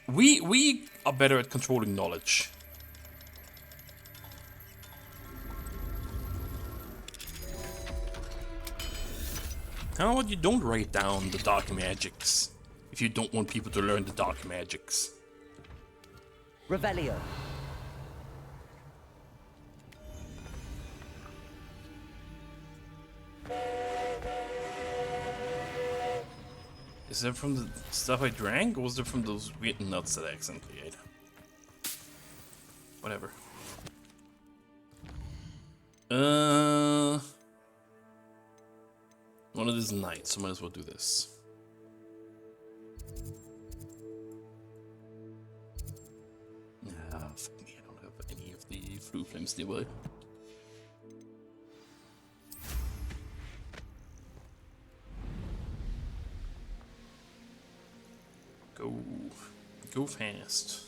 Speaker 1: We are better at controlling knowledge. How about you don't write down the dark magics if you don't want people to learn the dark magics?
Speaker 3: Revelio.
Speaker 1: Is that from the stuff I drank, or was it from those weird nuts that I accidentally ate? Whatever. One of these nights, so might as well do this. Fuck me, I don't have any of the flu flames nearby. Go fast.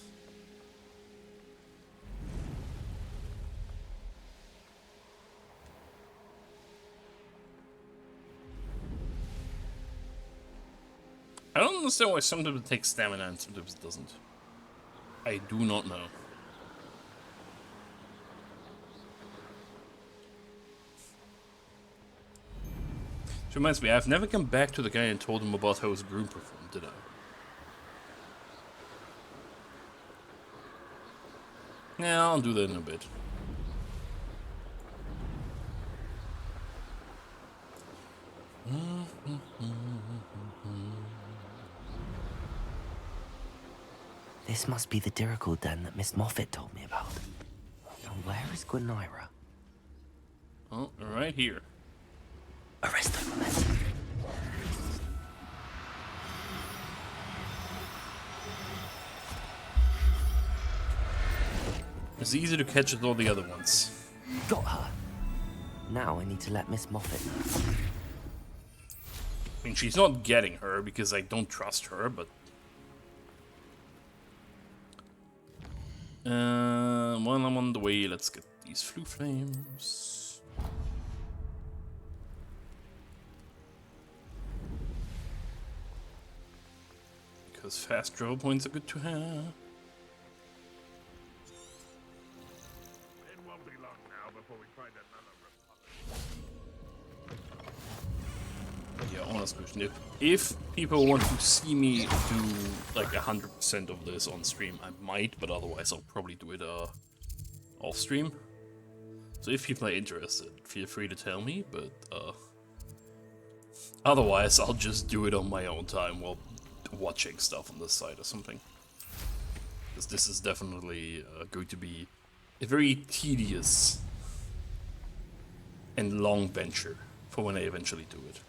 Speaker 1: I don't understand why sometimes it takes stamina and sometimes it doesn't. I do not know. Which reminds me, I've never come back to the guy and told him about how his broom performed, did I? Yeah, I'll do that in a bit.
Speaker 2: This must be the Dirical den that Miss Moffat told me about. Now where is Gwenira?
Speaker 1: Oh, right here.
Speaker 2: Arresto momentum.
Speaker 1: It's easy to catch with all the other ones.
Speaker 2: Got her. Now I need to let Miss Moffat know.
Speaker 1: I mean, she's not getting her because I don't trust her, but... while I'm on the way, let's get these flu flames. Because fast draw points are good to have. Yeah, honest question. If people want to see me do like 100% of this on stream, I might, but otherwise I'll probably do it off stream. So if people are interested, feel free to tell me, but otherwise I'll just do it on my own time while watching stuff on this side or something. Because this is definitely going to be a very tedious and long venture for when I eventually do it.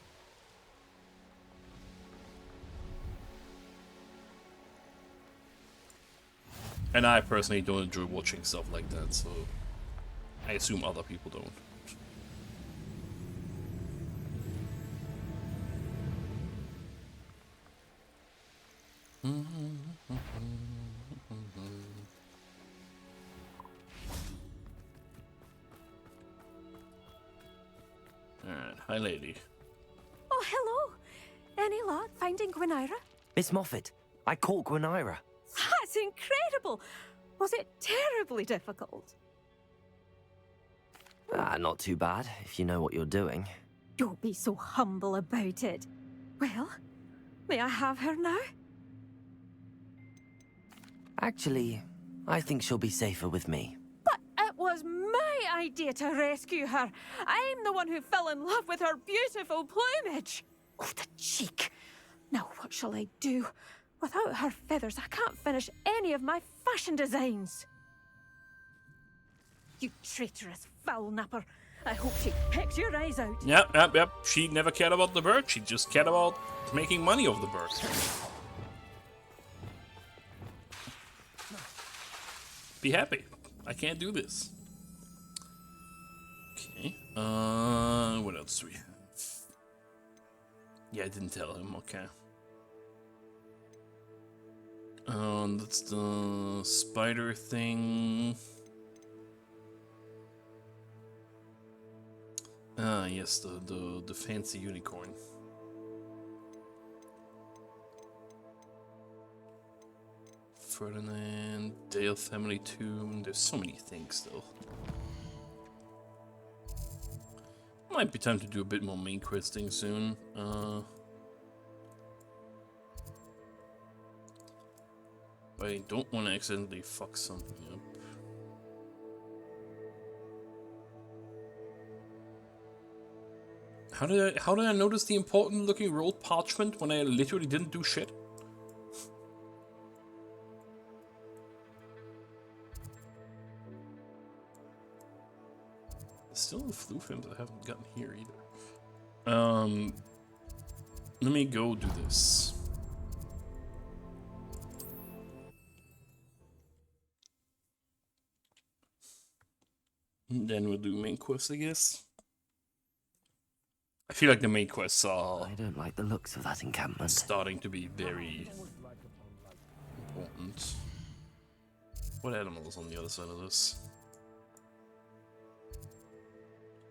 Speaker 1: And I personally don't enjoy watching stuff like that, so I assume other people don't. Alright, hi lady.
Speaker 15: Oh, hello. Any luck finding Gwynaira?
Speaker 2: Miss Moffat, I caught Gwynaira.
Speaker 15: That's incredible. Was it terribly difficult?
Speaker 2: Not too bad, if you know what you're doing.
Speaker 15: Don't be so humble about it. Well, may I have her now?
Speaker 2: Actually, I think she'll be safer with me.
Speaker 15: But it was my idea to rescue her. I'm the one who fell in love with her beautiful plumage. Oh, the cheek. Now what shall I do? Without her feathers, I can't finish any of my fashion designs. You traitorous foul napper. I hope she picks your eyes out.
Speaker 1: Yep. She never cared about the bird. She just cared about making money off the bird. Be happy. I can't do this. Okay. What else do we have? Yeah, I didn't tell him. Okay. That's the spider thing. Ah, yes, the fancy unicorn. Ferdinand, Dale family tomb. There's so many things still. Might be time to do a bit more main questing soon. But I don't want to accidentally fuck something up. How did I notice the important looking rolled parchment when I literally didn't do shit? Still the flu films I haven't gotten here either. Let me go do this. And then we'll do main quest, I guess. I feel like the main quests are...
Speaker 2: I don't like the looks of that encampment.
Speaker 1: Starting to be very important. What animals on the other side of this?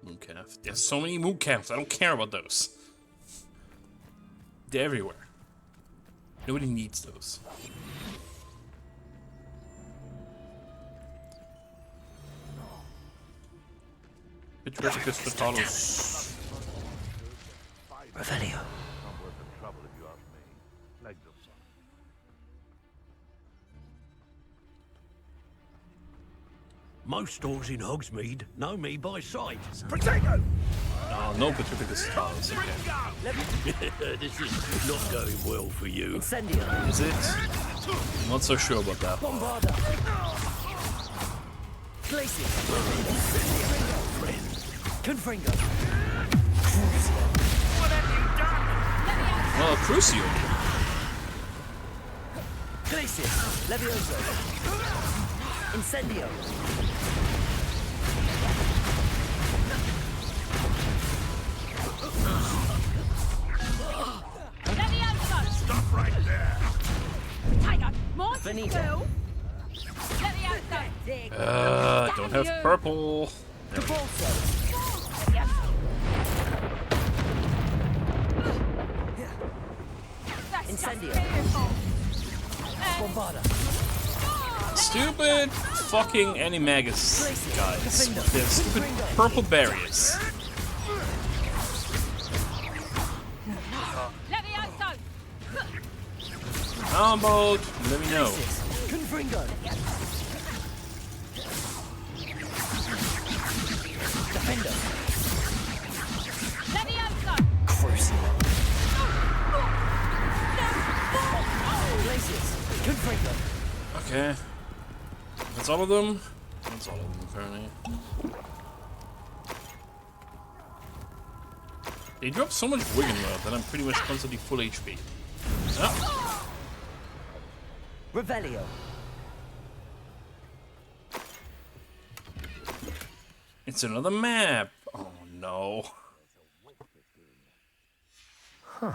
Speaker 1: Mooncalf. There's so many mooncalves. I don't care about those. They're everywhere. Nobody needs those. Petrificus fatalis.
Speaker 2: Revelio.
Speaker 18: Most stores in Hogsmeade know me by sight.
Speaker 1: Protego! No Petrificus fatalis. Okay.
Speaker 18: This is not going well for you.
Speaker 2: Incendio.
Speaker 1: Is it? I'm not so sure about that.
Speaker 2: Bombarda. Glacier. Confringo.
Speaker 18: What have you done?
Speaker 1: Well, Crucio.
Speaker 2: Glacier. Levioso. Incendio.
Speaker 18: Stop right there.
Speaker 15: Tiger, more
Speaker 2: Finito.
Speaker 1: Don't have purple.
Speaker 2: Incendio. Bombarda.
Speaker 1: Stupid fucking animagus guys. With their stupid purple barriers. Boat, let me know.
Speaker 2: Confringo. Defender. Crucial. Glaciers. Confringo.
Speaker 1: Okay. That's all of them? That's all of them, apparently. They drop so much Wiggenworth that I'm pretty much constantly full HP. Oh.
Speaker 2: Revelio.
Speaker 1: It's another map. Oh no.
Speaker 2: Huh.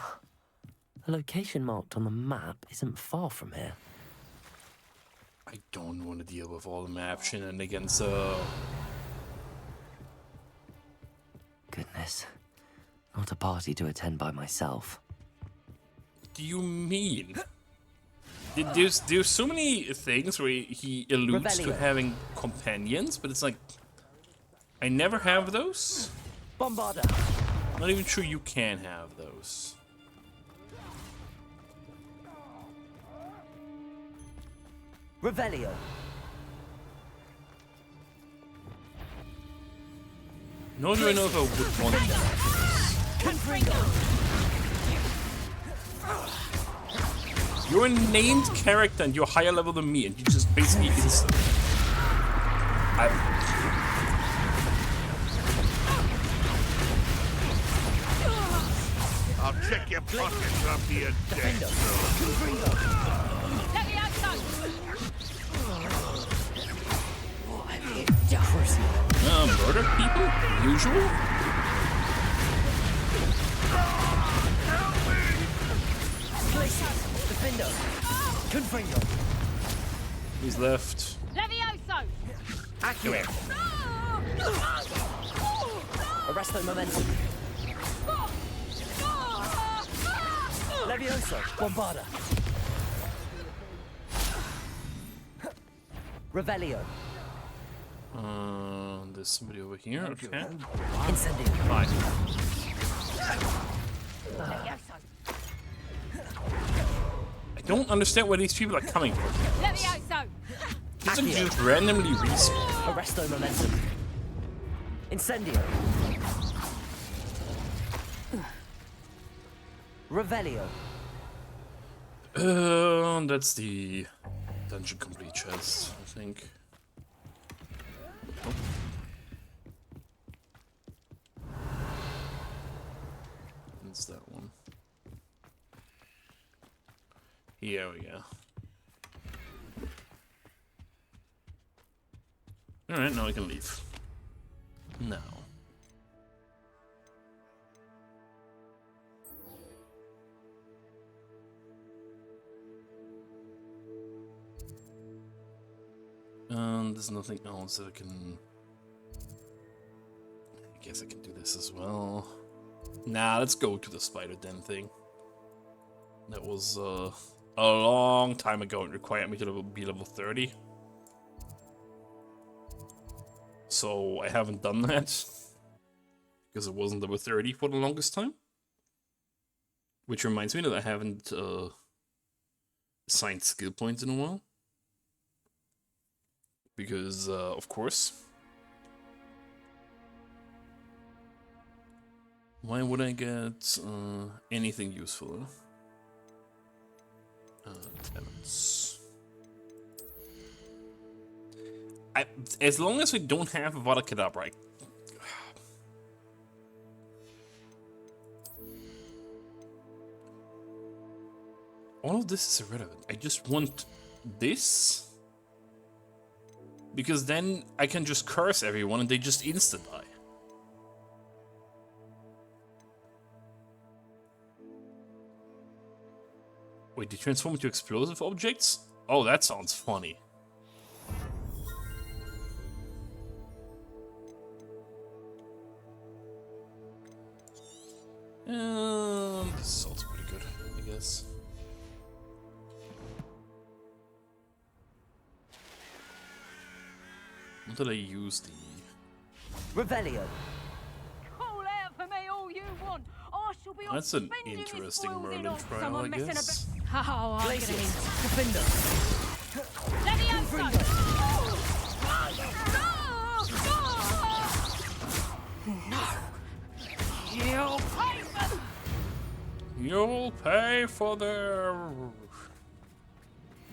Speaker 2: The location marked on the map isn't far from here.
Speaker 1: I don't want to deal with all the map shenanigans,
Speaker 2: Goodness. Not a party to attend by myself.
Speaker 1: What do you mean? There's so many things where he alludes to having companions, but it's like, I never have those.
Speaker 2: Bombarda.
Speaker 1: Not even sure you can have those.
Speaker 3: Revelio.
Speaker 1: Nor do I know if I would want that. You're a named character and you're higher level than me, and you just basically
Speaker 4: I'll check your pockets after you're dead.
Speaker 15: Let me outside!
Speaker 1: Murder people? Usual?
Speaker 3: Defendo. Confringo.
Speaker 1: He's left.
Speaker 15: Levioso!
Speaker 3: Accurate. Arresto momentum. Levioso. Bombarda. Revelio.
Speaker 1: There's somebody over here. Okay.
Speaker 3: Incendio.
Speaker 1: Fine. I don't understand where these people are coming from.
Speaker 15: Levioso!
Speaker 1: Doesn't just randomly respawn.
Speaker 3: Arresto momentum. Incendio. Revelio.
Speaker 1: That's the dungeon complete chest, I think. Oh. That's that one. Here we go. Alright, now I can leave. Now. There's nothing else that I can... I guess I can do this as well. Nah, let's go to the spider den thing. That was a long time ago. It required me to be level 30. So I haven't done that. Because it wasn't level 30 for the longest time. Which reminds me that I haven't assigned skill points in a while. Because, of course. Why would I get anything useful? Talents. As long as we don't have Avada Kedavra, all of this is irrelevant. I just want this. Because then I can just curse everyone and they just insta-die. Wait, they transform into explosive objects? Oh, that sounds funny. This is also pretty good, I guess. What did I use the...
Speaker 3: Revelio.
Speaker 15: Call out for me all you want. I shall be
Speaker 1: That's an interesting Merlin trial, I guess.
Speaker 15: Oh, I'm
Speaker 3: Glacius.
Speaker 15: gonna...
Speaker 3: Defender.
Speaker 15: You'll pay for...
Speaker 1: You'll pay for their...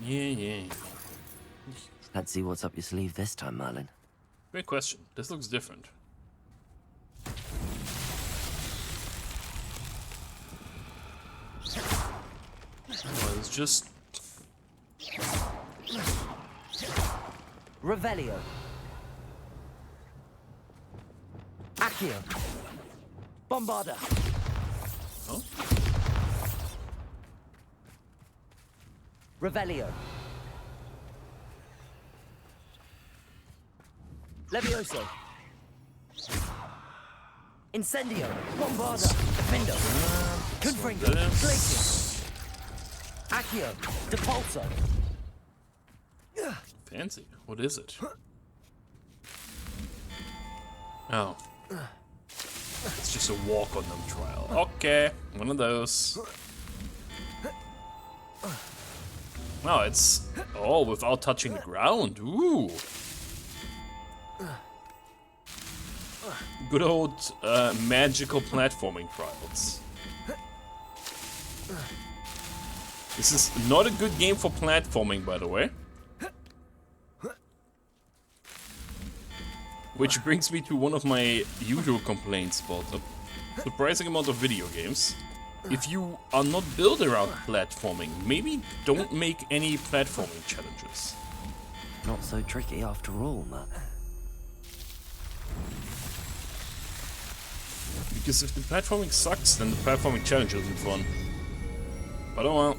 Speaker 1: Yeah.
Speaker 2: Let's see what's up your sleeve this time, Merlin.
Speaker 1: Great question. This looks different. Well, it's just...
Speaker 3: Revelio. Accio. Bombarda.
Speaker 1: Oh.
Speaker 3: Revelio. Levioso. Incendio. Bombarda. Defendo. Confringo. Glacius. Accio. Depulso.
Speaker 1: Fancy. What is it? Oh. It's just a walk on them trial. Okay, one of those. Wow, it's... Oh, without touching the ground. Ooh. Good old magical platforming trials. This is not a good game for platforming, by the way. Which brings me to one of my usual complaints about the surprising amount of video games. If you are not built around platforming, maybe don't make any platforming challenges.
Speaker 2: Not so tricky after all, Matt.
Speaker 1: Because if the platforming sucks, then the platforming challenge isn't fun. But oh well.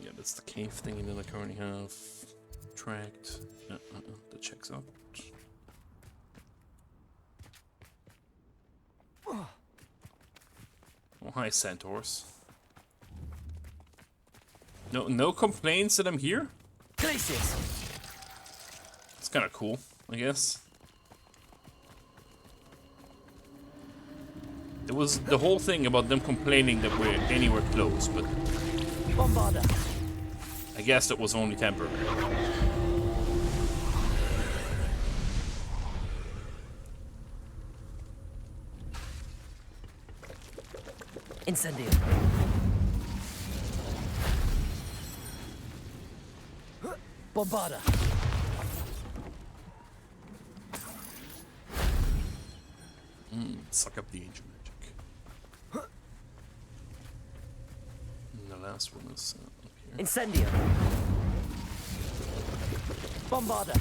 Speaker 1: Yeah, that's the cave thing that I currently have tracked. That checks out. Oh, hi, centaurs. No complaints that I'm here?
Speaker 3: Glacius.
Speaker 1: It's kind of cool, I guess. It was the whole thing about them complaining that we're anywhere close, but
Speaker 3: Bombarda.
Speaker 1: I guess that was only temporary.
Speaker 3: Incendio. Bombarda.
Speaker 1: Suck up the ancient magic. And the last one is up here.
Speaker 3: Incendio. Bombarda.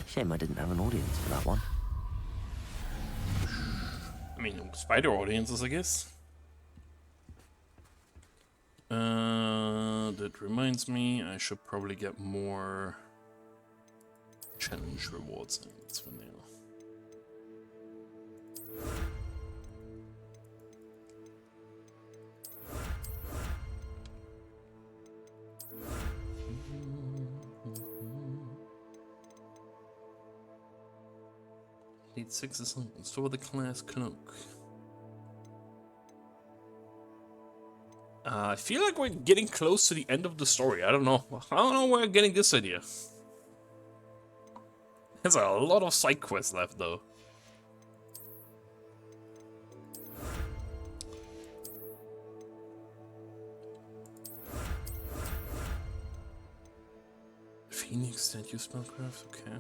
Speaker 2: Shame I didn't have an audience for that one.
Speaker 1: I mean, spider audiences, I guess. That reminds me, I should probably get more challenge rewards. That's for now. Need 6 assignments. Store the class cloak. I feel like we're getting close to the end of the story. I don't know. I don't know where I'm getting this idea. There's a lot of side quests left, though. Phoenix statue spellcraft, okay.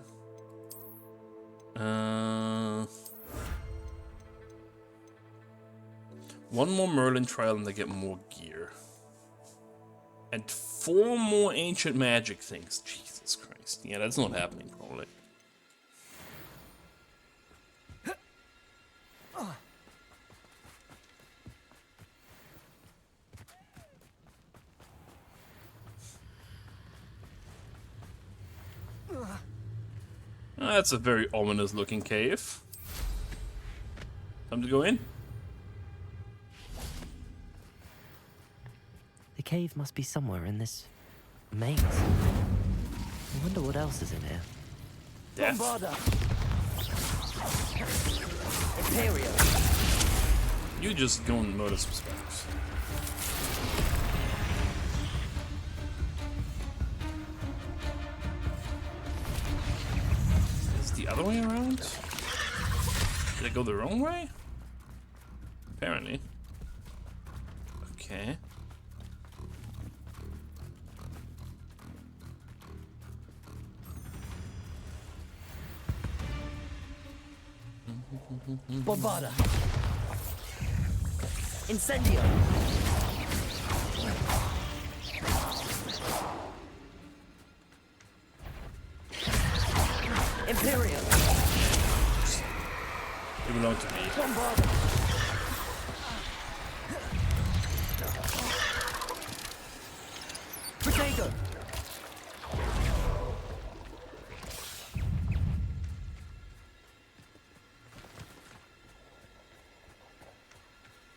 Speaker 1: One more Merlin trial and they get more gear. And 4 more ancient magic things. Jesus Christ. Yeah, that's not happening, probably. That's a very ominous looking cave. Time to go in?
Speaker 2: The cave must be somewhere in this maze. I wonder what else is in here.
Speaker 1: Death.
Speaker 3: Bombarda. Imperio.
Speaker 1: You just go and murder some spiders. Is it the other way around? Did I go the wrong way? Apparently. Okay.
Speaker 3: Bombarda. Incendio. Imperium.
Speaker 1: You belong to me.
Speaker 3: Bombarda. Potato.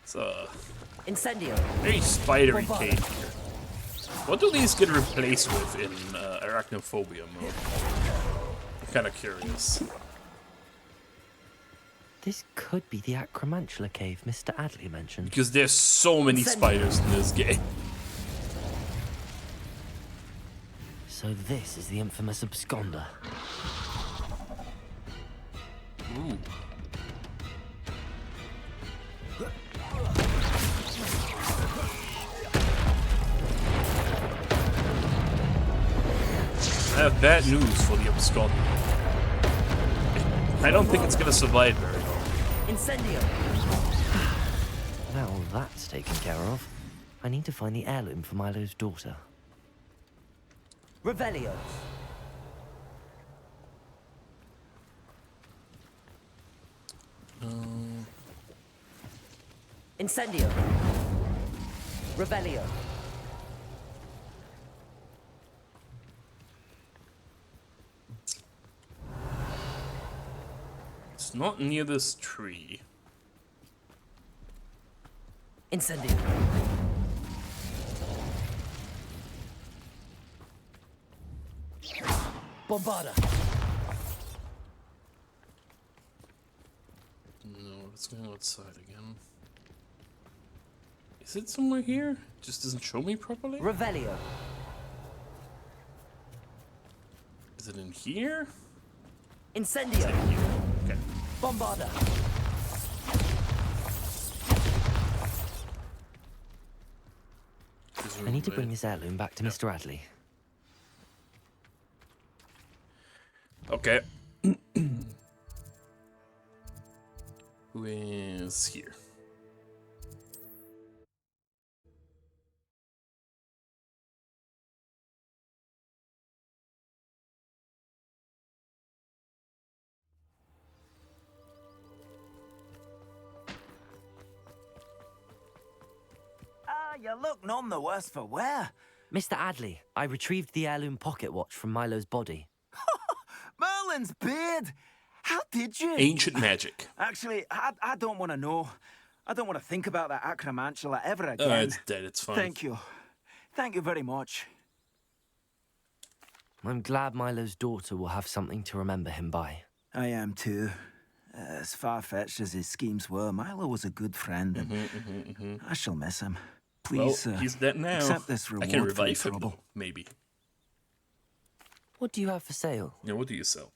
Speaker 1: It's a
Speaker 3: Incendio.
Speaker 1: very spidery
Speaker 3: Bombarda.
Speaker 1: cave here. What do these get replaced with in arachnophobia mode? I'm kind of curious.
Speaker 2: This could be the Acromantula cave Mr. Adley mentioned.
Speaker 1: Because there's so many spiders in this game.
Speaker 2: So this is the infamous absconder.
Speaker 1: Ooh. I have bad news for the absconder. I don't think it's gonna survive very long.
Speaker 3: Incendio.
Speaker 2: Now that's taken care of. I need to find the heirloom for Milo's daughter.
Speaker 3: Revelio. Incendio. Revelio.
Speaker 1: It's not near this tree.
Speaker 3: Incendio. Bombarda.
Speaker 1: No, let's go outside again. Is it somewhere here? Just doesn't show me properly?
Speaker 3: Revelio.
Speaker 1: Is it in here?
Speaker 3: Incendio.
Speaker 1: Okay.
Speaker 3: Bombarda.
Speaker 2: I need to bring this heirloom back to Mr. Adley.
Speaker 1: Okay. Who is here?
Speaker 20: You look none the worse for wear.
Speaker 2: Mr. Adley, I retrieved the heirloom pocket watch from Milo's body.
Speaker 20: Merlin's beard! How did you?
Speaker 1: Ancient magic.
Speaker 20: Actually, I don't want to know. I don't want to think about that acromantula ever again.
Speaker 1: Oh, it's dead, it's fine.
Speaker 20: Thank you. Thank you very much.
Speaker 2: I'm glad Milo's daughter will have something to remember him by.
Speaker 20: I am too. As far-fetched as his schemes were, Milo was a good friend, and I shall miss him. Please,
Speaker 1: well, he's dead now.
Speaker 20: Accept this reward
Speaker 1: I can
Speaker 20: for
Speaker 1: revive
Speaker 20: your
Speaker 1: him,
Speaker 20: trouble.
Speaker 1: though, maybe.
Speaker 2: What do you have for sale?
Speaker 1: Yeah, what do you sell?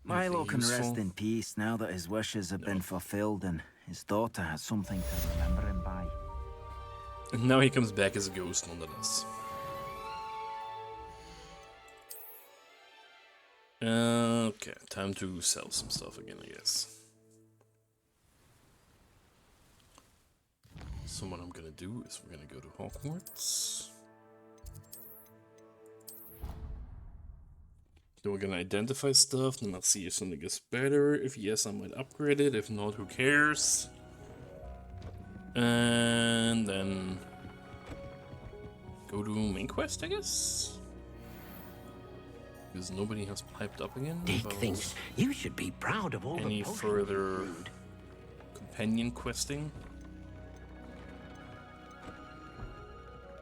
Speaker 20: Milo can
Speaker 1: useful?
Speaker 20: rest in peace now that his wishes have been fulfilled and his daughter has something to remember him by.
Speaker 1: And now he comes back as a ghost nonetheless. Okay, time to sell some stuff again, I guess. So what I'm gonna do is we're gonna go to Hogwarts. Then we're gonna identify stuff, then I'll see if something is better. If yes, I might upgrade it. If not, who cares? And then go to main quest, I guess? Because nobody has piped up again.
Speaker 10: Dick
Speaker 1: about
Speaker 10: thinks you should be proud of all
Speaker 1: any
Speaker 10: the potions
Speaker 1: further
Speaker 10: you've brewed.
Speaker 1: companion questing.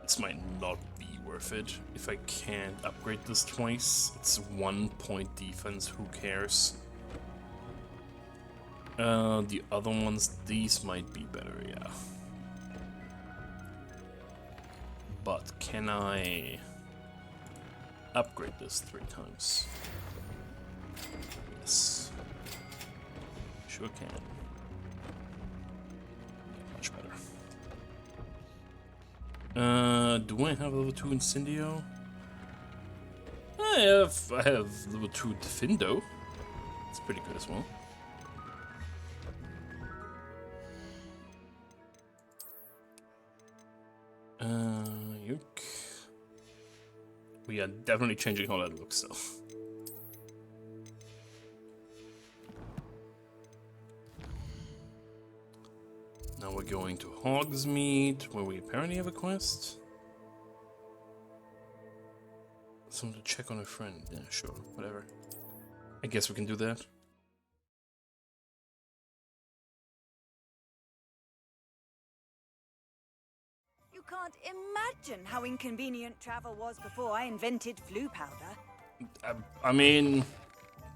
Speaker 1: This might not be worth it. If I can't upgrade this twice, it's 1 point defense, who cares? The other ones, these might be better, yeah. But can I upgrade this 3 times? Yes. Sure can. Much better. Do I have level 2 Incendio? I have level 2 Defindo. It's pretty good as well. Yuck. We are definitely changing how that looks, though. Now we're going to Hogsmeade, where we apparently have a quest. Something to check on a friend. Yeah, sure, whatever. I guess we can do that.
Speaker 8: You can't imagine how inconvenient travel was before I invented flu powder.
Speaker 1: I mean,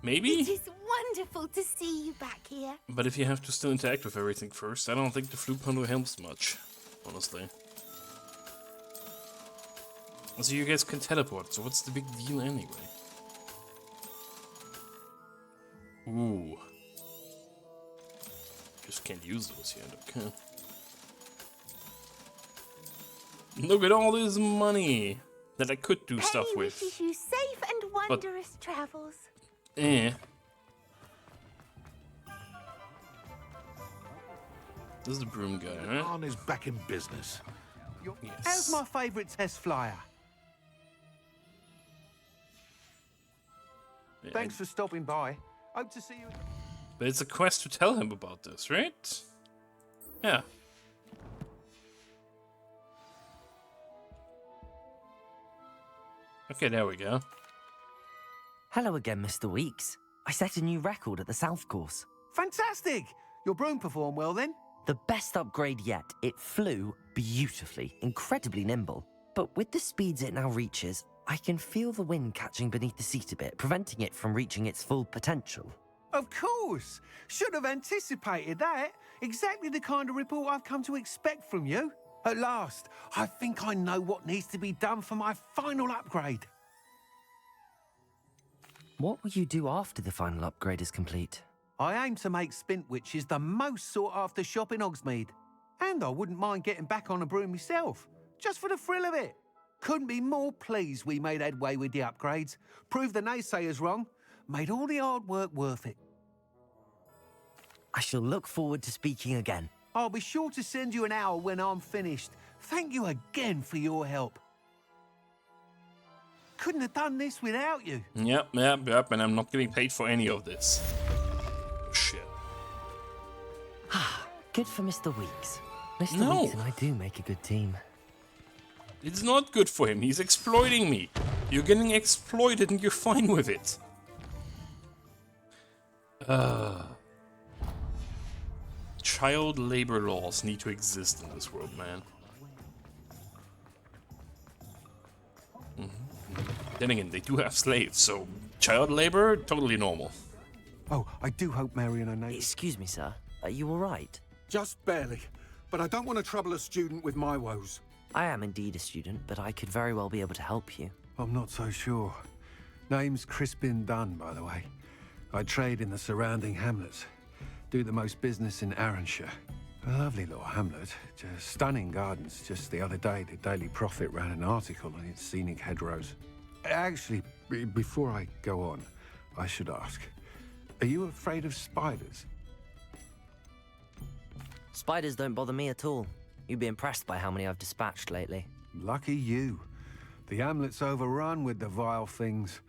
Speaker 1: maybe?
Speaker 9: It is wonderful to see you back here.
Speaker 1: But if you have to still interact with everything first, I don't think the flu powder helps much, honestly. So you guys can teleport, so what's the big deal anyway? Ooh. Just can't use those yet, okay. Look at all this money that I could do stuff with.
Speaker 9: Wishes you safe and wondrous travels.
Speaker 1: Eh. This is the broom guy, right?
Speaker 4: Arn is back in business.
Speaker 1: Yes.
Speaker 12: How's my favourite test flyer?
Speaker 1: Yeah,
Speaker 12: Thanks for stopping by. Hope to see you.
Speaker 1: But it's a quest to tell him about this, right? Yeah. Okay, there we go.
Speaker 2: Hello again, Mr. Weeks. I set a new record at the South Course.
Speaker 12: Fantastic! Your broom performed well then?
Speaker 2: The best upgrade yet. It flew beautifully, incredibly nimble. But with the speeds it now reaches, I can feel the wind catching beneath the seat a bit, preventing it from reaching its full potential.
Speaker 12: Of course! Should have anticipated that. Exactly the kind of report I've come to expect from you. At last, I think I know what needs to be done for my final upgrade.
Speaker 2: What will you do after the final upgrade is complete?
Speaker 12: I aim to make Spintwitches the most sought-after shop in Hogsmeade. And I wouldn't mind getting back on a broom myself, just for the thrill of it. Couldn't be more pleased we made headway with the upgrades, proved the naysayers wrong, made all the hard work worth it.
Speaker 2: I shall look forward to speaking again.
Speaker 12: I'll be sure to send you an hour when I'm finished. Thank you again for your help. Couldn't have done this without you.
Speaker 1: Yep, and I'm not getting paid for any of this. Shit.
Speaker 2: Good for Mr. Weeks. Mr.
Speaker 1: No.
Speaker 2: Weeks and I do make a good team.
Speaker 1: It's not good for him. He's exploiting me. You're getting exploited and you're fine with it. Child labor laws need to exist in this world, man. Then again, they do have slaves, so child labor, totally normal.
Speaker 12: Oh, I do hope Marion and I...
Speaker 2: Excuse me, sir. Are you all right?
Speaker 17: Just barely. But I don't want to trouble a student with my woes.
Speaker 2: I am indeed a student, but I could very well be able to help you.
Speaker 12: I'm not so sure. Name's Crispin Dunn, by the way. I trade in the surrounding hamlets. Do the most business in Arranshire. A lovely little hamlet. Just stunning gardens. Just the other day, the Daily Prophet ran an article on its scenic hedgerows. Actually, before I go on, I should ask, are you afraid of spiders?
Speaker 2: Spiders don't bother me at all. You'd be impressed by how many I've dispatched lately.
Speaker 12: Lucky you. The hamlet's overrun with the vile things,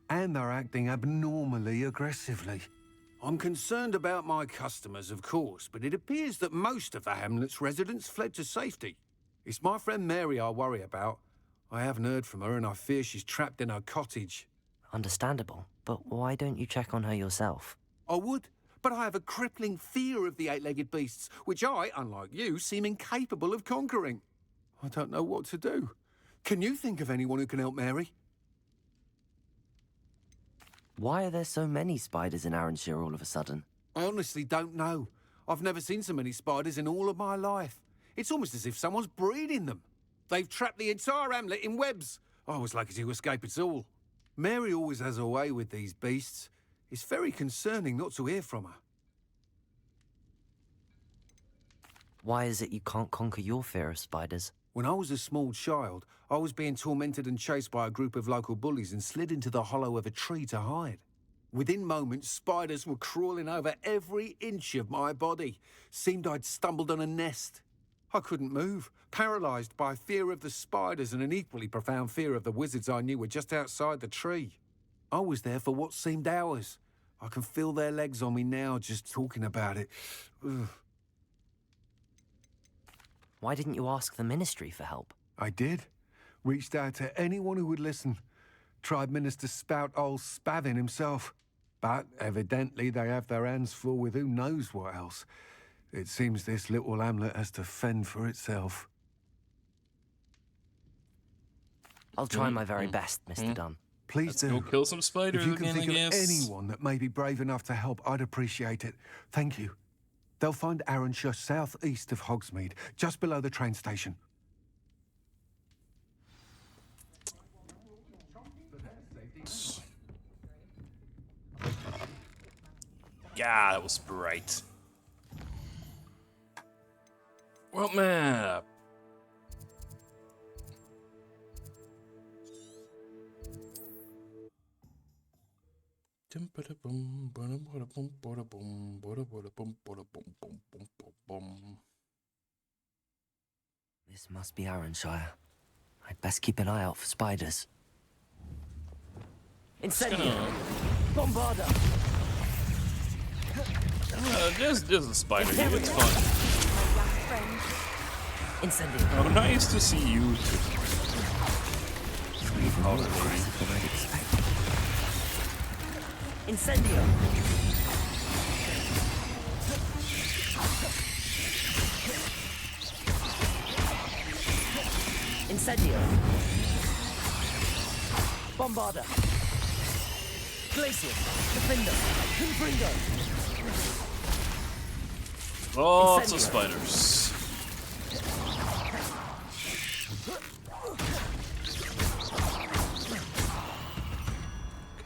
Speaker 12: and they're acting abnormally aggressively. I'm concerned about my customers, of course, but it appears that most of the hamlet's residents fled to safety. It's my friend Mary I worry about. I haven't heard from her, and I fear she's trapped in her cottage.
Speaker 2: Understandable, but why don't you check on her yourself?
Speaker 12: I would, but I have a crippling fear of the eight-legged beasts, which I, unlike you, seem incapable of conquering. I don't know what to do. Can you think of anyone who can help Mary?
Speaker 2: Why are there so many spiders in Arranshire all of a sudden?
Speaker 12: I honestly don't know. I've never seen so many spiders in all of my life. It's almost as if someone's breeding them. They've trapped the entire hamlet in webs. I was lucky to escape it all. Mary always has a way with these beasts. It's very concerning not to hear from her.
Speaker 2: Why is it you can't conquer your fear of spiders?
Speaker 12: When I was a small child, I was being tormented and chased by a group of local bullies and slid into the hollow of a tree to hide. Within moments, spiders were crawling over every inch of my body. Seemed I'd stumbled on a nest. I couldn't move, paralysed by fear of the spiders and an equally profound fear of the wizards I knew were just outside the tree. I was there for what seemed hours. I can feel their legs on me now just talking about it. Ugh.
Speaker 2: Why didn't you ask the ministry for help?
Speaker 12: I did. Reached out to anyone who would listen. Tried Minister Spout old Spavin himself. But evidently they have their hands full with who knows what else. It seems this little hamlet has to fend for itself.
Speaker 2: I'll try my very best, Mr. Dunn.
Speaker 12: Please do.
Speaker 1: Go kill some spiders
Speaker 12: If you can
Speaker 1: again,
Speaker 12: think
Speaker 1: I
Speaker 12: of
Speaker 1: guess.
Speaker 12: anyone that may be brave enough to help, I'd appreciate it. Thank you. They'll find Arranshire southeast of Hogsmeade, just below the train station.
Speaker 1: Yeah, that was bright. World map.
Speaker 2: This must be Arranshire. I'd best keep an eye out for spiders.
Speaker 3: Incendio! Bombarda!
Speaker 1: There's a spider here, it's fun.
Speaker 3: Incendio!
Speaker 1: Oh, nice to see you too.
Speaker 3: Incendio! Incendio! Bombarda! Glacier! Defender! Confringo!
Speaker 1: Lots of spiders.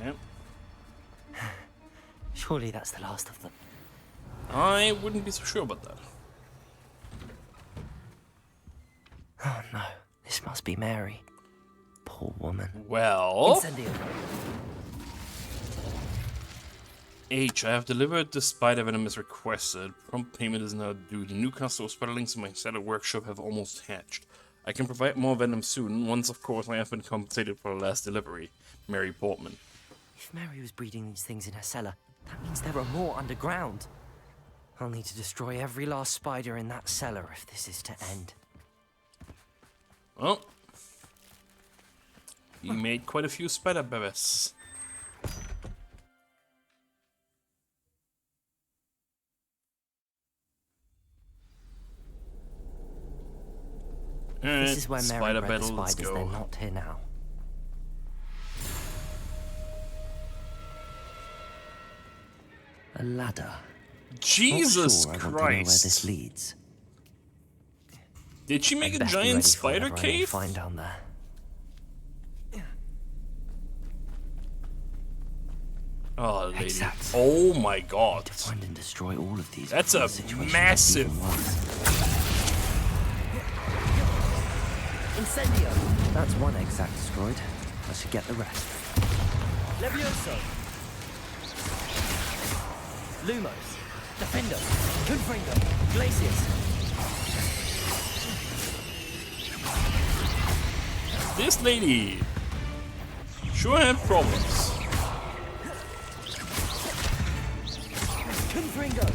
Speaker 1: Okay.
Speaker 2: Surely that's the last of them.
Speaker 1: I wouldn't be so sure about that.
Speaker 2: Oh no, this must be Mary. Poor woman.
Speaker 1: Well...
Speaker 3: Incendio!
Speaker 1: H, I have delivered the spider venom as requested. Prompt payment is now due. The new cluster of spiderlings in my cellar workshop have almost hatched. I can provide more venom soon, once of course I have been compensated for the last delivery. Mary Portman.
Speaker 2: If Mary was breeding these things in her cellar, that means there are more underground. I'll need to destroy every last spider in that cellar if this is to end.
Speaker 1: Well, you made quite a few spider babies.
Speaker 2: This is where Mary
Speaker 1: spider
Speaker 2: bred the
Speaker 1: battle, let's
Speaker 2: spiders.
Speaker 1: go.
Speaker 2: They're not here now. A ladder.
Speaker 1: Jesus
Speaker 2: not sure I want to know where
Speaker 1: Christ.
Speaker 2: this leads.
Speaker 1: Did she make
Speaker 2: I'd
Speaker 1: a
Speaker 2: best be ready
Speaker 1: giant
Speaker 2: for
Speaker 1: spider
Speaker 2: whatever I may
Speaker 1: cave?
Speaker 2: find down there.
Speaker 1: Oh, lady.
Speaker 2: Exact.
Speaker 1: Oh my god.
Speaker 2: To find and destroy all of these.
Speaker 1: That's
Speaker 2: before
Speaker 1: a
Speaker 2: the situation
Speaker 1: massive...
Speaker 2: gets even worse.
Speaker 3: Incendio!
Speaker 2: That's one exact destroyed. I should get the rest.
Speaker 3: Levioso! Lumos! Defender! Confringo! Glaciers!
Speaker 1: This lady sure had problems.
Speaker 3: Confringo!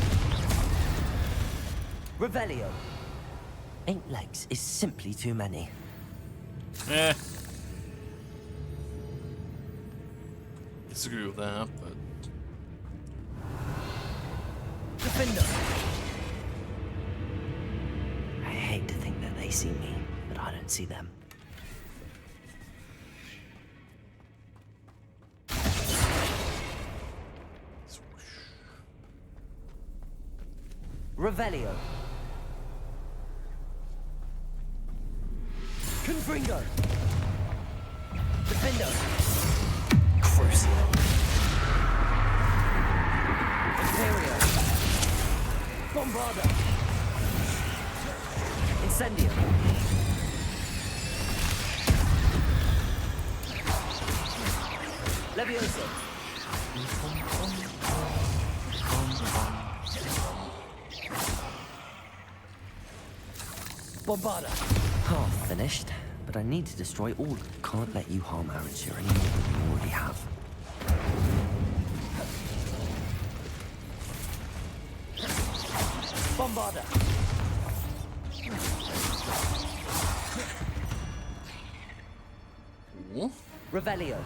Speaker 3: Revelio!
Speaker 2: 8 legs is simply too many.
Speaker 1: Eh. Disagree with that, but...
Speaker 3: Defender!
Speaker 2: I hate to think that they see me, but I don't see them.
Speaker 3: Revelio! Confringo! Defender!
Speaker 2: Crucial.
Speaker 3: Imperio! Bombarda! Incendio! Levioso! Bombarda.
Speaker 2: Half finished, but I need to destroy all. Can't let you harm Arranshire any more than you already have.
Speaker 3: Bombarda.
Speaker 1: Ooh.
Speaker 3: Revelio.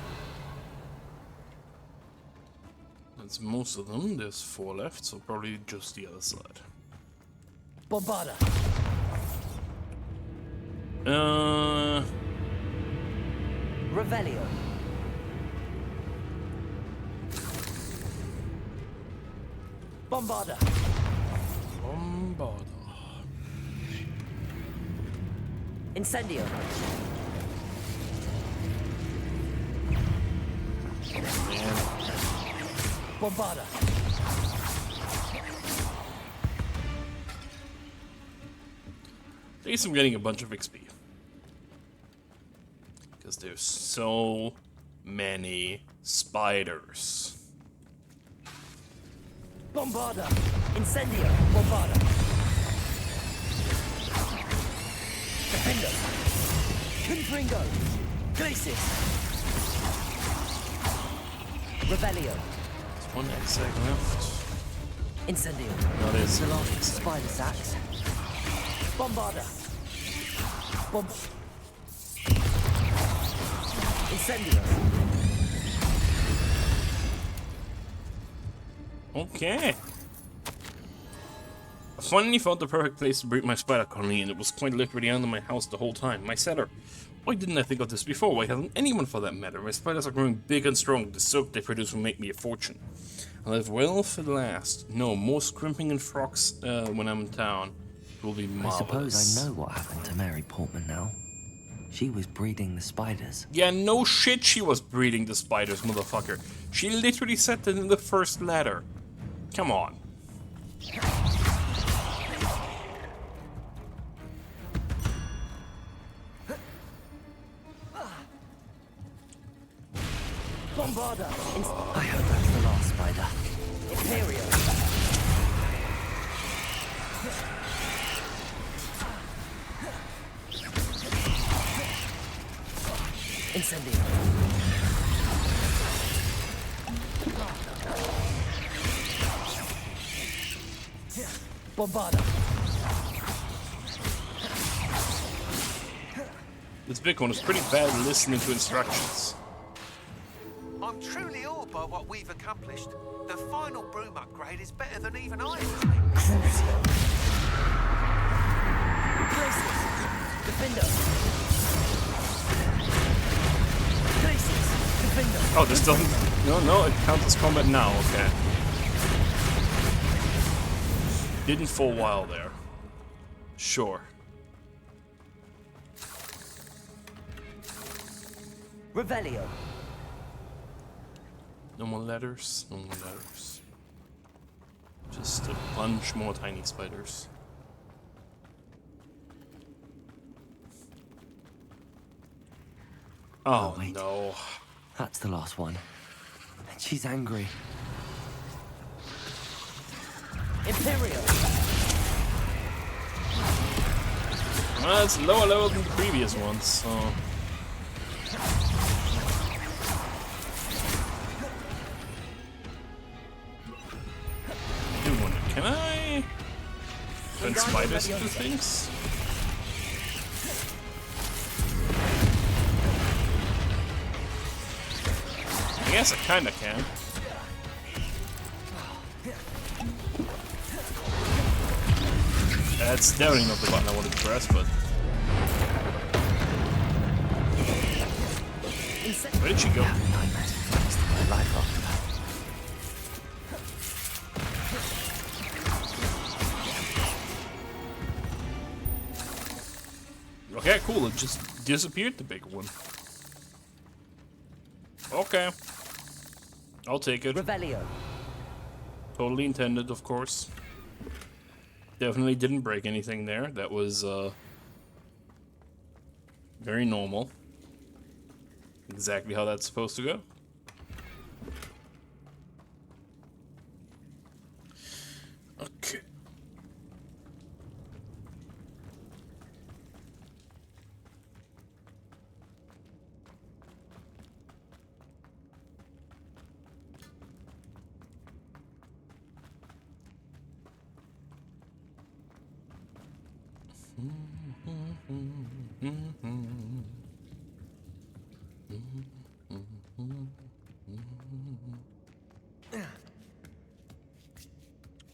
Speaker 1: That's most of them. There's 4 left, so probably just the other side.
Speaker 3: Bombarda. Revelio. Bombarda.
Speaker 1: Bombarda.
Speaker 3: Incendio.
Speaker 1: Man.
Speaker 3: Bombarda.
Speaker 1: At least I'm getting a bunch of XP. Because there's so many spiders.
Speaker 3: Bombarda. Incendio. Bombarda. Defendo. Confringo. Glacis. Revelio.
Speaker 1: There's 1 exec left.
Speaker 3: Incendio.
Speaker 1: That is
Speaker 3: the last spider sacks. Bombarda. Incendio.
Speaker 1: Okay. I finally found the perfect place to breed my spider colony, and it was quite literally under my house the whole time. My cellar. Why didn't I think of this before? Why hasn't anyone for that matter? My spiders are growing big and strong. The soap they produce will make me a fortune. I'll have wealth at last. No, more scrimping and frocks when I'm in town. It will be marvelous.
Speaker 2: I suppose I know what happened to Mary Portman now. She was breeding the spiders.
Speaker 1: Yeah, no shit she was breeding the spiders, motherfucker. She literally said that in the first letter. Come on.
Speaker 3: Bombarda.
Speaker 2: I hope that's the last spider.
Speaker 3: Imperio. Incendio. Bombarda.
Speaker 1: This big one is pretty bad at listening to instructions.
Speaker 16: I'm truly awed by what we've accomplished. The final broom upgrade is better than even I expected.
Speaker 3: Places. Defender. Places. Defender.
Speaker 1: Oh, this doesn't... No, it counts as combat now, okay. Didn't for a while there. Sure.
Speaker 3: Revelio.
Speaker 1: No more letters, no more letters. Just a bunch more tiny spiders. Oh,
Speaker 2: wait.
Speaker 1: no.
Speaker 2: That's the last one. And she's angry.
Speaker 3: Imperio.
Speaker 1: Well, it's lower level than the previous ones, so... Can I turn spiders into things? I guess I kinda can. That's definitely not the button I wanted to press, but... Where did she go? Okay, cool. It just disappeared, the big one. Okay. I'll take it.
Speaker 3: Revelio.
Speaker 1: Totally intended, of course. Definitely didn't break anything there. That was, very normal. Exactly how that's supposed to go. Okay.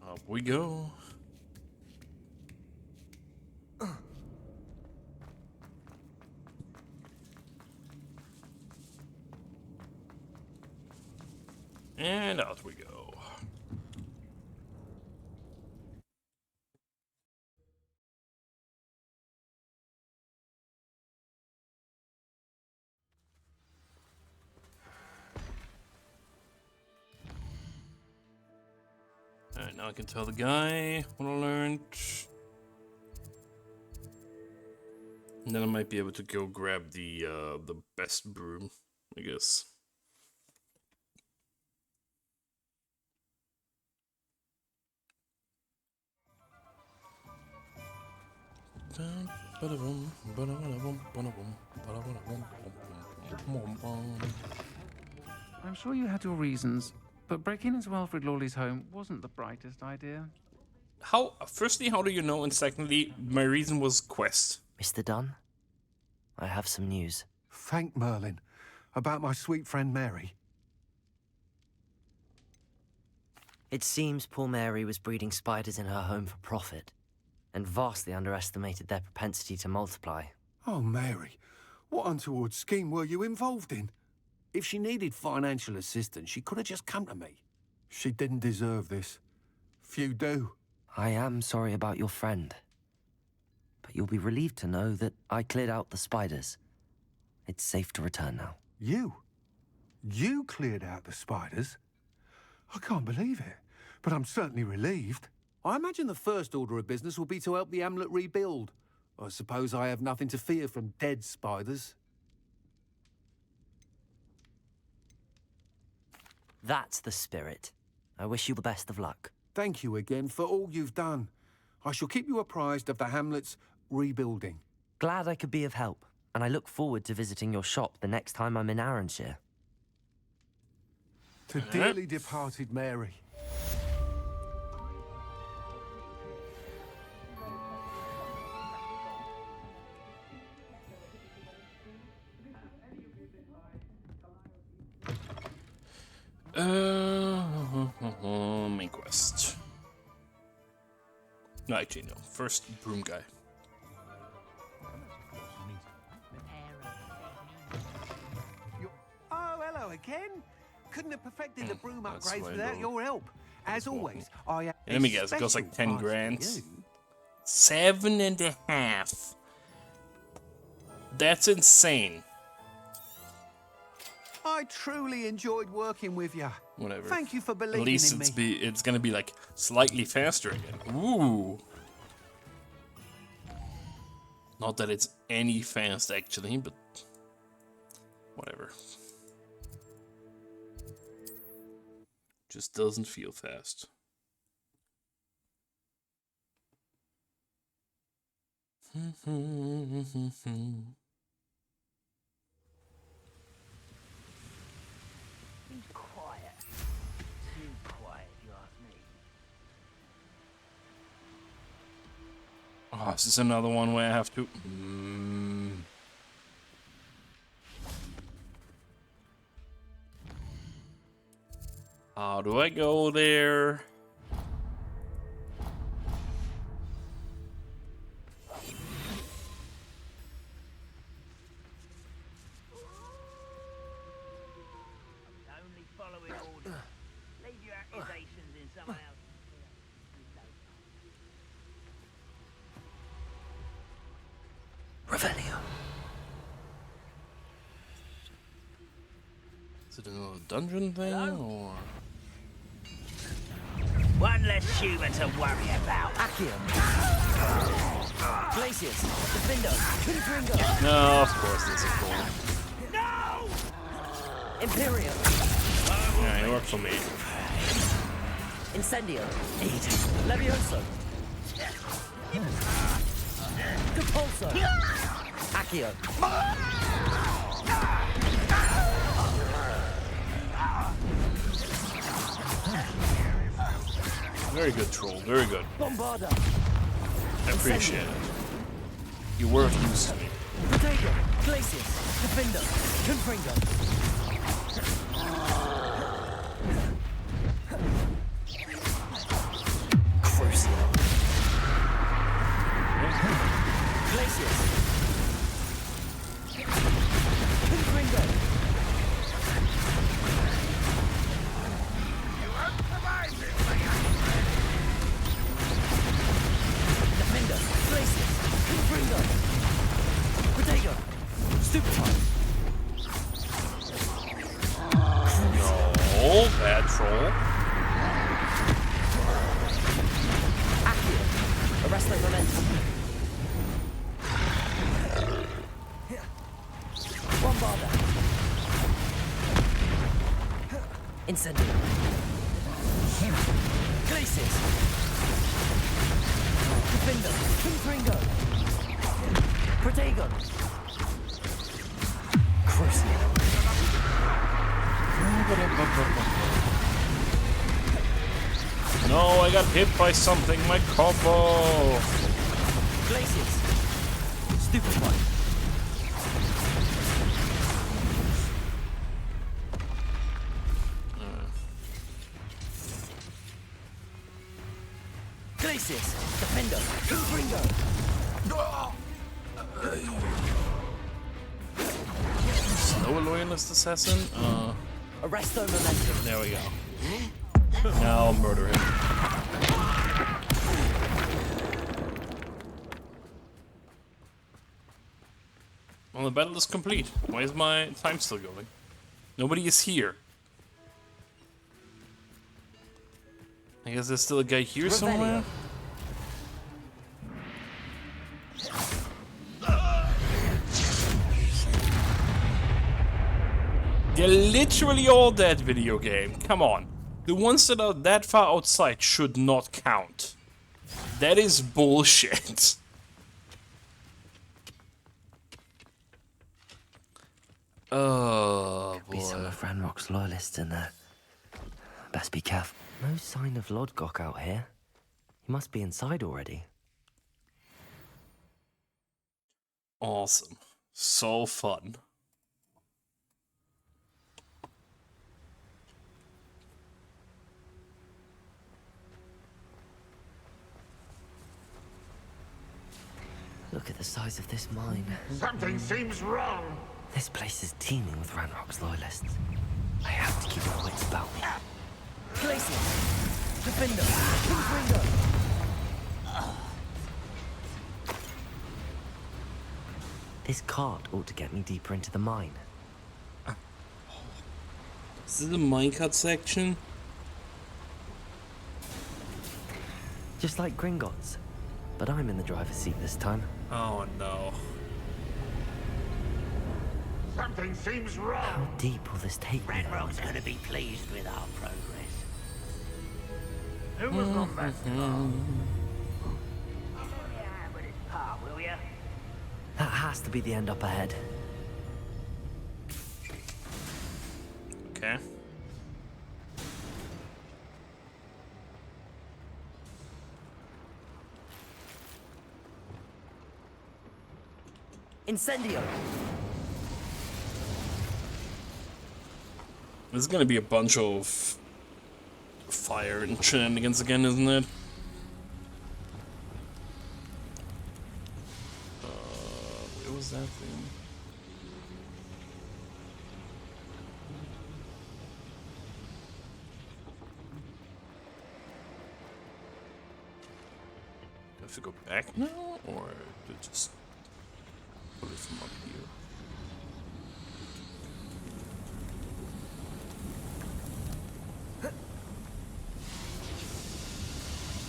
Speaker 1: Up we go. And out we go. Alright, now I can tell the guy what I learned. And then I might be able to go grab the best broom, I guess.
Speaker 5: I'm sure you had your reasons, but breaking into Wilfred Lawley's home wasn't the brightest idea.
Speaker 1: Firstly, how do you know? And secondly, my reason was quest.
Speaker 2: Mr. Dunn, I have some news.
Speaker 12: Thank Merlin. About my sweet friend Mary.
Speaker 2: It seems poor Mary was breeding spiders in her home for profit, and vastly underestimated their propensity to multiply.
Speaker 12: Oh, Mary, what untoward scheme were you involved in? If she needed financial assistance, she could have just come to me. She didn't deserve this. Few do.
Speaker 2: I am sorry about your friend, but you'll be relieved to know that I cleared out the spiders. It's safe to return now.
Speaker 12: You? You cleared out the spiders? I can't believe it, but I'm certainly relieved. I imagine the first order of business will be to help the amulet rebuild. I suppose I have nothing to fear from dead spiders.
Speaker 2: That's the spirit. I wish you the best of luck.
Speaker 12: Thank you again for all you've done. I shall keep you apprised of the hamlet's rebuilding.
Speaker 2: Glad I could be of help, and I look forward to visiting your shop the next time I'm in Arranshire.
Speaker 12: To dearly departed Mary.
Speaker 1: Main quest. No, actually, no. First, broom guy.
Speaker 10: Oh, hello again. Couldn't have perfected the broom
Speaker 1: That's
Speaker 10: upgrades
Speaker 1: why I
Speaker 10: without
Speaker 1: go.
Speaker 10: your help. As always, I have
Speaker 1: Let me guess, it goes like 10 grand. 7.5. That's insane.
Speaker 10: I truly enjoyed working with you.
Speaker 1: Whatever.
Speaker 10: Thank you for believing
Speaker 1: At least
Speaker 10: in me.
Speaker 1: it's gonna be like slightly faster again. Ooh. Not that it's any fast actually, but whatever. Just doesn't feel fast.
Speaker 3: Quiet. Too quiet, you ask me.
Speaker 1: Oh, is this another one where I have to... How do I go there?
Speaker 3: Only following orders. Leave your accusations in someone else.
Speaker 2: Revelio.
Speaker 1: Is it another dungeon thing, or...?
Speaker 3: One less human to worry about.
Speaker 2: Accio. Glacius. Defendo. Confringo.
Speaker 1: No, of course this is cool.
Speaker 2: Imperium.
Speaker 1: Yeah, you work for me.
Speaker 2: Incendio. Levioso. Compulso. Accio.
Speaker 1: Very good troll, very good.
Speaker 2: Bombarda.
Speaker 1: I appreciate it. You were of use.
Speaker 2: Potato, Glacius, Defender, Confringo. Crucial. Glacius. Confringo. Defender, Glacius, Confringo. Potato, Stupefy.
Speaker 1: No, bad troll.
Speaker 2: Accio, arrest the momentum. Bombarda. Incendio. Glacius. Defender, Confringo. Protagon. Crucial.
Speaker 1: No, I got hit by something. My combo.
Speaker 2: Glacius. Stupefy. Glacius. Defender. Confringo.
Speaker 1: Slow loyalist assassin?
Speaker 2: Arresto momentum.
Speaker 1: There we go. Now I'll murder him. Well, the battle is complete. Why is my time still going? Nobody is here. I guess there's still a guy here somewhere. They're literally all dead, video game. Come on. The ones that are that far outside should not count. That is bullshit. Oh, boy.
Speaker 2: Be some of Ranrock's loyalists in there. Best be careful. No sign of Lodgok out here. He must be inside already.
Speaker 1: Awesome. So fun.
Speaker 2: Look at the size of this mine.
Speaker 14: Something seems wrong.
Speaker 2: This place is teeming with Ranrock's loyalists. I have to keep my wits about me. Glacius! Defender! Confringo! This cart ought to get me deeper into the mine.
Speaker 1: Is this the minecart section?
Speaker 2: Just like Gringotts. But I'm in the driver's seat this time.
Speaker 1: Oh no.
Speaker 14: Something seems wrong.
Speaker 2: How deep will this take me?
Speaker 18: Ranrock's gonna be pleased with our progress.
Speaker 3: Who was on that car? With his pa, will ya?
Speaker 2: That has to be the end up ahead.
Speaker 1: Okay.
Speaker 2: Incendio!
Speaker 1: This is gonna be a bunch of fire and shenanigans again, isn't it? Where was that thing? Do I have to go back now, or do I just put it from up here?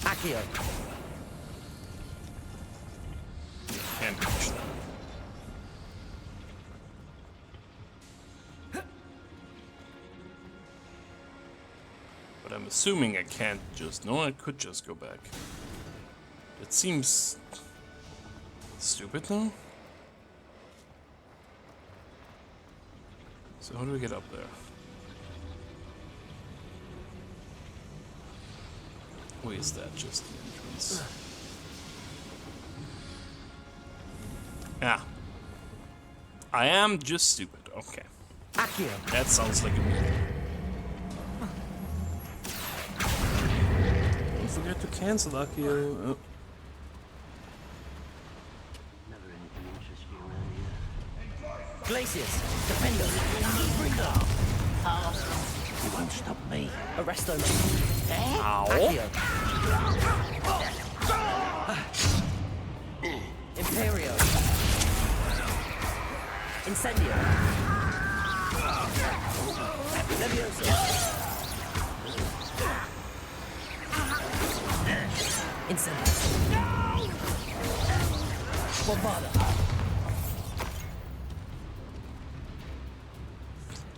Speaker 2: Accio!
Speaker 1: Can't reach that. But I'm assuming I can't just... No, I could just go back. It seems... stupid, though? So how do we get up there? Or is that just the entrance? Yeah. I am just stupid. Okay.
Speaker 2: Accio.
Speaker 1: That sounds like a me. Don't forget to cancel Accio. Oh.
Speaker 2: Glacius, Defender, Bringer.
Speaker 18: You won't stop me.
Speaker 2: Arresto.
Speaker 1: Ow.
Speaker 2: Accio. Imperio. Incendio. Leviosa. Incendio. Bombada.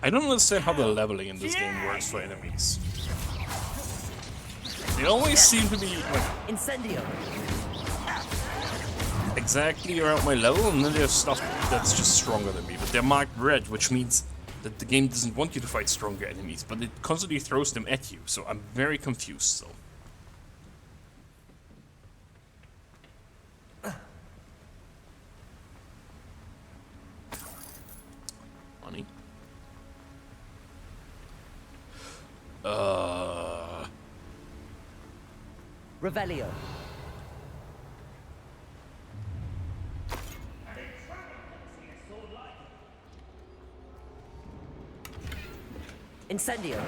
Speaker 1: I don't understand how the leveling in this game works for enemies. They always seem to be like
Speaker 2: Incendio.
Speaker 1: exactly around my level, and then there's stuff that's just stronger than me. But they're marked red, which means that the game doesn't want you to fight stronger enemies, but it constantly throws them at you. So I'm very confused still. Money.
Speaker 2: Revelio. Incendio.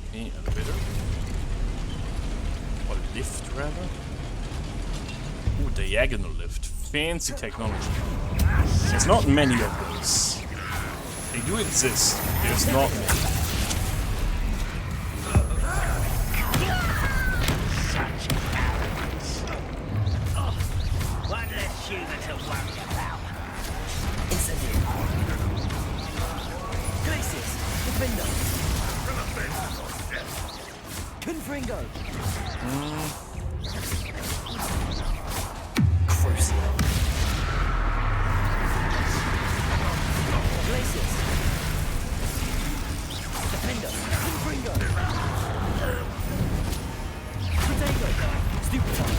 Speaker 1: Okay, elevator. Or lift, rather. Ooh, diagonal lift. Fancy technology. There's not many of those. They do exist. There's not many.
Speaker 3: One less human to worry about.
Speaker 2: Incendio. Glacius, Defender. Confringo. Crucio. Glacius. Defender. Confringo. Protego. Stupefy.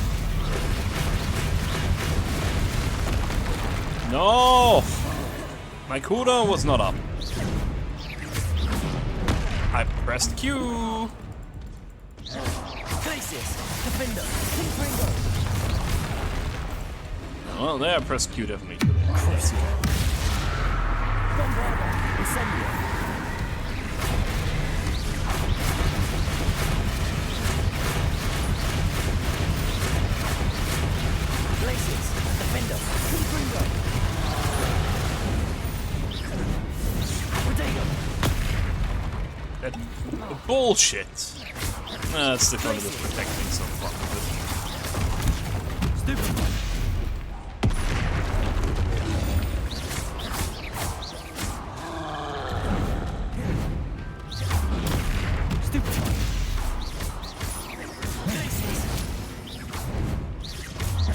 Speaker 1: No! My cooldown was not up. I pressed Q.
Speaker 2: Glacius. Defender. Confringo.
Speaker 1: Well, there I pressed Q definitely.
Speaker 2: Crucio. Bombarda. Incendio. Glacius. Defender. Confringo. Protego.
Speaker 1: That bullshit. That's the kind of protecting so far.
Speaker 2: Stupefy. Stupefy. Glacius.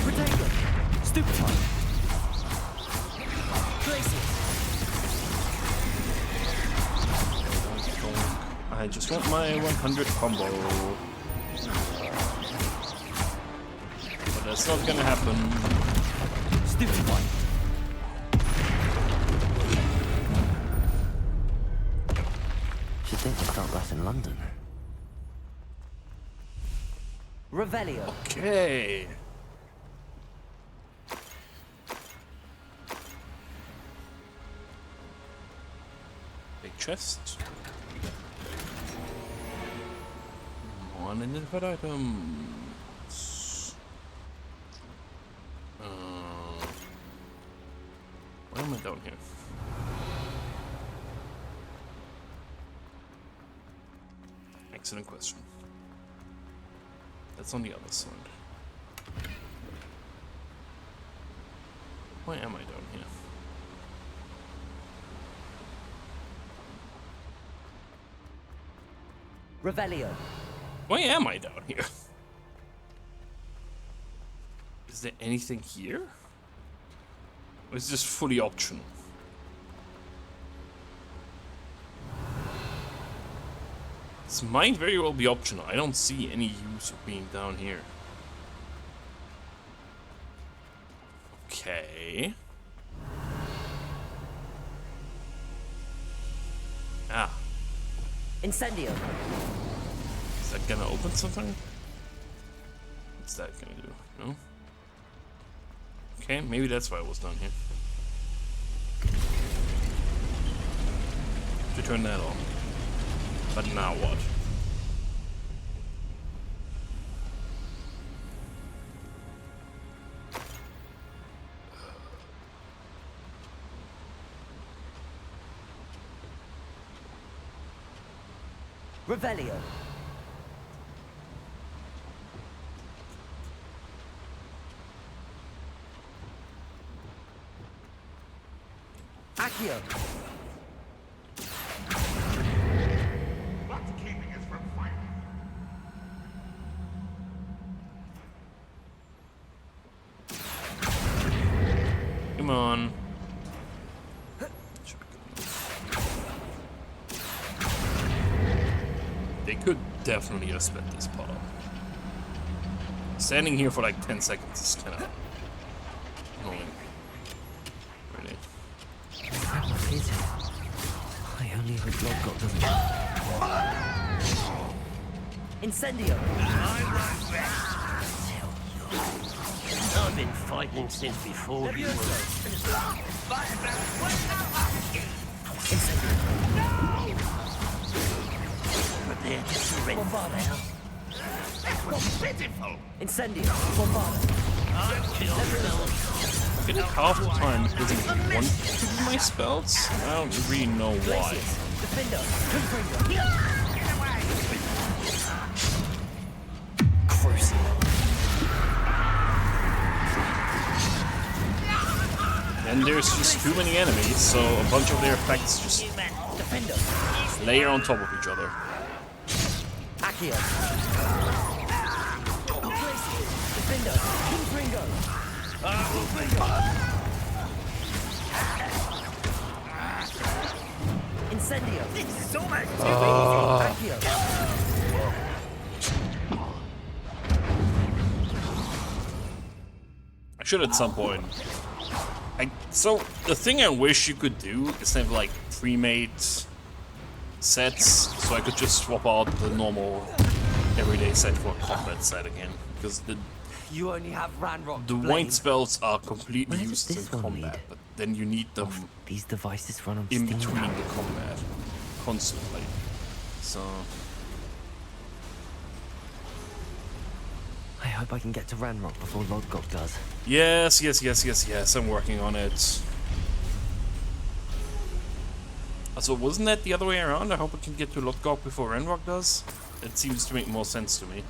Speaker 2: Protego. Stupefy. Glacius.
Speaker 1: I just want my 100 combo. But that's not gonna happen.
Speaker 2: Stupefy. Should think it's not less in London. Revelio.
Speaker 1: Okay. Big chest. One identified items. Why am I down here? Excellent question. That's on the other side. Why am I down here?
Speaker 2: Revelio.
Speaker 1: Why am I down here? Is there anything here? Or is this fully optional? I This might very well be optional. I don't see any use of being down here. Okay. Ah.
Speaker 2: Incendio.
Speaker 1: Is that gonna open something? What's that gonna do? No? Okay, maybe that's why I was down here. To turn that on. But now what?
Speaker 2: Revelio. Accio.
Speaker 14: What's keeping us from fighting?
Speaker 1: Come on. They could definitely have sped this part up. Standing here for like 10 seconds is kind of annoying. Really.
Speaker 2: What is it? I only hope Lodgok doesn't. Incendio!
Speaker 18: I've been fighting since before you were. Prepare to surrender now.
Speaker 14: That was pitiful.
Speaker 2: Incendio! Bombarda!
Speaker 1: I think half the time it doesn't want to do my spells. I don't really know why.
Speaker 2: Defender!
Speaker 1: And there's just too many enemies, so a bunch of their effects just layer on top of each other.
Speaker 2: Accio. Defender! Confringo! Incendio!
Speaker 14: This is almost
Speaker 2: Accio.
Speaker 1: I should at some point. So the thing I wish you could do is have like pre-made sets, so I could just swap out the normal everyday set for a combat set again, because
Speaker 2: You only have Ranrock.
Speaker 1: the white spells are completely useless in combat, but then you need them
Speaker 2: These devices run on
Speaker 1: in
Speaker 2: Steam.
Speaker 1: between the combat constantly. So
Speaker 2: I hope I can get to Ranrock before Lodgok does.
Speaker 1: yes, I'm working on it. So wasn't that the other way around? I hope I can get to Lodgok before Ranrock does. It seems to make more sense to me.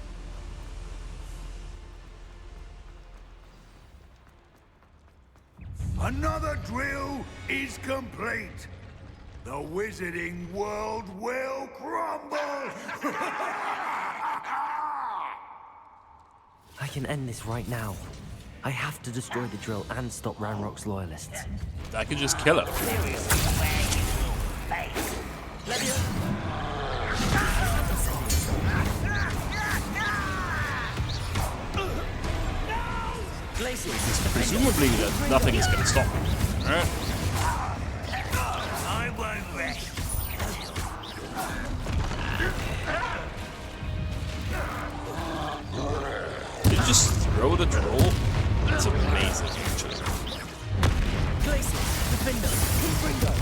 Speaker 14: Another drill is complete. The wizarding world will crumble.
Speaker 2: I can end this right now. I have to destroy the drill and stop Ranrock's loyalists.
Speaker 1: I could just kill her. Presumably that nothing is going to stop me. Alright?
Speaker 14: I won't rest.
Speaker 1: Did you just throw the troll? That's amazing, actually.
Speaker 2: Defender! Confringo!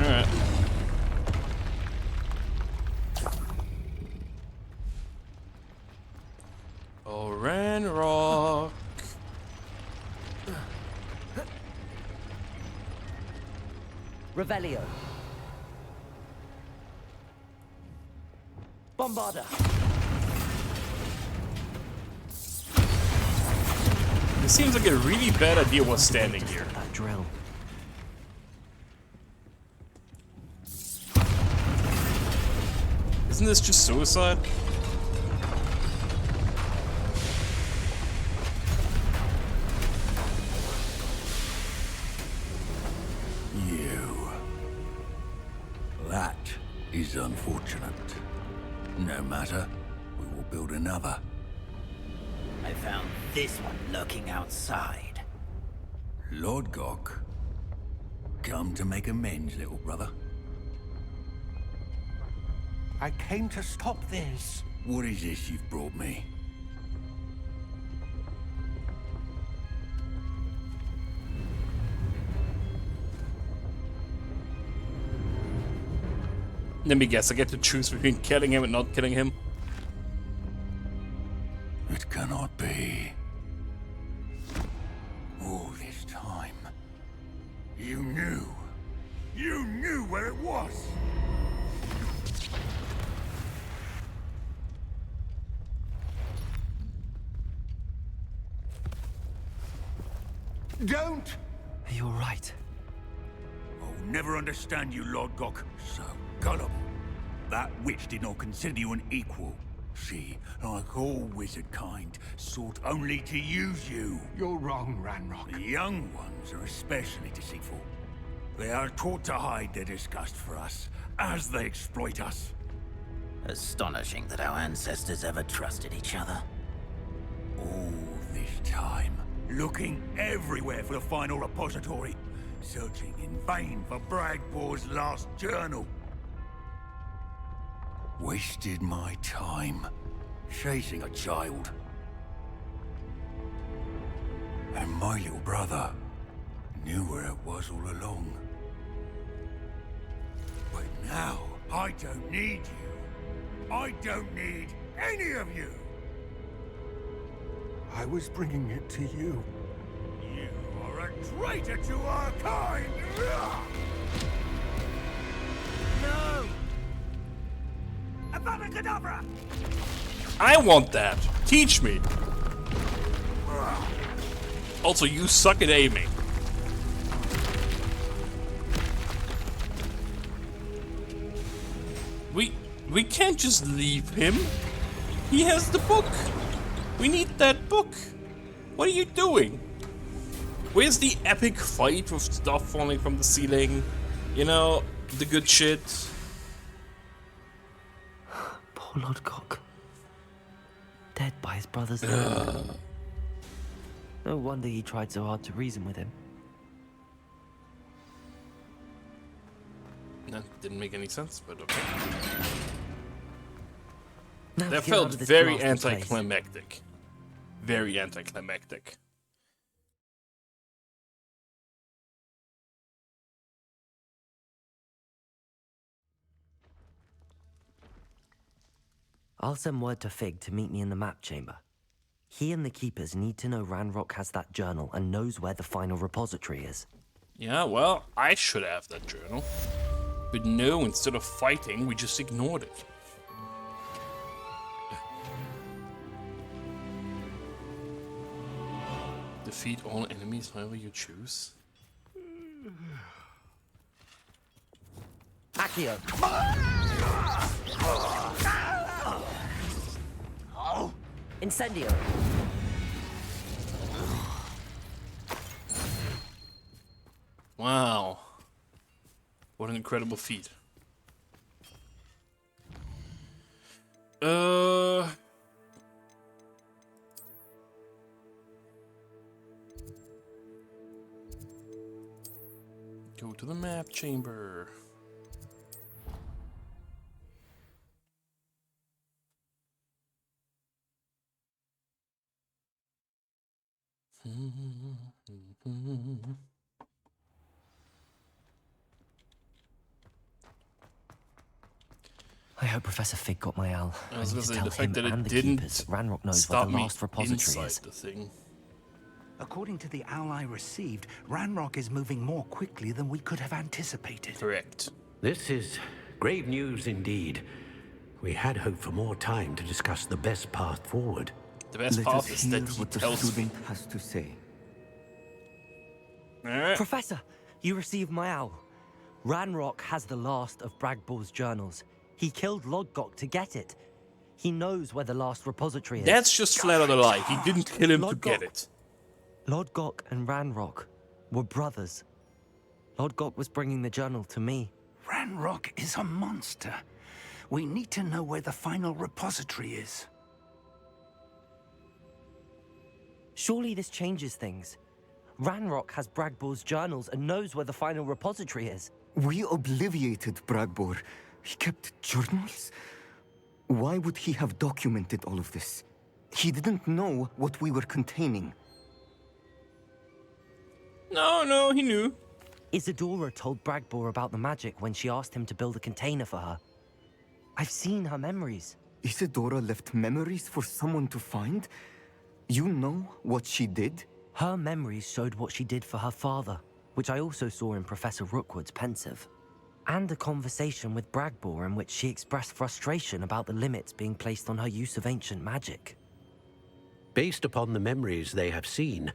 Speaker 1: Alright. Oh, Ranrock.
Speaker 2: Revelio. Bombarda.
Speaker 1: This seems like a really bad idea what's standing here.
Speaker 2: That drill.
Speaker 1: Isn't this just suicide?
Speaker 14: You. That is unfortunate. No matter, we will build another.
Speaker 20: I found this one lurking outside.
Speaker 14: Lord Gok, come to make amends, little brother.
Speaker 16: I came to stop this.
Speaker 14: What is this you've brought me?
Speaker 1: Let me guess, I get to choose between killing him and not killing him.
Speaker 14: It cannot be. All this time, you knew. You knew where it was.
Speaker 16: Don't!
Speaker 2: Are you alright?
Speaker 14: I'll never understand you, Lord Gok. So gullible. That witch did not consider you an equal. She, like all wizard kind, sought only to use you.
Speaker 16: You're wrong, Ranrock.
Speaker 14: The young ones are especially deceitful. They are taught to hide their disgust for us, as they exploit us.
Speaker 20: Astonishing that our ancestors ever trusted each other.
Speaker 14: All this time, looking everywhere for the final repository, searching in vain for Bragpor's last journal. Wasted my time chasing a child. And my little brother knew where it was all along. But now, I don't need you. I don't need any of you.
Speaker 17: I was bringing it to you.
Speaker 14: You are a traitor to our kind!
Speaker 20: No! Avada-kedavra!
Speaker 1: I want that. Teach me. Also, you suck at aiming. We can't just leave him. He has the book. We need that book. What are you doing? Where's the epic fight with stuff falling from the ceiling? You know, the good shit.
Speaker 2: Poor Lord Cock. Dead by his brother's hand. No wonder he tried so hard to reason with him.
Speaker 1: That didn't make any sense, but okay.
Speaker 2: Now
Speaker 1: That
Speaker 2: get out
Speaker 1: felt
Speaker 2: of this
Speaker 1: very
Speaker 2: blasted place.
Speaker 1: anticlimactic. Very anticlimactic.
Speaker 2: I'll send word to Fig to meet me in the map chamber. He and the Keepers need to know Ranrock has that journal and knows where the final repository is.
Speaker 1: Yeah, well, I should have that journal. But no, instead of fighting, we just ignored it. Defeat all enemies however you choose.
Speaker 2: Accio! Incendio!
Speaker 1: Wow. What an incredible feat. Go to the map chamber.
Speaker 2: I hope Professor Fig got my owl.
Speaker 1: I was
Speaker 2: need
Speaker 1: gonna
Speaker 2: to
Speaker 1: say,
Speaker 2: tell
Speaker 1: the fact
Speaker 2: him
Speaker 1: that
Speaker 2: and
Speaker 1: it
Speaker 2: the
Speaker 1: didn't
Speaker 2: Keepers Ranrock knows
Speaker 1: stop
Speaker 2: where the
Speaker 1: me
Speaker 2: last repository
Speaker 1: inside
Speaker 2: is.
Speaker 1: the thing.
Speaker 20: According to the owl I received, Ranrock is moving more quickly than we could have anticipated.
Speaker 1: Correct.
Speaker 10: This is grave news indeed. We had hoped for more time to discuss the best path forward.
Speaker 1: The best
Speaker 6: Let
Speaker 1: part
Speaker 6: us
Speaker 1: is
Speaker 6: hear
Speaker 1: that he
Speaker 6: what the
Speaker 1: tells me.
Speaker 6: student has to say.
Speaker 2: Professor, you received my owl. Ranrock has the last of Bragbor's journals. He killed Lodgok to get it. He knows where the last repository is.
Speaker 1: That's just flat out a lie. He didn't kill him to get it.
Speaker 2: Lodgok and Ranrock were brothers. Lodgok was bringing the journal to me.
Speaker 20: Ranrock is a monster. We need to know where the final repository is.
Speaker 2: Surely this changes things. Ranrock has Bragbor's journals and knows where the final repository is.
Speaker 6: We obliviated Bragbor. He kept journals? Why would he have documented all of this? He didn't know what we were containing.
Speaker 1: No, he knew.
Speaker 2: Isadora told Bragbor about the magic when she asked him to build a container for her. I've seen her memories.
Speaker 6: Isadora left memories for someone to find? You know what she did?
Speaker 2: Her memories showed what she did for her father, which I also saw in Professor Rookwood's pensive. And a conversation with Bragbor in which she expressed frustration about the limits being placed on her use of ancient magic.
Speaker 10: Based upon the memories they have seen,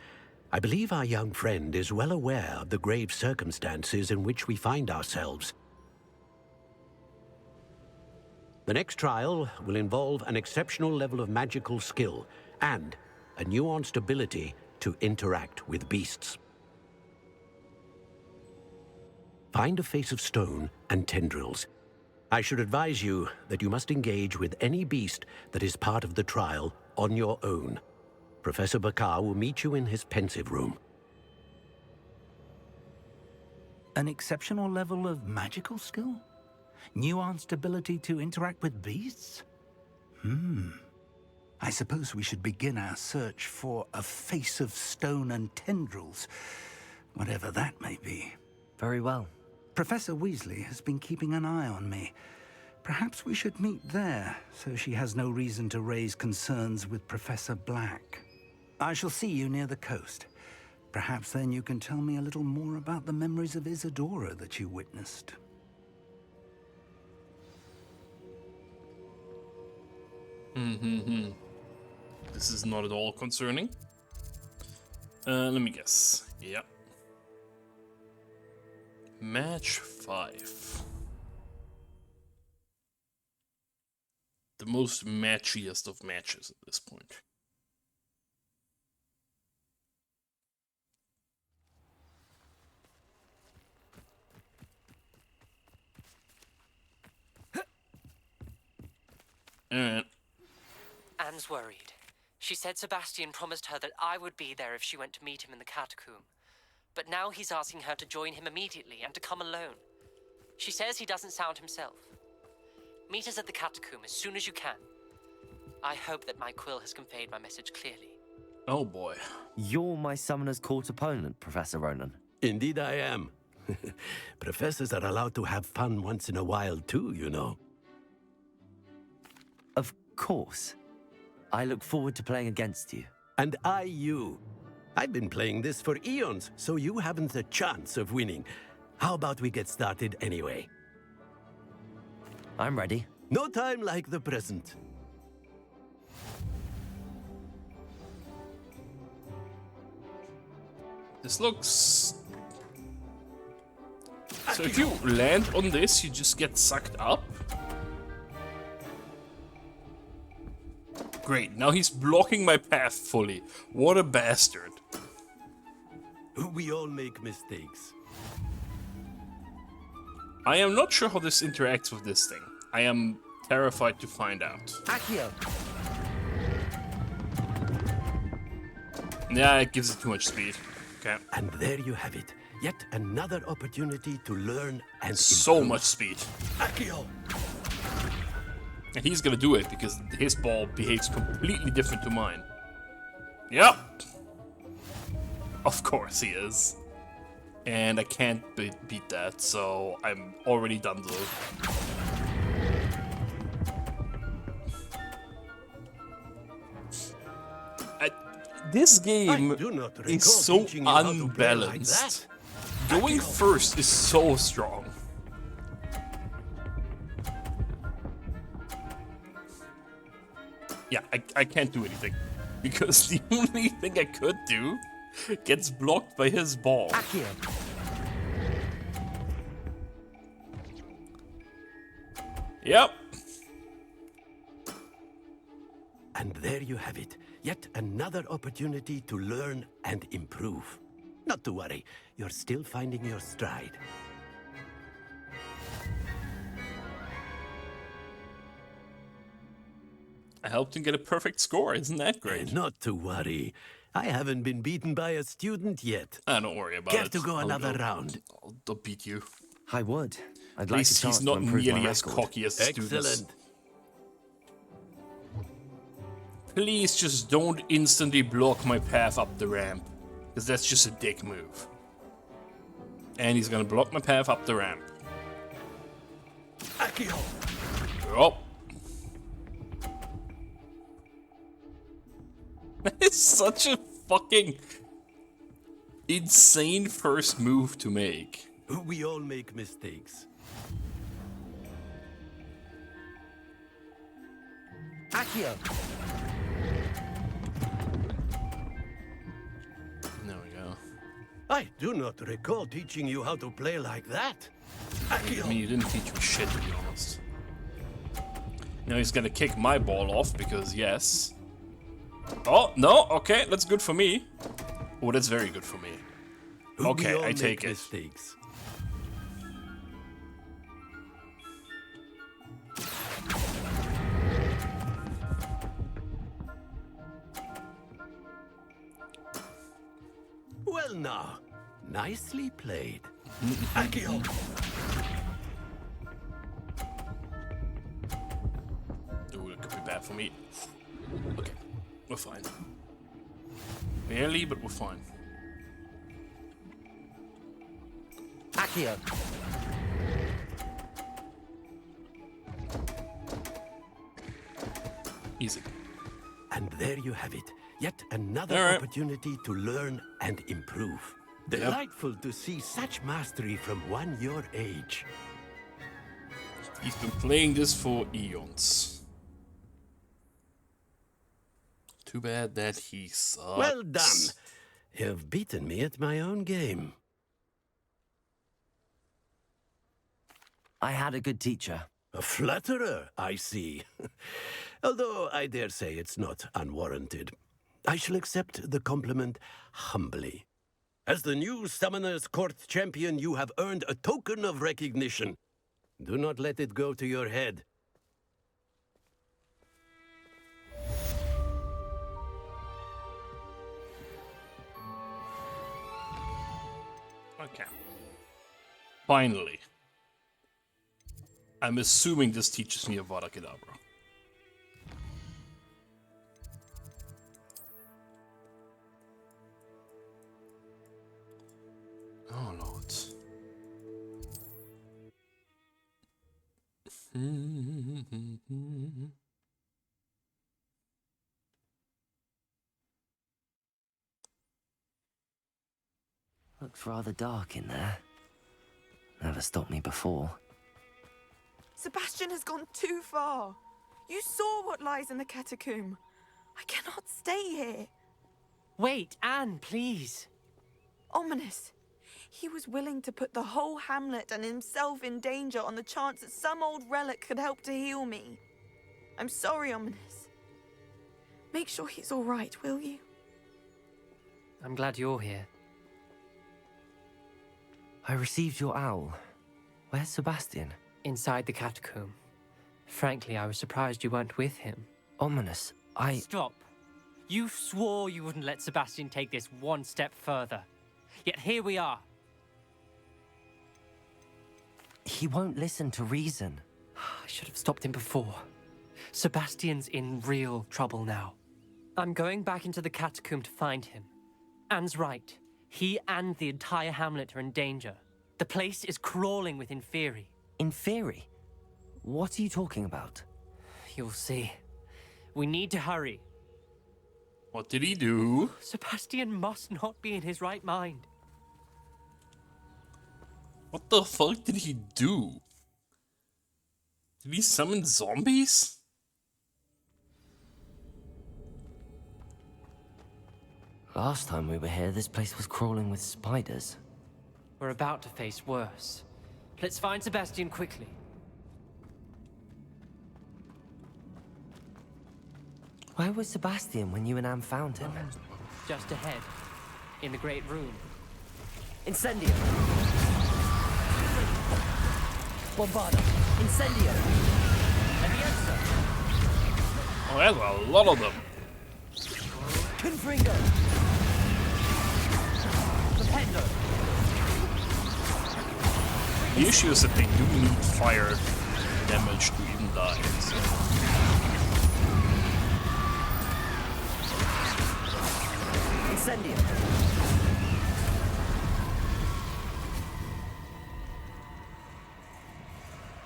Speaker 10: I believe our young friend is well aware of the grave circumstances in which we find ourselves. The next trial will involve an exceptional level of magical skill and a nuanced ability to interact with beasts. Find a face of stone and tendrils. I should advise you that you must engage with any beast that is part of the trial on your own. Professor Bakar will meet you in his pensive room.
Speaker 20: An exceptional level of magical skill? Nuanced ability to interact with beasts? I suppose we should begin our search for a face of stone and tendrils, whatever that may be.
Speaker 2: Very well.
Speaker 20: Professor Weasley has been keeping an eye on me. Perhaps we should meet there, so she has no reason to raise concerns with Professor Black. I shall see you near the coast. Perhaps then you can tell me a little more about the memories of Isadora that you witnessed.
Speaker 1: This is not at all concerning. Let me guess. Yeah. Match 5. The most matchiest of matches at this point. Alright.
Speaker 22: Anne's worried. She said Sebastian promised her that I would be there if she went to meet him in the catacomb. But now he's asking her to join him immediately and to come alone. She says he doesn't sound himself. Meet us at the catacomb as soon as you can. I hope that my quill has conveyed my message clearly.
Speaker 1: Oh boy.
Speaker 2: You're my Summoner's Court opponent, Professor Ronan.
Speaker 10: Indeed I am. Professors are allowed to have fun once in a while too, you know.
Speaker 2: Of course. I look forward to playing against you.
Speaker 10: And I you. I've been playing this for eons, so you haven't a chance of winning. How about we get started anyway?
Speaker 2: I'm ready.
Speaker 10: No time like the present.
Speaker 1: This looks... So if you land on this, you just get sucked up? Great, now he's blocking my path fully. What a bastard.
Speaker 10: We all make mistakes.
Speaker 1: I am not sure how this interacts with this thing. I am terrified to find out.
Speaker 2: Accio!
Speaker 1: Yeah, it gives it too much speed. Okay.
Speaker 10: And there you have it. Yet another opportunity to learn and
Speaker 1: so
Speaker 10: improve.
Speaker 1: much speed.
Speaker 10: Accio!
Speaker 1: And he's gonna do it because his ball behaves completely different to mine. Yep. Of course he is. And I can't beat that, so I'm already done though. This game is so unbalanced. Going first is so strong. Yeah, I can't do anything. because the only thing I could do gets blocked by his ball. Yep.
Speaker 11: And there you have it. Yet another opportunity to learn and improve. Not to worry, you're still finding your stride.
Speaker 1: I helped him get a perfect score. Isn't that great?
Speaker 11: Not to worry. I haven't been beaten by a student yet.
Speaker 1: Don't worry about
Speaker 11: Care
Speaker 1: it.
Speaker 11: to go another round?
Speaker 1: I'll beat you.
Speaker 2: I would. I'd
Speaker 1: At
Speaker 2: like a
Speaker 1: least
Speaker 2: chance
Speaker 1: he's
Speaker 2: to
Speaker 1: not
Speaker 2: improve my
Speaker 1: nearly as
Speaker 2: record.
Speaker 1: cocky as students.
Speaker 11: Excellent.
Speaker 1: Please just don't instantly block my path up the ramp. Because that's just a dick move. And he's gonna block my path up the ramp. Oh. That is such a fucking insane first move to make.
Speaker 11: We all make mistakes.
Speaker 2: Accio.
Speaker 1: There we go.
Speaker 11: I do not recall teaching you how to play like that.
Speaker 1: I mean, you didn't teach me shit, to be honest. Now he's gonna kick my ball off, because yes. Oh, no, okay, that's good for me. Oh, that's very good for me. Okay, I take it.
Speaker 11: Mistakes. Well now, nicely played. Accio.
Speaker 1: Ooh, that could be bad for me. Okay, we're fine. Barely, but we're fine.
Speaker 2: Accio.
Speaker 1: Easy.
Speaker 11: And there you have it. Yet another opportunity to learn and improve. Delightful to see such mastery from one your age.
Speaker 1: He's been playing this for eons. Too bad that he sucks.
Speaker 11: Well done. You've beaten me at my own game.
Speaker 2: I had a good teacher.
Speaker 11: A flatterer, I see. Although I dare say it's not unwarranted. I shall accept the compliment humbly. As the new Summoner's Court champion, you have earned a token of recognition. Do not let it go to your head.
Speaker 1: Okay. Finally. I'm assuming this teaches me Avada Kedavra. Oh, Lord.
Speaker 2: Looks rather dark in there. Never stopped me before.
Speaker 21: Sebastian has gone too far. You saw what lies in the catacomb. I cannot stay here.
Speaker 22: Wait, Anne, please.
Speaker 21: Ominous. He was willing to put the whole hamlet and himself in danger on the chance that some old relic could help to heal me. I'm sorry, Ominous. Make sure he's all right, will you?
Speaker 22: I'm glad you're here.
Speaker 2: I received your owl. Where's Sebastian?
Speaker 22: Inside the catacomb. Frankly, I was surprised you weren't with him.
Speaker 2: Ominous,
Speaker 22: Stop. You swore you wouldn't let Sebastian take this one step further. Yet here we are.
Speaker 2: He won't listen to reason.
Speaker 22: I should have stopped him before. Sebastian's in real trouble now. I'm going back into the catacomb to find him. Anne's right. He and the entire hamlet are in danger. The place is crawling with Inferi.
Speaker 2: Inferi? What are you talking about?
Speaker 22: You'll see. We need to hurry.
Speaker 1: What did he do?
Speaker 22: Sebastian must not be in his right mind.
Speaker 1: What the fuck did he do? Did he summon zombies?
Speaker 2: Last time we were here, this place was crawling with spiders.
Speaker 22: We're about to face worse. Let's find Sebastian quickly.
Speaker 2: Where was Sebastian when you and Anne found him?
Speaker 22: Just ahead, in the great room.
Speaker 2: Incendio! Bombarda! Incendio! Leviosa!
Speaker 1: Oh, there's a lot of them.
Speaker 2: Confringo! Rependo!
Speaker 1: The issue is that they do need fire damage to even die. So.
Speaker 2: Incendio!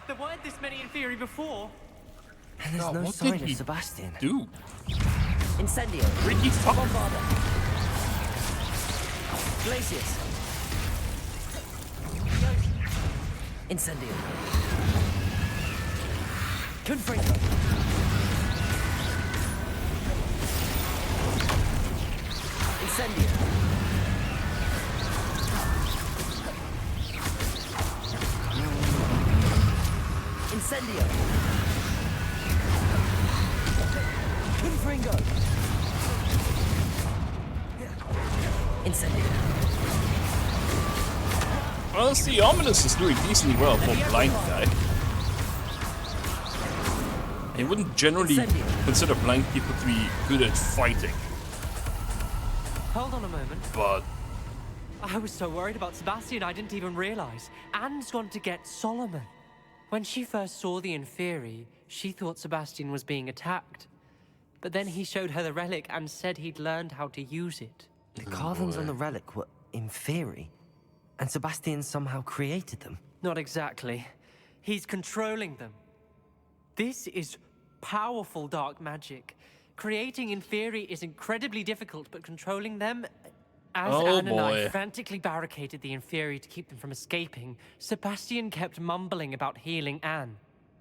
Speaker 22: There weren't this many in theory before.
Speaker 2: And there's no
Speaker 1: what
Speaker 2: sign
Speaker 1: did
Speaker 2: of
Speaker 1: he
Speaker 2: Sebastian.
Speaker 1: do?
Speaker 2: Incendio!
Speaker 1: Ricky fuck!
Speaker 2: Bombarda! Glacius! Incendio! Confringo! Incendio! Incendio! Confringo! Incendio!
Speaker 1: Honestly, Ominous is doing decently well for a blind guy. I wouldn't generally consider blind people to be good at fighting,
Speaker 22: Hold on a moment.
Speaker 1: but
Speaker 22: I was so worried about Sebastian I didn't even realize. Anne's gone to get Solomon. When she first saw the Inferi, she thought Sebastian was being attacked. But then he showed her the relic and said he'd learned how to use it.
Speaker 2: The carvings on the relic were Inferi, and Sebastian somehow created them.
Speaker 22: Not exactly. He's controlling them. This is powerful dark magic. Creating Inferi is incredibly difficult, but controlling them... As Anne and I frantically barricaded the Inferi to keep them from escaping, Sebastian kept mumbling about healing Anne.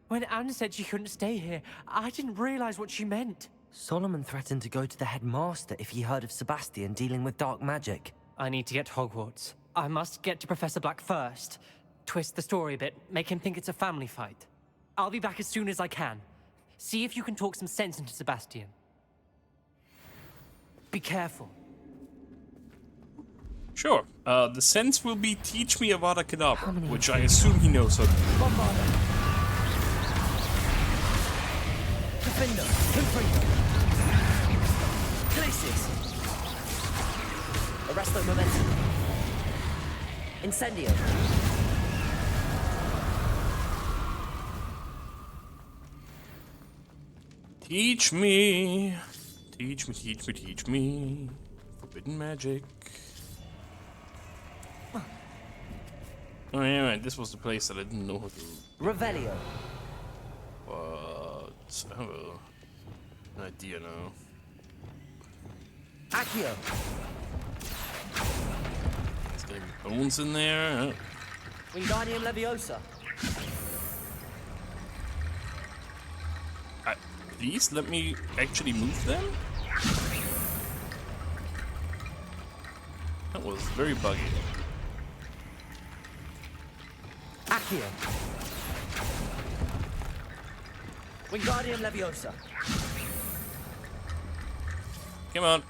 Speaker 22: When Anne said she couldn't stay here, I didn't realize what she meant.
Speaker 2: Solomon threatened to go to the headmaster if he heard of Sebastian dealing with dark magic.
Speaker 22: I need to get to Hogwarts. I must get to Professor Black first. Twist the story a bit, make him think it's a family fight. I'll be back as soon as I can. See if you can talk some sense into Sebastian. Be careful.
Speaker 1: sure. The sense will be teach me Avada Kedavra, which I assume he knows how to do.
Speaker 2: Defender, Confringo. Glacius. Arresto Momentum. Incendio.
Speaker 1: Teach me. Teach me, teach me, teach me. Forbidden magic. Oh, yeah, right. This was the place that I didn't know how to.
Speaker 2: Revelio.
Speaker 1: What? I have an idea now.
Speaker 2: Accio.
Speaker 1: There's gonna be bones in there. Huh?
Speaker 2: Wingardium Leviosa.
Speaker 1: Please let me actually move them? That was very buggy.
Speaker 2: Accio. Wingardium Leviosa.
Speaker 1: Come on.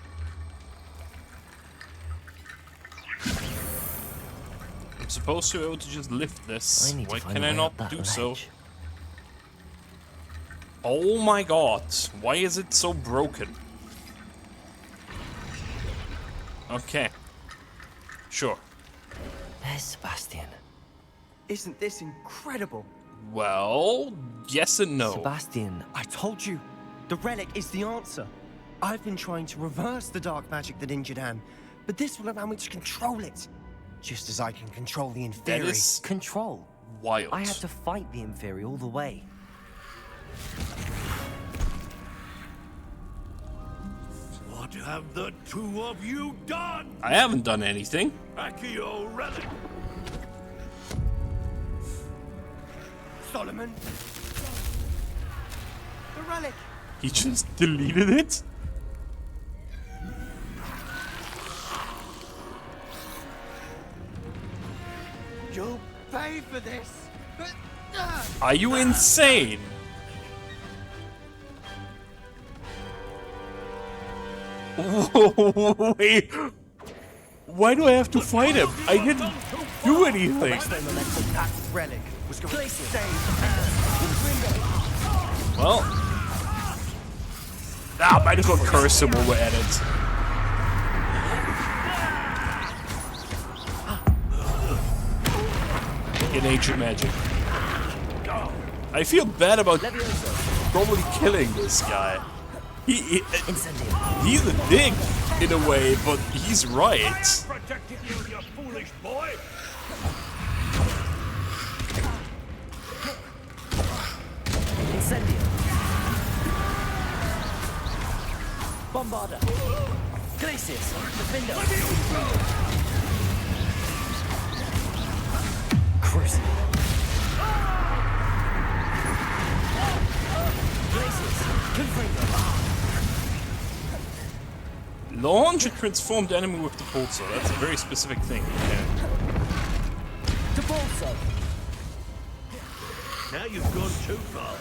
Speaker 1: I'm supposed to be able to just lift this. Why can I not do so? Oh my god. Why is it so broken? Okay. Sure.
Speaker 2: There's Sebastian.
Speaker 7: Isn't this incredible?
Speaker 1: Well, yes and no.
Speaker 2: Sebastian.
Speaker 7: I told you. The relic is the answer. I've been trying to reverse the dark magic that injured Anne, but this will allow me to control it. Just as I can control the Inferi.
Speaker 1: That is
Speaker 2: control.
Speaker 1: Wild.
Speaker 2: I had to fight the Inferi all the way.
Speaker 14: What have the two of you done?
Speaker 1: I haven't done anything.
Speaker 14: Accio relic.
Speaker 7: Solomon. The relic.
Speaker 1: He just deleted it?
Speaker 7: You'll pay for this.
Speaker 1: Are you insane? Wait. Why do I have to fight him? I didn't do anything. Well, might as well curse him while we're at it. In ancient magic. I feel bad about probably killing this guy. He's a dick in a way, but he's right.
Speaker 14: Protected you, you foolish boy.
Speaker 2: Incendio. Bombarda. Glacius. Defendo. Crucible. Glacius. Confringo.
Speaker 1: Launch a transformed enemy with the pulsar. That's a very specific thing. Yeah.
Speaker 2: Depulso.
Speaker 11: Now you've gone too far.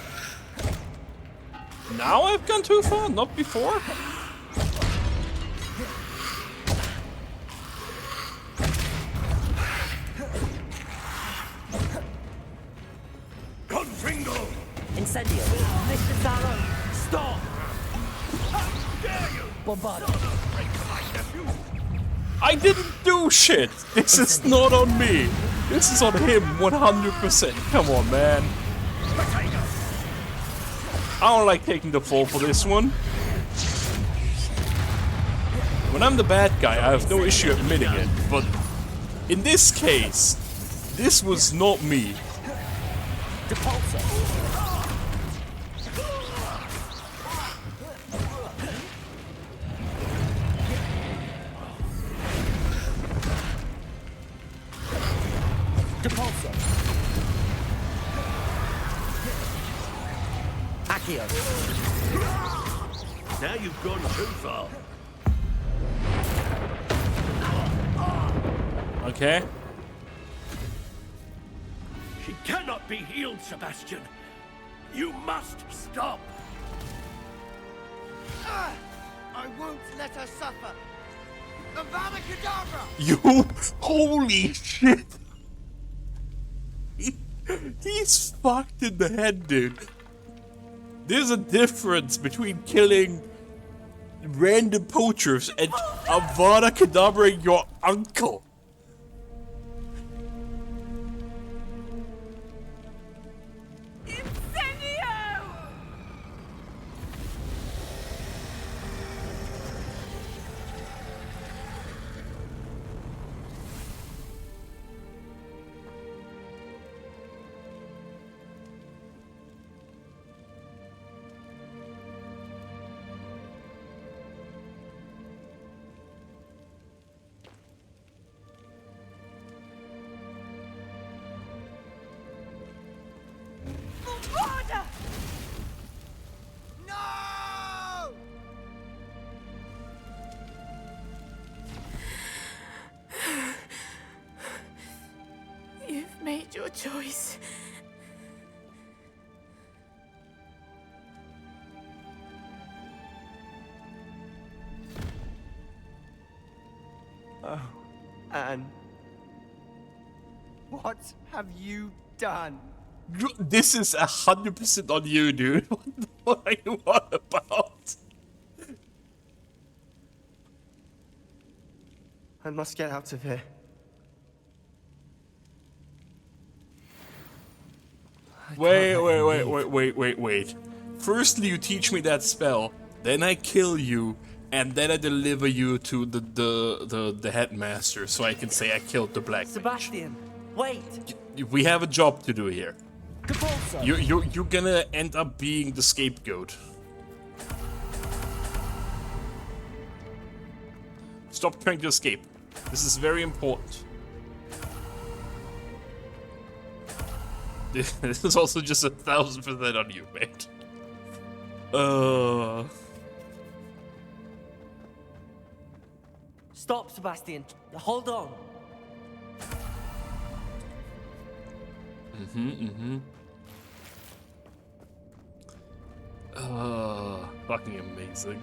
Speaker 1: Now I've gone too far, not before.
Speaker 14: Confringo.
Speaker 2: Incendio. Mr. Taro. Stop.
Speaker 14: How dare you?
Speaker 2: Bombardo.
Speaker 1: I didn't do shit. This is not on me. This is on him 100%. Come on, man. I don't like taking the fall for this one. When I'm the bad guy, I have no issue admitting it. But in this case, this was not me.
Speaker 2: Depulso. Accio.
Speaker 11: Now you've gone too far.
Speaker 1: Okay.
Speaker 11: She cannot be healed, Sebastian. You must stop.
Speaker 7: I won't let her suffer. Avada Kedavra!
Speaker 1: You, holy shit. He's fucked in the head, dude. There's a difference between killing random poachers and Avada Kedavra your uncle.
Speaker 7: No!
Speaker 9: You've made your choice.
Speaker 7: Oh, Anne. What have you done?
Speaker 1: This is 100% on you, dude. What are you on about?
Speaker 7: I must get out of here.
Speaker 1: Wait. Firstly, you teach me that spell, then I kill you, and then I deliver you to the headmaster, so I can say I killed the black
Speaker 2: Sebastian, wait.
Speaker 1: We have a job to do here.
Speaker 2: Depulso.
Speaker 1: You're gonna end up being the scapegoat. Stop trying to escape. This is very important. This is also just 1000% on you, mate.
Speaker 2: Stop, Sebastian. Hold on.
Speaker 1: Fucking amazing.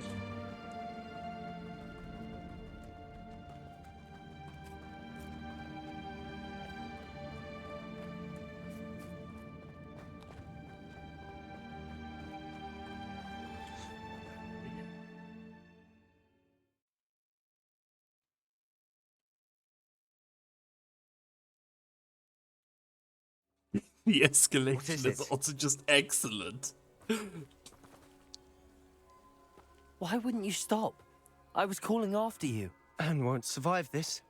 Speaker 1: The escalation is also just excellent.
Speaker 2: Why wouldn't you stop? I was calling after you.
Speaker 7: Anne won't survive this.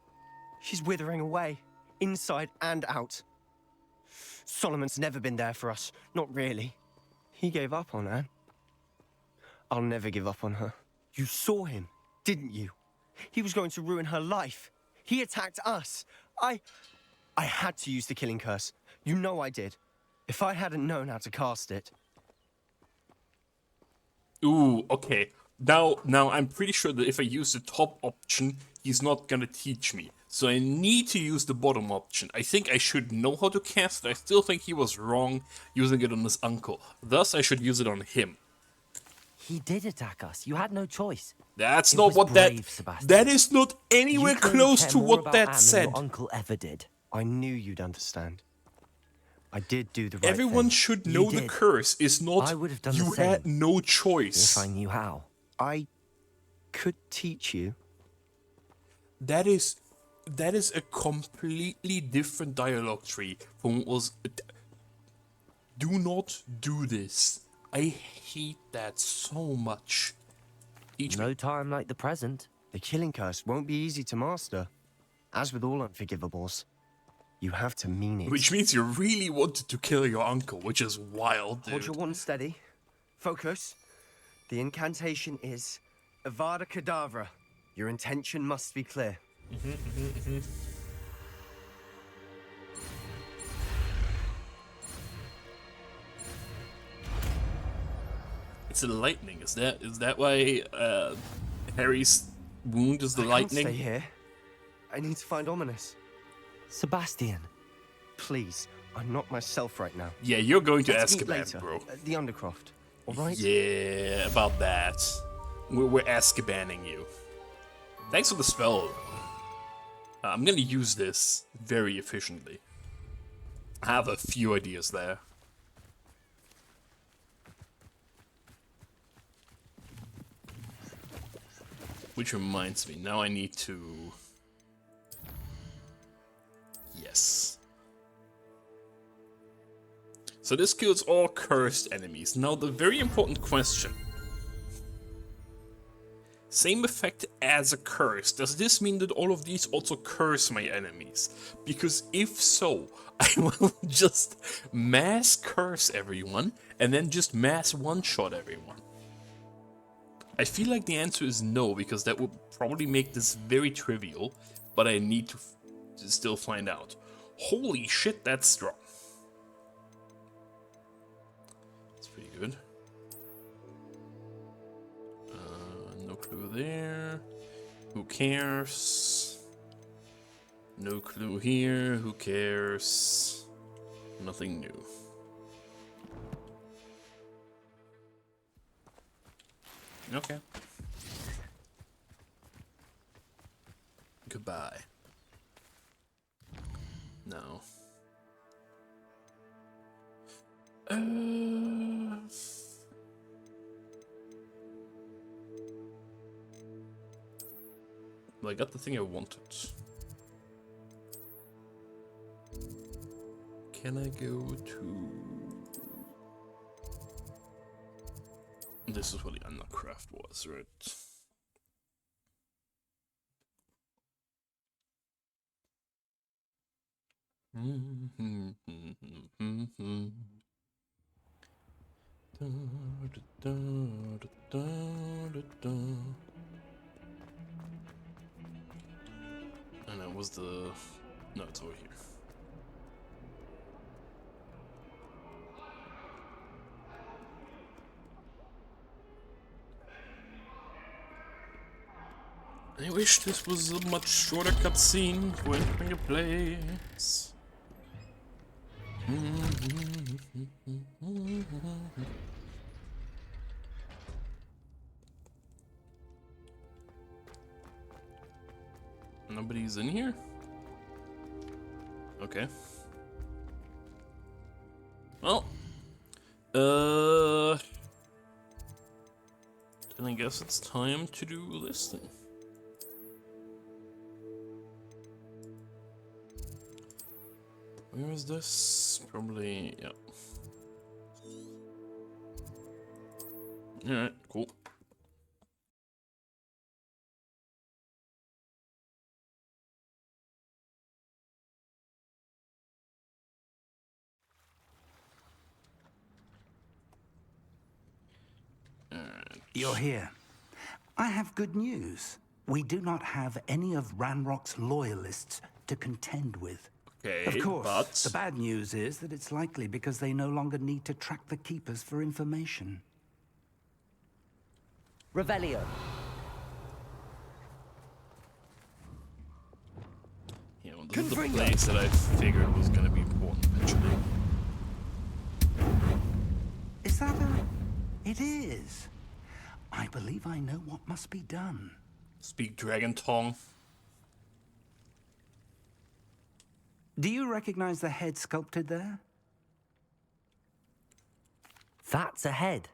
Speaker 7: She's withering away, inside and out. Solomon's never been there for us, not really. He gave up on Anne. I'll never give up on her. You saw him, didn't you? He was going to ruin her life. He attacked us. I had to use the killing curse. You know I did. If I hadn't known how to cast it...
Speaker 1: Ooh, okay. Now I'm pretty sure that if I use the top option, he's not gonna teach me. So I need to use the bottom option. I think I should know how to cast it. I still think he was wrong using it on his uncle. Thus, I should use it on him.
Speaker 2: He did attack us. You had no choice.
Speaker 1: That's
Speaker 2: It
Speaker 1: not
Speaker 2: was
Speaker 1: what
Speaker 2: brave,
Speaker 1: that...
Speaker 2: Sebastian.
Speaker 1: That is not anywhere
Speaker 2: You clearly
Speaker 1: close
Speaker 2: care
Speaker 1: to
Speaker 2: more
Speaker 1: what
Speaker 2: about
Speaker 1: that
Speaker 2: Anne than
Speaker 1: said.
Speaker 2: your uncle ever did.
Speaker 7: I knew you'd understand. I did do the right
Speaker 1: Everyone
Speaker 7: thing.
Speaker 1: should know the curse is not
Speaker 2: I would have done
Speaker 1: you
Speaker 2: the same
Speaker 1: had no choice.
Speaker 2: if I knew how.
Speaker 7: I could teach you.
Speaker 1: That is a completely different dialogue tree from what was... Do not do this. I hate that so much.
Speaker 2: No time like the present.
Speaker 7: The killing curse won't be easy to master. As with all unforgivables, you have to mean it.
Speaker 1: Which means you really wanted to kill your uncle, which is wild, dude.
Speaker 7: Hold your one steady. Focus. The incantation is Avada Kedavra. Your intention must be clear.
Speaker 1: It's the lightning. Is that why Harry's wound is the
Speaker 7: I
Speaker 1: lightning?
Speaker 7: can't stay here. I need to find Ominous.
Speaker 2: Sebastian.
Speaker 7: Please, I'm not myself right now.
Speaker 1: Yeah, you're going to
Speaker 7: Let's meet
Speaker 1: Azkaban,
Speaker 7: later,
Speaker 1: bro.
Speaker 7: at the Undercroft. All right?
Speaker 1: Yeah, about that. We're Azkabaning you. Thanks for the spell. I'm gonna use this very efficiently. I have a few ideas there. Which reminds me, now I need to... Yes. So this kills all cursed enemies. Now the very important question. Same effect as a curse. Does this mean that all of these also curse my enemies? Because if so, I will just mass curse everyone and then just mass one-shot everyone. I feel like the answer is no, because that would probably make this very trivial, but I need to still find out. Holy shit, that's strong. That's pretty good. No clue there. Who cares? No clue here. Who cares? Nothing new. Okay. Goodbye. No. Well, I got the thing I wanted. Can I go to... This is what the Undercraft was, right? And it was the... No, it's over here. I wish this was a much shorter cutscene for entering a place. Nobody's in here? Okay. Well, then I guess it's time to do this thing. Where is this? Probably, yeah. Alright, cool.
Speaker 13: You're here. I have good news. We do not have any of Ranrock's loyalists to contend with.
Speaker 1: Okay,
Speaker 13: of course,
Speaker 1: but
Speaker 13: the bad news is that it's likely because they no longer need to track the Keepers for information.
Speaker 2: Revelio.
Speaker 1: Yeah, well, this is the place that I figured was gonna be important eventually.
Speaker 13: Is that a... It is. I believe I know what must be done.
Speaker 1: Speak dragon tongue.
Speaker 13: Do you recognize the head sculpted there?
Speaker 2: That's a head.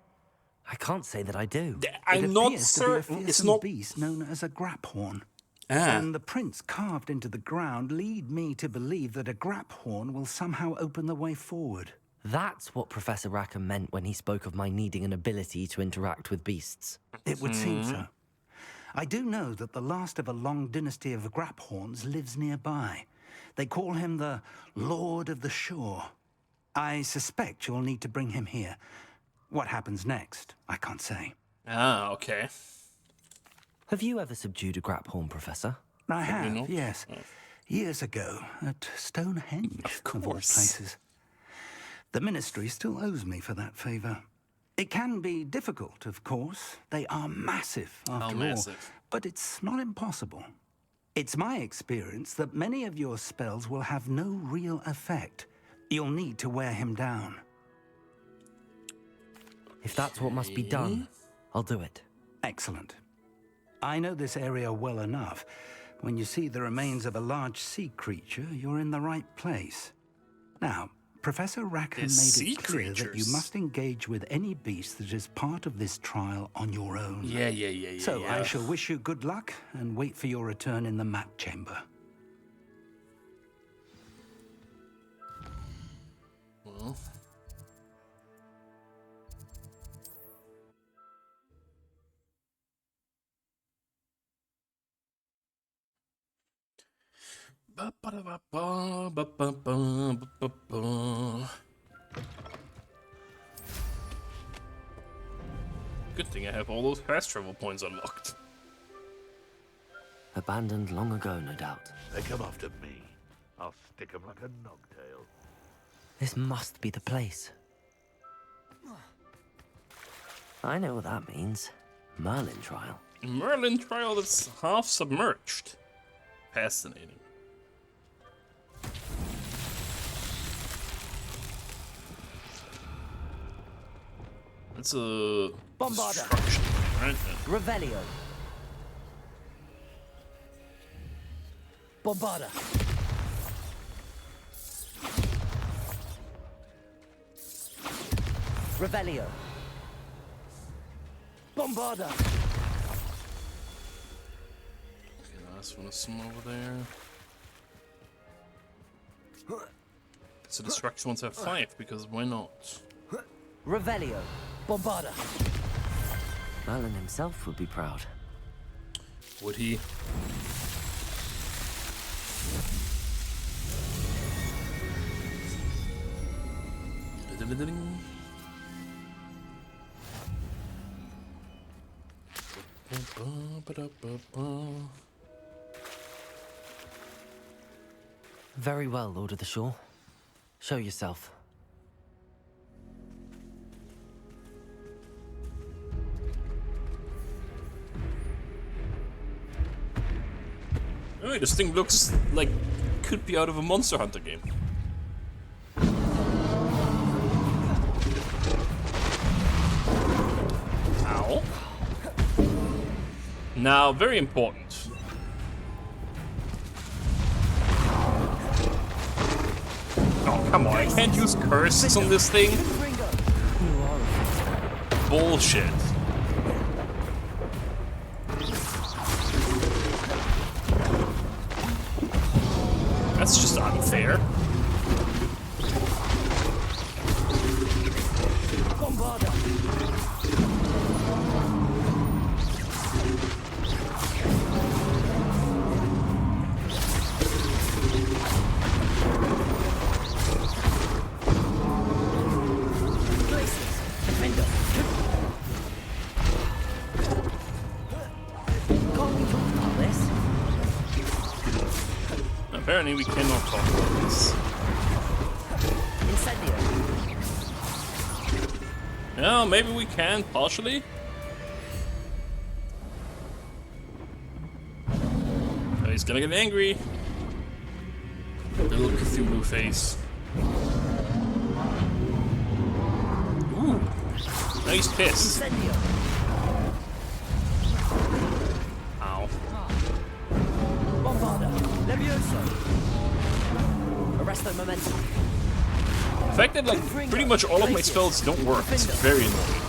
Speaker 2: I can't say that I do.
Speaker 1: I'm not certain. It's not
Speaker 13: beast known as a graphorn.
Speaker 1: Ah.
Speaker 13: And the prints carved into the ground lead me to believe that a graphorn will somehow open the way forward.
Speaker 2: That's what Professor Rackham meant when he spoke of my needing an ability to interact with beasts.
Speaker 13: It would seem so. I do know that the last of a long dynasty of graphorns lives nearby. They call him the Lord of the Shore. I suspect you'll need to bring him here. What happens next, I can't say.
Speaker 1: Ah, okay.
Speaker 2: Have you ever subdued a graphorn, Professor?
Speaker 13: I have, yes. Years ago, at Stonehenge, of all places. The Ministry still owes me for that favor. It can be difficult, of course. They are massive, after all. But it's not impossible. It's my experience that many of your spells will have no real effect. You'll need to wear him down.
Speaker 2: If that's what must be done, I'll do it.
Speaker 13: Excellent. I know this area well enough. When you see the remains of a large sea creature, you're in the right place. Now, Professor Rackham made it clear that you must engage with any beast that is part of this trial on your own.
Speaker 1: Yeah.
Speaker 13: So I shall wish you good luck and wait for your return in the map chamber.
Speaker 1: Well. Good thing I have all those fast travel points unlocked.
Speaker 2: Abandoned long ago, no doubt.
Speaker 19: They come after me. I'll stick 'em like a nogtail.
Speaker 2: This must be the place. I know what that means. Merlin trial.
Speaker 1: Merlin trial that's half submerged. Fascinating. It's a
Speaker 2: Bombarda.
Speaker 1: Right?
Speaker 2: Revelio. Bombarda. Revelio. Bombarda.
Speaker 1: Okay, last one is some over there. So destruction ones have 5 because why not?
Speaker 2: Revelio. Bombarda. Merlin himself would be proud.
Speaker 1: Would he?
Speaker 2: Very well, Lord of the Shore. Show yourself.
Speaker 1: Oh, this thing looks like could be out of a Monster Hunter game. Now, very important. Oh, come on. I can't use curses on this thing. Bullshit. That's just unfair. Apparently we cannot talk about this. No, maybe we can, partially. Oh, he's gonna get angry. Little Cthulhu face. Ooh. Now he's pissed. Ow.
Speaker 2: Arresto momentum.
Speaker 1: The fact that, like, pretty much all of my spells don't work is very annoying.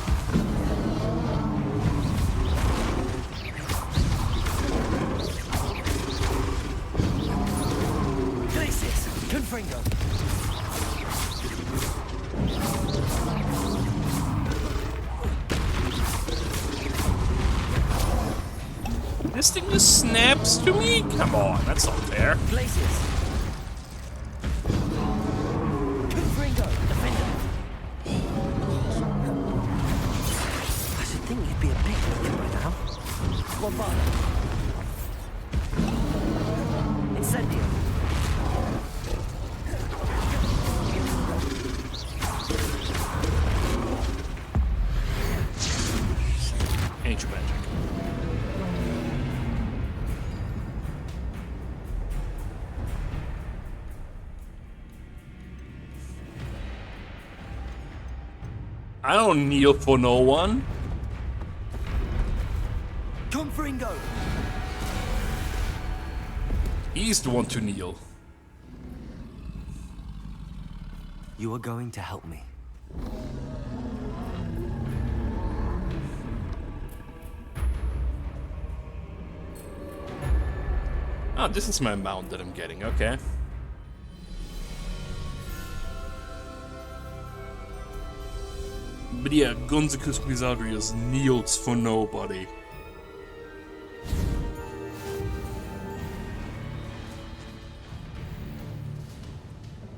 Speaker 1: This thing just snaps to me? Come on, that's not fair. Ancient magic. I don't kneel for no one.
Speaker 2: Confringo.
Speaker 1: He's the one to kneel.
Speaker 2: You are going to help me.
Speaker 1: Oh, this is my mount that I'm getting, okay. But yeah, Gunzicus Quisagrius kneels for nobody.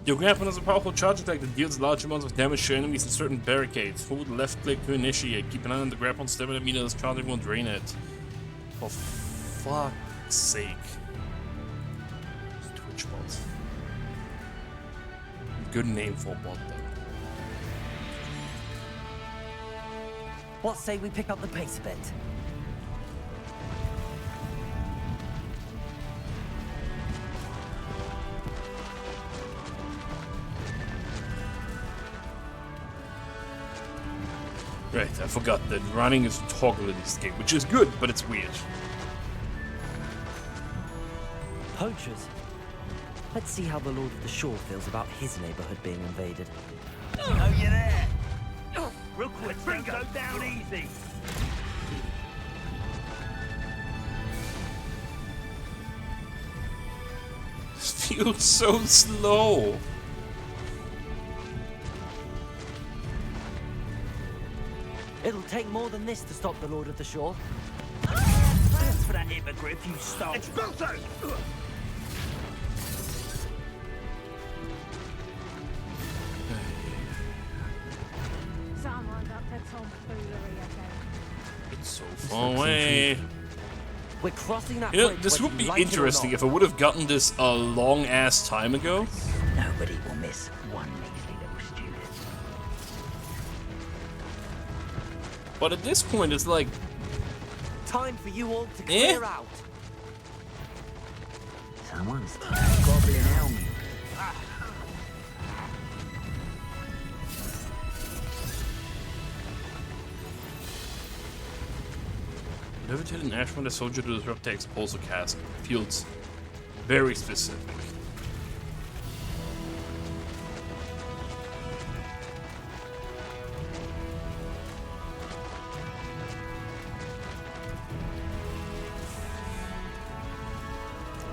Speaker 1: Your grapple has a powerful charge attack that deals large amounts of damage to enemies in certain barricades. Hold left click to initiate. Keep an eye on the grapple stamina meter as charging will drain it. For fuck's sake. Twitch bot. Good name for a bot though.
Speaker 2: What say we pick up the pace a bit?
Speaker 1: Right, I forgot that running is a toggle in this game, which is good, but it's weird.
Speaker 2: Poachers. Let's see how the Lord of the Shore feels about his neighborhood being invaded.
Speaker 3: Oh, you're there. Rookwood, don't go down easy.
Speaker 1: This feels so slow.
Speaker 2: It'll take more than this to stop the Lord of the Shore.
Speaker 3: Thanks for that hippogriff you stole. Expulso!
Speaker 9: Someone's up to tomfoolery again.
Speaker 1: It's so far away.
Speaker 2: We're crossing that
Speaker 1: You know,
Speaker 2: bridge
Speaker 1: this
Speaker 2: whether
Speaker 1: would be
Speaker 2: you like it or
Speaker 1: interesting
Speaker 2: not.
Speaker 1: if I would have gotten this a long ass time ago.
Speaker 3: Nobody will miss one measly little student.
Speaker 1: But at this point, it's like,
Speaker 2: Time for you all to clear out.
Speaker 3: Someone's goblin helmet.
Speaker 1: Levitating ash when a soldier to disrupt the expulsor cast. Feels very specific.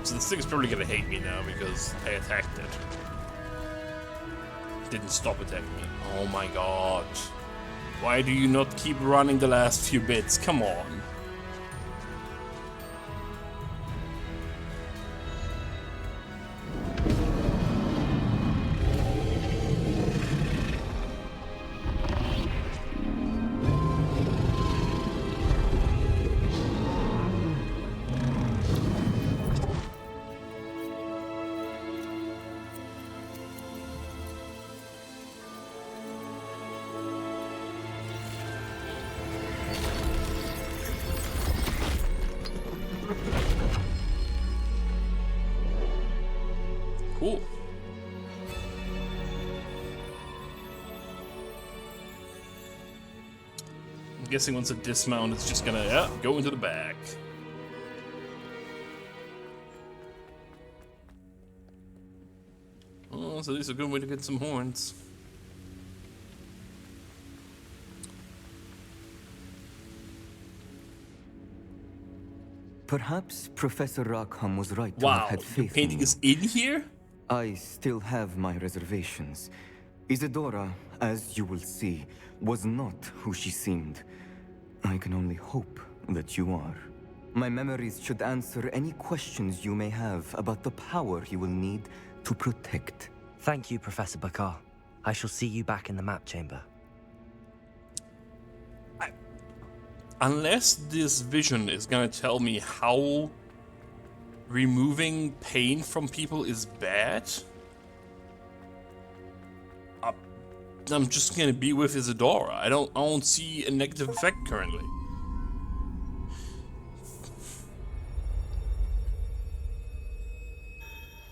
Speaker 1: So this thing's probably gonna hate me now because I attacked it. Didn't stop attacking it. Oh my god. Why do you not keep running the last few bits? Come on. Cool. I'm guessing once it dismounts, it's just gonna go into the back. Oh, so this is a good way to get some horns.
Speaker 6: Perhaps Professor Rackham was right to
Speaker 1: Wow,
Speaker 6: have had
Speaker 1: the
Speaker 6: faith
Speaker 1: painting
Speaker 6: in
Speaker 1: is in here?
Speaker 6: I still have my reservations. Isadora, as you will see, was not who she seemed. I can only hope that you are. My memories should answer any questions you may have about the power you will need to protect.
Speaker 2: Thank you, Professor Bakar. I shall see you back in the map chamber.
Speaker 1: Unless this vision is gonna tell me how removing pain from people is bad, I'm just gonna be with Isadora. I don't see a negative effect currently.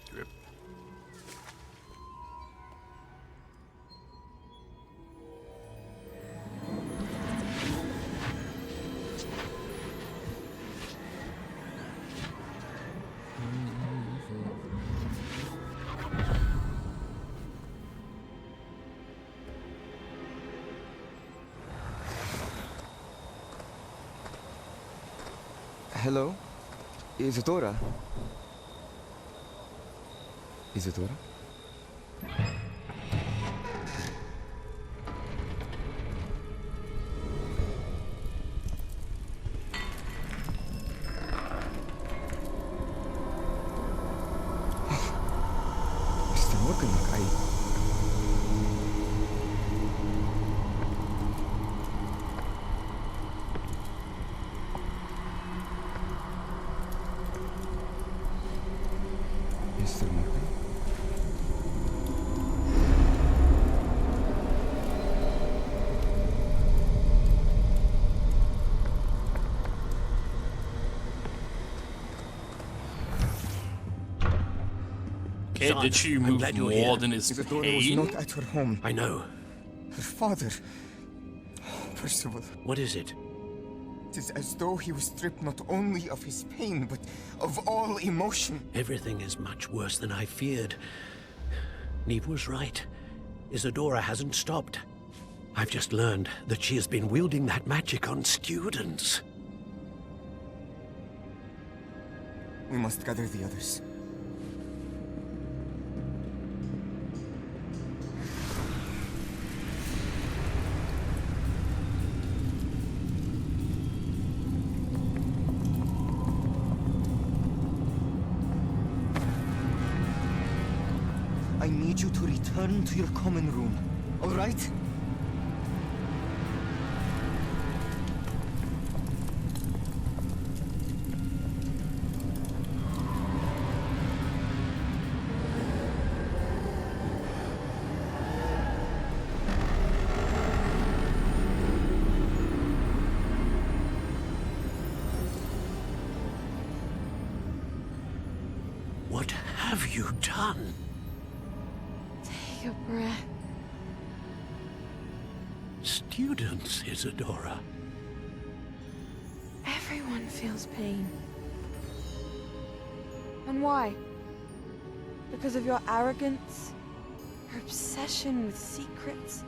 Speaker 1: Drip.
Speaker 6: Hello? Isadora? Isadora? Mr. Morganlock, Mr. Morgan?
Speaker 1: Okay, did she remove more than his
Speaker 6: Isadora was
Speaker 1: pain?
Speaker 6: not at her home.
Speaker 10: I know.
Speaker 6: Her father. Percival.
Speaker 10: What is it?
Speaker 6: It is as though he was stripped not only of his pain, but of all emotion.
Speaker 10: Everything is much worse than I feared. Neve was right. Isadora hasn't stopped. I've just learned that she has been wielding that magic on students.
Speaker 6: We must gather the others. I need you to return to your common room, all right?
Speaker 10: What have you done?
Speaker 9: Take a breath.
Speaker 10: Students, Isadora.
Speaker 9: Everyone
Speaker 21: man feels pain. And why? Because of your arrogance? Your obsession with secrets?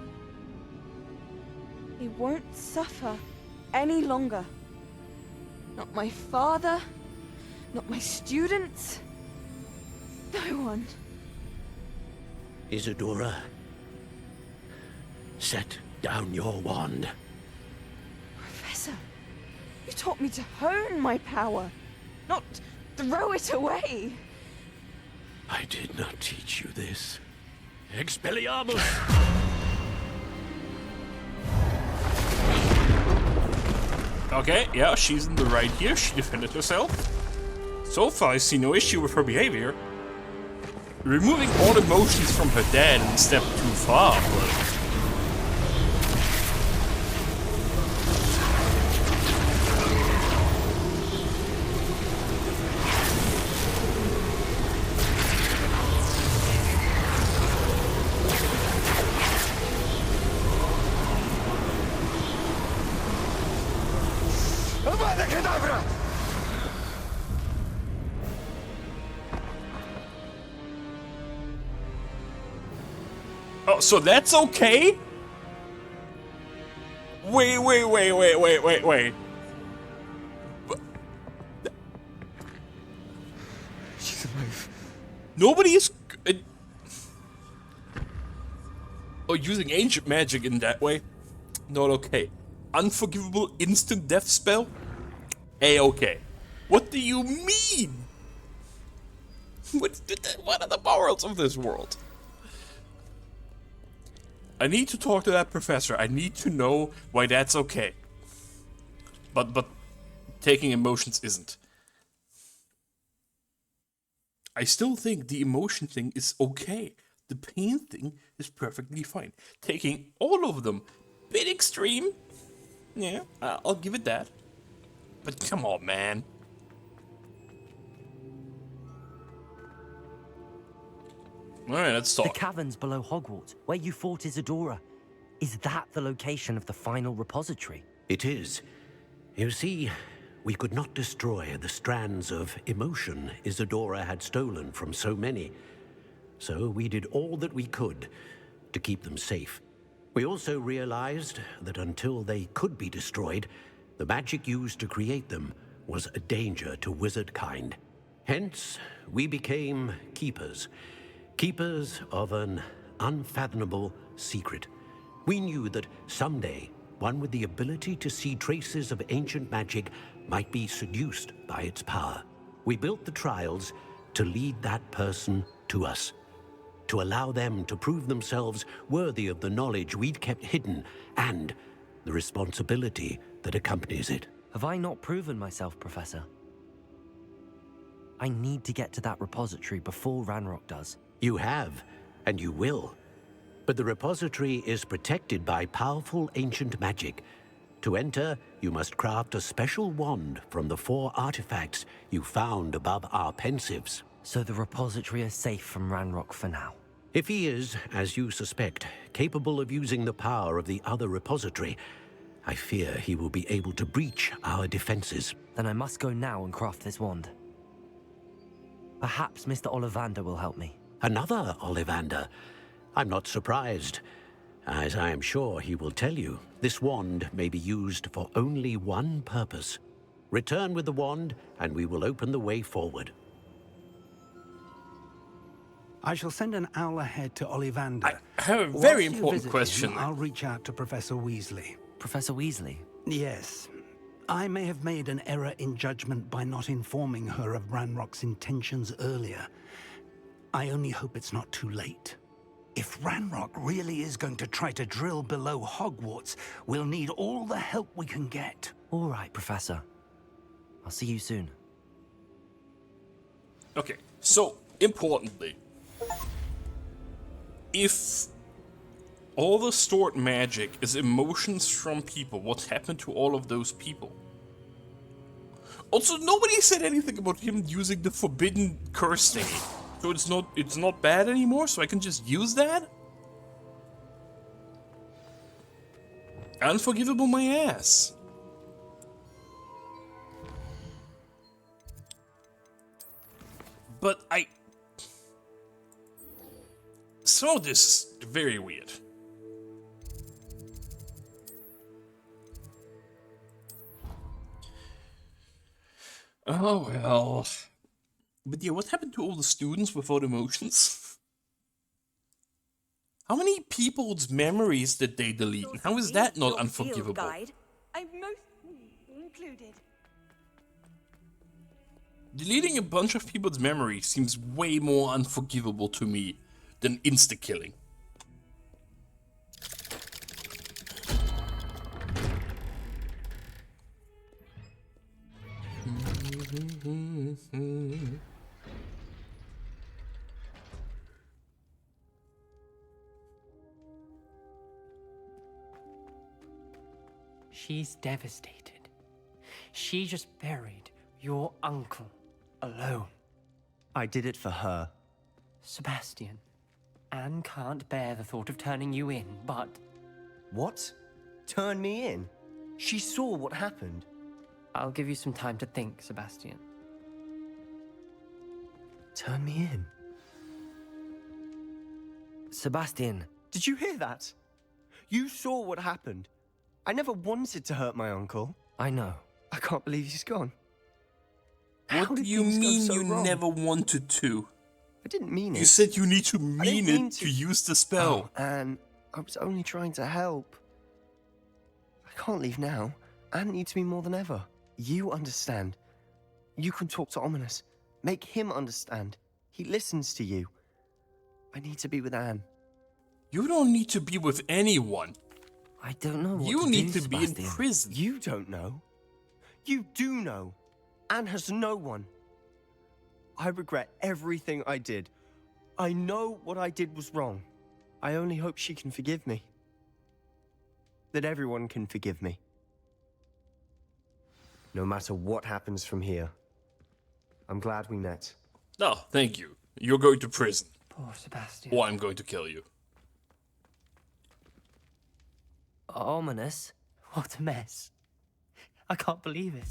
Speaker 21: He won't suffer any longer. Not my father, not my students, no one.
Speaker 18: Isadora, set down your wand.
Speaker 21: Professor, you taught me to hone my power, not throw it away.
Speaker 18: I did not teach you this. Expelliarmus!
Speaker 1: Okay, yeah, she's in the right here. She defended herself. So far, I see no issue with her behavior. Removing all emotions from her dad is a step too far, but... Oh, so that's okay? Wait.
Speaker 7: She's alive.
Speaker 1: Nobody is... using ancient magic in that way? Not okay. Unforgivable instant death spell? A-okay. What do you mean? What are the morals of this world? I need to talk to that professor. I need to know why that's okay. But taking emotions isn't. I still think the emotion thing is okay. The pain thing is perfectly fine. Taking all of them, bit extreme. Yeah, I'll give it that. But come on, man. Alright, let's talk.
Speaker 2: The caverns below Hogwarts, where you fought Isadora. Is that the location of the final repository?
Speaker 10: It is. You see, we could not destroy the strands of emotion Isadora had stolen from so many. So we did all that we could to keep them safe. We also realized that until they could be destroyed, the magic used to create them was a danger to wizard kind. Hence, we became keepers. Keepers of an unfathomable secret. We knew that someday, one with the ability to see traces of ancient magic might be seduced by its power. We built the trials to lead that person to us, to allow them to prove themselves worthy of the knowledge we'd kept hidden and the responsibility that accompanies it.
Speaker 2: Have I not proven myself, Professor? I need to get to that repository before Ranrock does.
Speaker 10: You have, and you will. But the repository is protected by powerful ancient magic. To enter, you must craft a special wand from the 4 artifacts you found above our pensives.
Speaker 2: So the repository is safe from Ranrock for now?
Speaker 10: If he is, as you suspect, capable of using the power of the other repository, I fear he will be able to breach our defenses.
Speaker 2: Then I must go now and craft this wand. Perhaps Mr. Ollivander will help me.
Speaker 10: Another Ollivander? I'm not surprised. As I am sure he will tell you, this wand may be used for only one purpose. Return with the wand, and we will open the way forward.
Speaker 13: I shall send an owl ahead to Ollivander.
Speaker 1: I have a very
Speaker 13: Whilst you
Speaker 1: important
Speaker 13: visit
Speaker 1: question.
Speaker 13: him, I'll reach out to Professor Weasley.
Speaker 2: Professor Weasley?
Speaker 13: Yes. I may have made an error in judgment by not informing her of Ranrock's intentions earlier. I only hope it's not too late. If Ranrock really is going to try to drill below Hogwarts, we'll need all the help we can get.
Speaker 2: All right, Professor. I'll see you soon.
Speaker 1: Okay, so, importantly, if all the stored magic is emotions from people, what happened to all of those people? Also, nobody said anything about him using the forbidden curse thingy. So it's not bad anymore, so I can just use that? Unforgivable my ass. but some of this is very weird. Oh well. But yeah, what happened to all the students without emotions? How many people's memories did they delete? And how is that not unforgivable?
Speaker 9: Guide. I'm most included.
Speaker 1: Deleting a bunch of people's memories seems way more unforgivable to me than insta-killing.
Speaker 22: She's devastated. She just buried your uncle alone.
Speaker 7: I did it for her.
Speaker 22: Sebastian, Anne can't bear the thought of turning you in, but...
Speaker 7: What? Turn me in? She saw what happened.
Speaker 22: I'll give you some time to think, Sebastian.
Speaker 7: Turn me in?
Speaker 2: Sebastian.
Speaker 7: Did you hear that? You saw what happened. I never wanted to hurt my uncle.
Speaker 2: I know.
Speaker 7: I can't believe he's gone.
Speaker 1: What do you mean you never wanted to?
Speaker 7: I didn't mean it.
Speaker 1: You said you need to mean it to use the spell.
Speaker 7: Oh, Anne, I was only trying to help. I can't leave now. Anne needs me more than ever. You understand. You can talk to Ominous. Make him understand. He listens to you. I need to be with Anne.
Speaker 1: You don't need to be with anyone.
Speaker 2: I don't know what
Speaker 1: you
Speaker 2: to
Speaker 1: need
Speaker 2: do,
Speaker 1: to be in
Speaker 2: Sebastian.
Speaker 1: prison.
Speaker 7: You don't know. You do know. Anne has no one. I regret everything I did. I know what I did was wrong. I only hope she can forgive me. That everyone can forgive me. No matter what happens from here. I'm glad we met.
Speaker 1: No, thank you. You're going to prison.
Speaker 22: Poor Sebastian.
Speaker 1: Or I'm going to kill you.
Speaker 2: Ominous?
Speaker 22: What a mess. I can't believe it.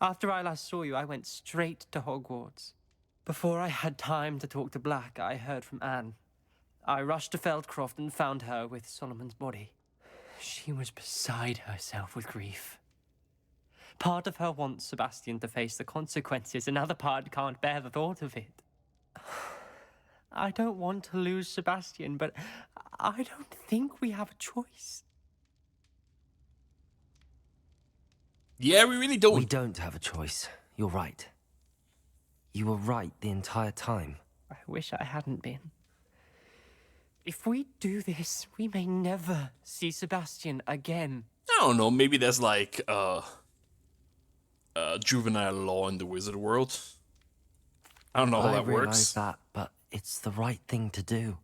Speaker 22: After I last saw you, I went straight to Hogwarts. Before I had time to talk to Black, I heard from Anne. I rushed to Feldcroft and found her with Solomon's body. She was beside herself with grief. Part of her wants Sebastian to face the consequences, another part can't bear the thought of it. I don't want to lose Sebastian, but I don't think we have a choice.
Speaker 1: Yeah, we really don't.
Speaker 2: We don't have a choice. You're right. You were right the entire time.
Speaker 22: I wish I hadn't been. If we do this, we may never see Sebastian again.
Speaker 1: I don't know, maybe there's like juvenile law in the wizard world. I don't know how that
Speaker 2: realize
Speaker 1: works.
Speaker 2: that, but it's the right thing to do.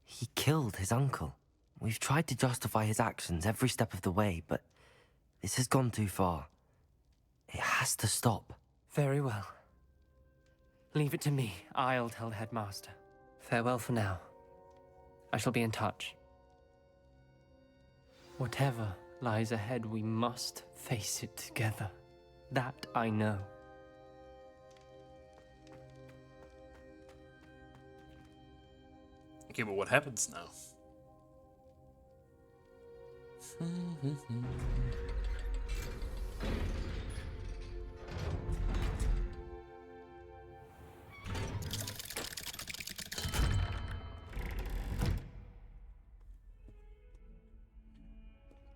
Speaker 2: He killed his uncle. We've tried to justify his actions every step of the way, but this has gone too far. It has to stop.
Speaker 22: Very well. Leave it to me. I'll tell the headmaster. Farewell for now. I shall be in touch. Whatever lies ahead, we must face it together. That I know.
Speaker 1: Okay, but what happens now?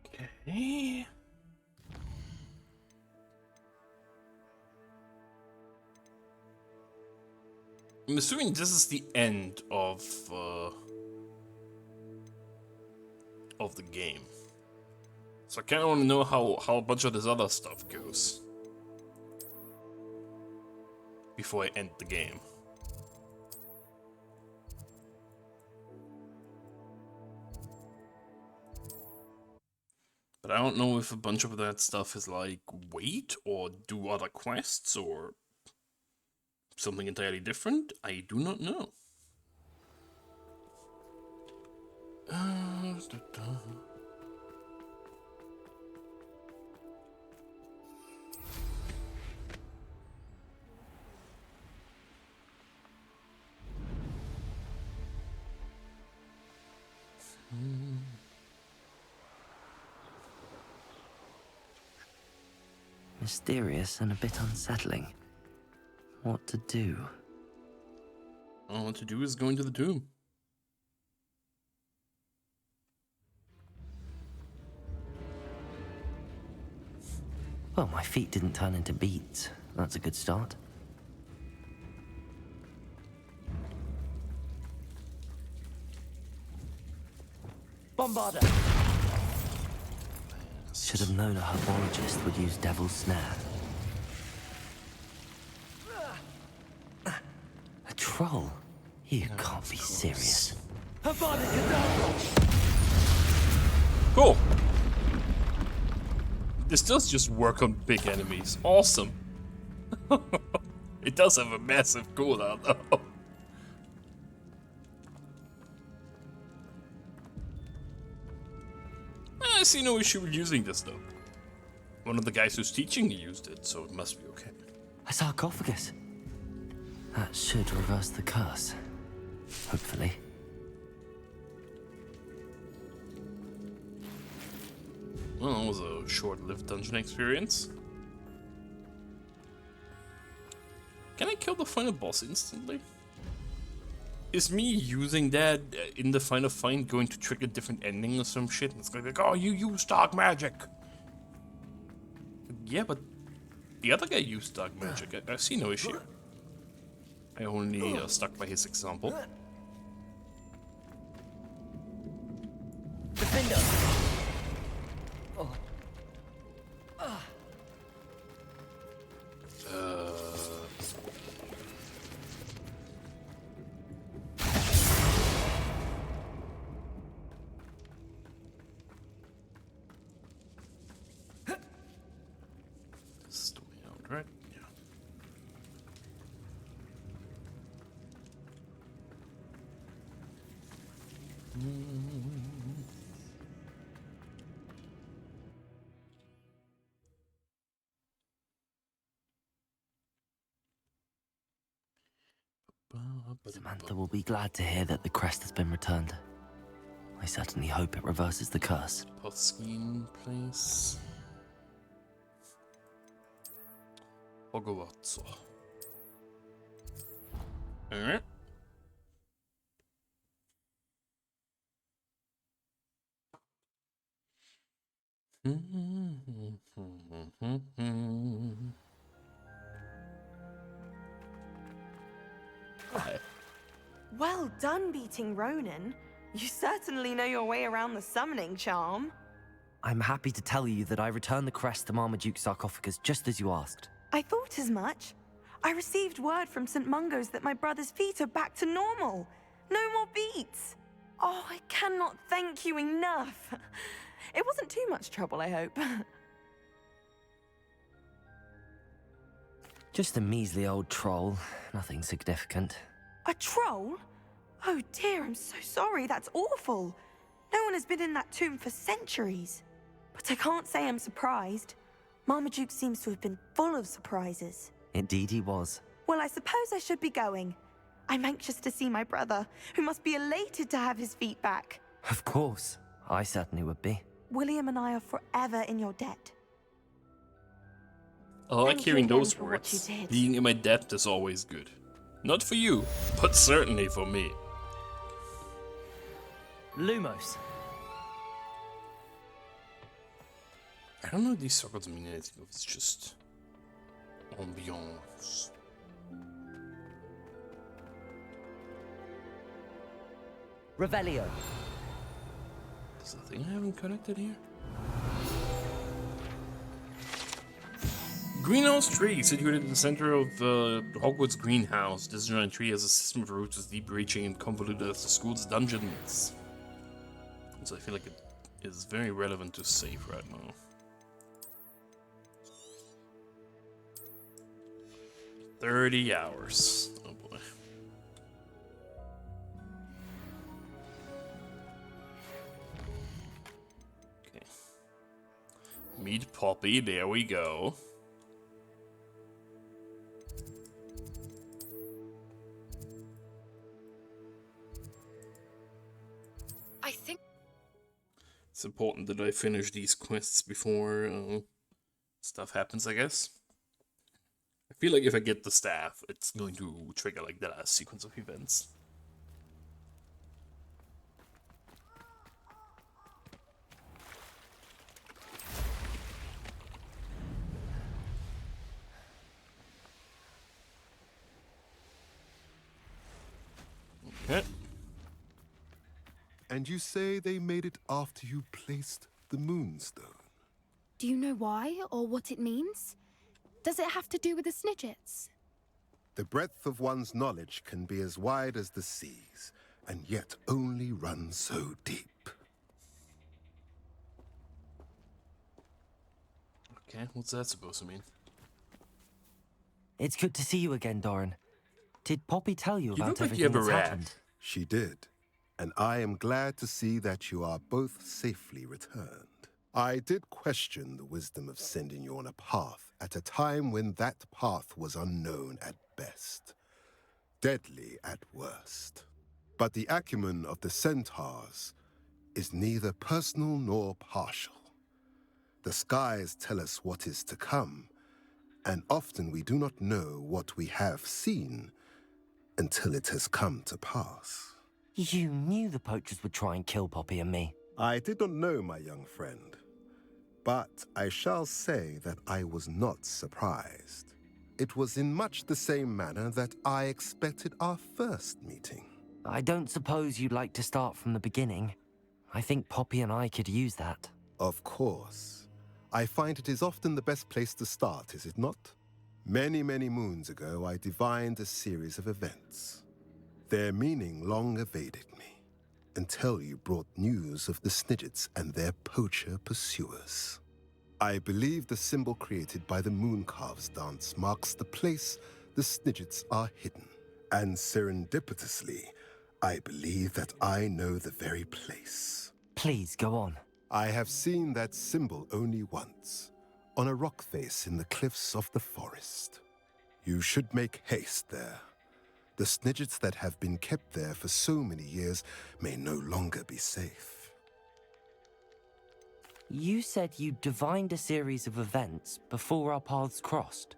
Speaker 1: Okay. I'm assuming this is the end of the game. So I kind of want to know how a bunch of this other stuff goes before I end the game. But I don't know if a bunch of that stuff is like wait or do other quests or something entirely different. I do not know.
Speaker 2: Mysterious and a bit unsettling. What to do?
Speaker 1: All what to do is go into the tomb.
Speaker 2: Well, my feet didn't turn into beets. That's a good start. Bombarder! Should have known a herbologist would use Devil's Snare. A troll? You can't be serious.
Speaker 1: Cool. This does just work on big enemies. Awesome. It does have a massive cooldown though. I see no issue with using this though. One of the guys who's teaching me used it, so it must be okay.
Speaker 2: A sarcophagus. That should reverse the curse. Hopefully.
Speaker 1: Well, it was a short-lived dungeon experience. Can I kill the final boss instantly? Is me using that in the final fight going to trigger a different ending or some shit? It's gonna be like, oh, you used dark magic. Yeah, but the other guy used dark magic. I see no issue. I only stuck by his example.
Speaker 22: Defender! Oh.
Speaker 1: This is the way out, right? Yeah.
Speaker 2: Samantha will be glad to hear that the crest has been returned. I certainly hope it reverses the curse.
Speaker 1: Postscheme place. Hogwarts. Alright.
Speaker 21: Well done beating Ronan. You certainly know your way around the summoning charm.
Speaker 2: I'm happy to tell you that I returned the crest to Marmaduke's sarcophagus just as you asked.
Speaker 21: I thought as much. I received word from St. Mungo's that my brother's feet are back to normal. No more beats. Oh, I cannot thank you enough. It wasn't too much trouble, I hope.
Speaker 2: Just a measly old troll. Nothing significant.
Speaker 21: A troll? Oh dear, I'm so sorry. That's awful. No one has been in that tomb for centuries. But I can't say I'm surprised. Marmaduke seems to have been full of surprises.
Speaker 2: Indeed he was.
Speaker 21: Well, I suppose I should be going. I'm anxious to see my brother, who must be elated to have his feet back.
Speaker 2: Of course. I certainly would be.
Speaker 21: William and I are forever in your debt.
Speaker 1: I like
Speaker 21: Thank you
Speaker 1: hearing
Speaker 21: again
Speaker 1: those
Speaker 21: for what
Speaker 1: words.
Speaker 21: you did.
Speaker 1: Being in my debt is always good. Not for you, but certainly for me.
Speaker 22: Lumos.
Speaker 1: I don't know if these circles mean anything, if it's just ambiance.
Speaker 2: Revelio.
Speaker 1: There's a thing I haven't connected here. Greenhouse tree, situated in the center of Hogwarts greenhouse. This giant tree has a system of roots as deep-reaching and convoluted as the school's dungeons. So I feel like it is very relevant to save right now. $30 hours. Oh boy. Okay. Meet Poppy, there we go.
Speaker 8: I think
Speaker 1: It's important that I finish these quests before stuff happens, I guess. I feel like if I get the staff, it's going to trigger like the last sequence of events. Okay.
Speaker 8: And you say they made it after you placed the moonstone?
Speaker 15: Do you know why or what it means? Does it have to do with the Snidgets?
Speaker 8: The breadth of one's knowledge can be as wide as the seas, and yet only run so deep.
Speaker 1: Okay, what's that supposed to mean?
Speaker 2: It's good to see you again, Doran. Did Poppy tell you about
Speaker 8: look like you
Speaker 2: everything
Speaker 8: have a
Speaker 2: that's
Speaker 8: rat.
Speaker 2: happened?
Speaker 8: She did, and I am glad to see that you are both safely returned. I did question the wisdom of sending you on a path at a time when that path was unknown at best, deadly at worst. But the acumen of the centaurs is neither personal nor partial. The skies tell us what is to come, and often we do not know what we have seen until it has come to pass.
Speaker 2: You knew the poachers would try and kill Poppy and me.
Speaker 8: I did not know, my young friend, but I shall say that I was not surprised. It was in much the same manner that I expected our first meeting.
Speaker 2: I don't suppose you'd like to start from the beginning. I think Poppy and I could use that.
Speaker 8: Of course. I find it is often the best place to start, is it not? Many, many moons ago, I divined a series of events. Their meaning long evaded me, until you brought news of the Snidgets and their poacher pursuers. I believe the symbol created by the Mooncalves dance marks the place the Snidgets are hidden. And serendipitously, I believe that I know the very place.
Speaker 2: Please, go on.
Speaker 8: I have seen that symbol only once, on a rock face in the cliffs of the forest. You should make haste there. The Snidgets that have been kept there for so many years may no longer be safe.
Speaker 2: You said you divined a series of events before our paths crossed.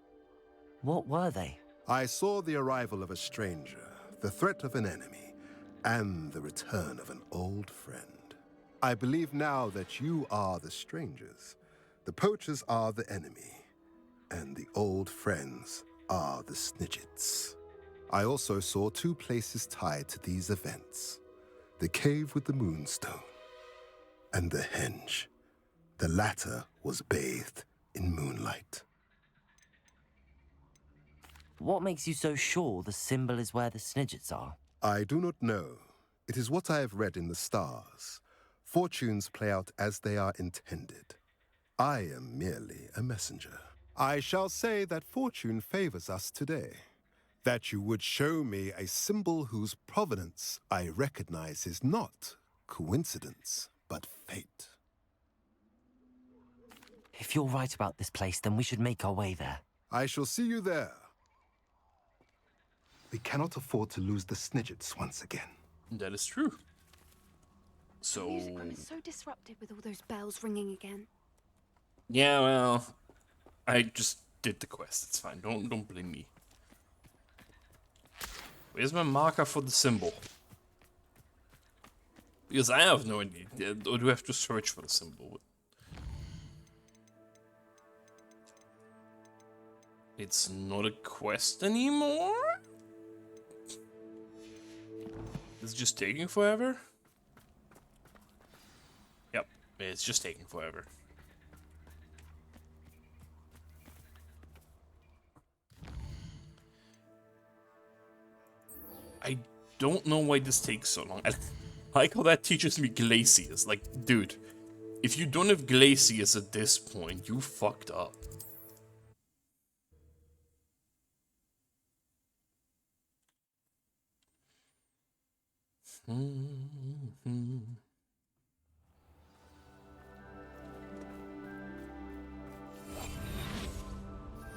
Speaker 2: What were they?
Speaker 8: I saw the arrival of a stranger, the threat of an enemy, and the return of an old friend. I believe now that you are the strangers. The poachers are the enemy, and the old friends are the Snidgets. I also saw two places tied to these events. The cave with the moonstone, and the henge. The latter was bathed in moonlight.
Speaker 2: What makes you so sure the symbol is where the Snidgets are?
Speaker 8: I do not know. It is what I have read in the stars. Fortunes play out as they are intended. I am merely a messenger. I shall say that fortune favors us today. That you would show me a symbol whose provenance I recognize is not coincidence, but fate.
Speaker 2: If you're right about this place, then we should make our way there.
Speaker 8: I shall see you there. We cannot afford to lose the Snidgets once again.
Speaker 1: That is true. So...
Speaker 15: The music room is so disrupted with all those bells ringing again.
Speaker 1: Yeah, well... I just did the quest, it's fine. Don't blame me. Where's my marker for the symbol? Because I have no idea. Or do I have to search for the symbol? It's not a quest anymore? It's just taking forever? Yep, it's just taking forever. I don't know why this takes so long. I like how that teaches me Glacius. Like, dude, if you don't have Glacius at this point, you fucked up.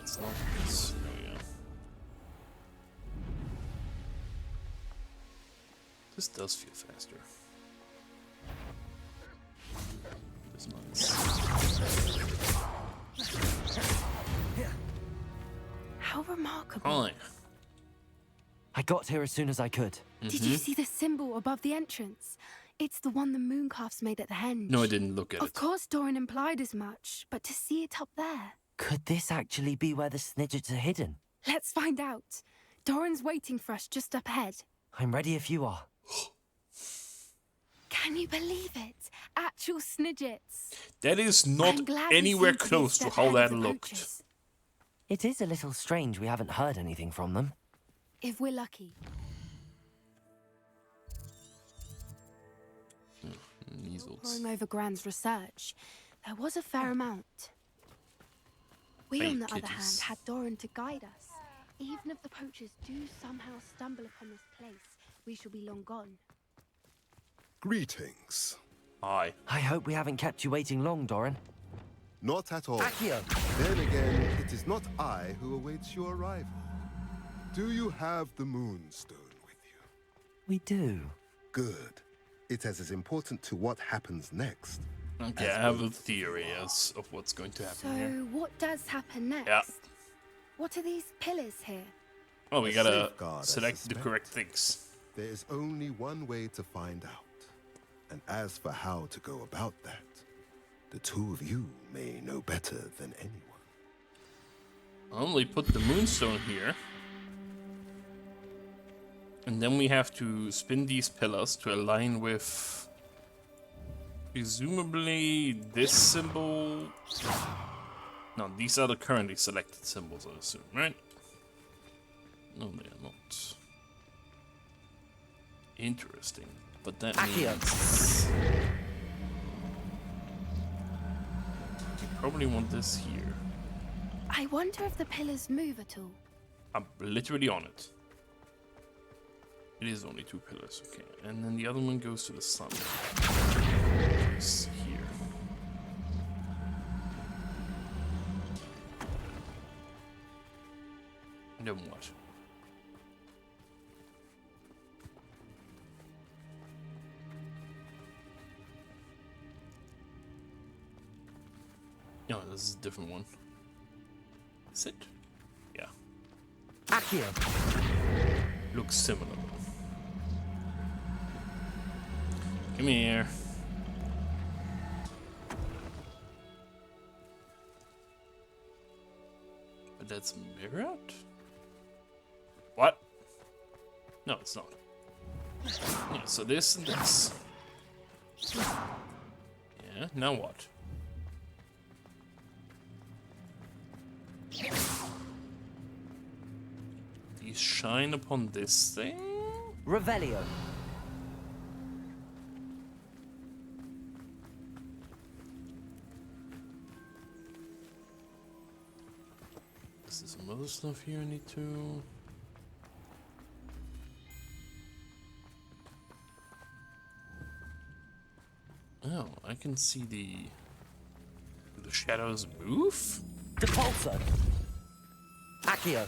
Speaker 1: It's not this. Oh, yeah. This does feel faster. This one's...
Speaker 15: remarkable.
Speaker 1: Hi.
Speaker 2: I got here as soon as I could.
Speaker 15: Did you see the symbol above the entrance? It's the one the mooncalfs made at the henge.
Speaker 1: No, I didn't look at
Speaker 15: Of
Speaker 1: it.
Speaker 15: course, Doran implied as much, but to see it up there.
Speaker 2: Could this actually be where the Snidgets are hidden?
Speaker 15: Let's find out. Doran's waiting for us just up ahead.
Speaker 2: I'm ready if you are.
Speaker 15: Can you believe it? Actual Snidgets.
Speaker 1: That is not
Speaker 15: I'm glad we
Speaker 1: anywhere
Speaker 15: seem to be a
Speaker 1: close to
Speaker 15: step
Speaker 1: how
Speaker 15: ahead
Speaker 1: that
Speaker 15: of the
Speaker 1: looked.
Speaker 15: poachers.
Speaker 2: It is a little strange we haven't heard anything from them.
Speaker 15: If we're lucky.
Speaker 1: Measles.
Speaker 15: Poring over Gran's research, there was a fair amount. We, on the other hand, had Doran to guide us. Even if the poachers do somehow stumble upon this place, we shall be long gone.
Speaker 8: Greetings.
Speaker 1: Hi.
Speaker 2: I hope we haven't kept you waiting long, Doran.
Speaker 8: Not at all.
Speaker 2: Accio.
Speaker 8: Then again, it is not I who awaits your arrival. Do you have the Moonstone with you?
Speaker 2: We do.
Speaker 8: Good. It is as important to what happens next.
Speaker 1: Okay, I have a theory as of what's going to happen
Speaker 15: So,
Speaker 1: here.
Speaker 15: what does happen next?
Speaker 1: Yeah.
Speaker 15: What are these pillars here?
Speaker 1: Oh, we
Speaker 8: A
Speaker 1: gotta
Speaker 8: safeguard, I
Speaker 1: select the
Speaker 8: suspect.
Speaker 1: correct things.
Speaker 8: There is only one way to find out. And as for how to go about that, the two of you may know better than anyone.
Speaker 1: I'll only put the Moonstone here. And then we have to spin these pillars to align with presumably this symbol. No, these are the currently selected symbols, I assume, right? No, they are not. Interesting. But that means you probably want this here.
Speaker 15: I wonder if the pillars move at all.
Speaker 1: I'm literally on it. It is only 2 pillars, okay. And then the other one goes to the sun. It's here. And then what? No, this is a different one. Is it? Yeah.
Speaker 2: Accio.
Speaker 1: Looks similar though. Come here. But that's mirrored? What? No, it's not. Yeah, so this and this. Yeah, now what? These shine upon this thing?
Speaker 2: Revelio.
Speaker 1: Is there some other stuff here I need to... Oh, I can see the... Do the shadows move?
Speaker 2: Depulso. Accio.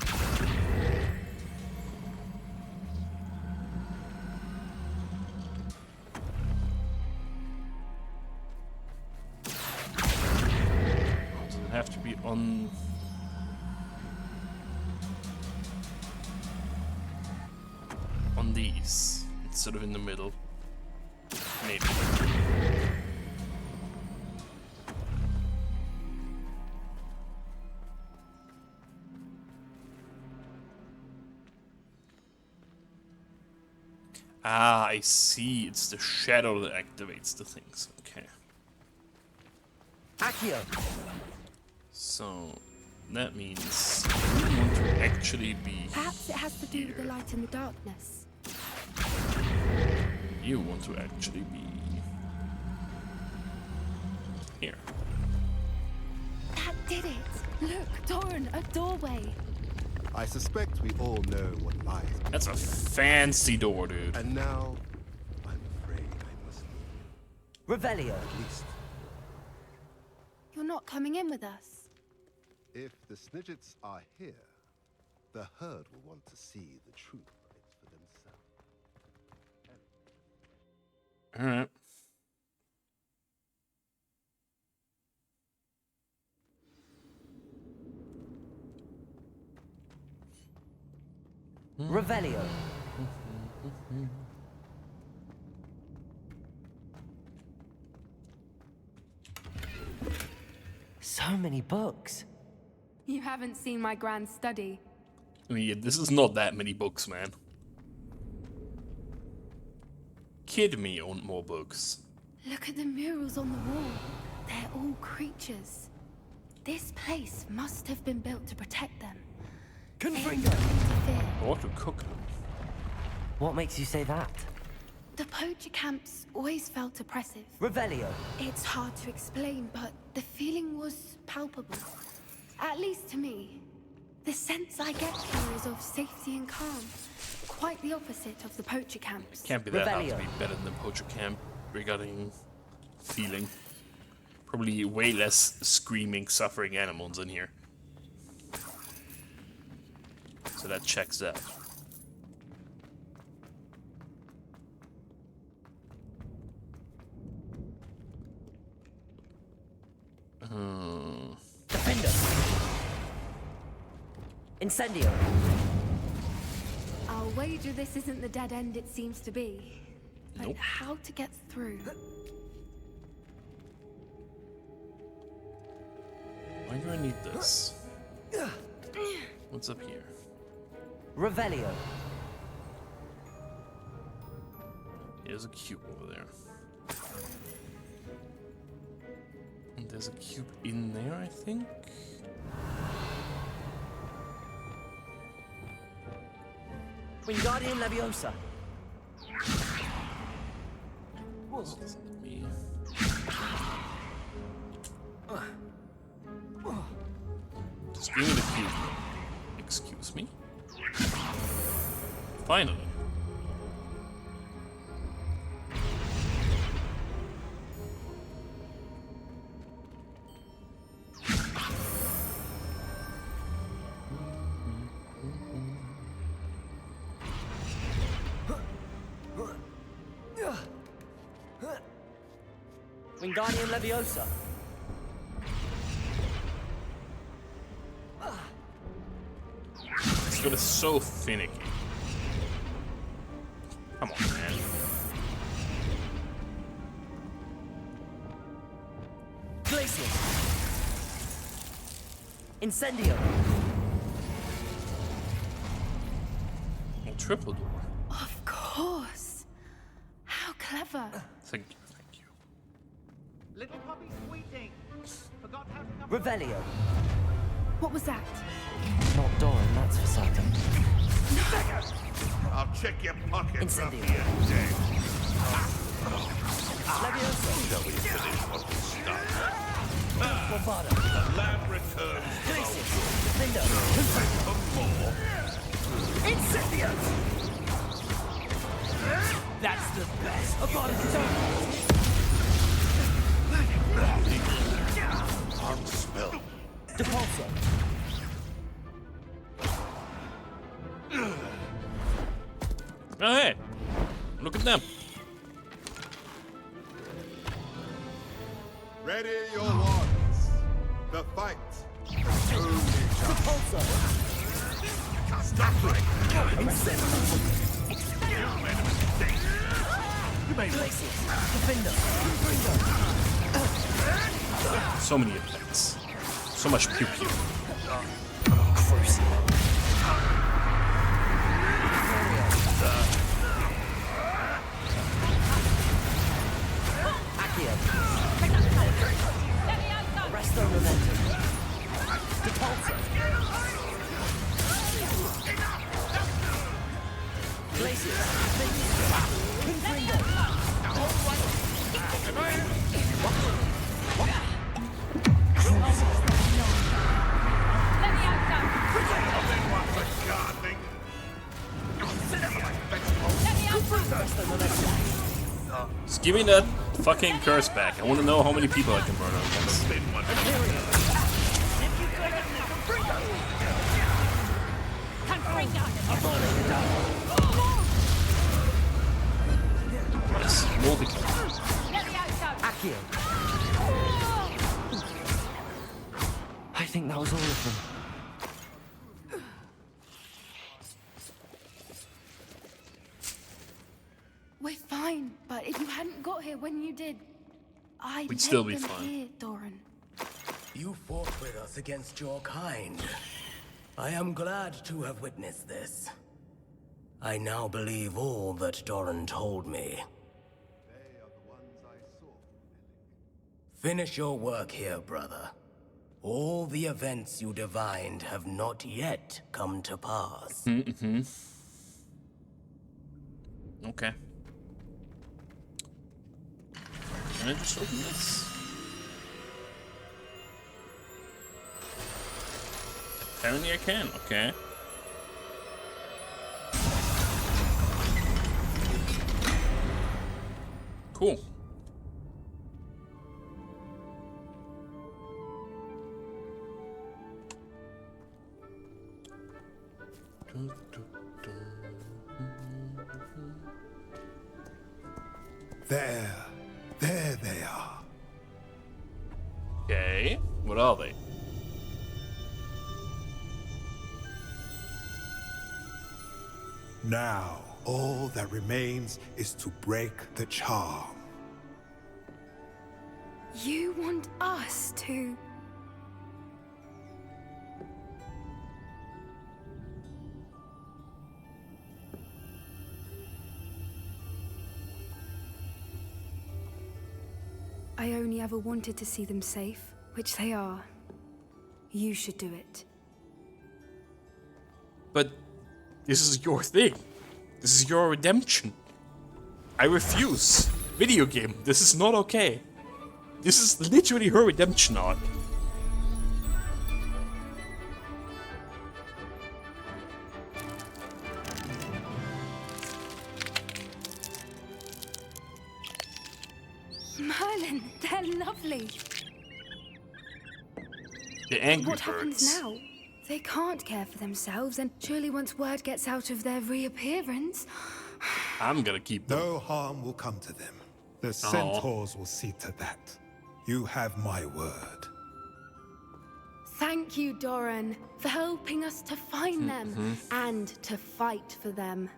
Speaker 1: Does it have to be on... on these, instead of in the middle? Maybe. Ah, I see. It's the shadow that activates the things. Okay.
Speaker 2: Accio.
Speaker 1: So that means we want to actually be.
Speaker 15: Perhaps it has to do with the light and the darkness.
Speaker 1: You want to actually be here.
Speaker 15: That did it! Look, Doran, a doorway.
Speaker 8: I suspect we all know what lies.
Speaker 1: That's a fancy door, dude.
Speaker 8: And now, I'm afraid I must
Speaker 2: Revelio.
Speaker 8: at least.
Speaker 15: You're not coming in with us.
Speaker 8: If the Snidgets are here, the herd will want to see the truth of it for themselves.
Speaker 1: All right.
Speaker 2: Revelio. So many books.
Speaker 15: You haven't seen my grand study.
Speaker 1: I mean, yeah, this is not that many books, man. Kid me on more books.
Speaker 15: Look at the murals on the wall. They're all creatures. This place must have been built to protect them.
Speaker 2: Confringo!
Speaker 1: Or to cook them.
Speaker 2: What makes you say that?
Speaker 15: The poacher camps always felt oppressive.
Speaker 2: Revelio.
Speaker 15: It's hard to explain, but the feeling was palpable. At least to me. The sense I get here is of safety and calm. Quite the opposite of the poacher camps.
Speaker 1: Can't be that hard to be better than the poacher camp regarding feeling. Probably way less screaming, suffering animals in here. So that checks out.
Speaker 2: Defender. Incendio.
Speaker 15: I'll wager this isn't the dead end it seems to be. But
Speaker 1: Nope.
Speaker 15: how to get through?
Speaker 1: Why do I need this? What's up here?
Speaker 2: Revelio.
Speaker 1: There's a cube over there. And there's a cube in there, I think?
Speaker 2: Wingardium Leviosa.
Speaker 1: This isn't me. Just give me the cube. Excuse me? Finally.
Speaker 2: Wingardium Leviosa.
Speaker 1: This one is so finicky. Come on, man.
Speaker 2: Glacius. Incendio.
Speaker 1: A triple door.
Speaker 15: Of course. How clever.
Speaker 1: Thank you, thank you.
Speaker 20: Little puppy squeaking. Forgot how to come.
Speaker 2: Revelio.
Speaker 15: What was that?
Speaker 2: Not Doran, that's for certain.
Speaker 19: I'll check your pockets.
Speaker 2: Incendio.
Speaker 19: Leviosa. Shall we finish what we started?
Speaker 2: Bombada.
Speaker 19: The land returns to
Speaker 2: Glacius.
Speaker 19: the
Speaker 2: Defender.
Speaker 19: for more.
Speaker 2: Incendio.
Speaker 20: That's the best.
Speaker 19: Arm spell.
Speaker 2: Depulso.
Speaker 1: Oh, hey! Look at them.
Speaker 8: Ready your wands. The fight.
Speaker 2: Depulso.
Speaker 19: Stop right.
Speaker 2: Glacius. Defender.
Speaker 1: So many effects. So much pew pew.
Speaker 2: Crucible. Accio. Resto Momentum. Depulso. Glacius. Confringo.
Speaker 1: Just give me that fucking curse back. I want to know how many people I can burn on this. Yes, multi-kill.
Speaker 2: Accio. I think that was all of them.
Speaker 15: fine, but if you hadn't got here when you did, I'd
Speaker 1: We'd still
Speaker 15: take
Speaker 1: be
Speaker 15: them
Speaker 1: fine.
Speaker 15: here, Doran.
Speaker 4: You fought with us against your kind. I am glad to have witnessed this. I now believe all that Doran told me. Finish your work here, brother. All the events you divined have not yet come to pass.
Speaker 1: Okay. Can I just open this? Apparently I can, okay. Cool.
Speaker 8: There they are.
Speaker 1: Okay, what are they?
Speaker 8: Now, all that remains is to break the charm.
Speaker 15: You want us to... I only ever wanted to see them safe, which they are. You should do it.
Speaker 1: But this is your thing. This is your redemption. I refuse. Video game, this is not okay. This is literally her redemption arc.
Speaker 15: Merlin, they're lovely.
Speaker 1: The angry
Speaker 15: What happens
Speaker 1: birds.
Speaker 15: now? They can't care for themselves, and surely once word gets out of their reappearance...
Speaker 1: I'm gonna keep them.
Speaker 8: No harm will come to them. The centaurs will see to that. You have my word.
Speaker 15: Thank you, Doran, for helping us to find them and to fight for them.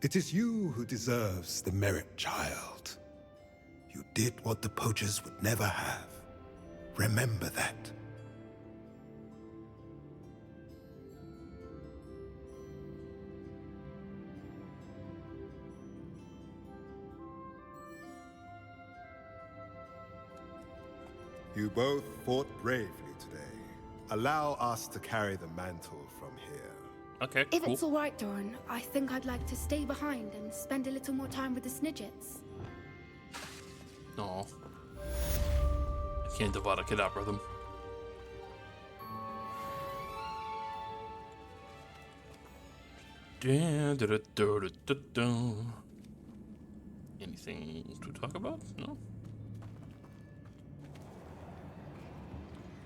Speaker 8: It is you who deserves the merit, child. You did what the poachers would never have. Remember that. You both fought bravely today. Allow us to carry the mantle from here.
Speaker 1: Okay,
Speaker 15: If it's all right, Doran, I think I'd like to stay behind and spend a little more time with the Snidgets.
Speaker 1: No. I can't Avada Kedavra them. Anything to talk about? No?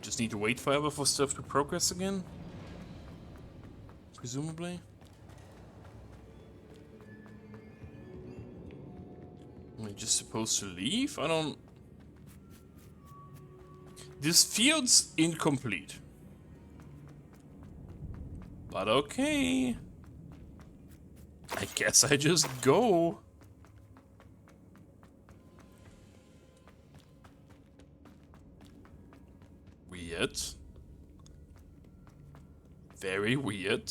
Speaker 1: Just need to wait forever for stuff to progress again? Presumably? Am I just supposed to leave? I don't... This feels incomplete. But okay. I guess I just go. Weird. Very weird.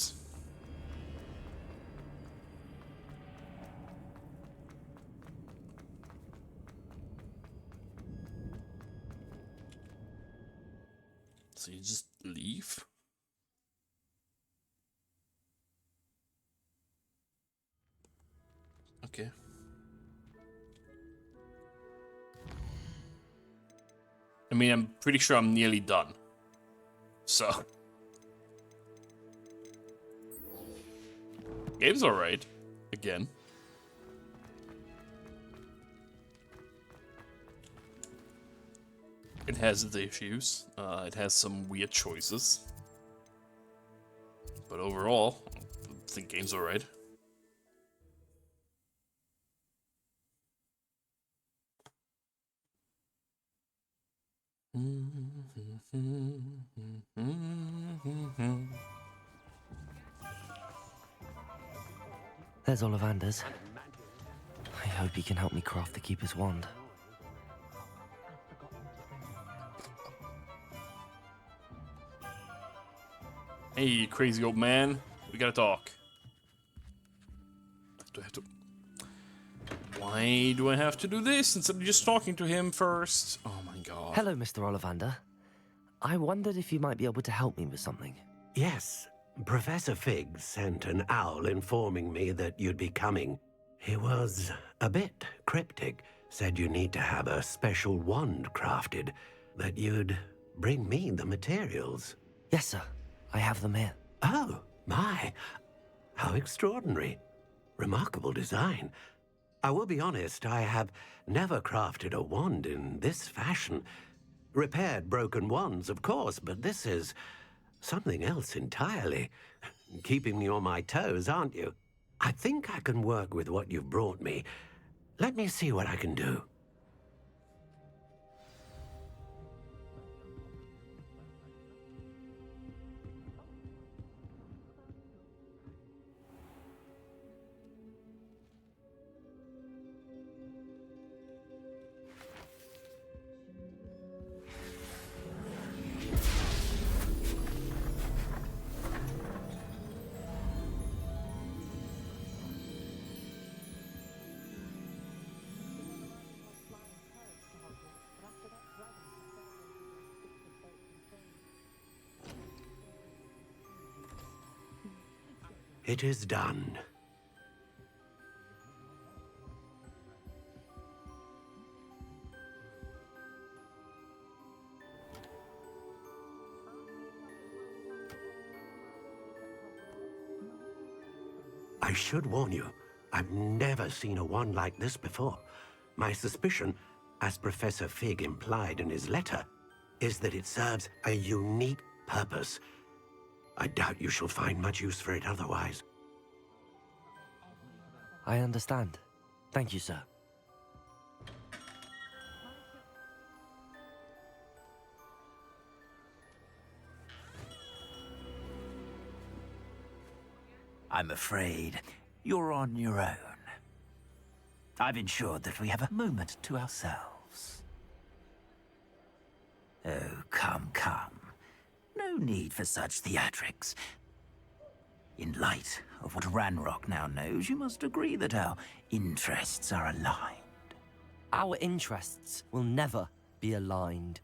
Speaker 1: So you just leave? Okay. I mean, I'm pretty sure I'm nearly done. So. Game's alright. Again. It has its issues. It has some weird choices. But overall, I think game's alright.
Speaker 2: There's Ollivander's. I hope he can help me craft the Keeper's wand.
Speaker 1: Hey, crazy old man. We gotta talk. Do I have to... Why do I have to do this instead of just talking to him first? Oh my god.
Speaker 2: Hello, Mr. Ollivander. I wondered if you might be able to help me with something.
Speaker 11: Yes, Professor Fig sent an owl informing me that you'd be coming. He was a bit cryptic, said you need to have a special wand crafted, that you'd bring me the materials.
Speaker 2: Yes, sir. I have them here.
Speaker 11: Oh, my. How extraordinary. Remarkable design. I will be honest, I have never crafted a wand in this fashion. Repaired broken wands, of course, but this is something else entirely. Keeping me on my toes, aren't you? I think I can work with what you've brought me. Let me see what I can do. It is done. I should warn you, I've never seen a wand like this before. My suspicion, as Professor Fig implied in his letter, is that it serves a unique purpose. I doubt you shall find much use for it otherwise.
Speaker 2: I understand. Thank you, sir.
Speaker 20: I'm afraid you're on your own. I've ensured that we have a moment to ourselves. Oh, come, come. No need for such theatrics. In light of what Ranrock now knows, you must agree that our interests are aligned.
Speaker 2: Our interests will never be aligned.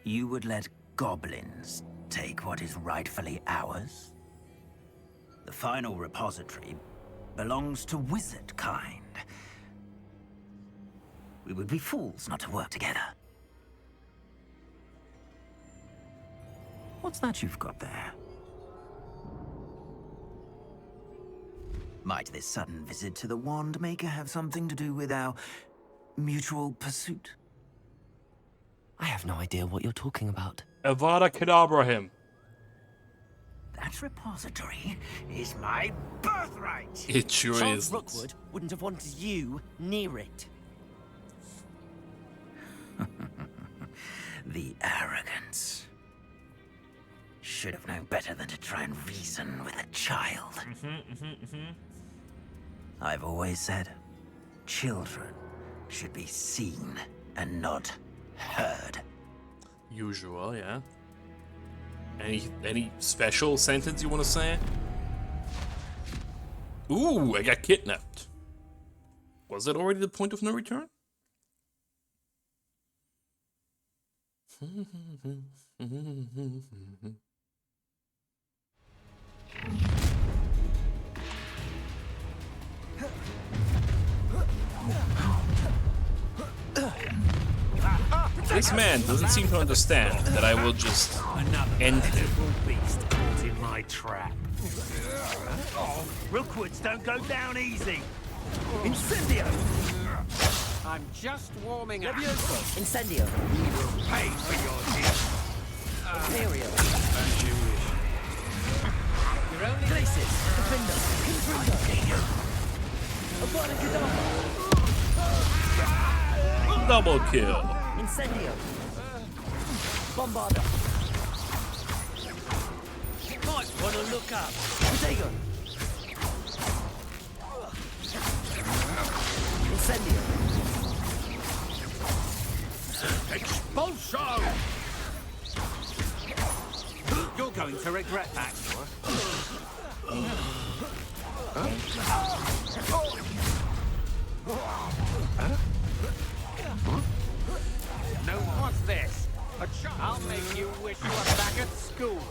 Speaker 20: You would let goblins take what is rightfully ours? The final repository belongs to wizard kind. We would be fools not to work together. What's that you've got there? Might this sudden visit to the Wand Maker have something to do with our mutual pursuit?
Speaker 2: I have no idea what you're talking about.
Speaker 1: Avada Kedavra him.
Speaker 20: That repository is my birthright!
Speaker 1: It sure
Speaker 2: Charles
Speaker 1: is.
Speaker 2: Rookwood wouldn't have wanted you near it.
Speaker 20: The arrogance. Should have known better than to try and reason with a child. I've always said, children should be seen and not heard.
Speaker 1: Usual, yeah. Any special sentence you want to say? Ooh, I got kidnapped. Was that already the point of no return? This man doesn't seem to understand that I will just end him.
Speaker 14: Beast caught in my trap. Oh, Rookwoods don't go down easy.
Speaker 20: Incendio!
Speaker 18: I'm just warming up.
Speaker 2: Incendio.
Speaker 14: You will pay for your deeds.
Speaker 2: Imperial.
Speaker 14: As you wish.
Speaker 2: Your only places. Defender. Confringo. Avada Kedavra.
Speaker 1: Double kill.
Speaker 2: Incendio. Bombarda.
Speaker 18: Might want to look up.
Speaker 2: Potato.
Speaker 20: regret that, sure. No, what's this? I'll make you wish you were back at school.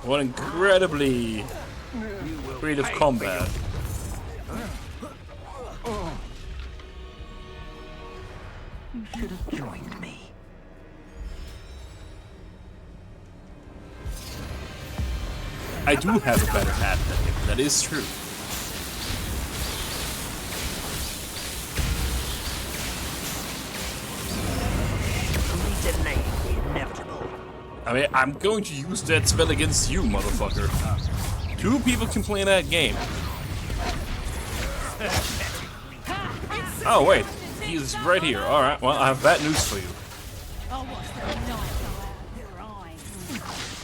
Speaker 1: What incredibly creative combat.
Speaker 2: You should have joined me.
Speaker 1: I do have a better hat than him, that is true. I mean, I'm going to use that spell against you, motherfucker. 2 people can play that game. Oh, wait. He's right here. Alright, well, I have bad news for you.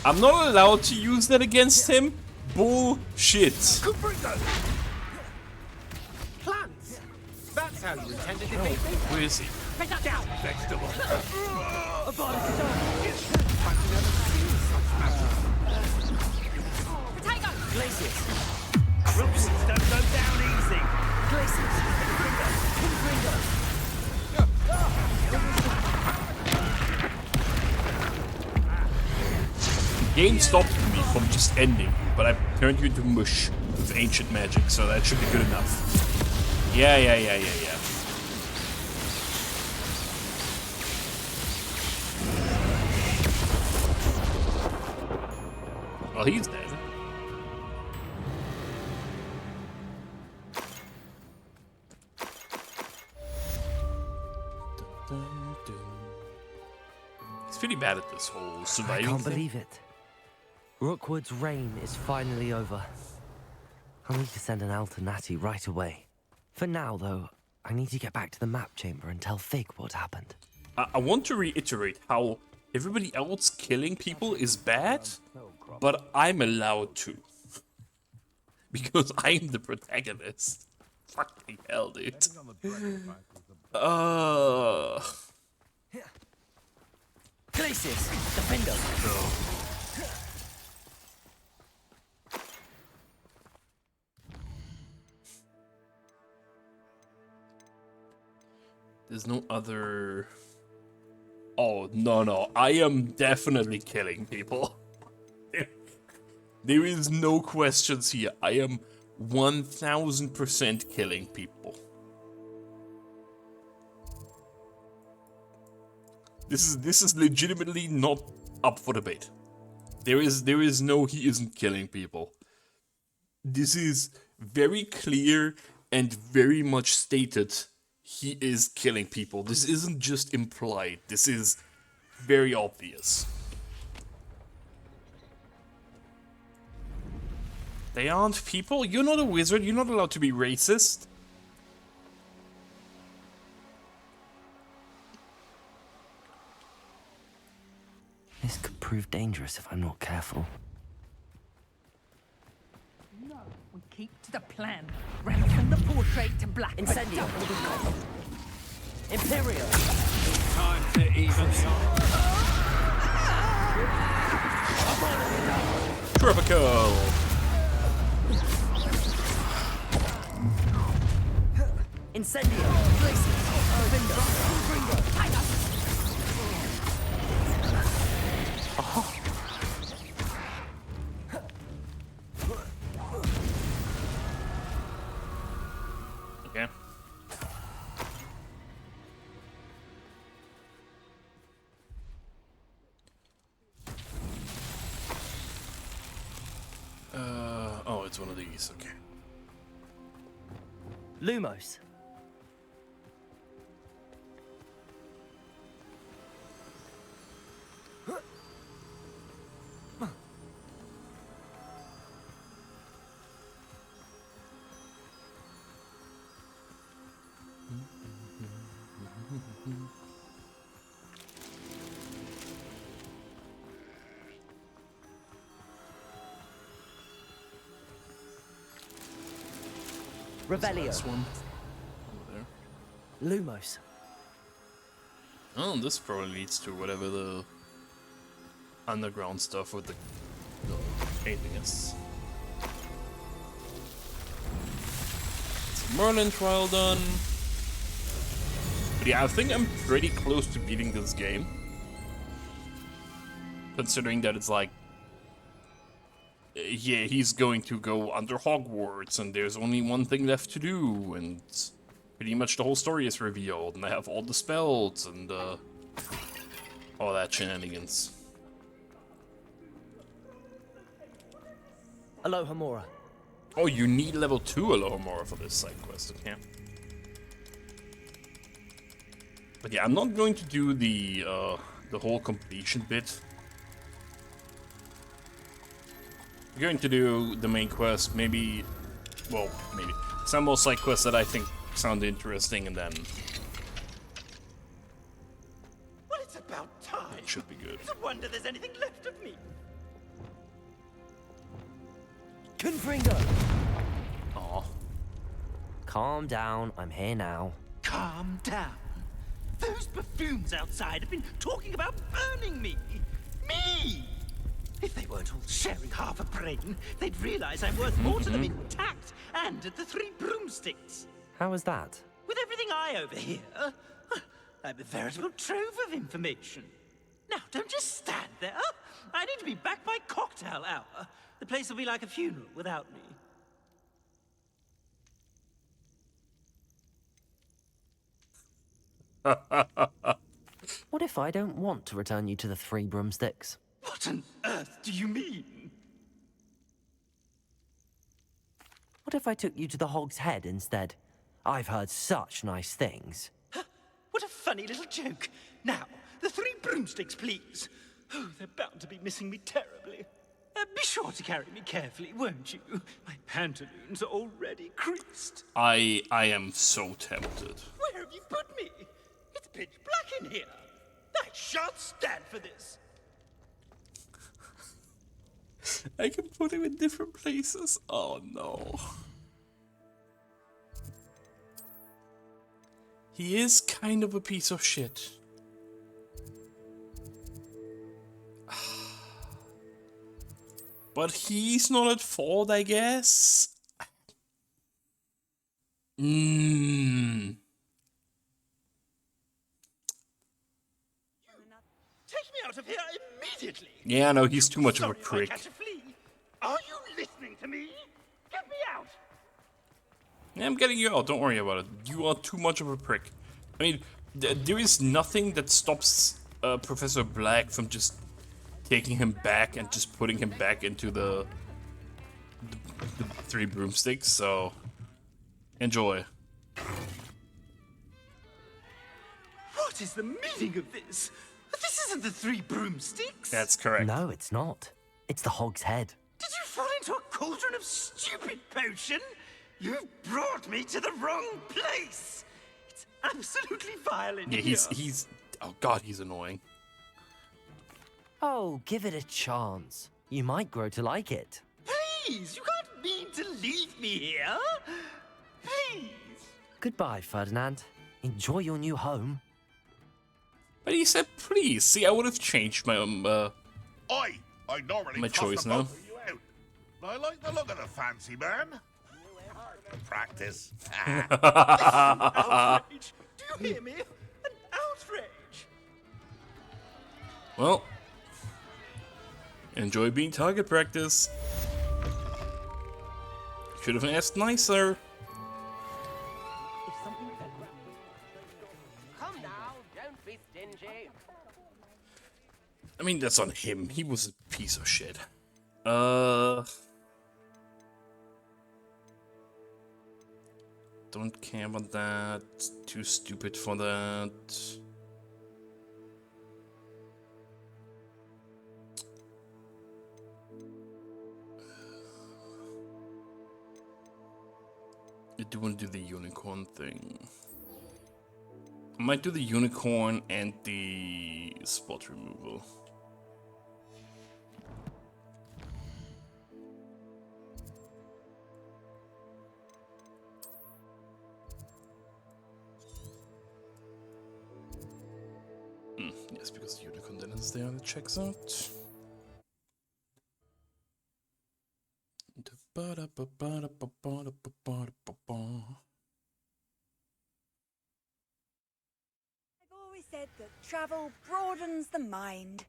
Speaker 1: I'm not allowed to use that against him? Bullshit.
Speaker 20: Plants! That's how you intended to beat me?
Speaker 1: Where is he?
Speaker 20: Down, vegetable! Glaciers! Rubies don't go down easy! Glaciers!
Speaker 1: The game stopped me from just ending, but I turned you into mush with ancient magic, so that should be good enough. Yeah. Well, he's dead. He's pretty bad at this whole surviving
Speaker 2: I can't
Speaker 1: thing.
Speaker 2: believe it. Rookwood's reign is finally over. I'll need to send an L to Natty right away. For now, though, I need to get back to the map chamber and tell Fig what happened.
Speaker 1: I want to reiterate how everybody else killing people is bad, but I'm allowed to. Because I'm the protagonist. Fucking hell, dude.
Speaker 20: Glaciers! Defender!
Speaker 1: There's no other... Oh, no. I am definitely killing people. There is no questions here. I am 1000% killing people. This is legitimately not up for debate. There is no he isn't killing people. This is very clear and very much stated. He is killing people. This isn't just implied. This is very obvious. They aren't people? You're not a wizard. You're not allowed to be racist.
Speaker 2: This could prove dangerous if I'm not careful.
Speaker 5: No, we keep to the plan. Ransom the portrait to black.
Speaker 20: Incendio. Imperial.
Speaker 14: Time to even the
Speaker 1: Tropical.
Speaker 20: Incendio. Glaciers.
Speaker 1: Okay. Oh, it's one of these. Okay.
Speaker 20: Lumos. Revelio.
Speaker 1: This one. Over there.
Speaker 20: Lumos.
Speaker 1: Oh, this probably leads to whatever the underground stuff with the painting us. Merlin trial done. But yeah, I think I'm pretty close to beating this game. Considering that it's like, yeah, he's going to go under Hogwarts, and there's only one thing left to do, and pretty much the whole story is revealed, and I have all the spells, and all that shenanigans.
Speaker 12: Alohomora.
Speaker 1: Oh, you need level 2 Alohomora for this side quest, okay? But yeah, I'm not going to do the whole completion bit. I'm going to do the main quest, maybe, well, maybe some more side quests that I think sound interesting, and then
Speaker 20: Well, it's about time.
Speaker 1: it should be good.
Speaker 20: It's a wonder there's anything left of me.
Speaker 12: Confringo!
Speaker 2: Aw. Calm down, I'm here now.
Speaker 20: Calm down. Those buffoons outside have been talking about burning me. Me! If they weren't all sharing half a brain, they'd realize I'm worth more to them intact and at the 3 broomsticks.
Speaker 2: How was that?
Speaker 20: With everything I overhear, I'm a veritable trove of information. Now, don't just stand there. I need to be back by cocktail hour. The place will be like a funeral without me.
Speaker 2: What if I don't want to return you to the 3 broomsticks?
Speaker 20: What on earth do you mean?
Speaker 2: What if I took you to the Hog's Head instead? I've heard such nice things.
Speaker 20: What a funny little joke. Now, the 3 broomsticks, please. Oh, they're bound to be missing me terribly. Be sure to carry me carefully, won't you? My pantaloons are already creased.
Speaker 1: I am so tempted.
Speaker 20: Where have you put me? It's pitch black in here. I shan't stand for this.
Speaker 1: I can put him in different places. Oh no. He is kind of a piece of shit. But he's not at fault, I guess.
Speaker 20: Take me out of here immediately.
Speaker 1: Yeah, no, he's too much of a prick.
Speaker 20: Catch a flea. Are you listening to me? Get me out.
Speaker 1: Yeah, I'm getting you out, don't worry about it. You are too much of a prick. I mean, there is nothing that stops Professor Black from just taking him back and just putting him back into the 3 broomsticks, so enjoy.
Speaker 20: What is the meaning of this? This isn't the 3 broomsticks.
Speaker 1: That's correct.
Speaker 2: No, it's not. It's the Hog's Head.
Speaker 20: Did you fall into a cauldron of stupid potion? You've brought me to the wrong place. It's absolutely vile in
Speaker 1: Yeah,
Speaker 20: here.
Speaker 1: he's oh god, he's annoying.
Speaker 2: Oh, give it a chance. You might grow to like it.
Speaker 20: Please, you can't mean to leave me here. Please.
Speaker 2: Goodbye, Ferdinand. Enjoy your new home.
Speaker 1: But he said please. See, I would have changed my
Speaker 19: I normally
Speaker 1: my
Speaker 19: toss
Speaker 1: choice
Speaker 19: the
Speaker 1: now.
Speaker 19: both of you out. But I like the look of the fancy man. Practice.
Speaker 20: Outrage. Do you hear me? An outrage.
Speaker 1: Well, enjoy being target practice. Should have asked nicer.
Speaker 16: Come now, don't be stingy.
Speaker 1: I mean, that's on him. He was a piece of shit. Don't care about that. Too stupid for that. I do want to do the unicorn thing. I might do the unicorn and the spot removal. Yes, because the unicorn then is there that checks out.
Speaker 3: I've always said that travel broadens the mind.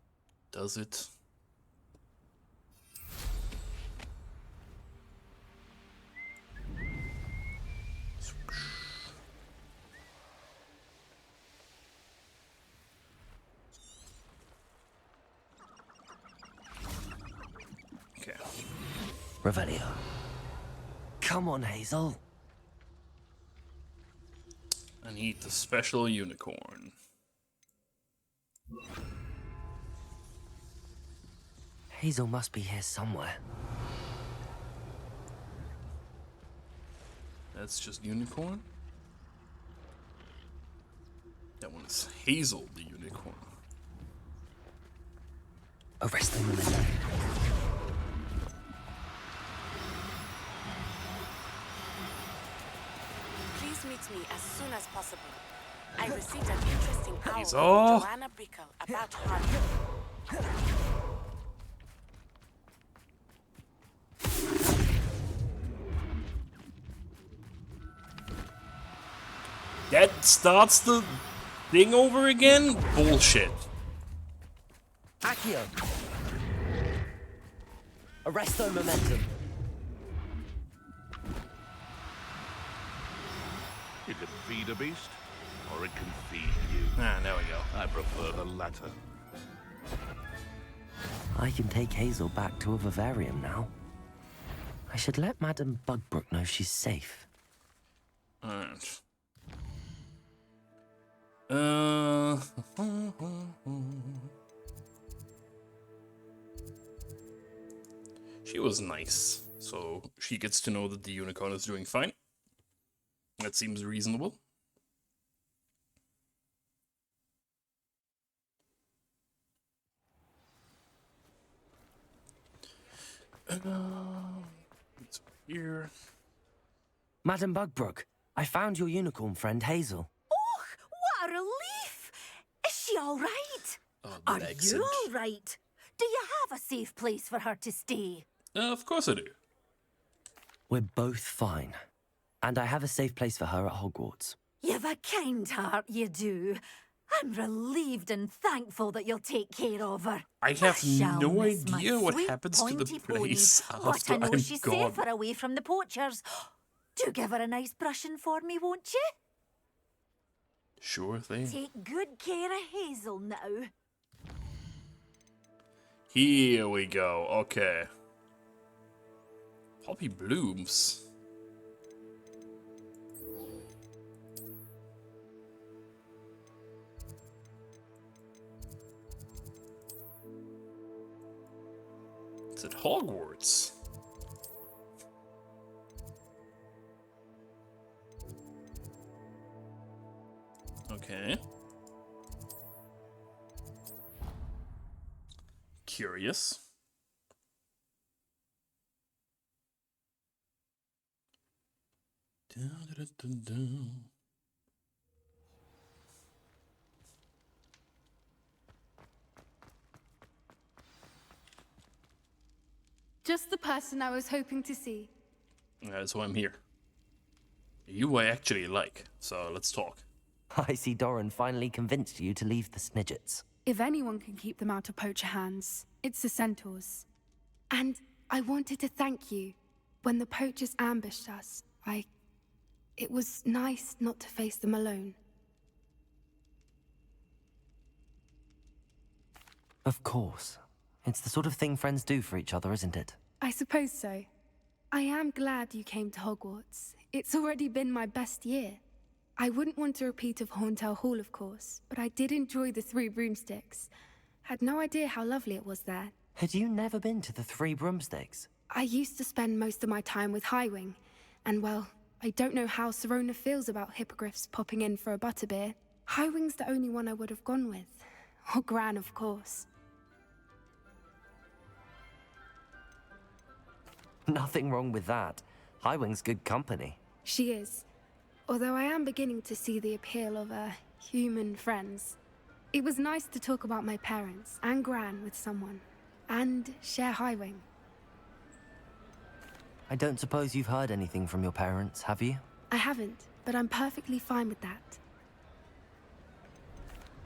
Speaker 1: Does it? Okay.
Speaker 2: Revelio. Come on, Hazel.
Speaker 1: I need the special unicorn.
Speaker 2: Hazel must be here somewhere.
Speaker 1: That's just unicorn? That one is Hazel the unicorn.
Speaker 2: Arrest them in the night.
Speaker 17: Please meet me as soon as possible. I received an interesting hour
Speaker 1: Hazel.
Speaker 17: from Joanna Brickell about Harley.
Speaker 1: That starts the thing over again? Bullshit.
Speaker 2: Accio. Arresto momentum.
Speaker 19: You can feed a beast, or it can feed you.
Speaker 1: Ah, there we go.
Speaker 19: I prefer the latter.
Speaker 2: I can take Hazel back to a vivarium now. I should let Madame Bugbrook know she's safe.
Speaker 1: Alright. She was nice, so she gets to know that the unicorn is doing fine. That seems reasonable. It's here.
Speaker 2: Madame Bugbrook, I found your unicorn friend Hazel.
Speaker 21: Oh, what a relief! Is she all right? Are
Speaker 1: excellent.
Speaker 21: you all right? Do you have a safe place for her to stay?
Speaker 1: Of course I do.
Speaker 2: We're both fine. And I have a safe place for her at Hogwarts.
Speaker 21: You've a kind heart, you do. I'm relieved and thankful that you'll take care of her.
Speaker 1: I have
Speaker 21: shall
Speaker 1: no
Speaker 21: miss my
Speaker 1: idea what
Speaker 21: sweet
Speaker 1: happens to the
Speaker 21: pointy pony,
Speaker 1: place
Speaker 21: but
Speaker 1: after
Speaker 21: I know
Speaker 1: I'm
Speaker 21: she's
Speaker 1: gone.
Speaker 21: safer away from the poachers. Do give her a nice brushing for me, won't you?
Speaker 1: Sure thing.
Speaker 21: Take good care of Hazel now.
Speaker 1: Here we go. Okay. Poppy blooms. It's at Hogwarts. Okay. Curious. Dun, dun, dun, dun.
Speaker 15: Just the person I was hoping to see.
Speaker 1: That's why I'm here. You I actually like, so let's talk.
Speaker 2: I see Doran finally convinced you to leave the Snidgets.
Speaker 15: If anyone can keep them out of poacher hands, it's the centaurs. And I wanted to thank you. When the poachers ambushed us, it was nice not to face them alone.
Speaker 2: Of course. It's the sort of thing friends do for each other, isn't it?
Speaker 15: I suppose so. I am glad you came to Hogwarts. It's already been my best year. I wouldn't want a repeat of Horntail Hall, of course, but I did enjoy the Three Broomsticks. Had no idea how lovely it was there.
Speaker 2: Had you never been to the Three Broomsticks?
Speaker 15: I used to spend most of my time with Highwing, and well, I don't know how Serona feels about hippogriffs popping in for a butterbeer. Highwing's the only one I would have gone with. Or Gran, of course.
Speaker 2: Nothing wrong with that. Highwing's good company.
Speaker 15: She is. Although I am beginning to see the appeal of, human friends. It was nice to talk about my parents and Gran with someone. And share Highwing.
Speaker 2: I don't suppose you've heard anything from your parents, have you?
Speaker 15: I haven't, but I'm perfectly fine with that.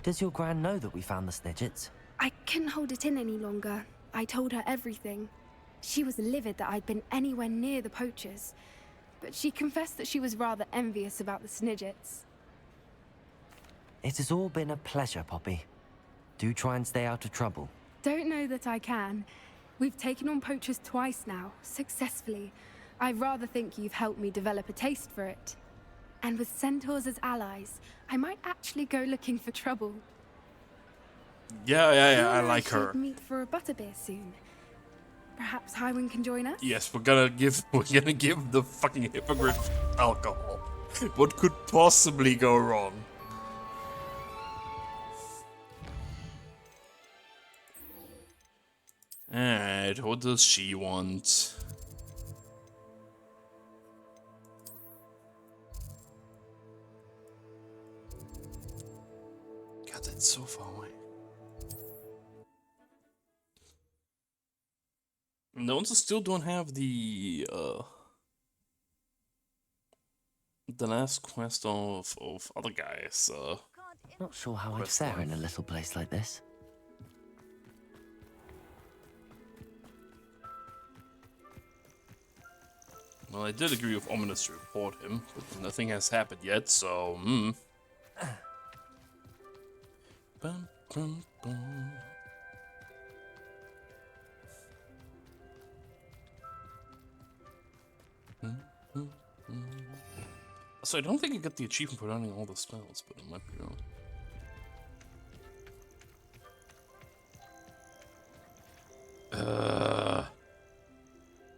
Speaker 2: Does your gran know that we found the Snidgets?
Speaker 15: I couldn't hold it in any longer. I told her everything. She was livid that I'd been anywhere near the poachers, but she confessed that she was rather envious about the Snidgets.
Speaker 2: It has all been a pleasure, Poppy. Do try and stay out of trouble.
Speaker 15: Don't know that I can. We've taken on poachers twice now, successfully. I rather think you've helped me develop a taste for it. And with centaurs as allies, I might actually go looking for trouble.
Speaker 1: Yeah, I
Speaker 15: You
Speaker 1: like her.
Speaker 15: should meet for a butterbeer soon. Perhaps Highwind can join us?
Speaker 1: Yes, we're gonna give the fucking hippogriff alcohol. What could possibly go wrong? Alright, what does she want? God, that's so far away. And the ones that still don't have the last quest of other guys.
Speaker 2: Not sure how I'd fare in a little place like this.
Speaker 1: Well, I did agree with Ominous to report him, but nothing has happened yet, so Bum, bum, bum. So I don't think I got the achievement for learning all the spells, but I might be wrong.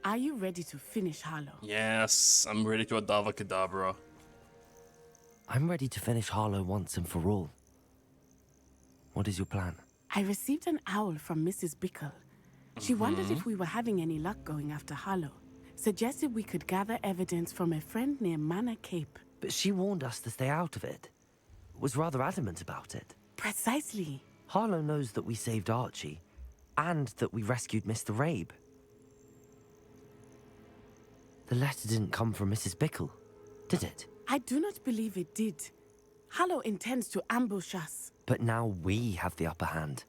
Speaker 6: Are you ready to finish Harlow?
Speaker 1: Yes, I'm ready to Adava Kedavra.
Speaker 2: I'm ready to finish Harlow once and for all. What is your plan?
Speaker 6: I received an owl from Mrs. Bickle. She wondered if we were having any luck going after Harlow. Suggested we could gather evidence from a friend near Manor Cape.
Speaker 2: But she warned us to stay out of it. Was rather adamant about it.
Speaker 6: Precisely.
Speaker 2: Harlow knows that we saved Archie, and that we rescued Mr. Rabe. The letter didn't come from Mrs. Bickle, did it?
Speaker 6: I do not believe it did. Harlow intends to ambush us.
Speaker 2: But now we have the upper hand.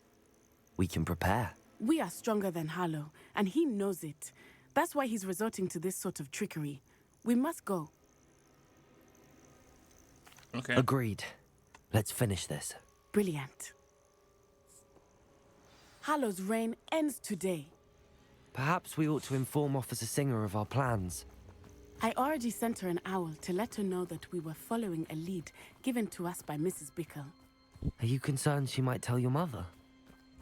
Speaker 2: We can prepare.
Speaker 6: We are stronger than Harlow, and he knows it. That's why he's resorting to this sort of trickery. We must go.
Speaker 1: Okay.
Speaker 2: Agreed. Let's finish this.
Speaker 6: Brilliant. Harlow's reign ends today.
Speaker 2: Perhaps we ought to inform Officer Singer of our plans.
Speaker 6: I already sent her an owl to let her know that we were following a lead given to us by Mrs. Bickle.
Speaker 2: Are you concerned she might tell your mother?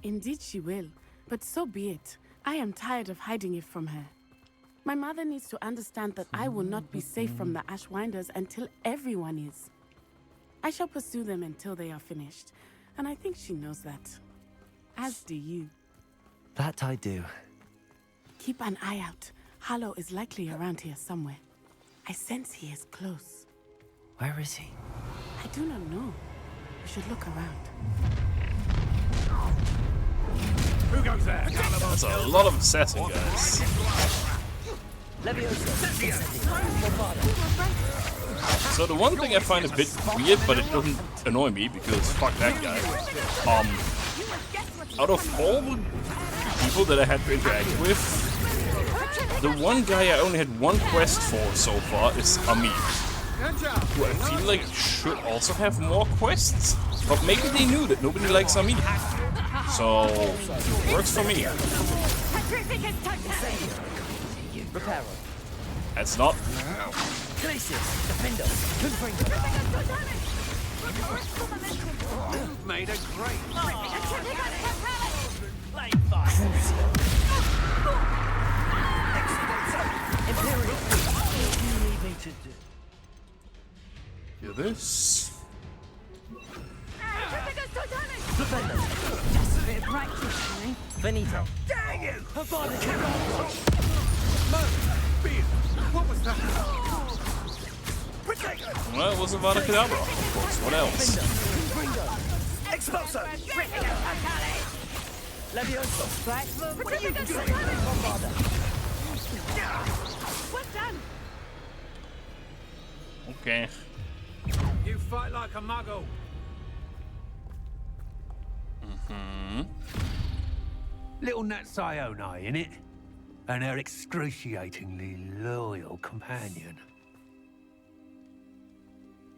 Speaker 6: Indeed she will, but so be it. I am tired of hiding it from her. My mother needs to understand that I will not be safe from the Ashwinders until everyone is. I shall pursue them until they are finished, and I think she knows that. As do you.
Speaker 2: That I do.
Speaker 6: Keep an eye out. Harlow is likely around here somewhere. I sense he is close.
Speaker 2: Where is he?
Speaker 6: I do not know. We should look around.
Speaker 14: Who goes there?
Speaker 1: That's a lot of assassin, guys. So the one thing I find a bit weird, but it doesn't annoy me because fuck that guy. Out of all the people that I had to interact with, the one guy I only had one quest for so far is Amit, who I feel like should also have more quests, but maybe they knew that nobody likes Amit, so it works for me. That's not.
Speaker 14: Made a great.
Speaker 1: Hear this?
Speaker 22: Benito.
Speaker 14: Dang you!
Speaker 19: What was that?
Speaker 1: Well, it was Avada Kedavra, of course. What else?
Speaker 12: Expulso! Levioso! What are you doing?
Speaker 1: Okay.
Speaker 14: You fight like a muggle. Little Nat Sione, innit? And her excruciatingly loyal companion.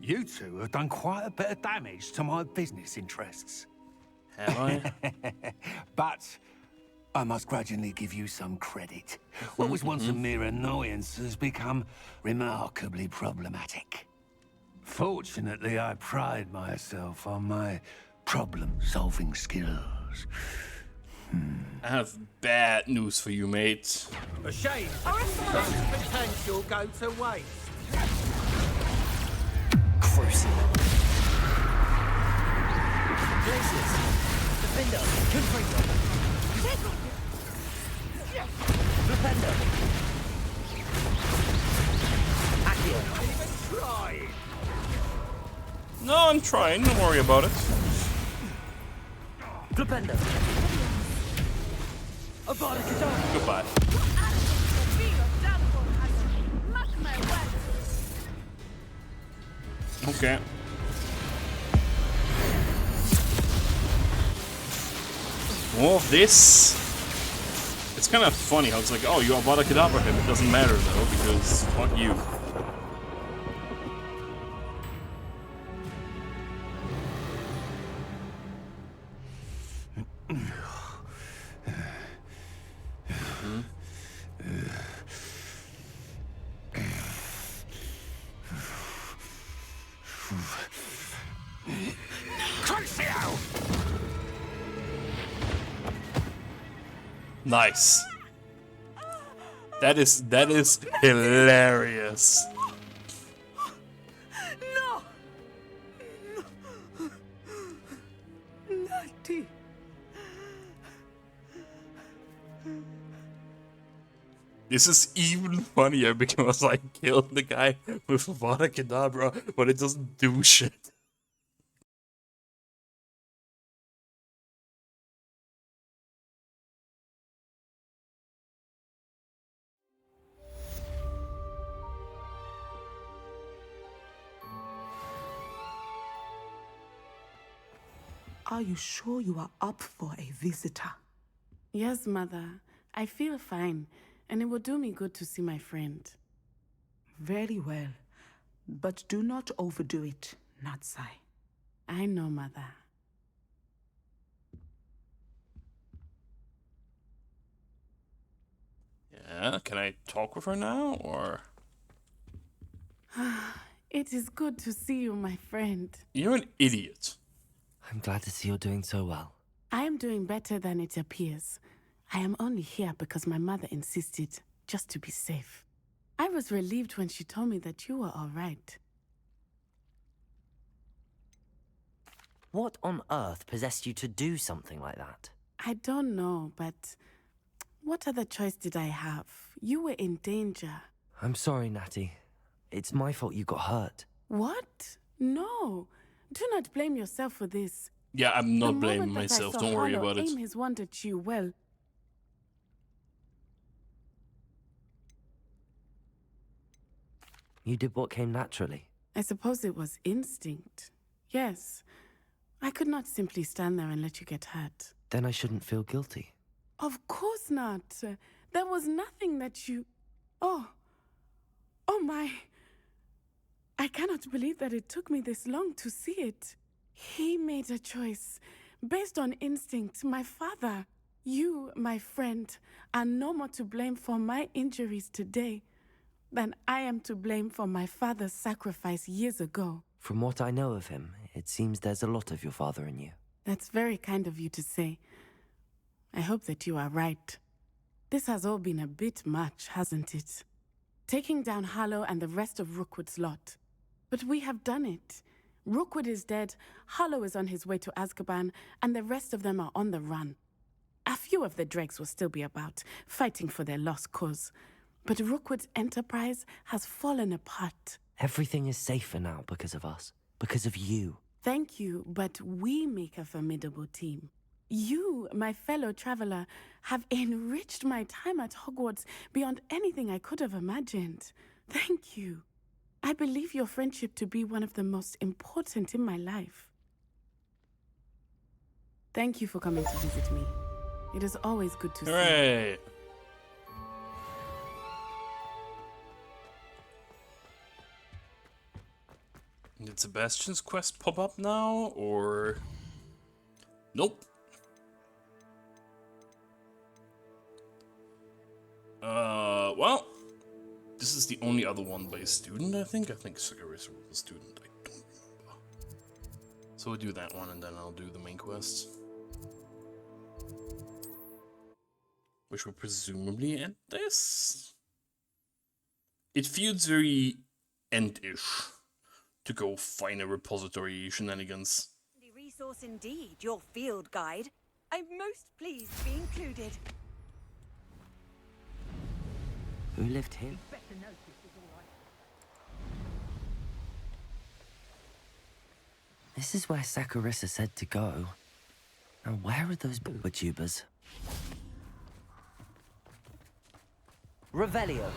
Speaker 14: You two have done quite a bit of damage to my business interests.
Speaker 1: Have I?
Speaker 14: But I must grudgingly give you some credit. What was once a mere annoyance has become remarkably problematic. Fortunately, I pride myself on my problem-solving skills.
Speaker 1: I have bad news for you, mate.
Speaker 14: A shame such potential go to waste.
Speaker 12: Crucible. Places. Defender. Confringo. Defender. Accio.
Speaker 14: Try.
Speaker 1: No, I'm trying. Don't worry about it.
Speaker 12: Flipendo.
Speaker 1: Goodbye. Okay. More of this. It's kind of funny how it's like, oh, you are Avada Kedavra him. It doesn't matter though, because fuck you. Nice. That is hilarious.
Speaker 6: No! Natty.
Speaker 1: This is even funnier because I killed the guy with Avada Kedavra, but it doesn't do shit.
Speaker 10: Are you sure you are up for a visitor?
Speaker 6: Yes, Mother. I feel fine, and it will do me good to see my friend.
Speaker 10: Very well. But do not overdo it, Natsai.
Speaker 6: I know, Mother.
Speaker 1: Yeah, can I talk with her now, or?
Speaker 6: It is good to see you, my friend.
Speaker 1: You're an idiot.
Speaker 2: I'm glad to see you're doing so well.
Speaker 6: I am doing better than it appears. I am only here because my mother insisted, just to be safe. I was relieved when she told me that you were all right.
Speaker 2: What on earth possessed you to do something like that?
Speaker 6: I don't know, but what other choice did I have? You were in danger.
Speaker 2: I'm sorry, Natty. It's my fault you got hurt.
Speaker 6: What? No. Do not blame yourself for this.
Speaker 1: Yeah, I'm not
Speaker 6: The
Speaker 1: blaming
Speaker 6: moment that I
Speaker 1: myself.
Speaker 6: saw
Speaker 1: Don't worry
Speaker 6: Harlow
Speaker 1: about it.
Speaker 6: aim his wand at you, well,
Speaker 2: You did what came naturally.
Speaker 6: I suppose it was instinct. Yes. I could not simply stand there and let you get hurt.
Speaker 2: Then I shouldn't feel guilty.
Speaker 6: Of course not. There was nothing that you... Oh. Oh my. I cannot believe that it took me this long to see it. He made a choice based on instinct. My father, you, my friend, are no more to blame for my injuries today than I am to blame for my father's sacrifice years ago.
Speaker 2: From what I know of him, it seems there's a lot of your father in you.
Speaker 6: That's very kind of you to say. I hope that you are right. This has all been a bit much, hasn't it? Taking down Harlow and the rest of Rookwood's lot. But we have done it. Rookwood is dead, Harlow is on his way to Azkaban, and the rest of them are on the run. A few of the dregs will still be about, fighting for their lost cause. But Rookwood's enterprise has fallen apart.
Speaker 2: Everything is safer now because of us. Because of you.
Speaker 6: Thank you, but we make a formidable team. You, my fellow traveler, have enriched my time at Hogwarts beyond anything I could have imagined. Thank you. I believe your friendship to be one of the most important in my life. Thank you for coming to visit me. It is always good to see you.
Speaker 1: Hooray! Did Sebastian's quest pop up now, or... Nope. Well, this is the only other one by a student, I think. I think Sagarissa was a student, I don't remember. So we'll do that one, and then I'll do the main quest. Which will presumably end this? It feels very end-ish to go find a repository shenanigans.
Speaker 3: The resource indeed, your field guide. I'm most pleased to be included.
Speaker 2: Who lived here? This is where Saccharissa said to go. Now where are those booba-tubers? Revelio.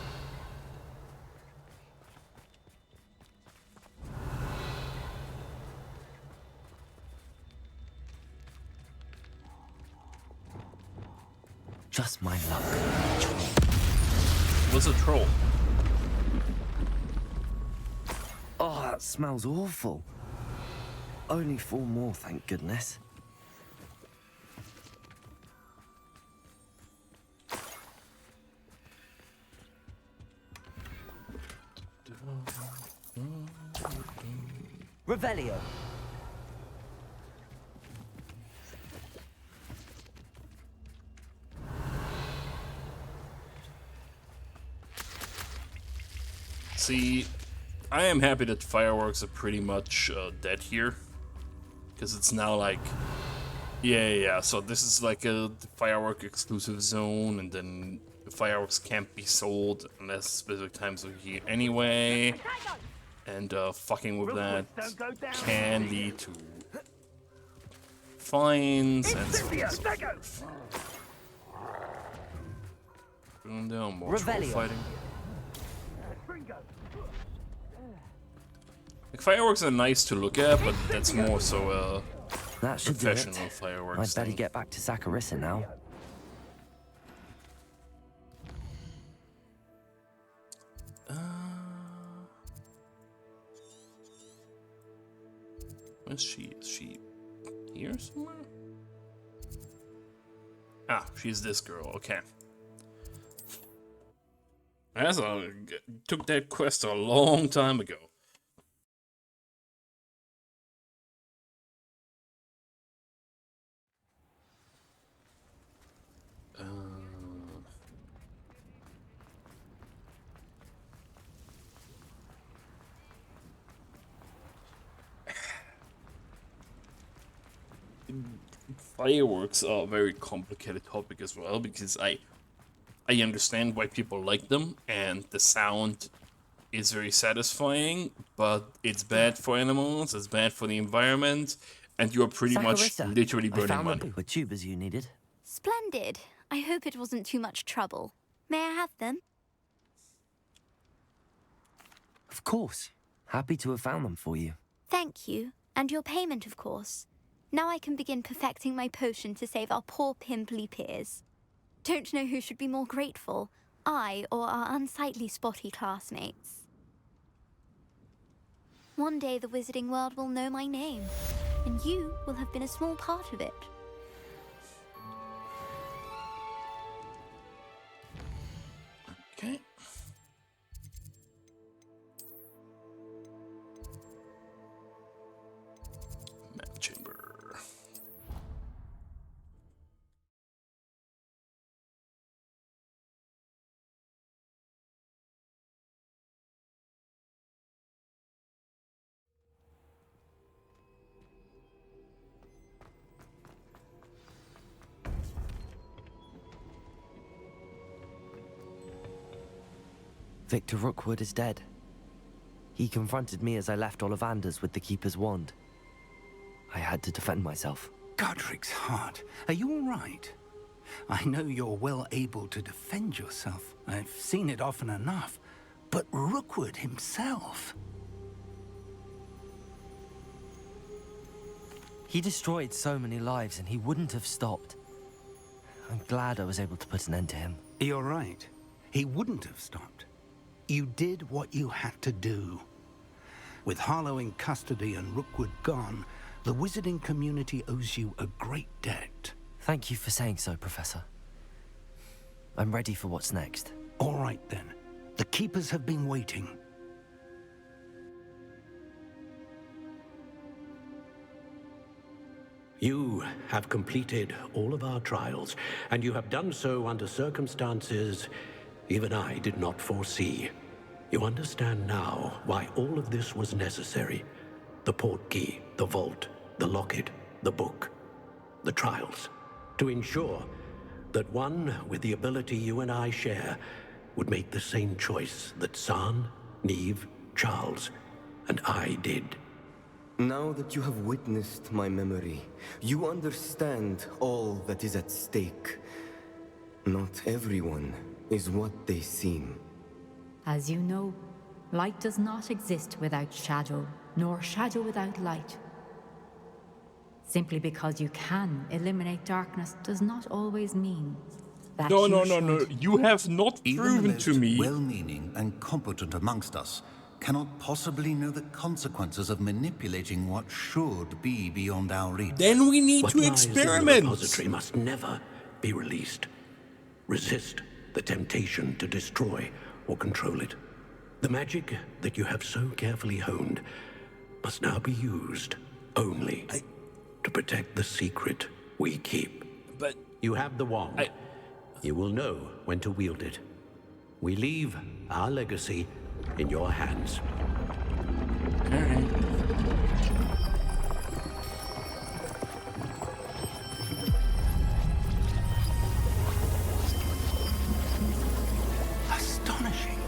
Speaker 2: Just my luck.
Speaker 1: What's a troll?
Speaker 2: Oh, that smells awful. Only 4 more, thank goodness. Revelio.
Speaker 1: See, I am happy that fireworks are pretty much dead here. Because it's now like... Yeah, so this is like a firework exclusive zone, and then the fireworks can't be sold unless specific times of year anyway. And fucking with that can lead to fines and so on and so forth. Going down, more troll fighting. Like, fireworks are nice to look at, but that's more so
Speaker 2: that should
Speaker 1: professional fireworks.
Speaker 2: I'd better get back to Saccharissa now.
Speaker 1: Where's she? Is she here somewhere? Ah, she's this girl. Okay. Took that quest a long time ago. Fireworks are a very complicated topic as well, because I understand why people like them, and the sound is very satisfying, but it's bad for animals, it's bad for the environment, and you're pretty much literally burning money.
Speaker 2: The tubers you needed.
Speaker 9: Splendid. I hope it wasn't too much trouble. May I have them?
Speaker 2: Of course. Happy to have found them for you.
Speaker 9: Thank you. And your payment, of course. Now I can begin perfecting my potion to save our poor pimply peers. Don't know who should be more grateful, I or our unsightly spotty classmates. One day the wizarding world will know my name, and you will have been a small part of it.
Speaker 1: Okay. Map chamber.
Speaker 2: Victor Rookwood is dead. He confronted me as I left Ollivander's with the Keeper's wand. I had to defend myself.
Speaker 20: Godric's heart, are you all right? I know you're well able to defend yourself. I've seen it often enough. But Rookwood himself...
Speaker 2: He destroyed so many lives and he wouldn't have stopped. I'm glad I was able to put an end to him.
Speaker 20: You're right. He wouldn't have stopped. You did what you had to do. With Harlow in custody and Rookwood gone, the wizarding community owes you a great debt.
Speaker 2: Thank you for saying so, Professor. I'm ready for what's next.
Speaker 20: All right, then. The Keepers have been waiting.
Speaker 11: You have completed all of our trials, and you have done so under circumstances even I did not foresee. You understand now why all of this was necessary. The portkey, the vault, the locket, the book, the trials. To ensure that one with the ability you and I share would make the same choice that San, Neve, Charles, and I did.
Speaker 7: Now that you have witnessed my memory, you understand all that is at stake. Not everyone is what they seem.
Speaker 13: As you know, light does not exist without shadow, nor shadow without light. Simply because you can eliminate darkness does not always mean that
Speaker 1: No.
Speaker 13: should.
Speaker 1: You have not proven to me.
Speaker 23: Well-meaning and competent amongst us cannot possibly know the consequences of manipulating what should be beyond our reach.
Speaker 1: Then we need
Speaker 11: What
Speaker 1: to
Speaker 11: lies in the
Speaker 1: experiment.
Speaker 11: repository must never be released. Resist the temptation to destroy or control it. The magic that you have so carefully honed must now be used only to protect the secret we keep.
Speaker 1: But
Speaker 11: you have the wand. You will know when to wield it. We leave our legacy in your hands.
Speaker 20: Astonishing.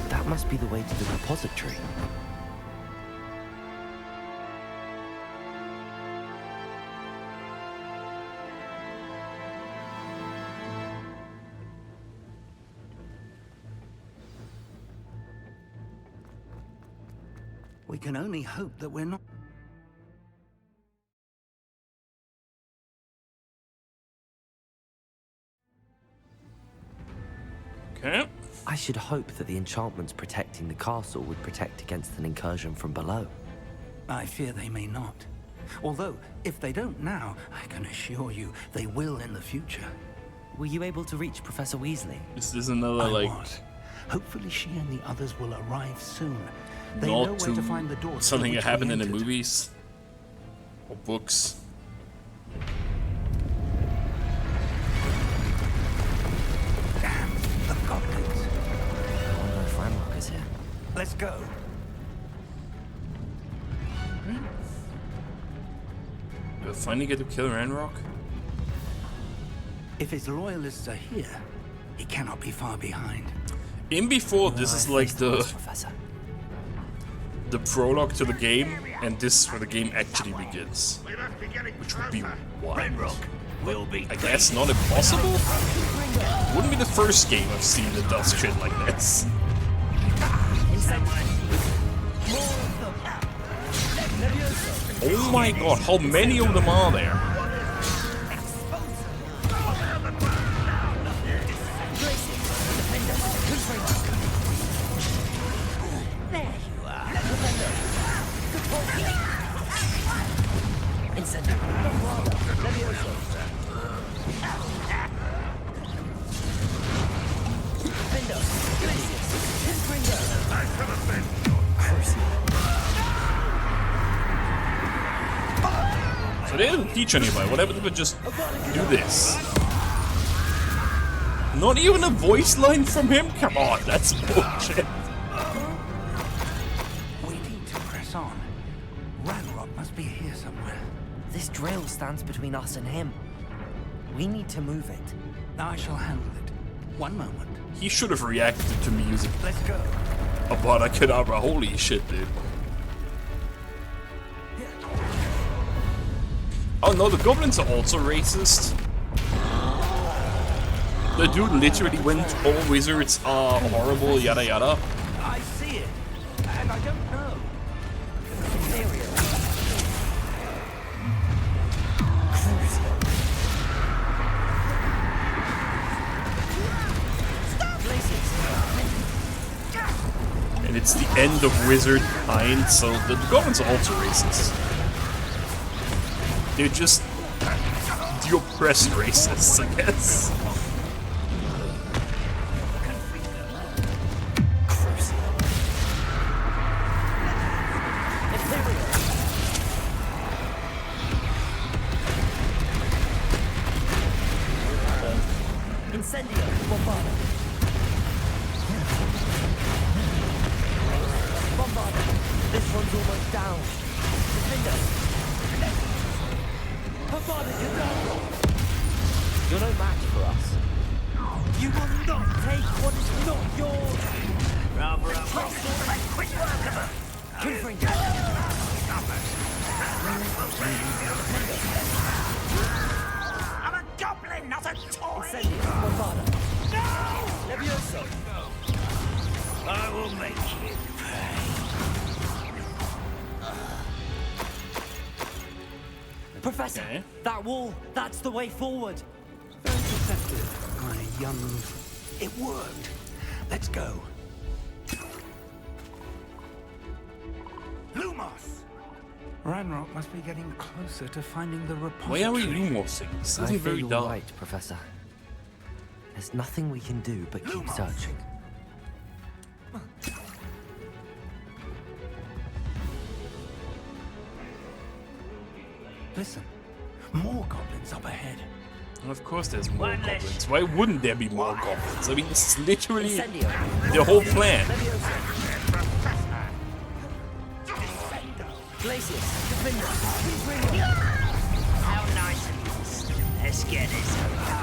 Speaker 2: That must be the way to the repository.
Speaker 20: We can only hope that we're not...
Speaker 1: Okay.
Speaker 2: I should hope that the enchantments protecting the castle would protect against an incursion from below.
Speaker 20: I fear they may not. Although, if they don't now, I can assure you they will in the future.
Speaker 2: Were you able to reach Professor Weasley?
Speaker 1: This is another,
Speaker 20: I was. Hopefully she and the others will arrive soon. They
Speaker 1: not
Speaker 20: know where to find the door.
Speaker 1: something that
Speaker 20: through which we
Speaker 1: happened in the
Speaker 20: entered.
Speaker 1: movies or books.
Speaker 20: The goblins.
Speaker 2: I wonder if Ranrock is here.
Speaker 20: Let's go.
Speaker 1: Do I finally get to kill Ranrock?
Speaker 20: If his loyalists are here, he cannot be far behind.
Speaker 1: In before, this is like the prologue to the game, and this is where the game actually begins, which would be wild. I guess not impossible. Wouldn't be the first game I've seen that does shit like this. Oh my god, how many of them are there? So they didn't teach anybody, whatever, they would just do this. Not even a voice line from him? Come on, that's bullshit.
Speaker 20: We need to press on. Ranrock must be here somewhere.
Speaker 2: This drill stands between us and him. We need to move it.
Speaker 20: I shall handle it. One moment.
Speaker 1: He should have reacted to me using
Speaker 20: Let's go.
Speaker 1: Avada Kedavra. Holy shit, dude. Oh no, the goblins are also racist. The dude literally went, all wizards are horrible, yada yada.
Speaker 12: I see it, and I don't know. Ethereal.
Speaker 1: And it's the end of wizard kind, so the goblins are also racist. They're just the oppressed racists, I guess.
Speaker 12: Incendio, Bombarda. Bombarda. This one's almost down. Defender. Bombarda, you're down. You're no match for us. You will not take what is not yours. Rather a quick work of her. Confringo. Stop it. I'm a goblin, not a toy. Incendio, Bombarda. No! Levioso. I will make you pay. Professor, that wall, that's the way forward.
Speaker 10: Very deceptive, my young... It worked. Let's go.
Speaker 20: Lumos!
Speaker 10: Ranrock must be getting closer to finding the repository.
Speaker 1: Why are we lumosing? This
Speaker 2: I
Speaker 1: isn't very
Speaker 2: feel
Speaker 1: dull.
Speaker 2: you're right, Professor. There's nothing we can do but keep searching.
Speaker 10: Listen, more goblins up ahead.
Speaker 1: And of course there's more goblins. Why wouldn't there be more goblins? I mean, this is literally the whole plan.
Speaker 12: Glacius, Defender, how nice of you. Let's get this over.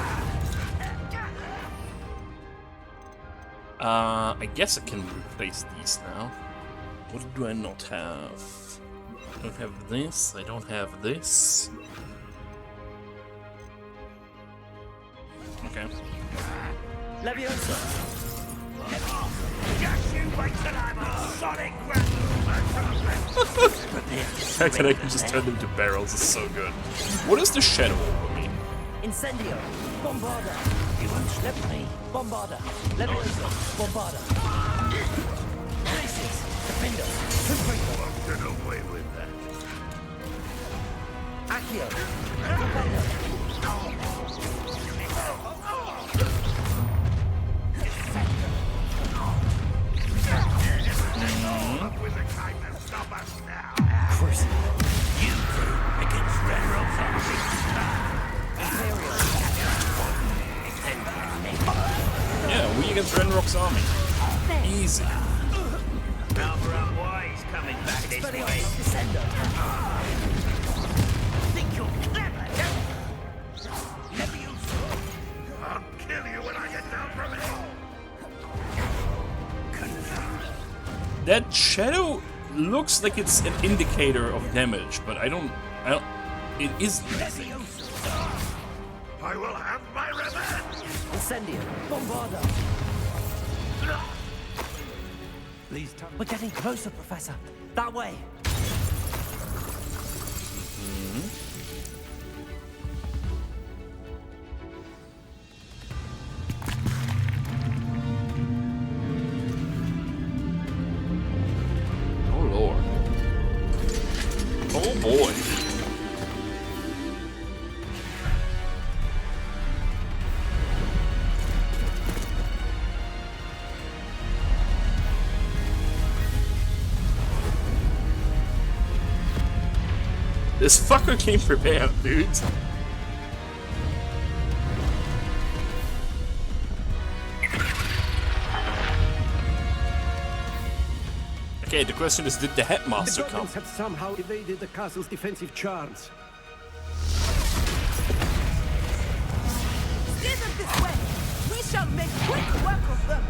Speaker 1: I guess I can replace these now. What do I not have? I don't have this, I don't have this. Okay.
Speaker 12: Leviosa. Just you wait till I'm a sonic
Speaker 1: The fact that I can just turn them to barrels is so good. What does the shadow over mean?
Speaker 12: Incendio. Bombarda. You won't slip me. Bombarda. Leviosa. Bombarda. Glacius. Defender. Confringo.
Speaker 19: Get away with that.
Speaker 12: Accio.
Speaker 20: First, you two against Red Rock's army.
Speaker 1: Yeah, we against Renrock's army. Easy.
Speaker 20: Albert Wise coming back this way. Think you're clever, don't you? Leviosa. I'll kill you when I get down from it.
Speaker 1: That shadow looks like it's an indicator of damage, but I don't, it isn't.
Speaker 19: I will have my revenge!
Speaker 12: Incendio. Bombarda.
Speaker 10: Please tell me.
Speaker 12: We're getting closer, Professor. That way.
Speaker 1: Oh lord. Oh boy. This fucker came prepared, dude. Okay, the question is, did the headmaster come?
Speaker 11: have somehow evaded the castle's defensive charms.
Speaker 21: Steer them this way. We shall make quick work of them.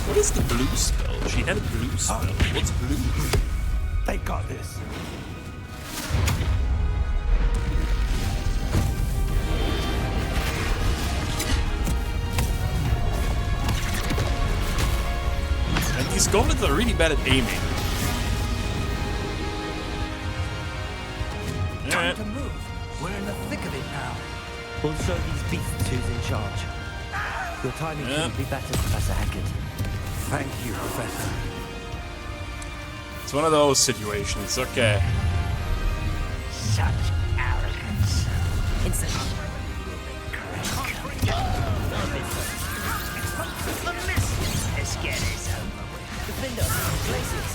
Speaker 1: What is the blue spell? She had a blue spell. What's blue?
Speaker 10: They got this.
Speaker 1: these goblins are really bad at aiming.
Speaker 12: Time to move. We're in the thick of it now.
Speaker 2: We'll show these beasts who's in charge. Your timing couldn't be better, Professor Hackett.
Speaker 12: Thank you, Professor.
Speaker 1: It's one of those situations, okay.
Speaker 20: Such arrogance.
Speaker 2: Instant.
Speaker 20: The mist. Let's get this over with.
Speaker 2: Defender, places.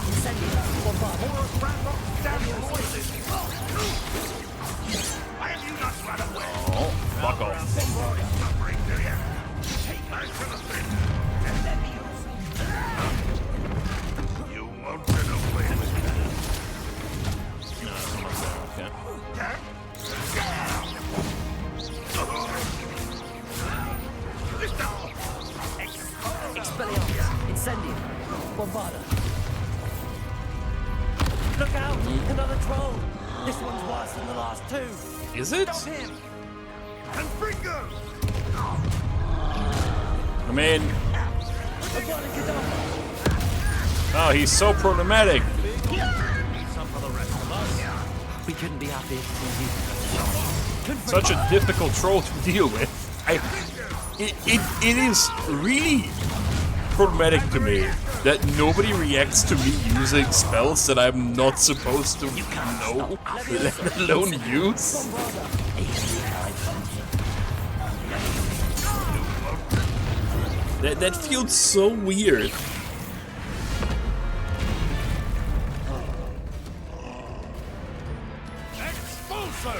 Speaker 2: Incendio, bombard.
Speaker 19: More Ranrock damn voices. Why have you not run away?
Speaker 1: Oh, fuck off.
Speaker 19: Suffering, do you? Take my citizen and let me you won't get away with that.
Speaker 1: No, someone's there, okay.
Speaker 2: Expelliarmus, Incendio, Bombarda. Look out! Another troll! This one's worse than the last two!
Speaker 1: Is it?
Speaker 19: Stop him! And Fringo!
Speaker 1: I mean... Oh, he's so problematic.
Speaker 2: We couldn't be happier to see you.
Speaker 1: Such a difficult troll to deal with. It is really problematic to me that nobody reacts to me using spells that I'm not supposed to know, let alone use. That feels so weird.
Speaker 19: Expulso!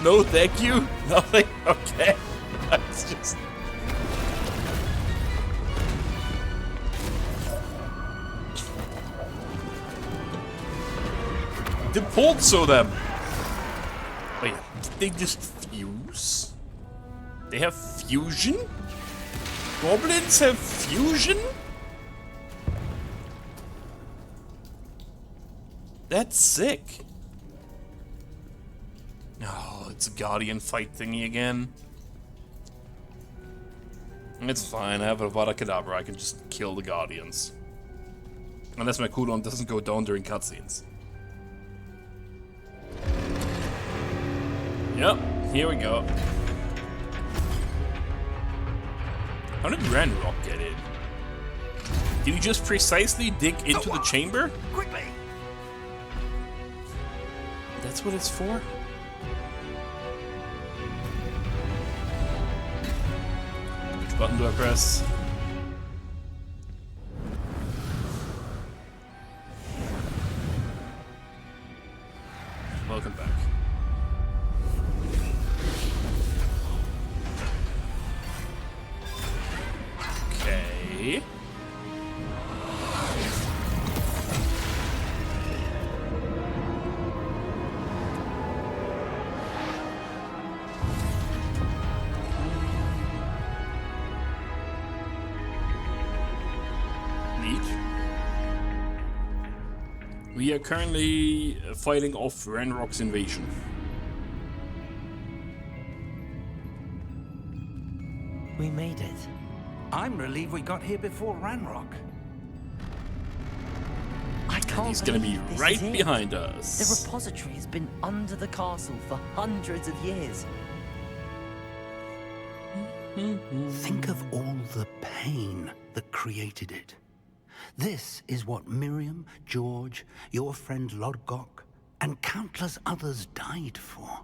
Speaker 1: No, thank you. Nothing. Okay. That's just. Depulso them. Wait, did they just fuse? They have fusion? Goblins have fusion? That's sick. Oh, it's a Guardian fight thingy again. It's fine, I have a Avada Kedavra, I can just kill the Guardians. Unless my cooldown doesn't go down during cutscenes. Yep, here we go. How did Ranrock get in? Did he just precisely dig into the chamber?
Speaker 20: Quickly!
Speaker 1: That's what it's for? Which button do I press? Welcome back. Okay. Neat. We are currently fighting off Ranrock's invasion.
Speaker 2: We made it.
Speaker 12: I'm relieved we got here before Ranrock.
Speaker 2: I can't
Speaker 1: He's gonna be
Speaker 2: believe this
Speaker 1: right
Speaker 2: is it.
Speaker 1: behind
Speaker 2: The
Speaker 1: us.
Speaker 2: repository has been under the castle for hundreds of years.
Speaker 23: Think of all the pain that created it. This is what Miriam, George, your friend Lodgok, and countless others died for.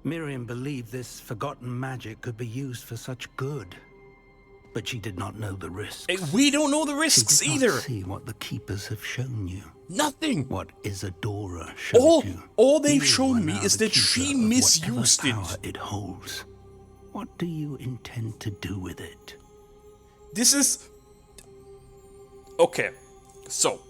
Speaker 23: Miriam believed this forgotten magic could be used for such good. But she did not know the risks.
Speaker 1: We don't know the risks
Speaker 23: she did
Speaker 1: either.
Speaker 23: Not see what the Keepers have shown you.
Speaker 1: Nothing.
Speaker 23: What Isadora showed you.
Speaker 1: All they've
Speaker 23: You
Speaker 1: shown
Speaker 23: are
Speaker 1: me
Speaker 23: now
Speaker 1: is
Speaker 23: the
Speaker 1: that she
Speaker 23: keeper of
Speaker 1: misused
Speaker 23: whatever
Speaker 1: it.
Speaker 23: power it holds. What do you intend to do with it?
Speaker 1: This is... Okay, so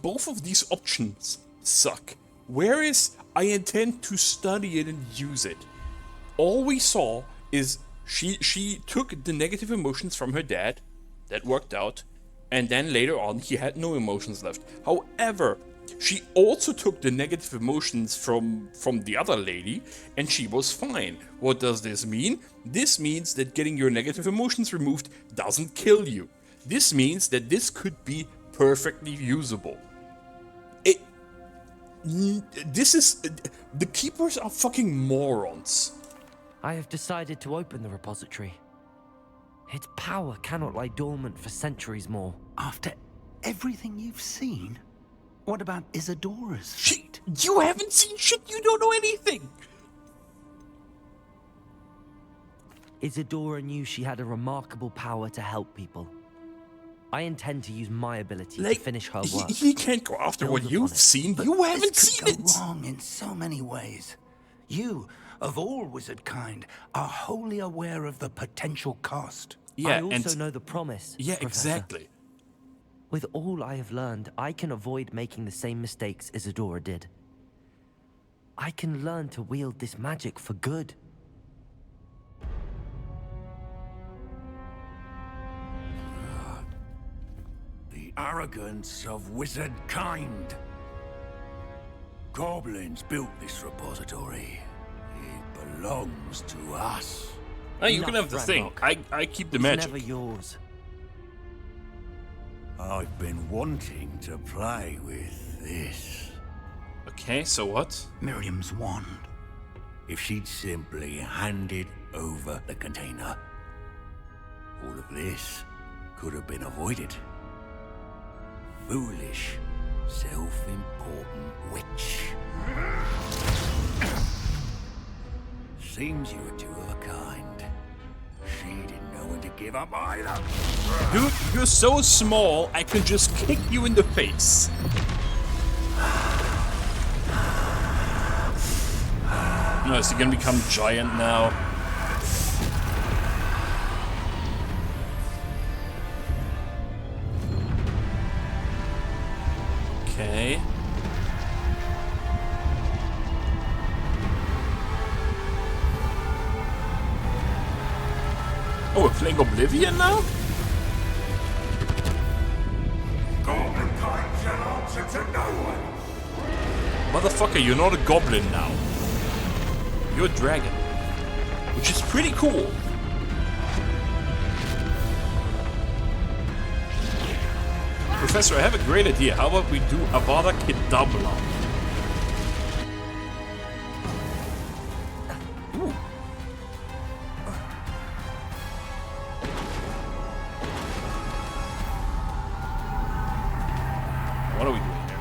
Speaker 1: both of these options suck. Whereas I intend to study it and use it. All we saw is she took the negative emotions from her dad, that worked out, and then later on he had no emotions left. However, she also took the negative emotions from the other lady, and she was fine. What does this mean? This means that getting your negative emotions removed doesn't kill you. This means that this could be perfectly usable. The keepers are fucking morons.
Speaker 2: I have decided to open the repository. Its power cannot lie dormant for centuries more.
Speaker 23: After everything you've seen? What about Isadora's fate?
Speaker 1: You haven't seen shit, you don't know anything!
Speaker 2: Isadora knew she had a remarkable power to help people. I intend to use my ability to finish her work.
Speaker 1: He can't go after what you've seen. You haven't seen it.
Speaker 23: This could go wrong in so many ways. You, of all wizard kind, are wholly aware of the potential cost.
Speaker 2: Yeah, I also know the promise.
Speaker 1: Yeah,
Speaker 2: Professor.
Speaker 1: exactly.
Speaker 2: With all I have learned, I can avoid making the same mistakes Isadora did. I can learn to wield this magic for good.
Speaker 14: The arrogance of wizard kind. Goblins built this repository. It belongs to us.
Speaker 1: Hey, you can have the thing. I keep the magic.
Speaker 2: It's never yours.
Speaker 14: I've been wanting to play with this.
Speaker 1: Okay, so what?
Speaker 23: Miriam's wand.
Speaker 14: If she'd simply handed over the container, all of this could have been avoided. Foolish, self-important witch. Seems you were two of a kind. She didn't know when to give up either.
Speaker 1: Dude, you're so small, I can just kick you in the face. No, is he gonna become giant now? Okay. Oh, we're playing Oblivion now?
Speaker 19: Goblin kind shall answer to no one.
Speaker 1: Motherfucker, you're not a goblin now. You're a dragon. Which is pretty cool. Professor, I have a great idea. How about we do Avada Kedavra? What are we doing here?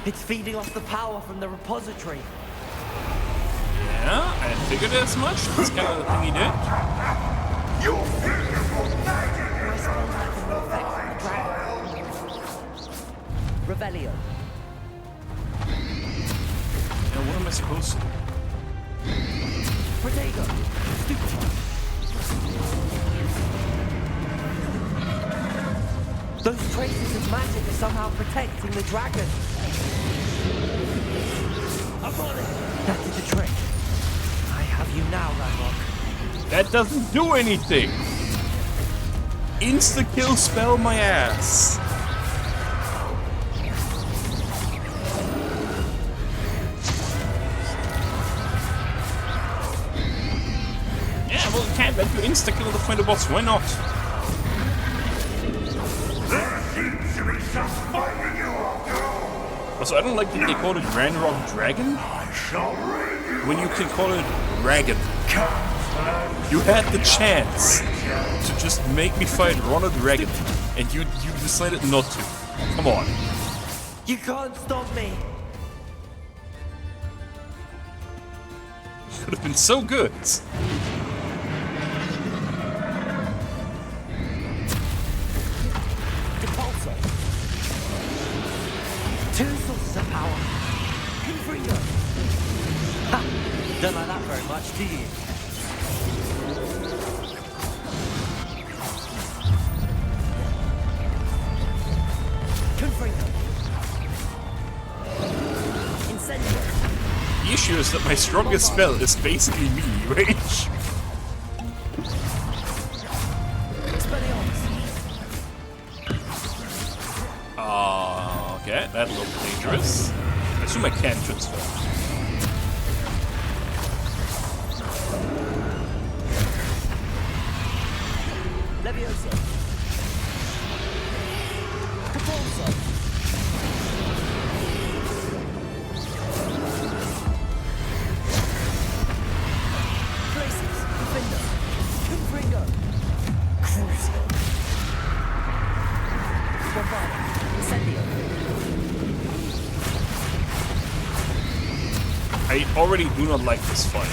Speaker 2: It's feeding off the power from the repository.
Speaker 1: Yeah, I figured as much. That's kind of the thing he did.
Speaker 19: You beautiful magic!
Speaker 2: Revelio.
Speaker 1: Now, what am I supposed to do?
Speaker 2: Protego. Stupefy. Those traces of magic are somehow protecting the dragon. I'm on it. That did the trick. I have you now, Ranrock.
Speaker 1: That doesn't do anything. Insta-kill spell my ass. Yeah, well, you can't let you insta-kill the final boss. Why not?
Speaker 19: There seems to be some fighting you after all.
Speaker 1: Also, I don't like that they call it Ranrock Dragon.
Speaker 19: I shall rid you.
Speaker 1: When you can call it Dragon. You had the chance to just make me fight Ronald Dragon, and you decided not to. Come on.
Speaker 2: You can't stop me.
Speaker 1: Could have been so good.
Speaker 2: Depulso. Two sources of power. Confringo. Ha! Don't like that very much, do you?
Speaker 1: issue is that my strongest spell is basically melee range. Okay, that looked dangerous. I assume I can't transfer.
Speaker 12: Leviosa. Propulsor. Places. Defender. Confringo. Crucial. Bombard. Incendio.
Speaker 1: I already do not like this fight.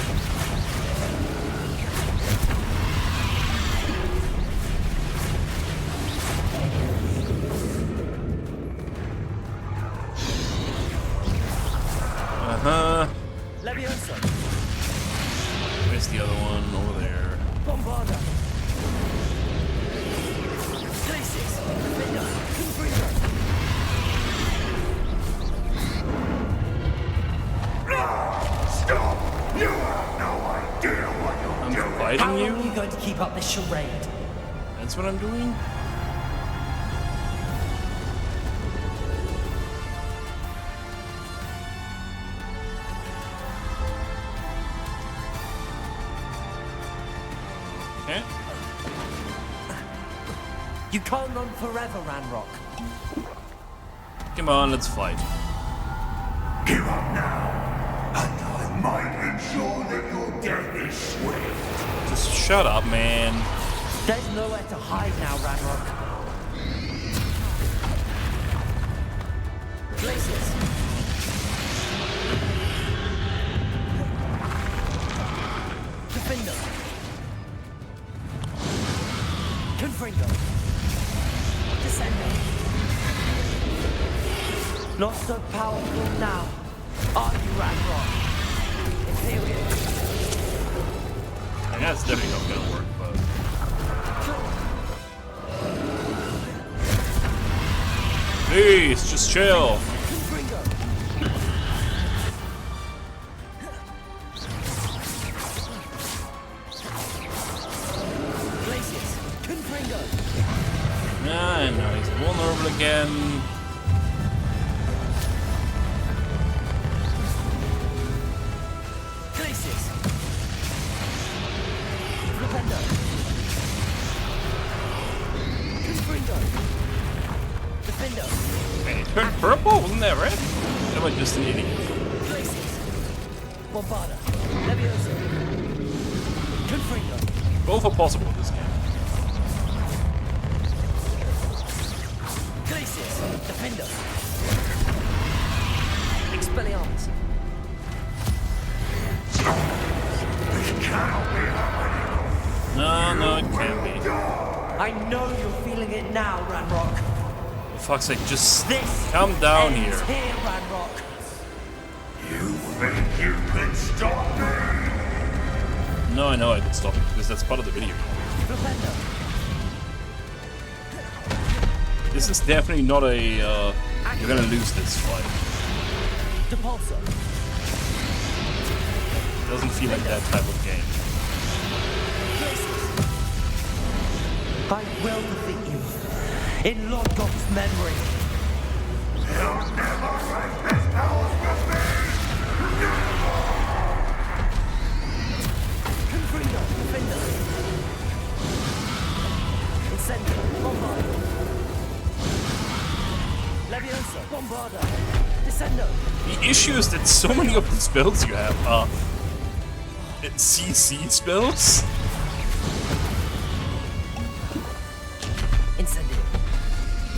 Speaker 12: Leviosa.
Speaker 1: Where's the other one? Over there.
Speaker 12: Bombarda. Places. Defender. Confringo.
Speaker 19: Stop! You have no idea what you're doing.
Speaker 1: Fighting
Speaker 12: How
Speaker 1: you?
Speaker 12: long are you going to keep up this charade?
Speaker 1: That's what I'm doing? Okay.
Speaker 12: You can't run forever, Ranrock.
Speaker 1: Come on, let's fight.
Speaker 19: Give up now, and I might ensure that your death is swift.
Speaker 1: Just shut up, man.
Speaker 12: There's nowhere to hide now, Ranrock. Places. Defender. Confringo. Descender. Not so powerful now, are you, Ranrock? Imperial.
Speaker 1: I guess it's definitely not gonna work, but... Please, just chill.
Speaker 12: Confringo. Places. Confringo.
Speaker 1: Ah, and now he's vulnerable again.
Speaker 12: Places. Flipendo. Confringo. Defendo.
Speaker 1: Man, it turned purple? Wasn't that right? Am I just an idiot?
Speaker 12: Places. Bombarda. Leviosa. Confringo.
Speaker 1: Both are possible in this game.
Speaker 12: Places. Defendo. Expelliarmus.
Speaker 19: This cannot be happening.
Speaker 1: No, it can't be.
Speaker 12: I know you're feeling it now, Ranrock.
Speaker 1: For fuck's sake, just
Speaker 12: This
Speaker 1: come down here.
Speaker 12: ends here, Ranrock.
Speaker 19: You think you can stop me?
Speaker 1: No, I know I can stop it because that's part of the video.
Speaker 12: Flipendo.
Speaker 1: This is definitely not a, you're gonna lose this fight.
Speaker 12: Depulso.
Speaker 1: Doesn't feel like that type of game.
Speaker 12: I will defeat you. In Lord God's memory.
Speaker 19: You'll never write this power with me!
Speaker 12: Confringo. Defender. Incendio. Bombarda. Leviosa. Bombarda. Descendo.
Speaker 1: The issue is that so many of the spells you have are CC spells.
Speaker 12: Incendio.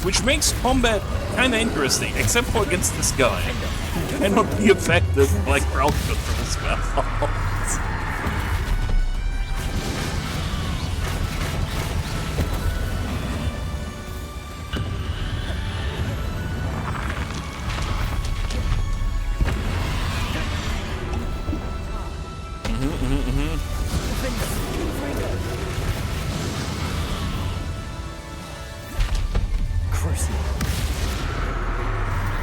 Speaker 1: Which makes combat kinda interesting, except for against this guy, who cannot be affected by crowd control spells.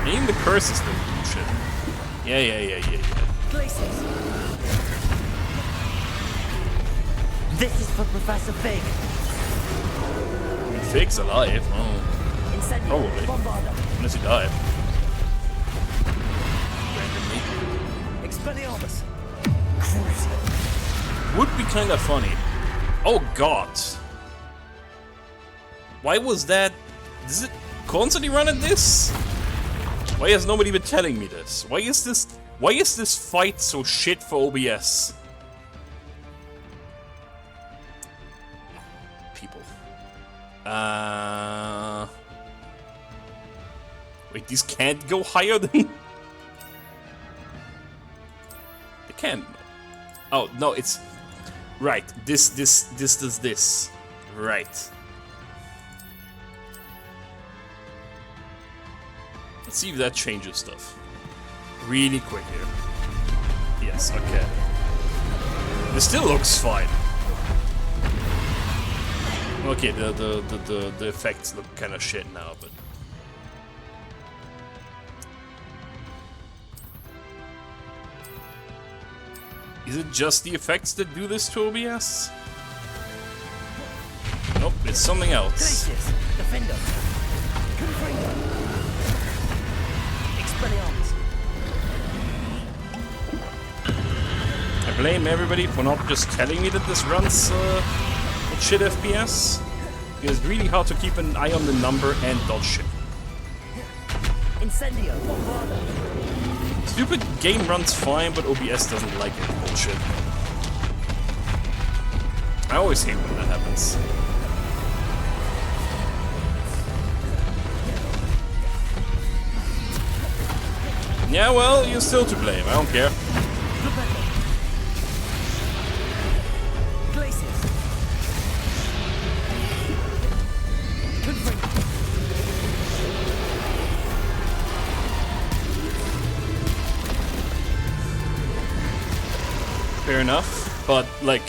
Speaker 1: Even the curse is still bullshit. Yeah.
Speaker 12: Glacius! This is for Professor Fig.
Speaker 1: Fig's alive. Oh.
Speaker 12: Incendio.
Speaker 1: Probably.
Speaker 12: Bombarda.
Speaker 1: Unless he died.
Speaker 12: Expelliarmus.
Speaker 1: Would be kind of funny. Oh god. Why was that? Is it constantly running this? Why has nobody been telling me this? Why is this fight so shit for OBS? People. Wait, these can't go higher than... They can. Oh, no, it's... Right, this does this. Right. Let's see if that changes stuff. Really quick here. Yes, okay. This still looks fine. Okay, the effects look kind of shit now, but... Is it just the effects that do this to OBS? Nope, it's something else.
Speaker 12: Glacius. Defender. Confringo. Expelliarmus.
Speaker 1: I blame everybody for not just telling me that this runs at shit FPS. It's really hard to keep an eye on the number and dodge shit.
Speaker 12: Incendio. Bombarda.
Speaker 1: Stupid game runs fine, but OBS doesn't like it. Bullshit. I always hate when that happens. Yeah, well, you're still to blame. I don't care.
Speaker 12: Glacius. Confringo.
Speaker 1: Fair enough, but like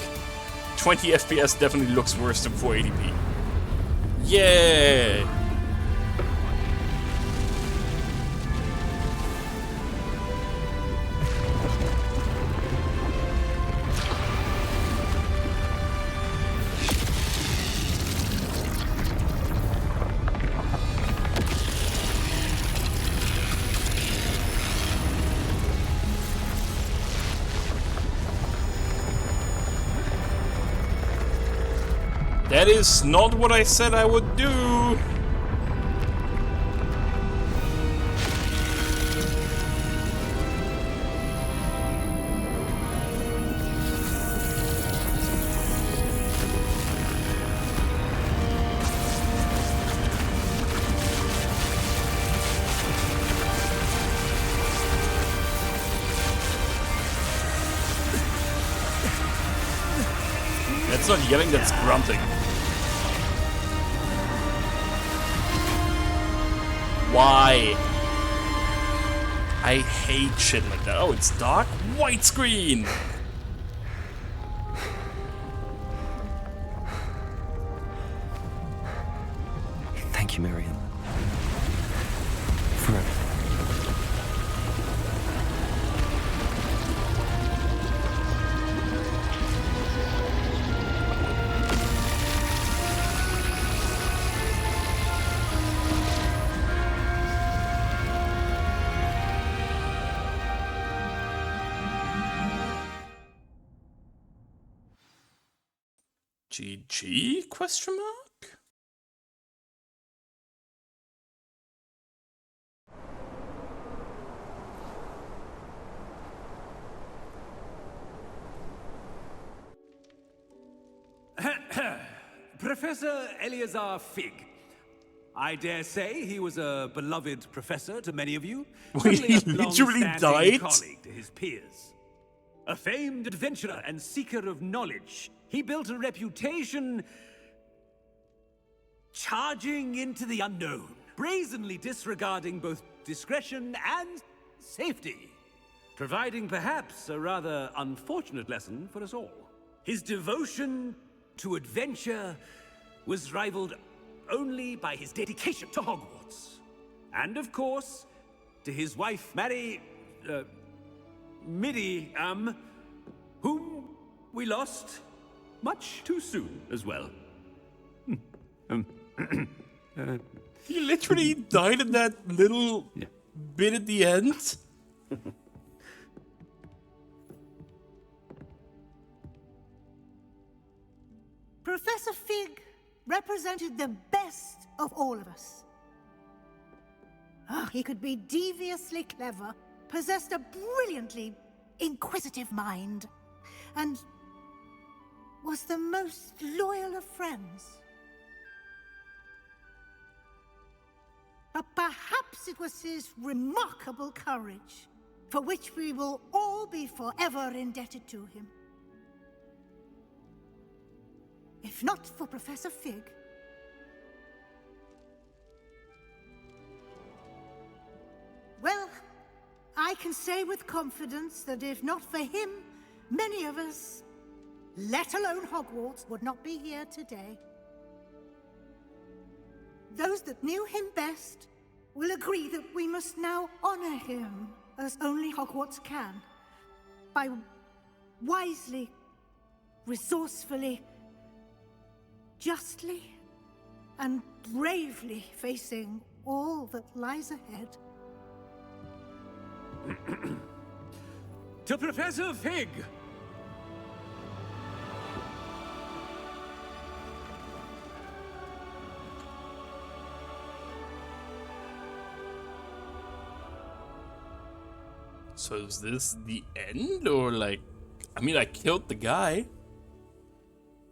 Speaker 1: 20 FPS definitely looks worse than 480p. Yeah. That is not what I said I would do. That's not yelling, that's grunting. Why? I hate shit like that. Oh, it's dark? Widescreen!
Speaker 2: Thank you, Miriam. For everything.
Speaker 1: GG? Question mark?
Speaker 4: Professor Eleazar Fig. I dare say he was a beloved professor to many of you.
Speaker 1: Wait, he
Speaker 4: Certainly a
Speaker 1: literally
Speaker 4: long-standing
Speaker 1: died?
Speaker 4: colleague to his peers. A famed adventurer and seeker of knowledge, he built a reputation charging into the unknown, brazenly disregarding both discretion and safety, providing perhaps a rather unfortunate lesson for us all. His devotion to adventure was rivaled only by his dedication to Hogwarts. And of course, to his wife, Miriam, whom we lost much too soon as well.
Speaker 1: He literally died in that little bit at the end.
Speaker 5: Professor Fig represented the best of all of us. He could be deviously clever, possessed a brilliantly inquisitive mind, and was the most loyal of friends. But perhaps it was his remarkable courage, for which we will all be forever indebted to him. If not for Professor Fig, well, I can say with confidence that if not for him, many of us, let alone Hogwarts, would not be here today. Those that knew him best will agree that we must now honor him as only Hogwarts can, by wisely, resourcefully, justly, and bravely facing all that lies ahead.
Speaker 4: To Professor Fig!
Speaker 1: So is this the end, or like, I mean, I killed the guy.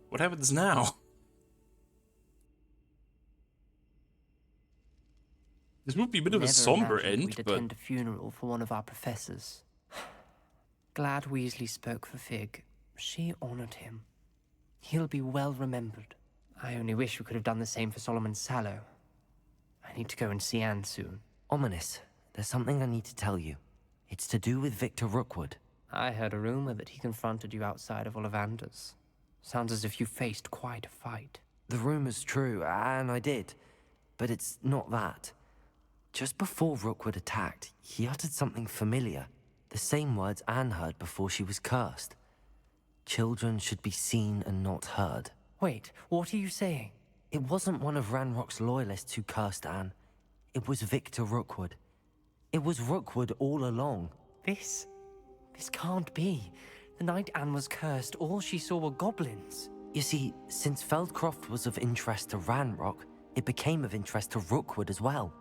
Speaker 1: What happens now? This would be a bit of a somber end,
Speaker 22: we'd
Speaker 1: but
Speaker 22: attend a funeral for one of our professors. Glad Weasley spoke for Fig. She honored him. He'll be well remembered. I only wish we could have done the same for Solomon Sallow. I need to go and see Anne soon.
Speaker 2: Ominous, there's something I need to tell you. It's to do with Victor Rookwood.
Speaker 22: I heard a rumor that he confronted you outside of Ollivander's. Sounds as if you faced quite a fight.
Speaker 2: The rumor's true, and I did. But it's not that. Just before Rookwood attacked, he uttered something familiar. The same words Anne heard before she was cursed. Children should be seen and not heard.
Speaker 22: Wait, what are you saying?
Speaker 2: It wasn't one of Ranrock's loyalists who cursed Anne. It was Victor Rookwood. It was Rookwood all along.
Speaker 22: This can't be. The night Anne was cursed, all she saw were goblins.
Speaker 2: You see, since Feldcroft was of interest to Ranrock, it became of interest to Rookwood as well.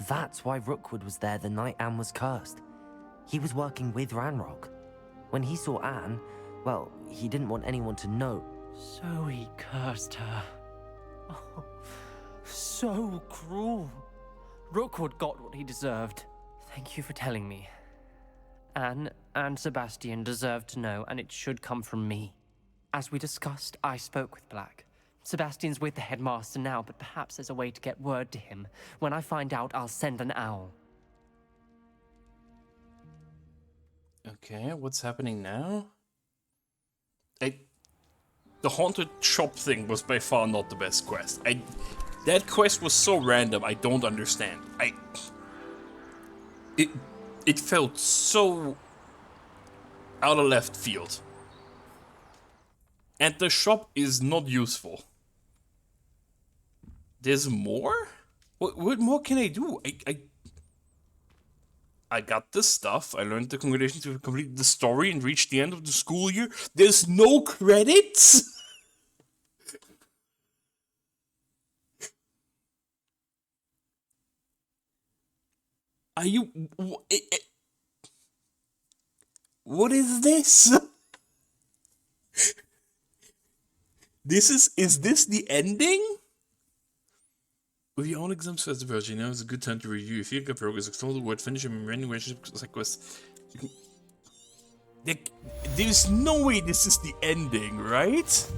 Speaker 2: That's why Rookwood was there the night Anne was cursed. He was working with Ranrock. When he saw Anne, well, he didn't want anyone to know.
Speaker 22: So he cursed her. Oh, so cruel. Rookwood got what he deserved. Thank you for telling me. Anne and Sebastian deserve to know, and it should come from me. As we discussed, I spoke with Black. Sebastian's with the headmaster now, but perhaps there's a way to get word to him. When I find out, I'll send an owl.
Speaker 1: okay, what's happening now? The haunted shop thing was by far not the best quest. That quest was so random, I don't understand. It felt so out of left field. And the shop is not useful. There's more? What more can I do? I got the stuff. I learned the congratulations to complete the story and reach the end of the school year. There's no credits? Are you... What is this? Is this the ending? With your own exams as a virgin, now is a good time to review your field progress, extol the word, finish your memorandum relationship quest. There's no way this is the ending, right?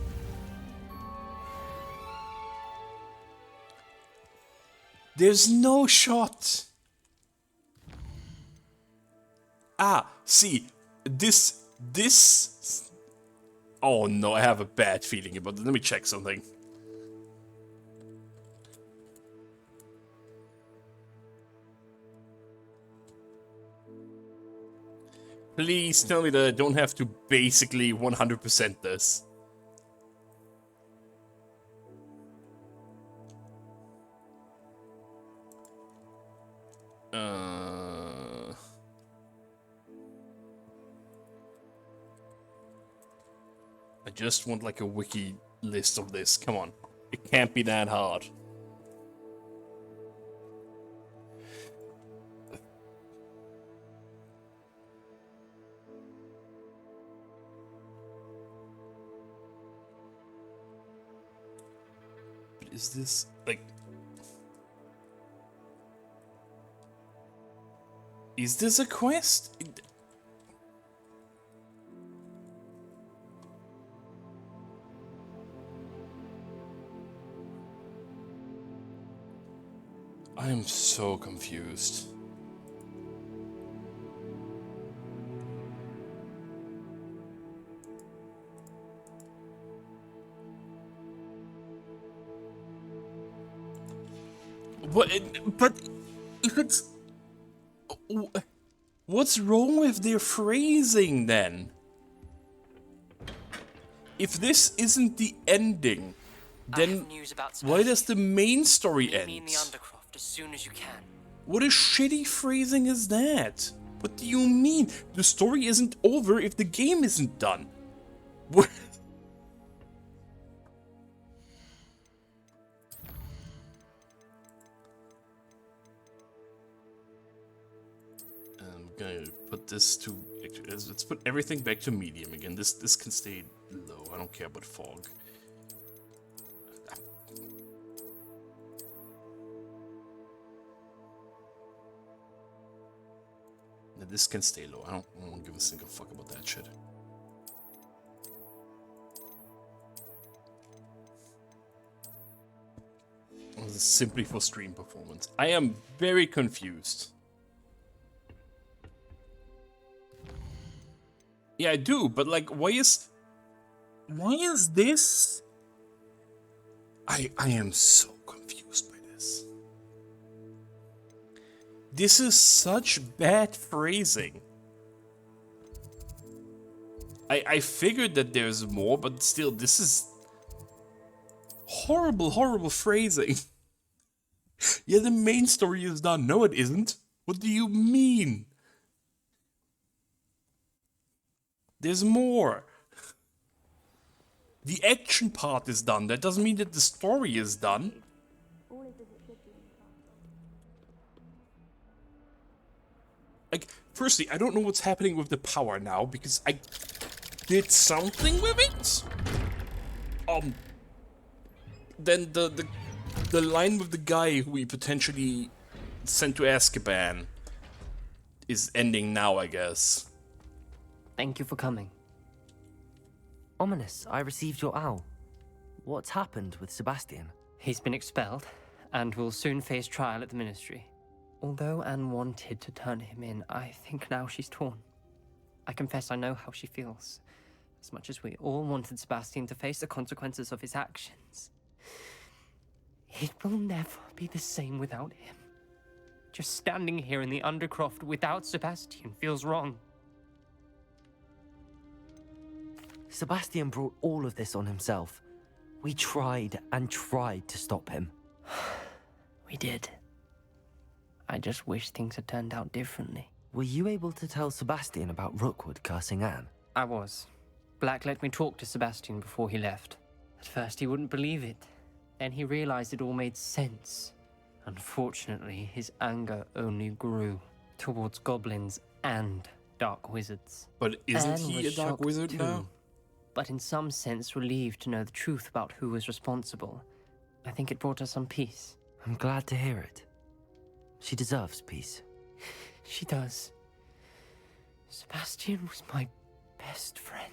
Speaker 1: There's no shot. Ah, see, this... Oh no, I have a bad feeling about it. Let me check something. Please tell me that I don't have to basically 100% this. I just want like a wiki list of this. Come on. It can't be that hard. But is this like... Is this a quest? I am so confused. But if it's... What's wrong with their phrasing then? If this isn't the ending, then why does the main story end?
Speaker 22: Meet me in the Undercroft as soon as you can.
Speaker 1: What a shitty phrasing is that? What do you mean? The story isn't over if the game isn't done. What? I'm gonna put this to... Let's put everything back to medium again. This can stay low. I don't care about fog. This can stay low. I don't give a single fuck about that shit. This is simply for stream performance. I am very confused. Yeah, I do, but like, why is this? I am so confused by this. This is such bad phrasing. I figured that there's more, but still, this is horrible, horrible phrasing. Yeah, the main story is done. No, it isn't. What do you mean? There's more. The action part is done. That doesn't mean that the story is done. Like, firstly, I don't know what's happening with the power now, because I did something with it. Then the line with the guy who we potentially sent to Azkaban is ending now, I guess.
Speaker 22: Thank you for coming.
Speaker 2: Ominous, I received your owl. What's happened with Sebastian?
Speaker 22: He's been expelled, and will soon face trial at the Ministry. Although Anne wanted to turn him in, I think now she's torn. I confess I know how she feels. As much as we all wanted Sebastian to face the consequences of his actions. It will never be the same without him. Just standing here in the Undercroft without Sebastian feels wrong.
Speaker 2: Sebastian brought all of this on himself. We tried and tried to stop him.
Speaker 22: We did. I just wish things had turned out differently.
Speaker 2: Were you able to tell Sebastian about Rookwood cursing Anne?
Speaker 22: I was. Black let me talk to Sebastian before he left. At first he wouldn't believe it. Then he realized it all made sense. Unfortunately, his anger only grew towards goblins and dark wizards.
Speaker 1: But isn't
Speaker 22: Anne
Speaker 1: he a
Speaker 22: was
Speaker 1: dark
Speaker 22: shocked
Speaker 1: wizard
Speaker 22: too,
Speaker 1: now?
Speaker 22: but in some sense relieved to know the truth about who was responsible. I think it brought her some peace.
Speaker 2: I'm glad to hear it. She deserves peace.
Speaker 22: She does. Sebastian was my best friend.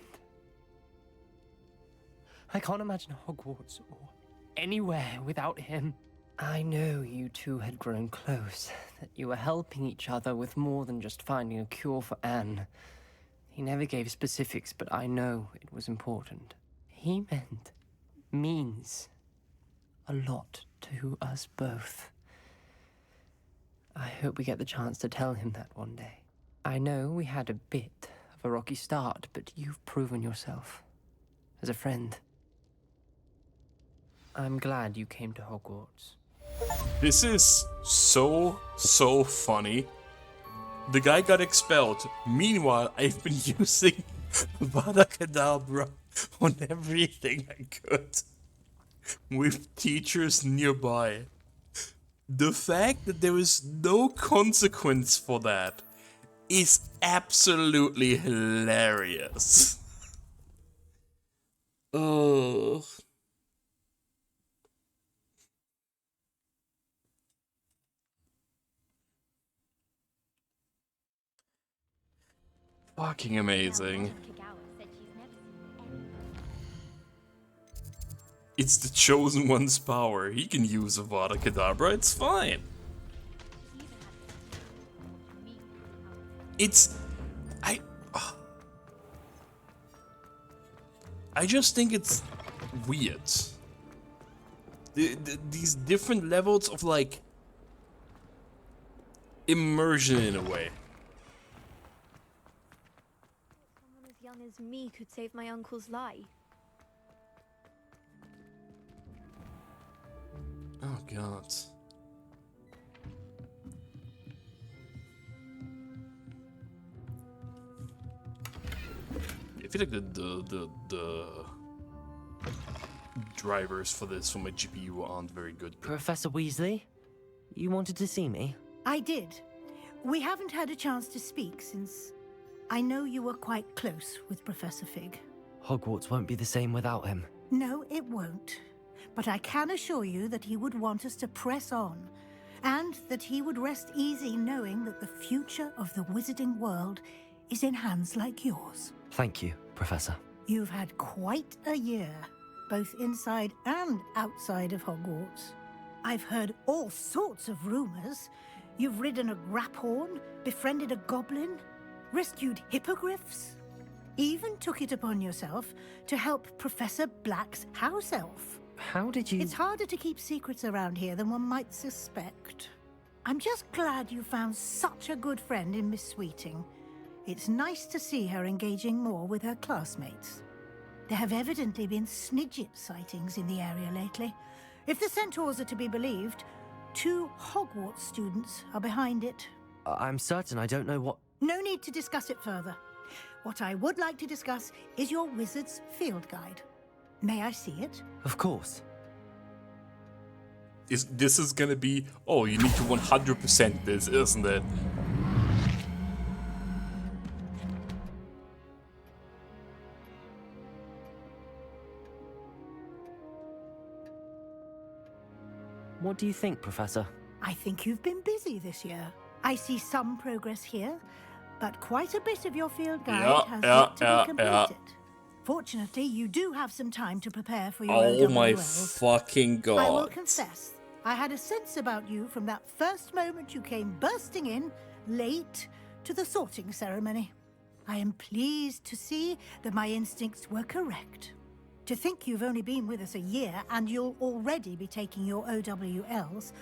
Speaker 22: I can't imagine Hogwarts or anywhere without him. I know you two had grown close, that you were helping each other with more than just finding a cure for Anne. He never gave specifics, but I know it was important. He means a lot to us both. I hope we get the chance to tell him that one day. I know we had a bit of a rocky start, but you've proven yourself as a friend. I'm glad you came to Hogwarts.
Speaker 1: This is so funny. The guy got expelled. Meanwhile, I've been using Vada Kedavra on everything I could with teachers nearby. The fact that there is no consequence for that is absolutely hilarious. Ugh. Fucking amazing. It's the Chosen One's power. He can use Avada Kedavra, it's fine. I just think it's weird. These different levels of, like, immersion in a way.
Speaker 9: Someone as young as me could save my uncle's life.
Speaker 1: Oh god. I feel like the drivers for this for my GPU aren't very good.
Speaker 2: Professor Weasley, you wanted to see me?
Speaker 5: I did. We haven't had a chance to speak since I know you were quite close with Professor Fig.
Speaker 2: Hogwarts won't be the same without him.
Speaker 5: No, it won't. But I can assure you that he would want us to press on, and that he would rest easy knowing that the future of the wizarding world is in hands like yours.
Speaker 2: Thank you, Professor.
Speaker 5: You've had quite a year, both inside and outside of Hogwarts. I've heard all sorts of rumors. You've ridden a graphorn, befriended a goblin, rescued hippogriffs, even took it upon yourself to help Professor Black's house elf.
Speaker 2: How did you...
Speaker 5: It's harder to keep secrets around here than one might suspect. I'm just glad you found such a good friend in Miss Sweeting. It's nice to see her engaging more with her classmates. There have evidently been Snidget sightings in the area lately. If the centaurs are to be believed, 2 Hogwarts students are behind it.
Speaker 2: I'm certain I don't know what...
Speaker 5: No need to discuss it further. What I would like to discuss is your wizard's field guide. May I see it?
Speaker 2: Of course.
Speaker 1: This is gonna be... Oh, you need to 100% this, isn't it?
Speaker 2: What do you think, Professor?
Speaker 5: I think you've been busy this year. I see some progress here, but quite a bit of your field guide has yet to be completed. Fortunately, you do have some time to prepare for your
Speaker 1: Oh my
Speaker 5: OWLs.
Speaker 1: fucking god.
Speaker 5: I will confess, I had a sense about you from that first moment you came bursting in, late, to the sorting ceremony. I am pleased to see that my instincts were correct. To think you've only been with us a year and you'll already be taking your OWLs,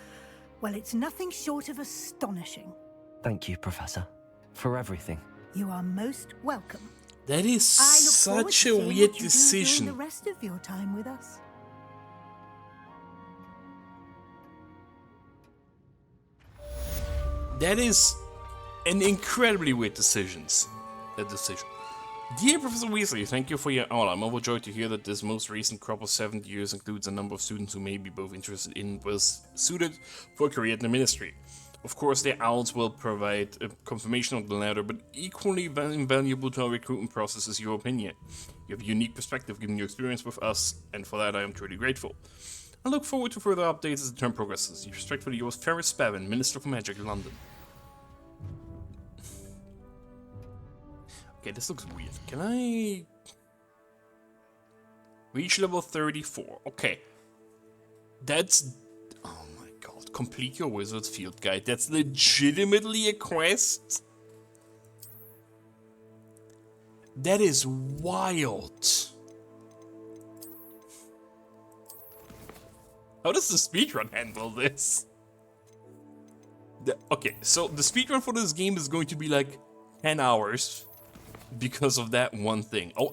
Speaker 5: well, it's nothing short of astonishing.
Speaker 2: Thank you, Professor, for everything.
Speaker 5: You are most welcome.
Speaker 1: That is such a weird decision.
Speaker 5: The rest of your time with us.
Speaker 1: That is an incredibly weird decision. Dear Professor Weasley, thank you for your honor. I'm overjoyed to hear that this most recent crop of 7th years includes a number of students who may be both interested in and was suited for a career in the ministry. Of course, the owls will provide a confirmation of the latter, but equally invaluable to our recruitment process is your opinion. You have a unique perspective given your experience with us, and for that I am truly grateful. I look forward to further updates as the term progresses. Respectfully yours, Ferris Spavin, Minister for Magic, London. Okay, this looks weird. Can I... Reach level 34. Okay. That's... Oh my god. Complete your wizard's field guide. That's legitimately a quest? That is wild. How does the speedrun handle this? Okay, so the speedrun for this game is going to be like 10 hours because of that one thing. Oh,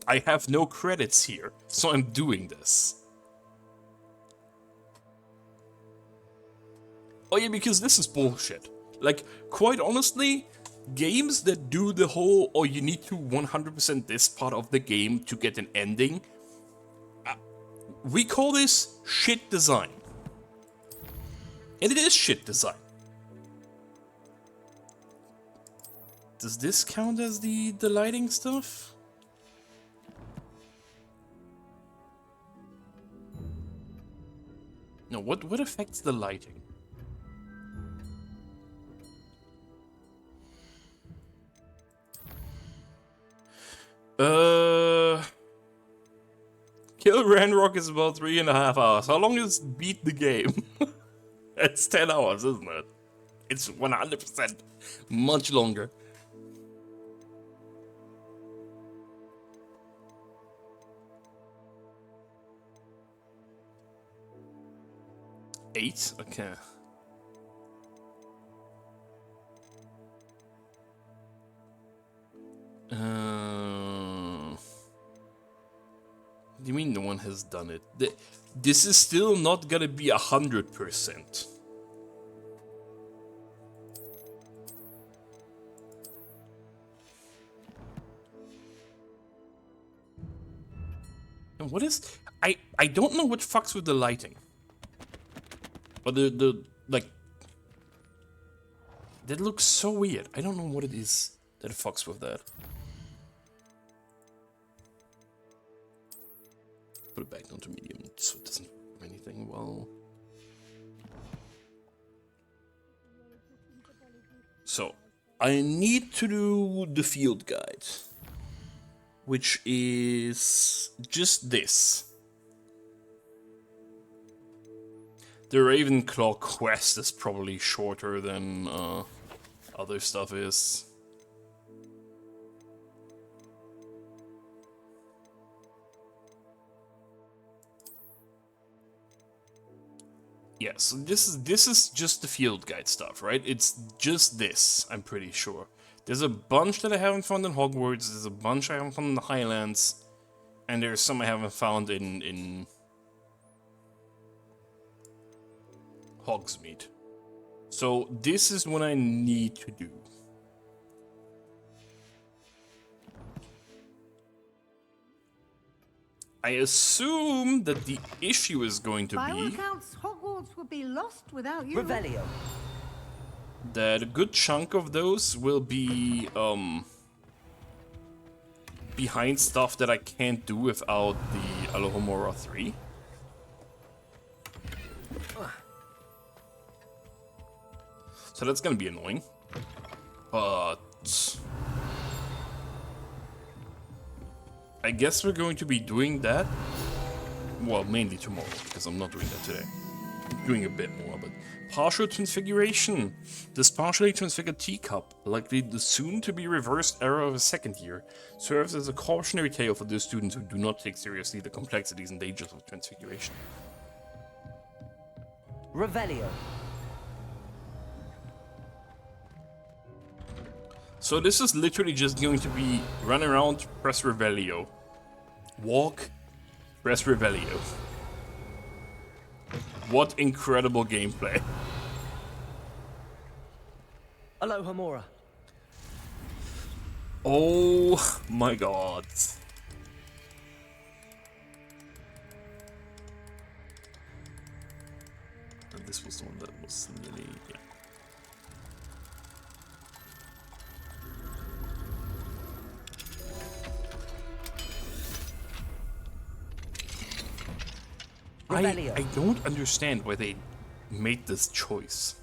Speaker 1: I have no credits here, so I'm doing this. Oh yeah, because this is bullshit. Like, quite honestly, games that do the whole, oh, you need to 100% this part of the game to get an ending, we call this shit design. And it is shit design. Does this count as the lighting stuff? No, what affects the lighting? Kill Ranrock is about 3.5 hours. How long is beat the game? It's 10 hours, isn't it? It's 100% much longer. Eight? Okay. What do you mean no one has done it? This is still not gonna be 100%. And what is... I don't know what fucks with the lighting. But the like... That looks so weird. I don't know what it is that fucks with that. Put it back down to medium so it doesn't do anything well. So, I need to do the field guide, which is just this. The Ravenclaw quest is probably shorter than other stuff is. Yeah, so this is just the field guide stuff, right? It's just this, I'm pretty sure. There's a bunch that I haven't found in Hogwarts, there's a bunch I haven't found in the Highlands, and there's some I haven't found in Hogsmeade. So this is what I need to do. I assume that the issue is going to
Speaker 5: By all
Speaker 1: be
Speaker 5: accounts, Hogwarts would be lost without you.
Speaker 12: Revelio.
Speaker 1: That a good chunk of those will be behind stuff that I can't do without the Alohomora 3. So that's gonna be annoying. But I guess we're going to be doing that. Well, mainly tomorrow, because I'm not doing that today. I'm doing a bit more, but partial transfiguration. This partially transfigured teacup, likely the soon-to-be reversed error of a second year, serves as a cautionary tale for those students who do not take seriously the complexities and dangers of transfiguration.
Speaker 12: Revelio.
Speaker 1: So this is literally just going to be run around, press Revelio. Walk, press Revelio. What incredible gameplay.
Speaker 12: Alohomora.
Speaker 1: Oh my god. And this was the one that was nearly... yeah. I don't understand why they made this choice.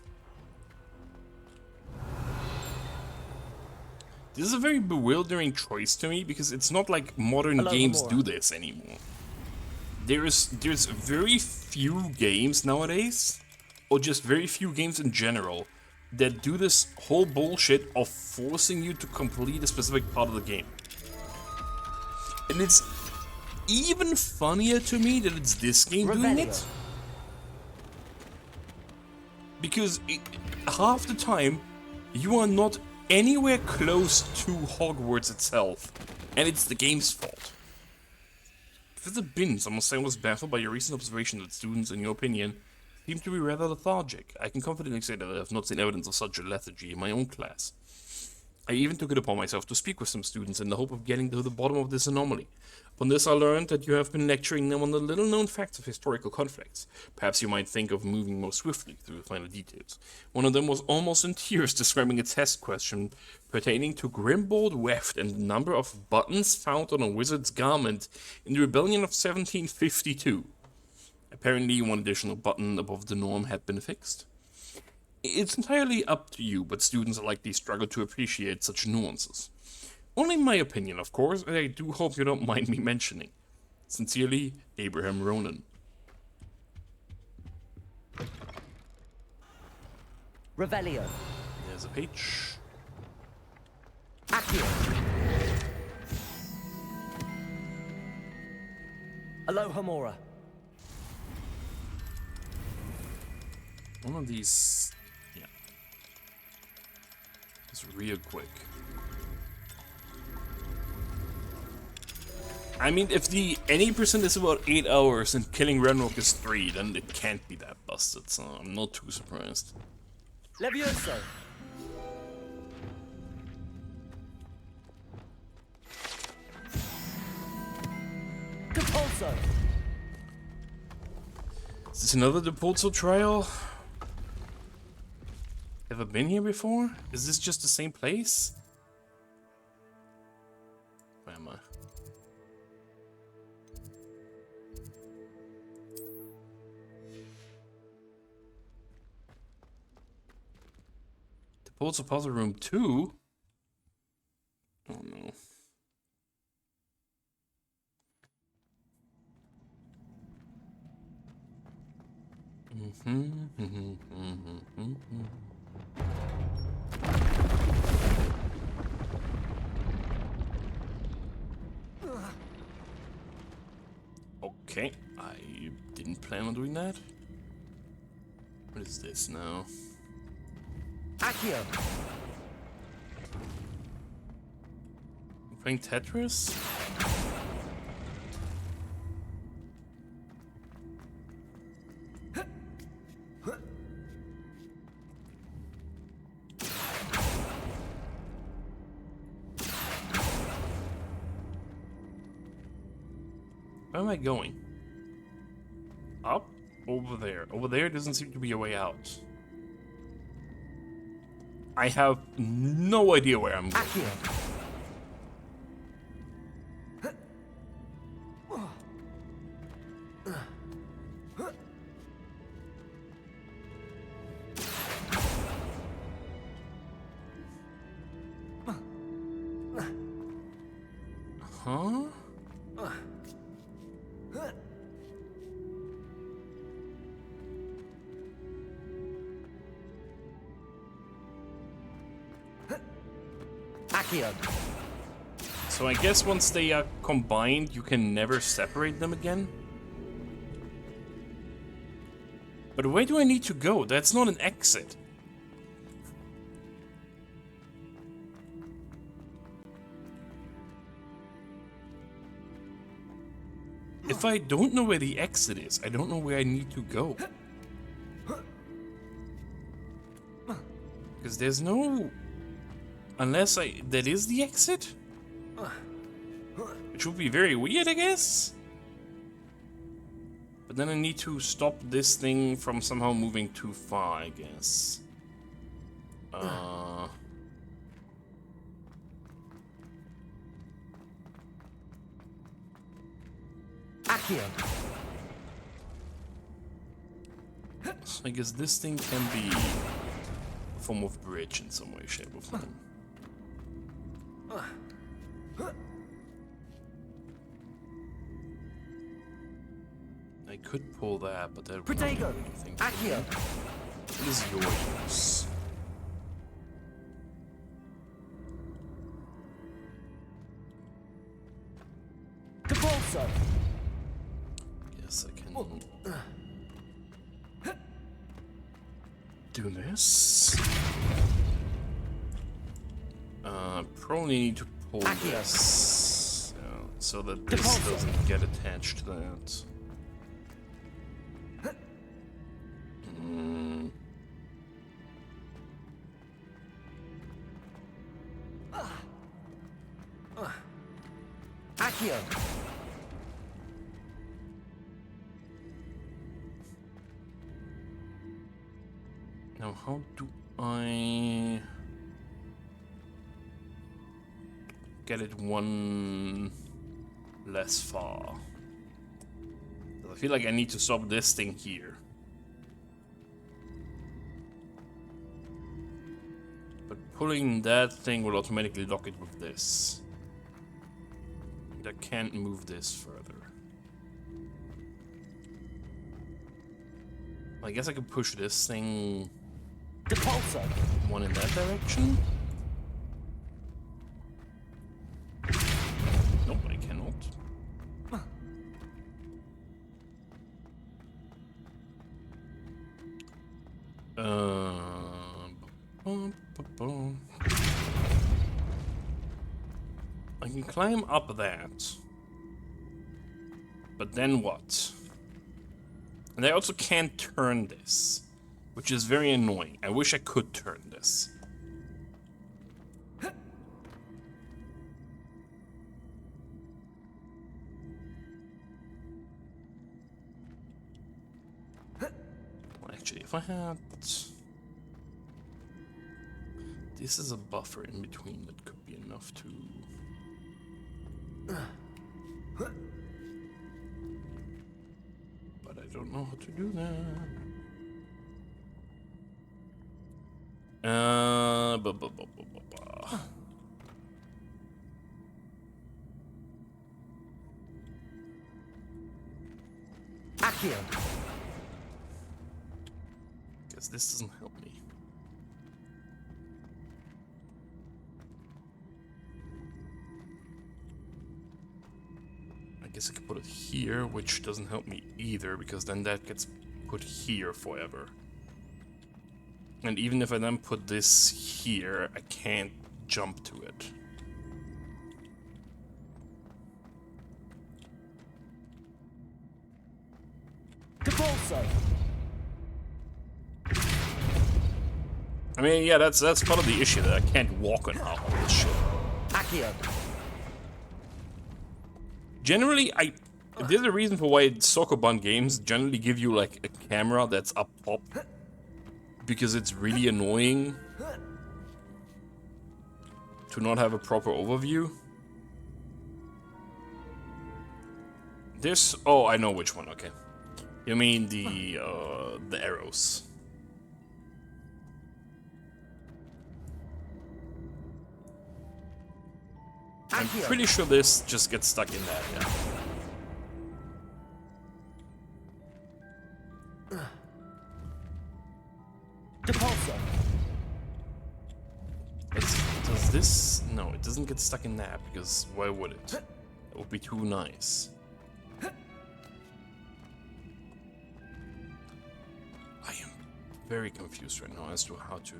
Speaker 1: This is a very bewildering choice to me because it's not like modern games do this anymore. There's very few games nowadays, or just very few games in general, that do this whole bullshit of forcing you to complete a specific part of the game. And it's even funnier to me that it's this game doing it. Because half the time, you are not anywhere close to Hogwarts itself, and it's the game's fault. For the bins, I must say I was baffled by your recent observation that students, in your opinion, seem to be rather lethargic. I can confidently say that I have not seen evidence of such a lethargy in my own class. I even took it upon myself to speak with some students in the hope of getting to the bottom of this anomaly. Upon this I learned that you have been lecturing them on the little-known facts of historical conflicts. Perhaps you might think of moving more swiftly through the finer details. One of them was almost in tears describing a test question pertaining to Grimbold Weft and the number of buttons found on a wizard's garment in the rebellion of 1752. Apparently one additional button above the norm had been fixed. It's entirely up to you, but students likely struggle to appreciate such nuances. Only my opinion, of course, and I do hope you don't mind me mentioning. Sincerely, Abraham Ronan.
Speaker 12: Revelio.
Speaker 1: There's a page.
Speaker 12: Accio. Alohomora.
Speaker 1: One of these... yeah. Just real quick. I mean, if the any percent is about 8 hours and killing Renrock is 3, then it can't be that busted, so I'm not too surprised.
Speaker 12: Levioso. Depulso.
Speaker 1: Is this another Depulso trial? Have I been here before? Is this just the same place? Where am I? Depulso puzzle room 2? Oh no. Okay, I didn't plan on doing that. What is this now?
Speaker 12: Accio.
Speaker 1: Playing Tetris? Where am I going? Up? Over there. Over there doesn't seem to be a way out. I have no idea where I'm going. Huh? So I guess once they are combined, you can never separate them again? But where do I need to go? That's not an exit. If I don't know where the exit is, I don't know where I need to go. Because there's no... Unless that is the exit? Which would be very weird, I guess? But then I need to stop this thing from somehow moving too far, I guess.
Speaker 12: Accio.
Speaker 1: So I guess this thing can be a form of bridge in some way, shape, or form. I could pull that, but that would not do anything.
Speaker 12: Accio.
Speaker 1: What is your use?
Speaker 12: Depulso.
Speaker 1: Yes, I can do this. probably need to pull this so that this doesn't get attached to that.
Speaker 12: Accio.
Speaker 1: Now, how do I get it one less far? I feel like I need to stop this thing here. But pulling that thing will automatically lock it with this. And I can't move this further. I guess I could push this thing one in that direction. Nope, I cannot. I can climb up that. But then what? And I also can't turn this, which is very annoying. I wish I could turn this. Well, actually, if I had... This is a buffer in between that could be enough to... But I don't know how to do that.
Speaker 12: Accio.
Speaker 1: Guess this doesn't help me. I guess I could put it here, which doesn't help me either, because then that gets put here forever. And even if I then put this here, I can't jump to it. I mean, yeah, that's part of the issue, that I can't walk on all this shit.
Speaker 12: Accio.
Speaker 1: Generally, there's a reason for why Sokoban games generally give you like a camera that's up top. Because it's really annoying to not have a proper overview. This, oh, I know which one, okay. You mean the arrows. I'm pretty sure this just gets stuck in that, yeah. Does this... No, it doesn't get stuck in that, because why would it? That would be too nice. I am very confused right now as to how to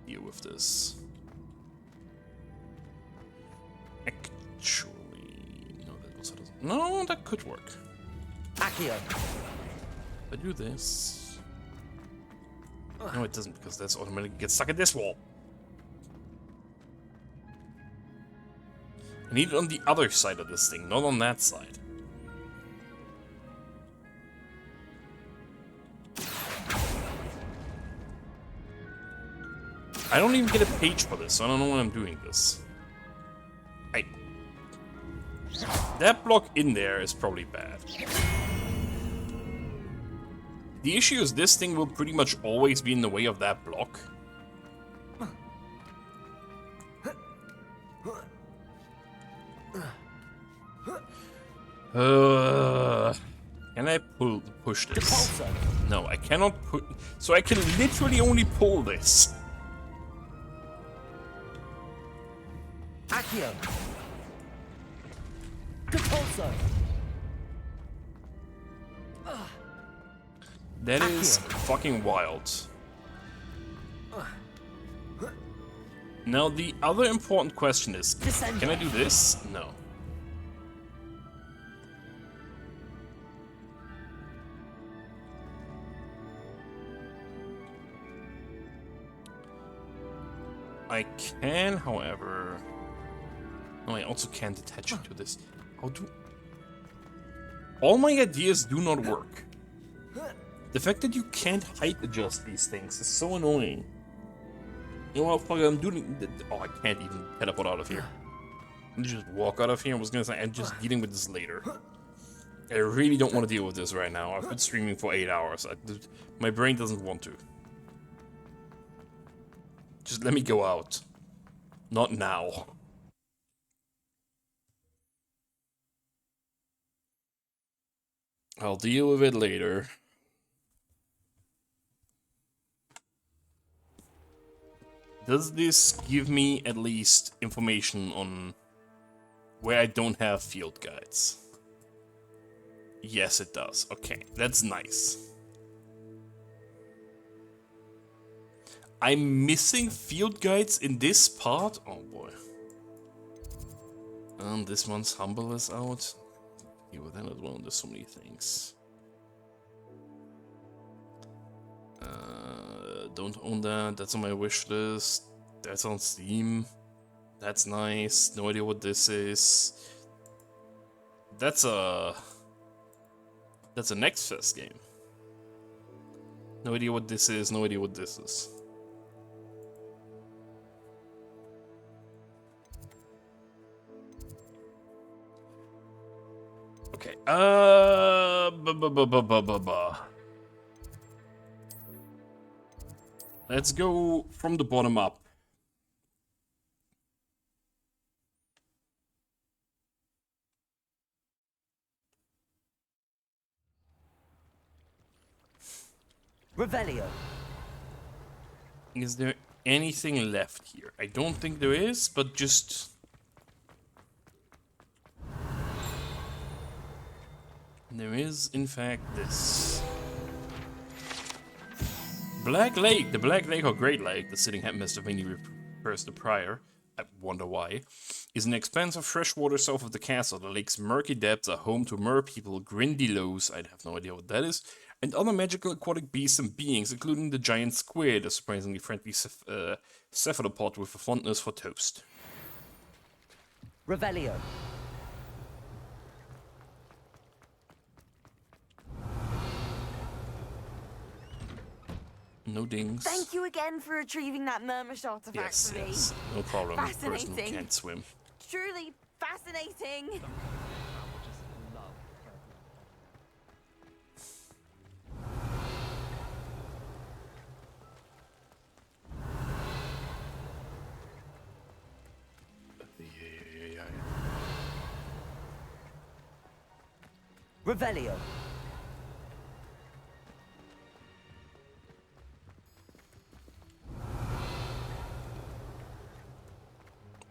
Speaker 1: deal with this. Actually... No, that also doesn't... No, that could work.
Speaker 12: Accio.
Speaker 1: If I do this... No, it doesn't, because that's automatically gets stuck in this wall. I need it on the other side of this thing, not on that side. I don't even get a page for this, so I don't know why I'm doing this. That block in there is probably bad. The issue is this thing will pretty much always be in the way of that block. Can I push this? No, I cannot put. So I can literally only pull this.
Speaker 12: Accio.
Speaker 1: That is fucking wild. Now, the other important question is, can I do this? No. I can, however... No, I also can't attach it to this. How do... All my ideas do not work. The fact that you can't height adjust these things is so annoying. You know what, fuck it, I'm doing... Oh, I can't even teleport out of here. I'm just walk out of here. I was gonna say, I'm just dealing with this later. I really don't want to deal with this right now. I've been streaming for 8 hours. My brain doesn't want to. Just let me go out. Not now. I'll deal with it later. Does this give me at least information on where I don't have field guides? Yes, it does. Okay, that's nice. I'm missing field guides in this part? Oh boy. And this one's humble is out. Yeah, well then as well, there's so many things. Don't own that. That's on my wish list. That's on Steam. That's nice. No idea what this is. That's a Next Fest game. No idea what this is. No idea what this is. Okay. Let's go from the bottom up.
Speaker 2: Revelio.
Speaker 1: Is there anything left here? I don't think there is, but just... There is, in fact, this. Black Lake. The Black Lake or Great Lake, the sitting headmaster mainly refers to prior, I wonder why, is an expanse of fresh water south of the castle. The lake's murky depths are home to mer people, grindylows, I have no idea what that is, and other magical aquatic beasts and beings, including the giant squid, a surprisingly friendly cephalopod with a fondness for toast.
Speaker 2: Revelio.
Speaker 1: No dings.
Speaker 21: Thank you again for retrieving that Murmush artifact
Speaker 1: Yes,
Speaker 21: for me.
Speaker 1: yes. No problem. Person who
Speaker 21: Fascinating.
Speaker 1: can't swim.
Speaker 21: Truly fascinating.
Speaker 2: Revelio.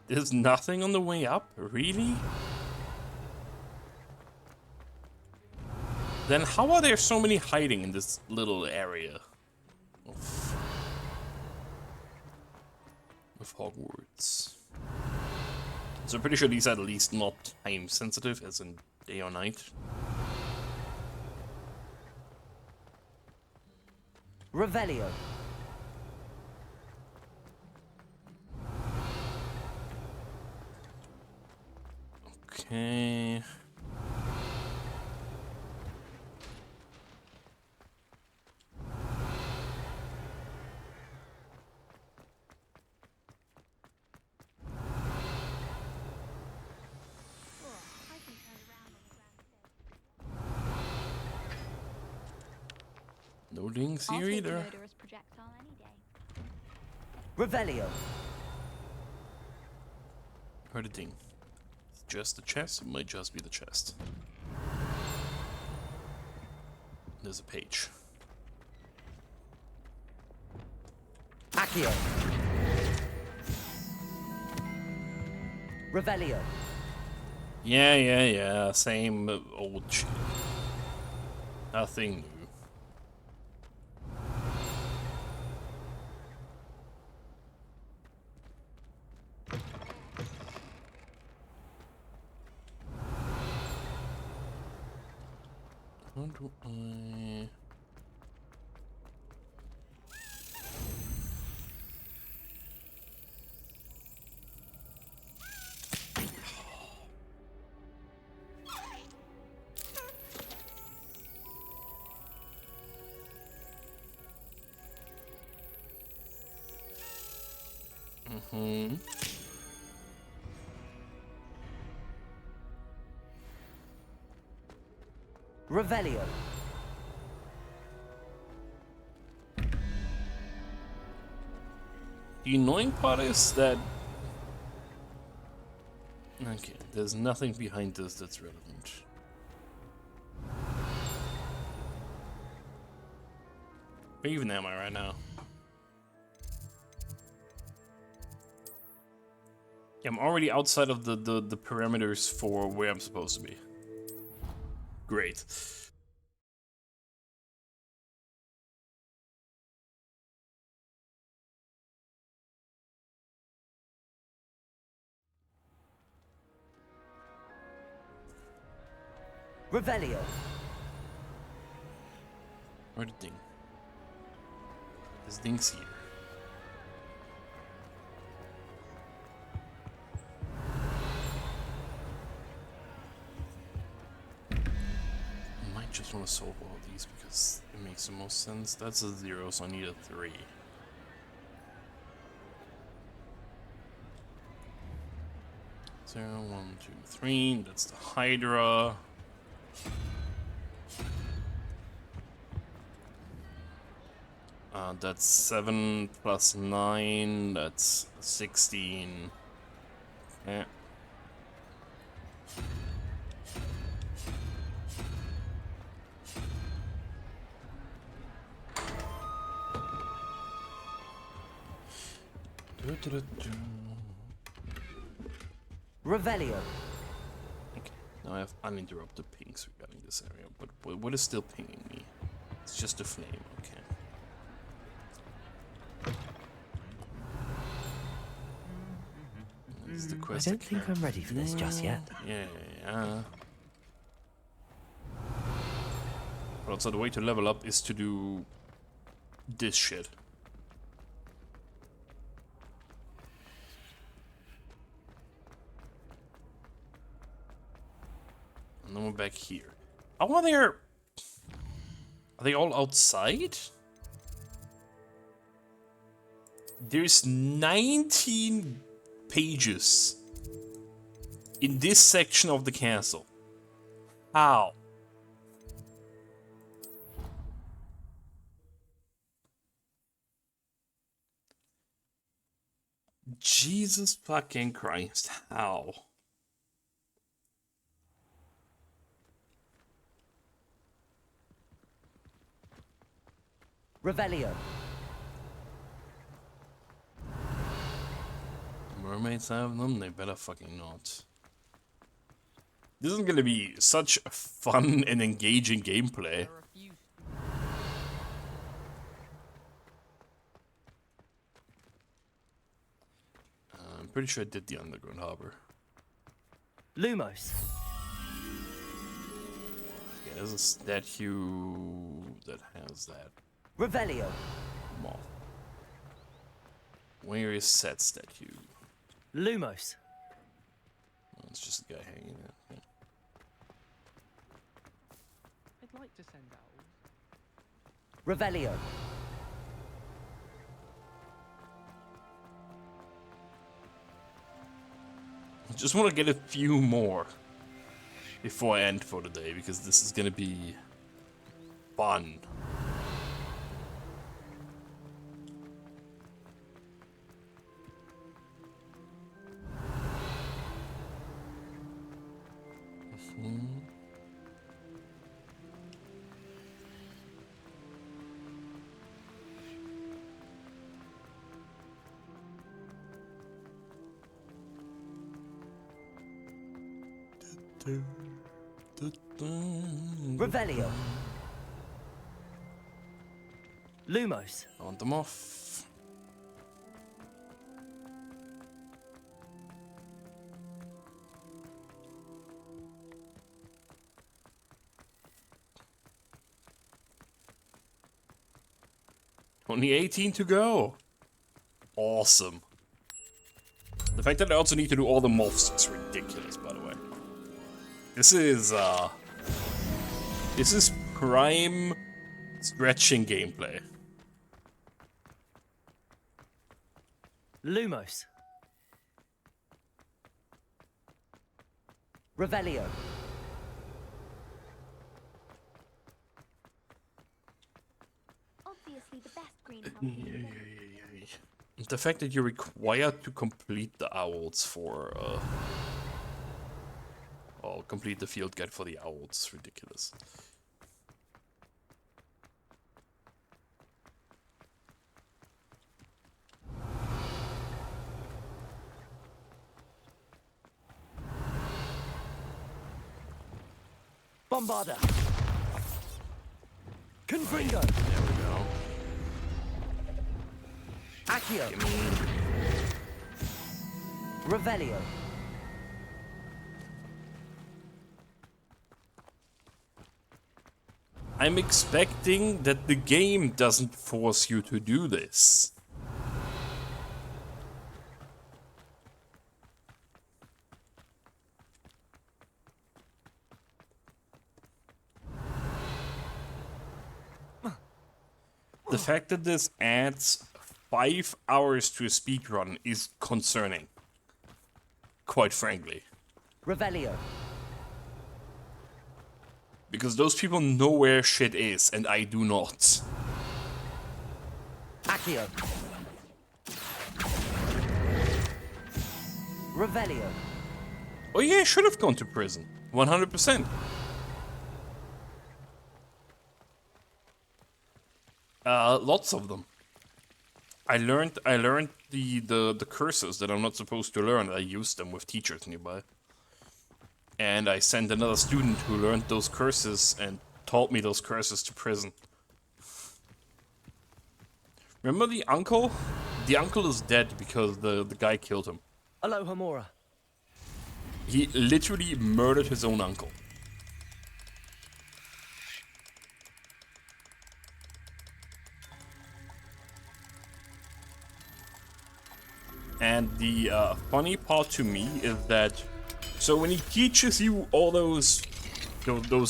Speaker 1: There's nothing on the way up? Really? Then how are there so many hiding in this little area of Hogwarts? So I'm pretty sure these are at least not time sensitive, as in day or night.
Speaker 2: Revelio.
Speaker 1: Okay. No dings here either.
Speaker 2: Revelio.
Speaker 1: Heard a ding. Just the chest? It might just be the chest. There's a page.
Speaker 2: Accio. Revelio.
Speaker 1: Yeah. Same old shit. Nothing new. How do I...
Speaker 2: Revelio.
Speaker 1: The annoying part is that... Okay, there's nothing behind this that's relevant. Where even am I right now? Yeah, I'm already outside of the parameters for where I'm supposed to be. Great.
Speaker 2: Revelio.
Speaker 1: Where's the ding? This ding's here. I might just want to solve all of these because it makes the most sense. That's a 0, so I need a 3. Zero, 1, 2, 3. That's the Hydra. That's 7 plus 9. That's 16. Yeah.
Speaker 2: Revelio.
Speaker 1: Okay, now I have uninterrupted pings regarding this area, but what is still pinging me? It's just a flame, okay. This is the quest
Speaker 2: I don't think I'm ready for this just yet.
Speaker 1: Yeah. But also the way to level up is to do this shit. And then we're back here. How are there? Are they all outside? There's 19 pages in this section of the castle. How? Jesus fucking Christ, how?
Speaker 2: Revelio.
Speaker 1: Mermaids have them? They better fucking not. This is gonna be such a fun and engaging gameplay. I'm pretty sure I did the underground harbor.
Speaker 2: Lumos.
Speaker 1: Yeah, there's a statue that has that.
Speaker 2: Revelio.
Speaker 1: Moth. Where is said statue?
Speaker 2: Lumos.
Speaker 1: Oh, it's just a guy hanging there. Yeah.
Speaker 22: I'd like to send out.
Speaker 2: Revelio.
Speaker 1: I just want to get a few more before I end for the day, because this is gonna be fun.
Speaker 2: Revelio. Lumos.
Speaker 1: I want them off. Only 18 to go. Awesome. The fact that I also need to do all the morphs is ridiculous, by the way. This is prime stretching gameplay.
Speaker 12: Lumos. Revelio.
Speaker 9: Obviously the best greenhouse.
Speaker 1: The fact that you're required to complete the owls for or complete the field guide for the owls is ridiculous.
Speaker 12: Bombarda. Confringo.
Speaker 1: There we go.
Speaker 12: Accio. Revelio.
Speaker 1: I'm expecting that the game doesn't force you to do this. The fact that this adds 5 hours to a speedrun is concerning. Quite frankly.
Speaker 12: Revelio.
Speaker 1: Because those people know where shit is, and I do not.
Speaker 12: Accio. Revelio.
Speaker 1: Oh yeah, I should have gone to prison. 100%. Lots of them. I learned the curses that I'm not supposed to learn. I used them with teachers nearby. And I sent another student who learned those curses and taught me those curses to prison. Remember the uncle? The uncle is dead because the guy killed him.
Speaker 12: Aloha Mora.
Speaker 1: He literally murdered his own uncle. And the funny part to me is that, so when he teaches you all those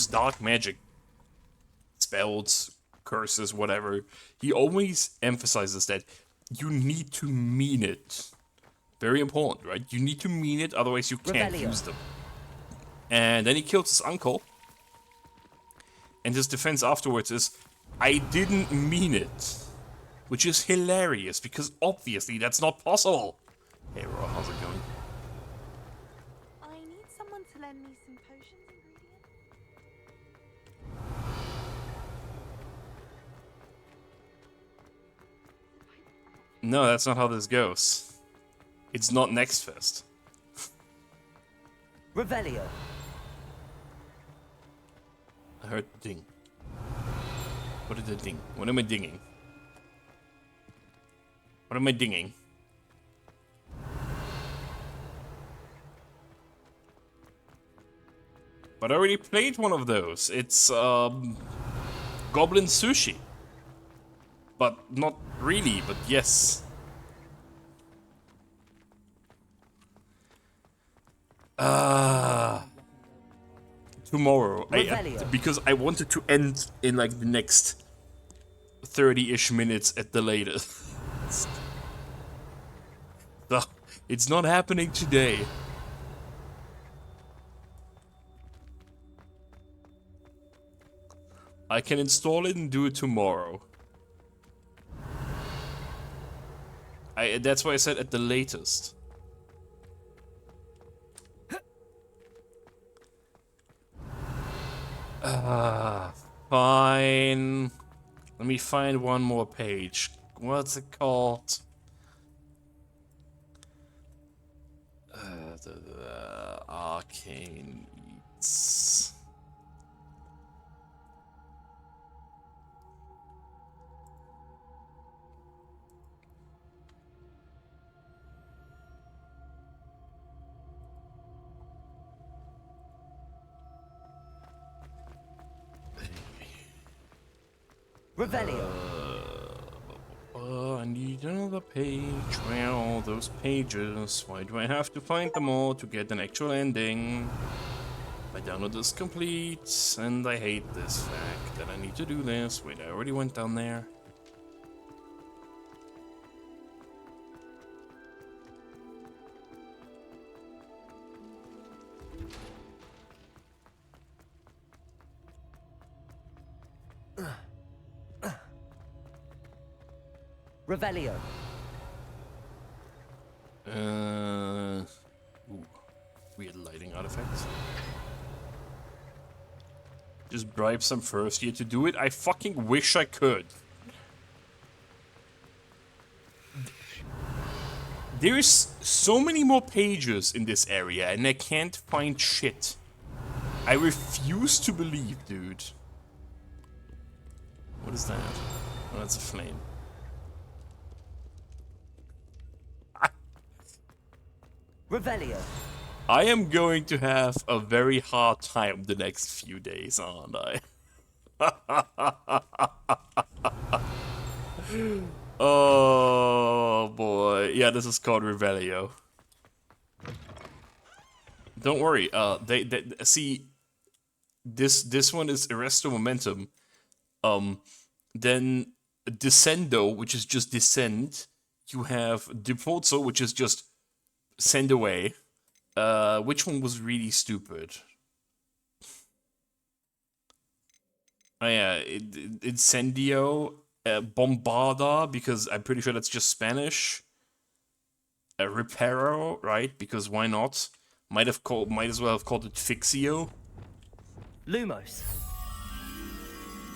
Speaker 1: dark magic spells, curses, whatever, he always emphasizes that you need to mean it. Very important, right? You need to mean it, otherwise you can't
Speaker 12: Revelio.
Speaker 1: use them. And then he kills his uncle. And his defense afterwards is, I didn't mean it. Which is hilarious, because obviously that's not possible. Hey, Raw, how's it going?
Speaker 3: I need someone to lend me some potions ingredients.
Speaker 1: No, that's not how this goes. It's not Next Fest.
Speaker 12: Revelio.
Speaker 1: I heard the ding. What is the ding? What am I dinging? What am I dinging? But I already played one of those. It's Goblin Sushi. But not really, but yes. Tomorrow. Because I wanted to end in like the next 30-ish minutes at the latest. So, it's not happening today. I can install it and do it tomorrow. That's why I said at the latest. Fine. Let me find one more page. What's it called? Arcane Eats.
Speaker 12: Revelio.
Speaker 1: need another page. Where are all those pages? Why do I have to find them all to get an actual ending? My download is complete, and I hate this fact that I need to do this. Wait, I already went down there.
Speaker 12: Revelio.
Speaker 1: Ooh, weird lighting artifacts. Just bribe some first year to do it? I fucking wish I could. There's so many more pages in this area and I can't find shit. I refuse to believe, dude. What is that? Oh, that's a flame.
Speaker 12: Revelio.
Speaker 1: I am going to have a very hard time the next few days, aren't I? Oh boy. Yeah, this is called Revelio. Don't worry. They see this one is Arresto Momentum. Then Descendo, which is just descend. You have Depozo, which is just send away. Which one was really stupid? Oh yeah, Incendio, Bombarda, because I'm pretty sure that's just Spanish. Reparo, right? Because why not? Might as well have called it Fixio.
Speaker 12: Lumos.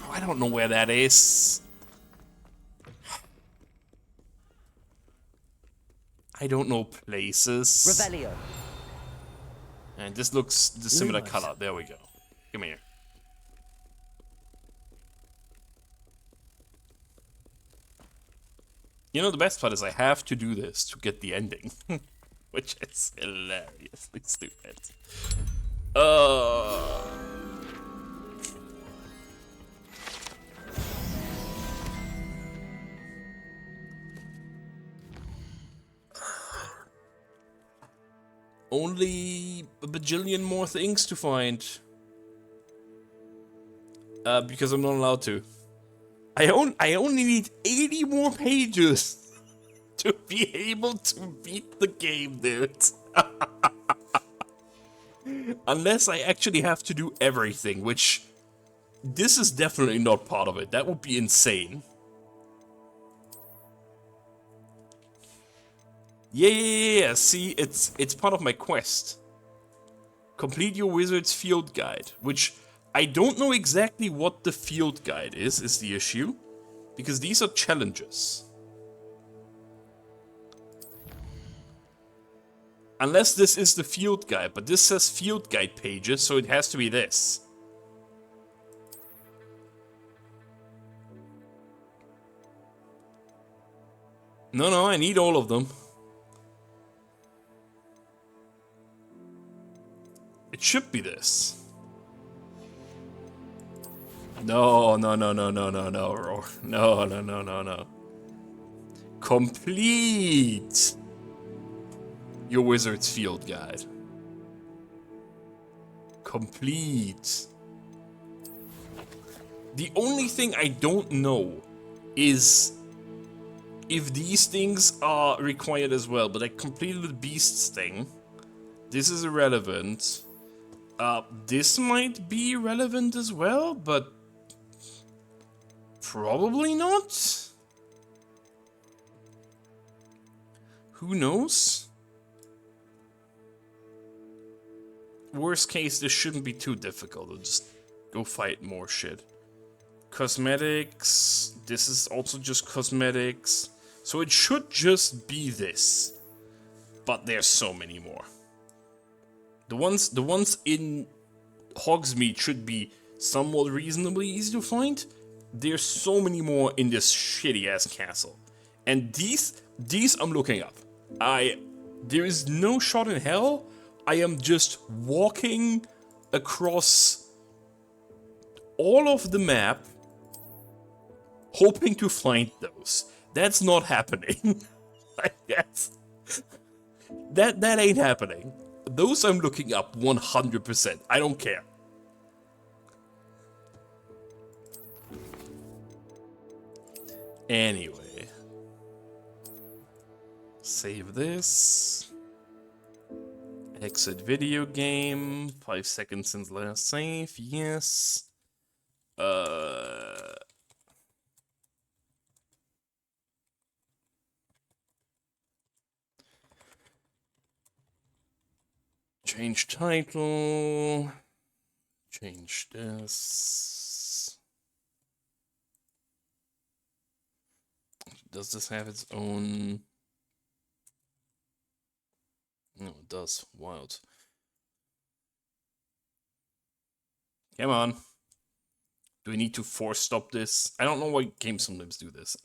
Speaker 1: Oh, I don't know where that is. I don't know places.
Speaker 12: Revelio.
Speaker 1: And this looks the similar
Speaker 12: Lumos.
Speaker 1: color. There we go. Come here. You know, the best part is I have to do this to get the ending. Which is hilariously stupid. Only a bajillion more things to find. Because I'm not allowed to. I only need 80 more pages to be able to beat the game, dude. Unless I actually have to do everything, which this is definitely not part of it. That would be insane. Yeah. See, it's part of my quest. Complete your wizard's field guide, which I don't know exactly what the field guide is the issue, because these are challenges. Unless this is the field guide, but this says field guide pages, so it has to be this. No, I need all of them. It should be this. No. Complete your wizard's field guide. Complete. The only thing I don't know is if these things are required as well, but I completed the beasts thing. This is irrelevant. This might be relevant as well, but probably not. Who knows? Worst case, this shouldn't be too difficult. I'll just go fight more shit. Cosmetics. This is also just cosmetics. So it should just be this. But there's so many more. The ones in Hogsmeade should be somewhat reasonably easy to find. There's so many more in this shitty ass castle. And these I'm looking up. There is no shot in hell I am just walking across all of the map hoping to find those. That's not happening. Like, that ain't happening. Those I'm looking up 100%. I don't care. Anyway. Save this. Exit video game. 5 seconds since last save. Yes. Change title. Change this. Does this have its own? No, it does. Wild. Come on. Do we need to force stop this? I don't know why games sometimes do this.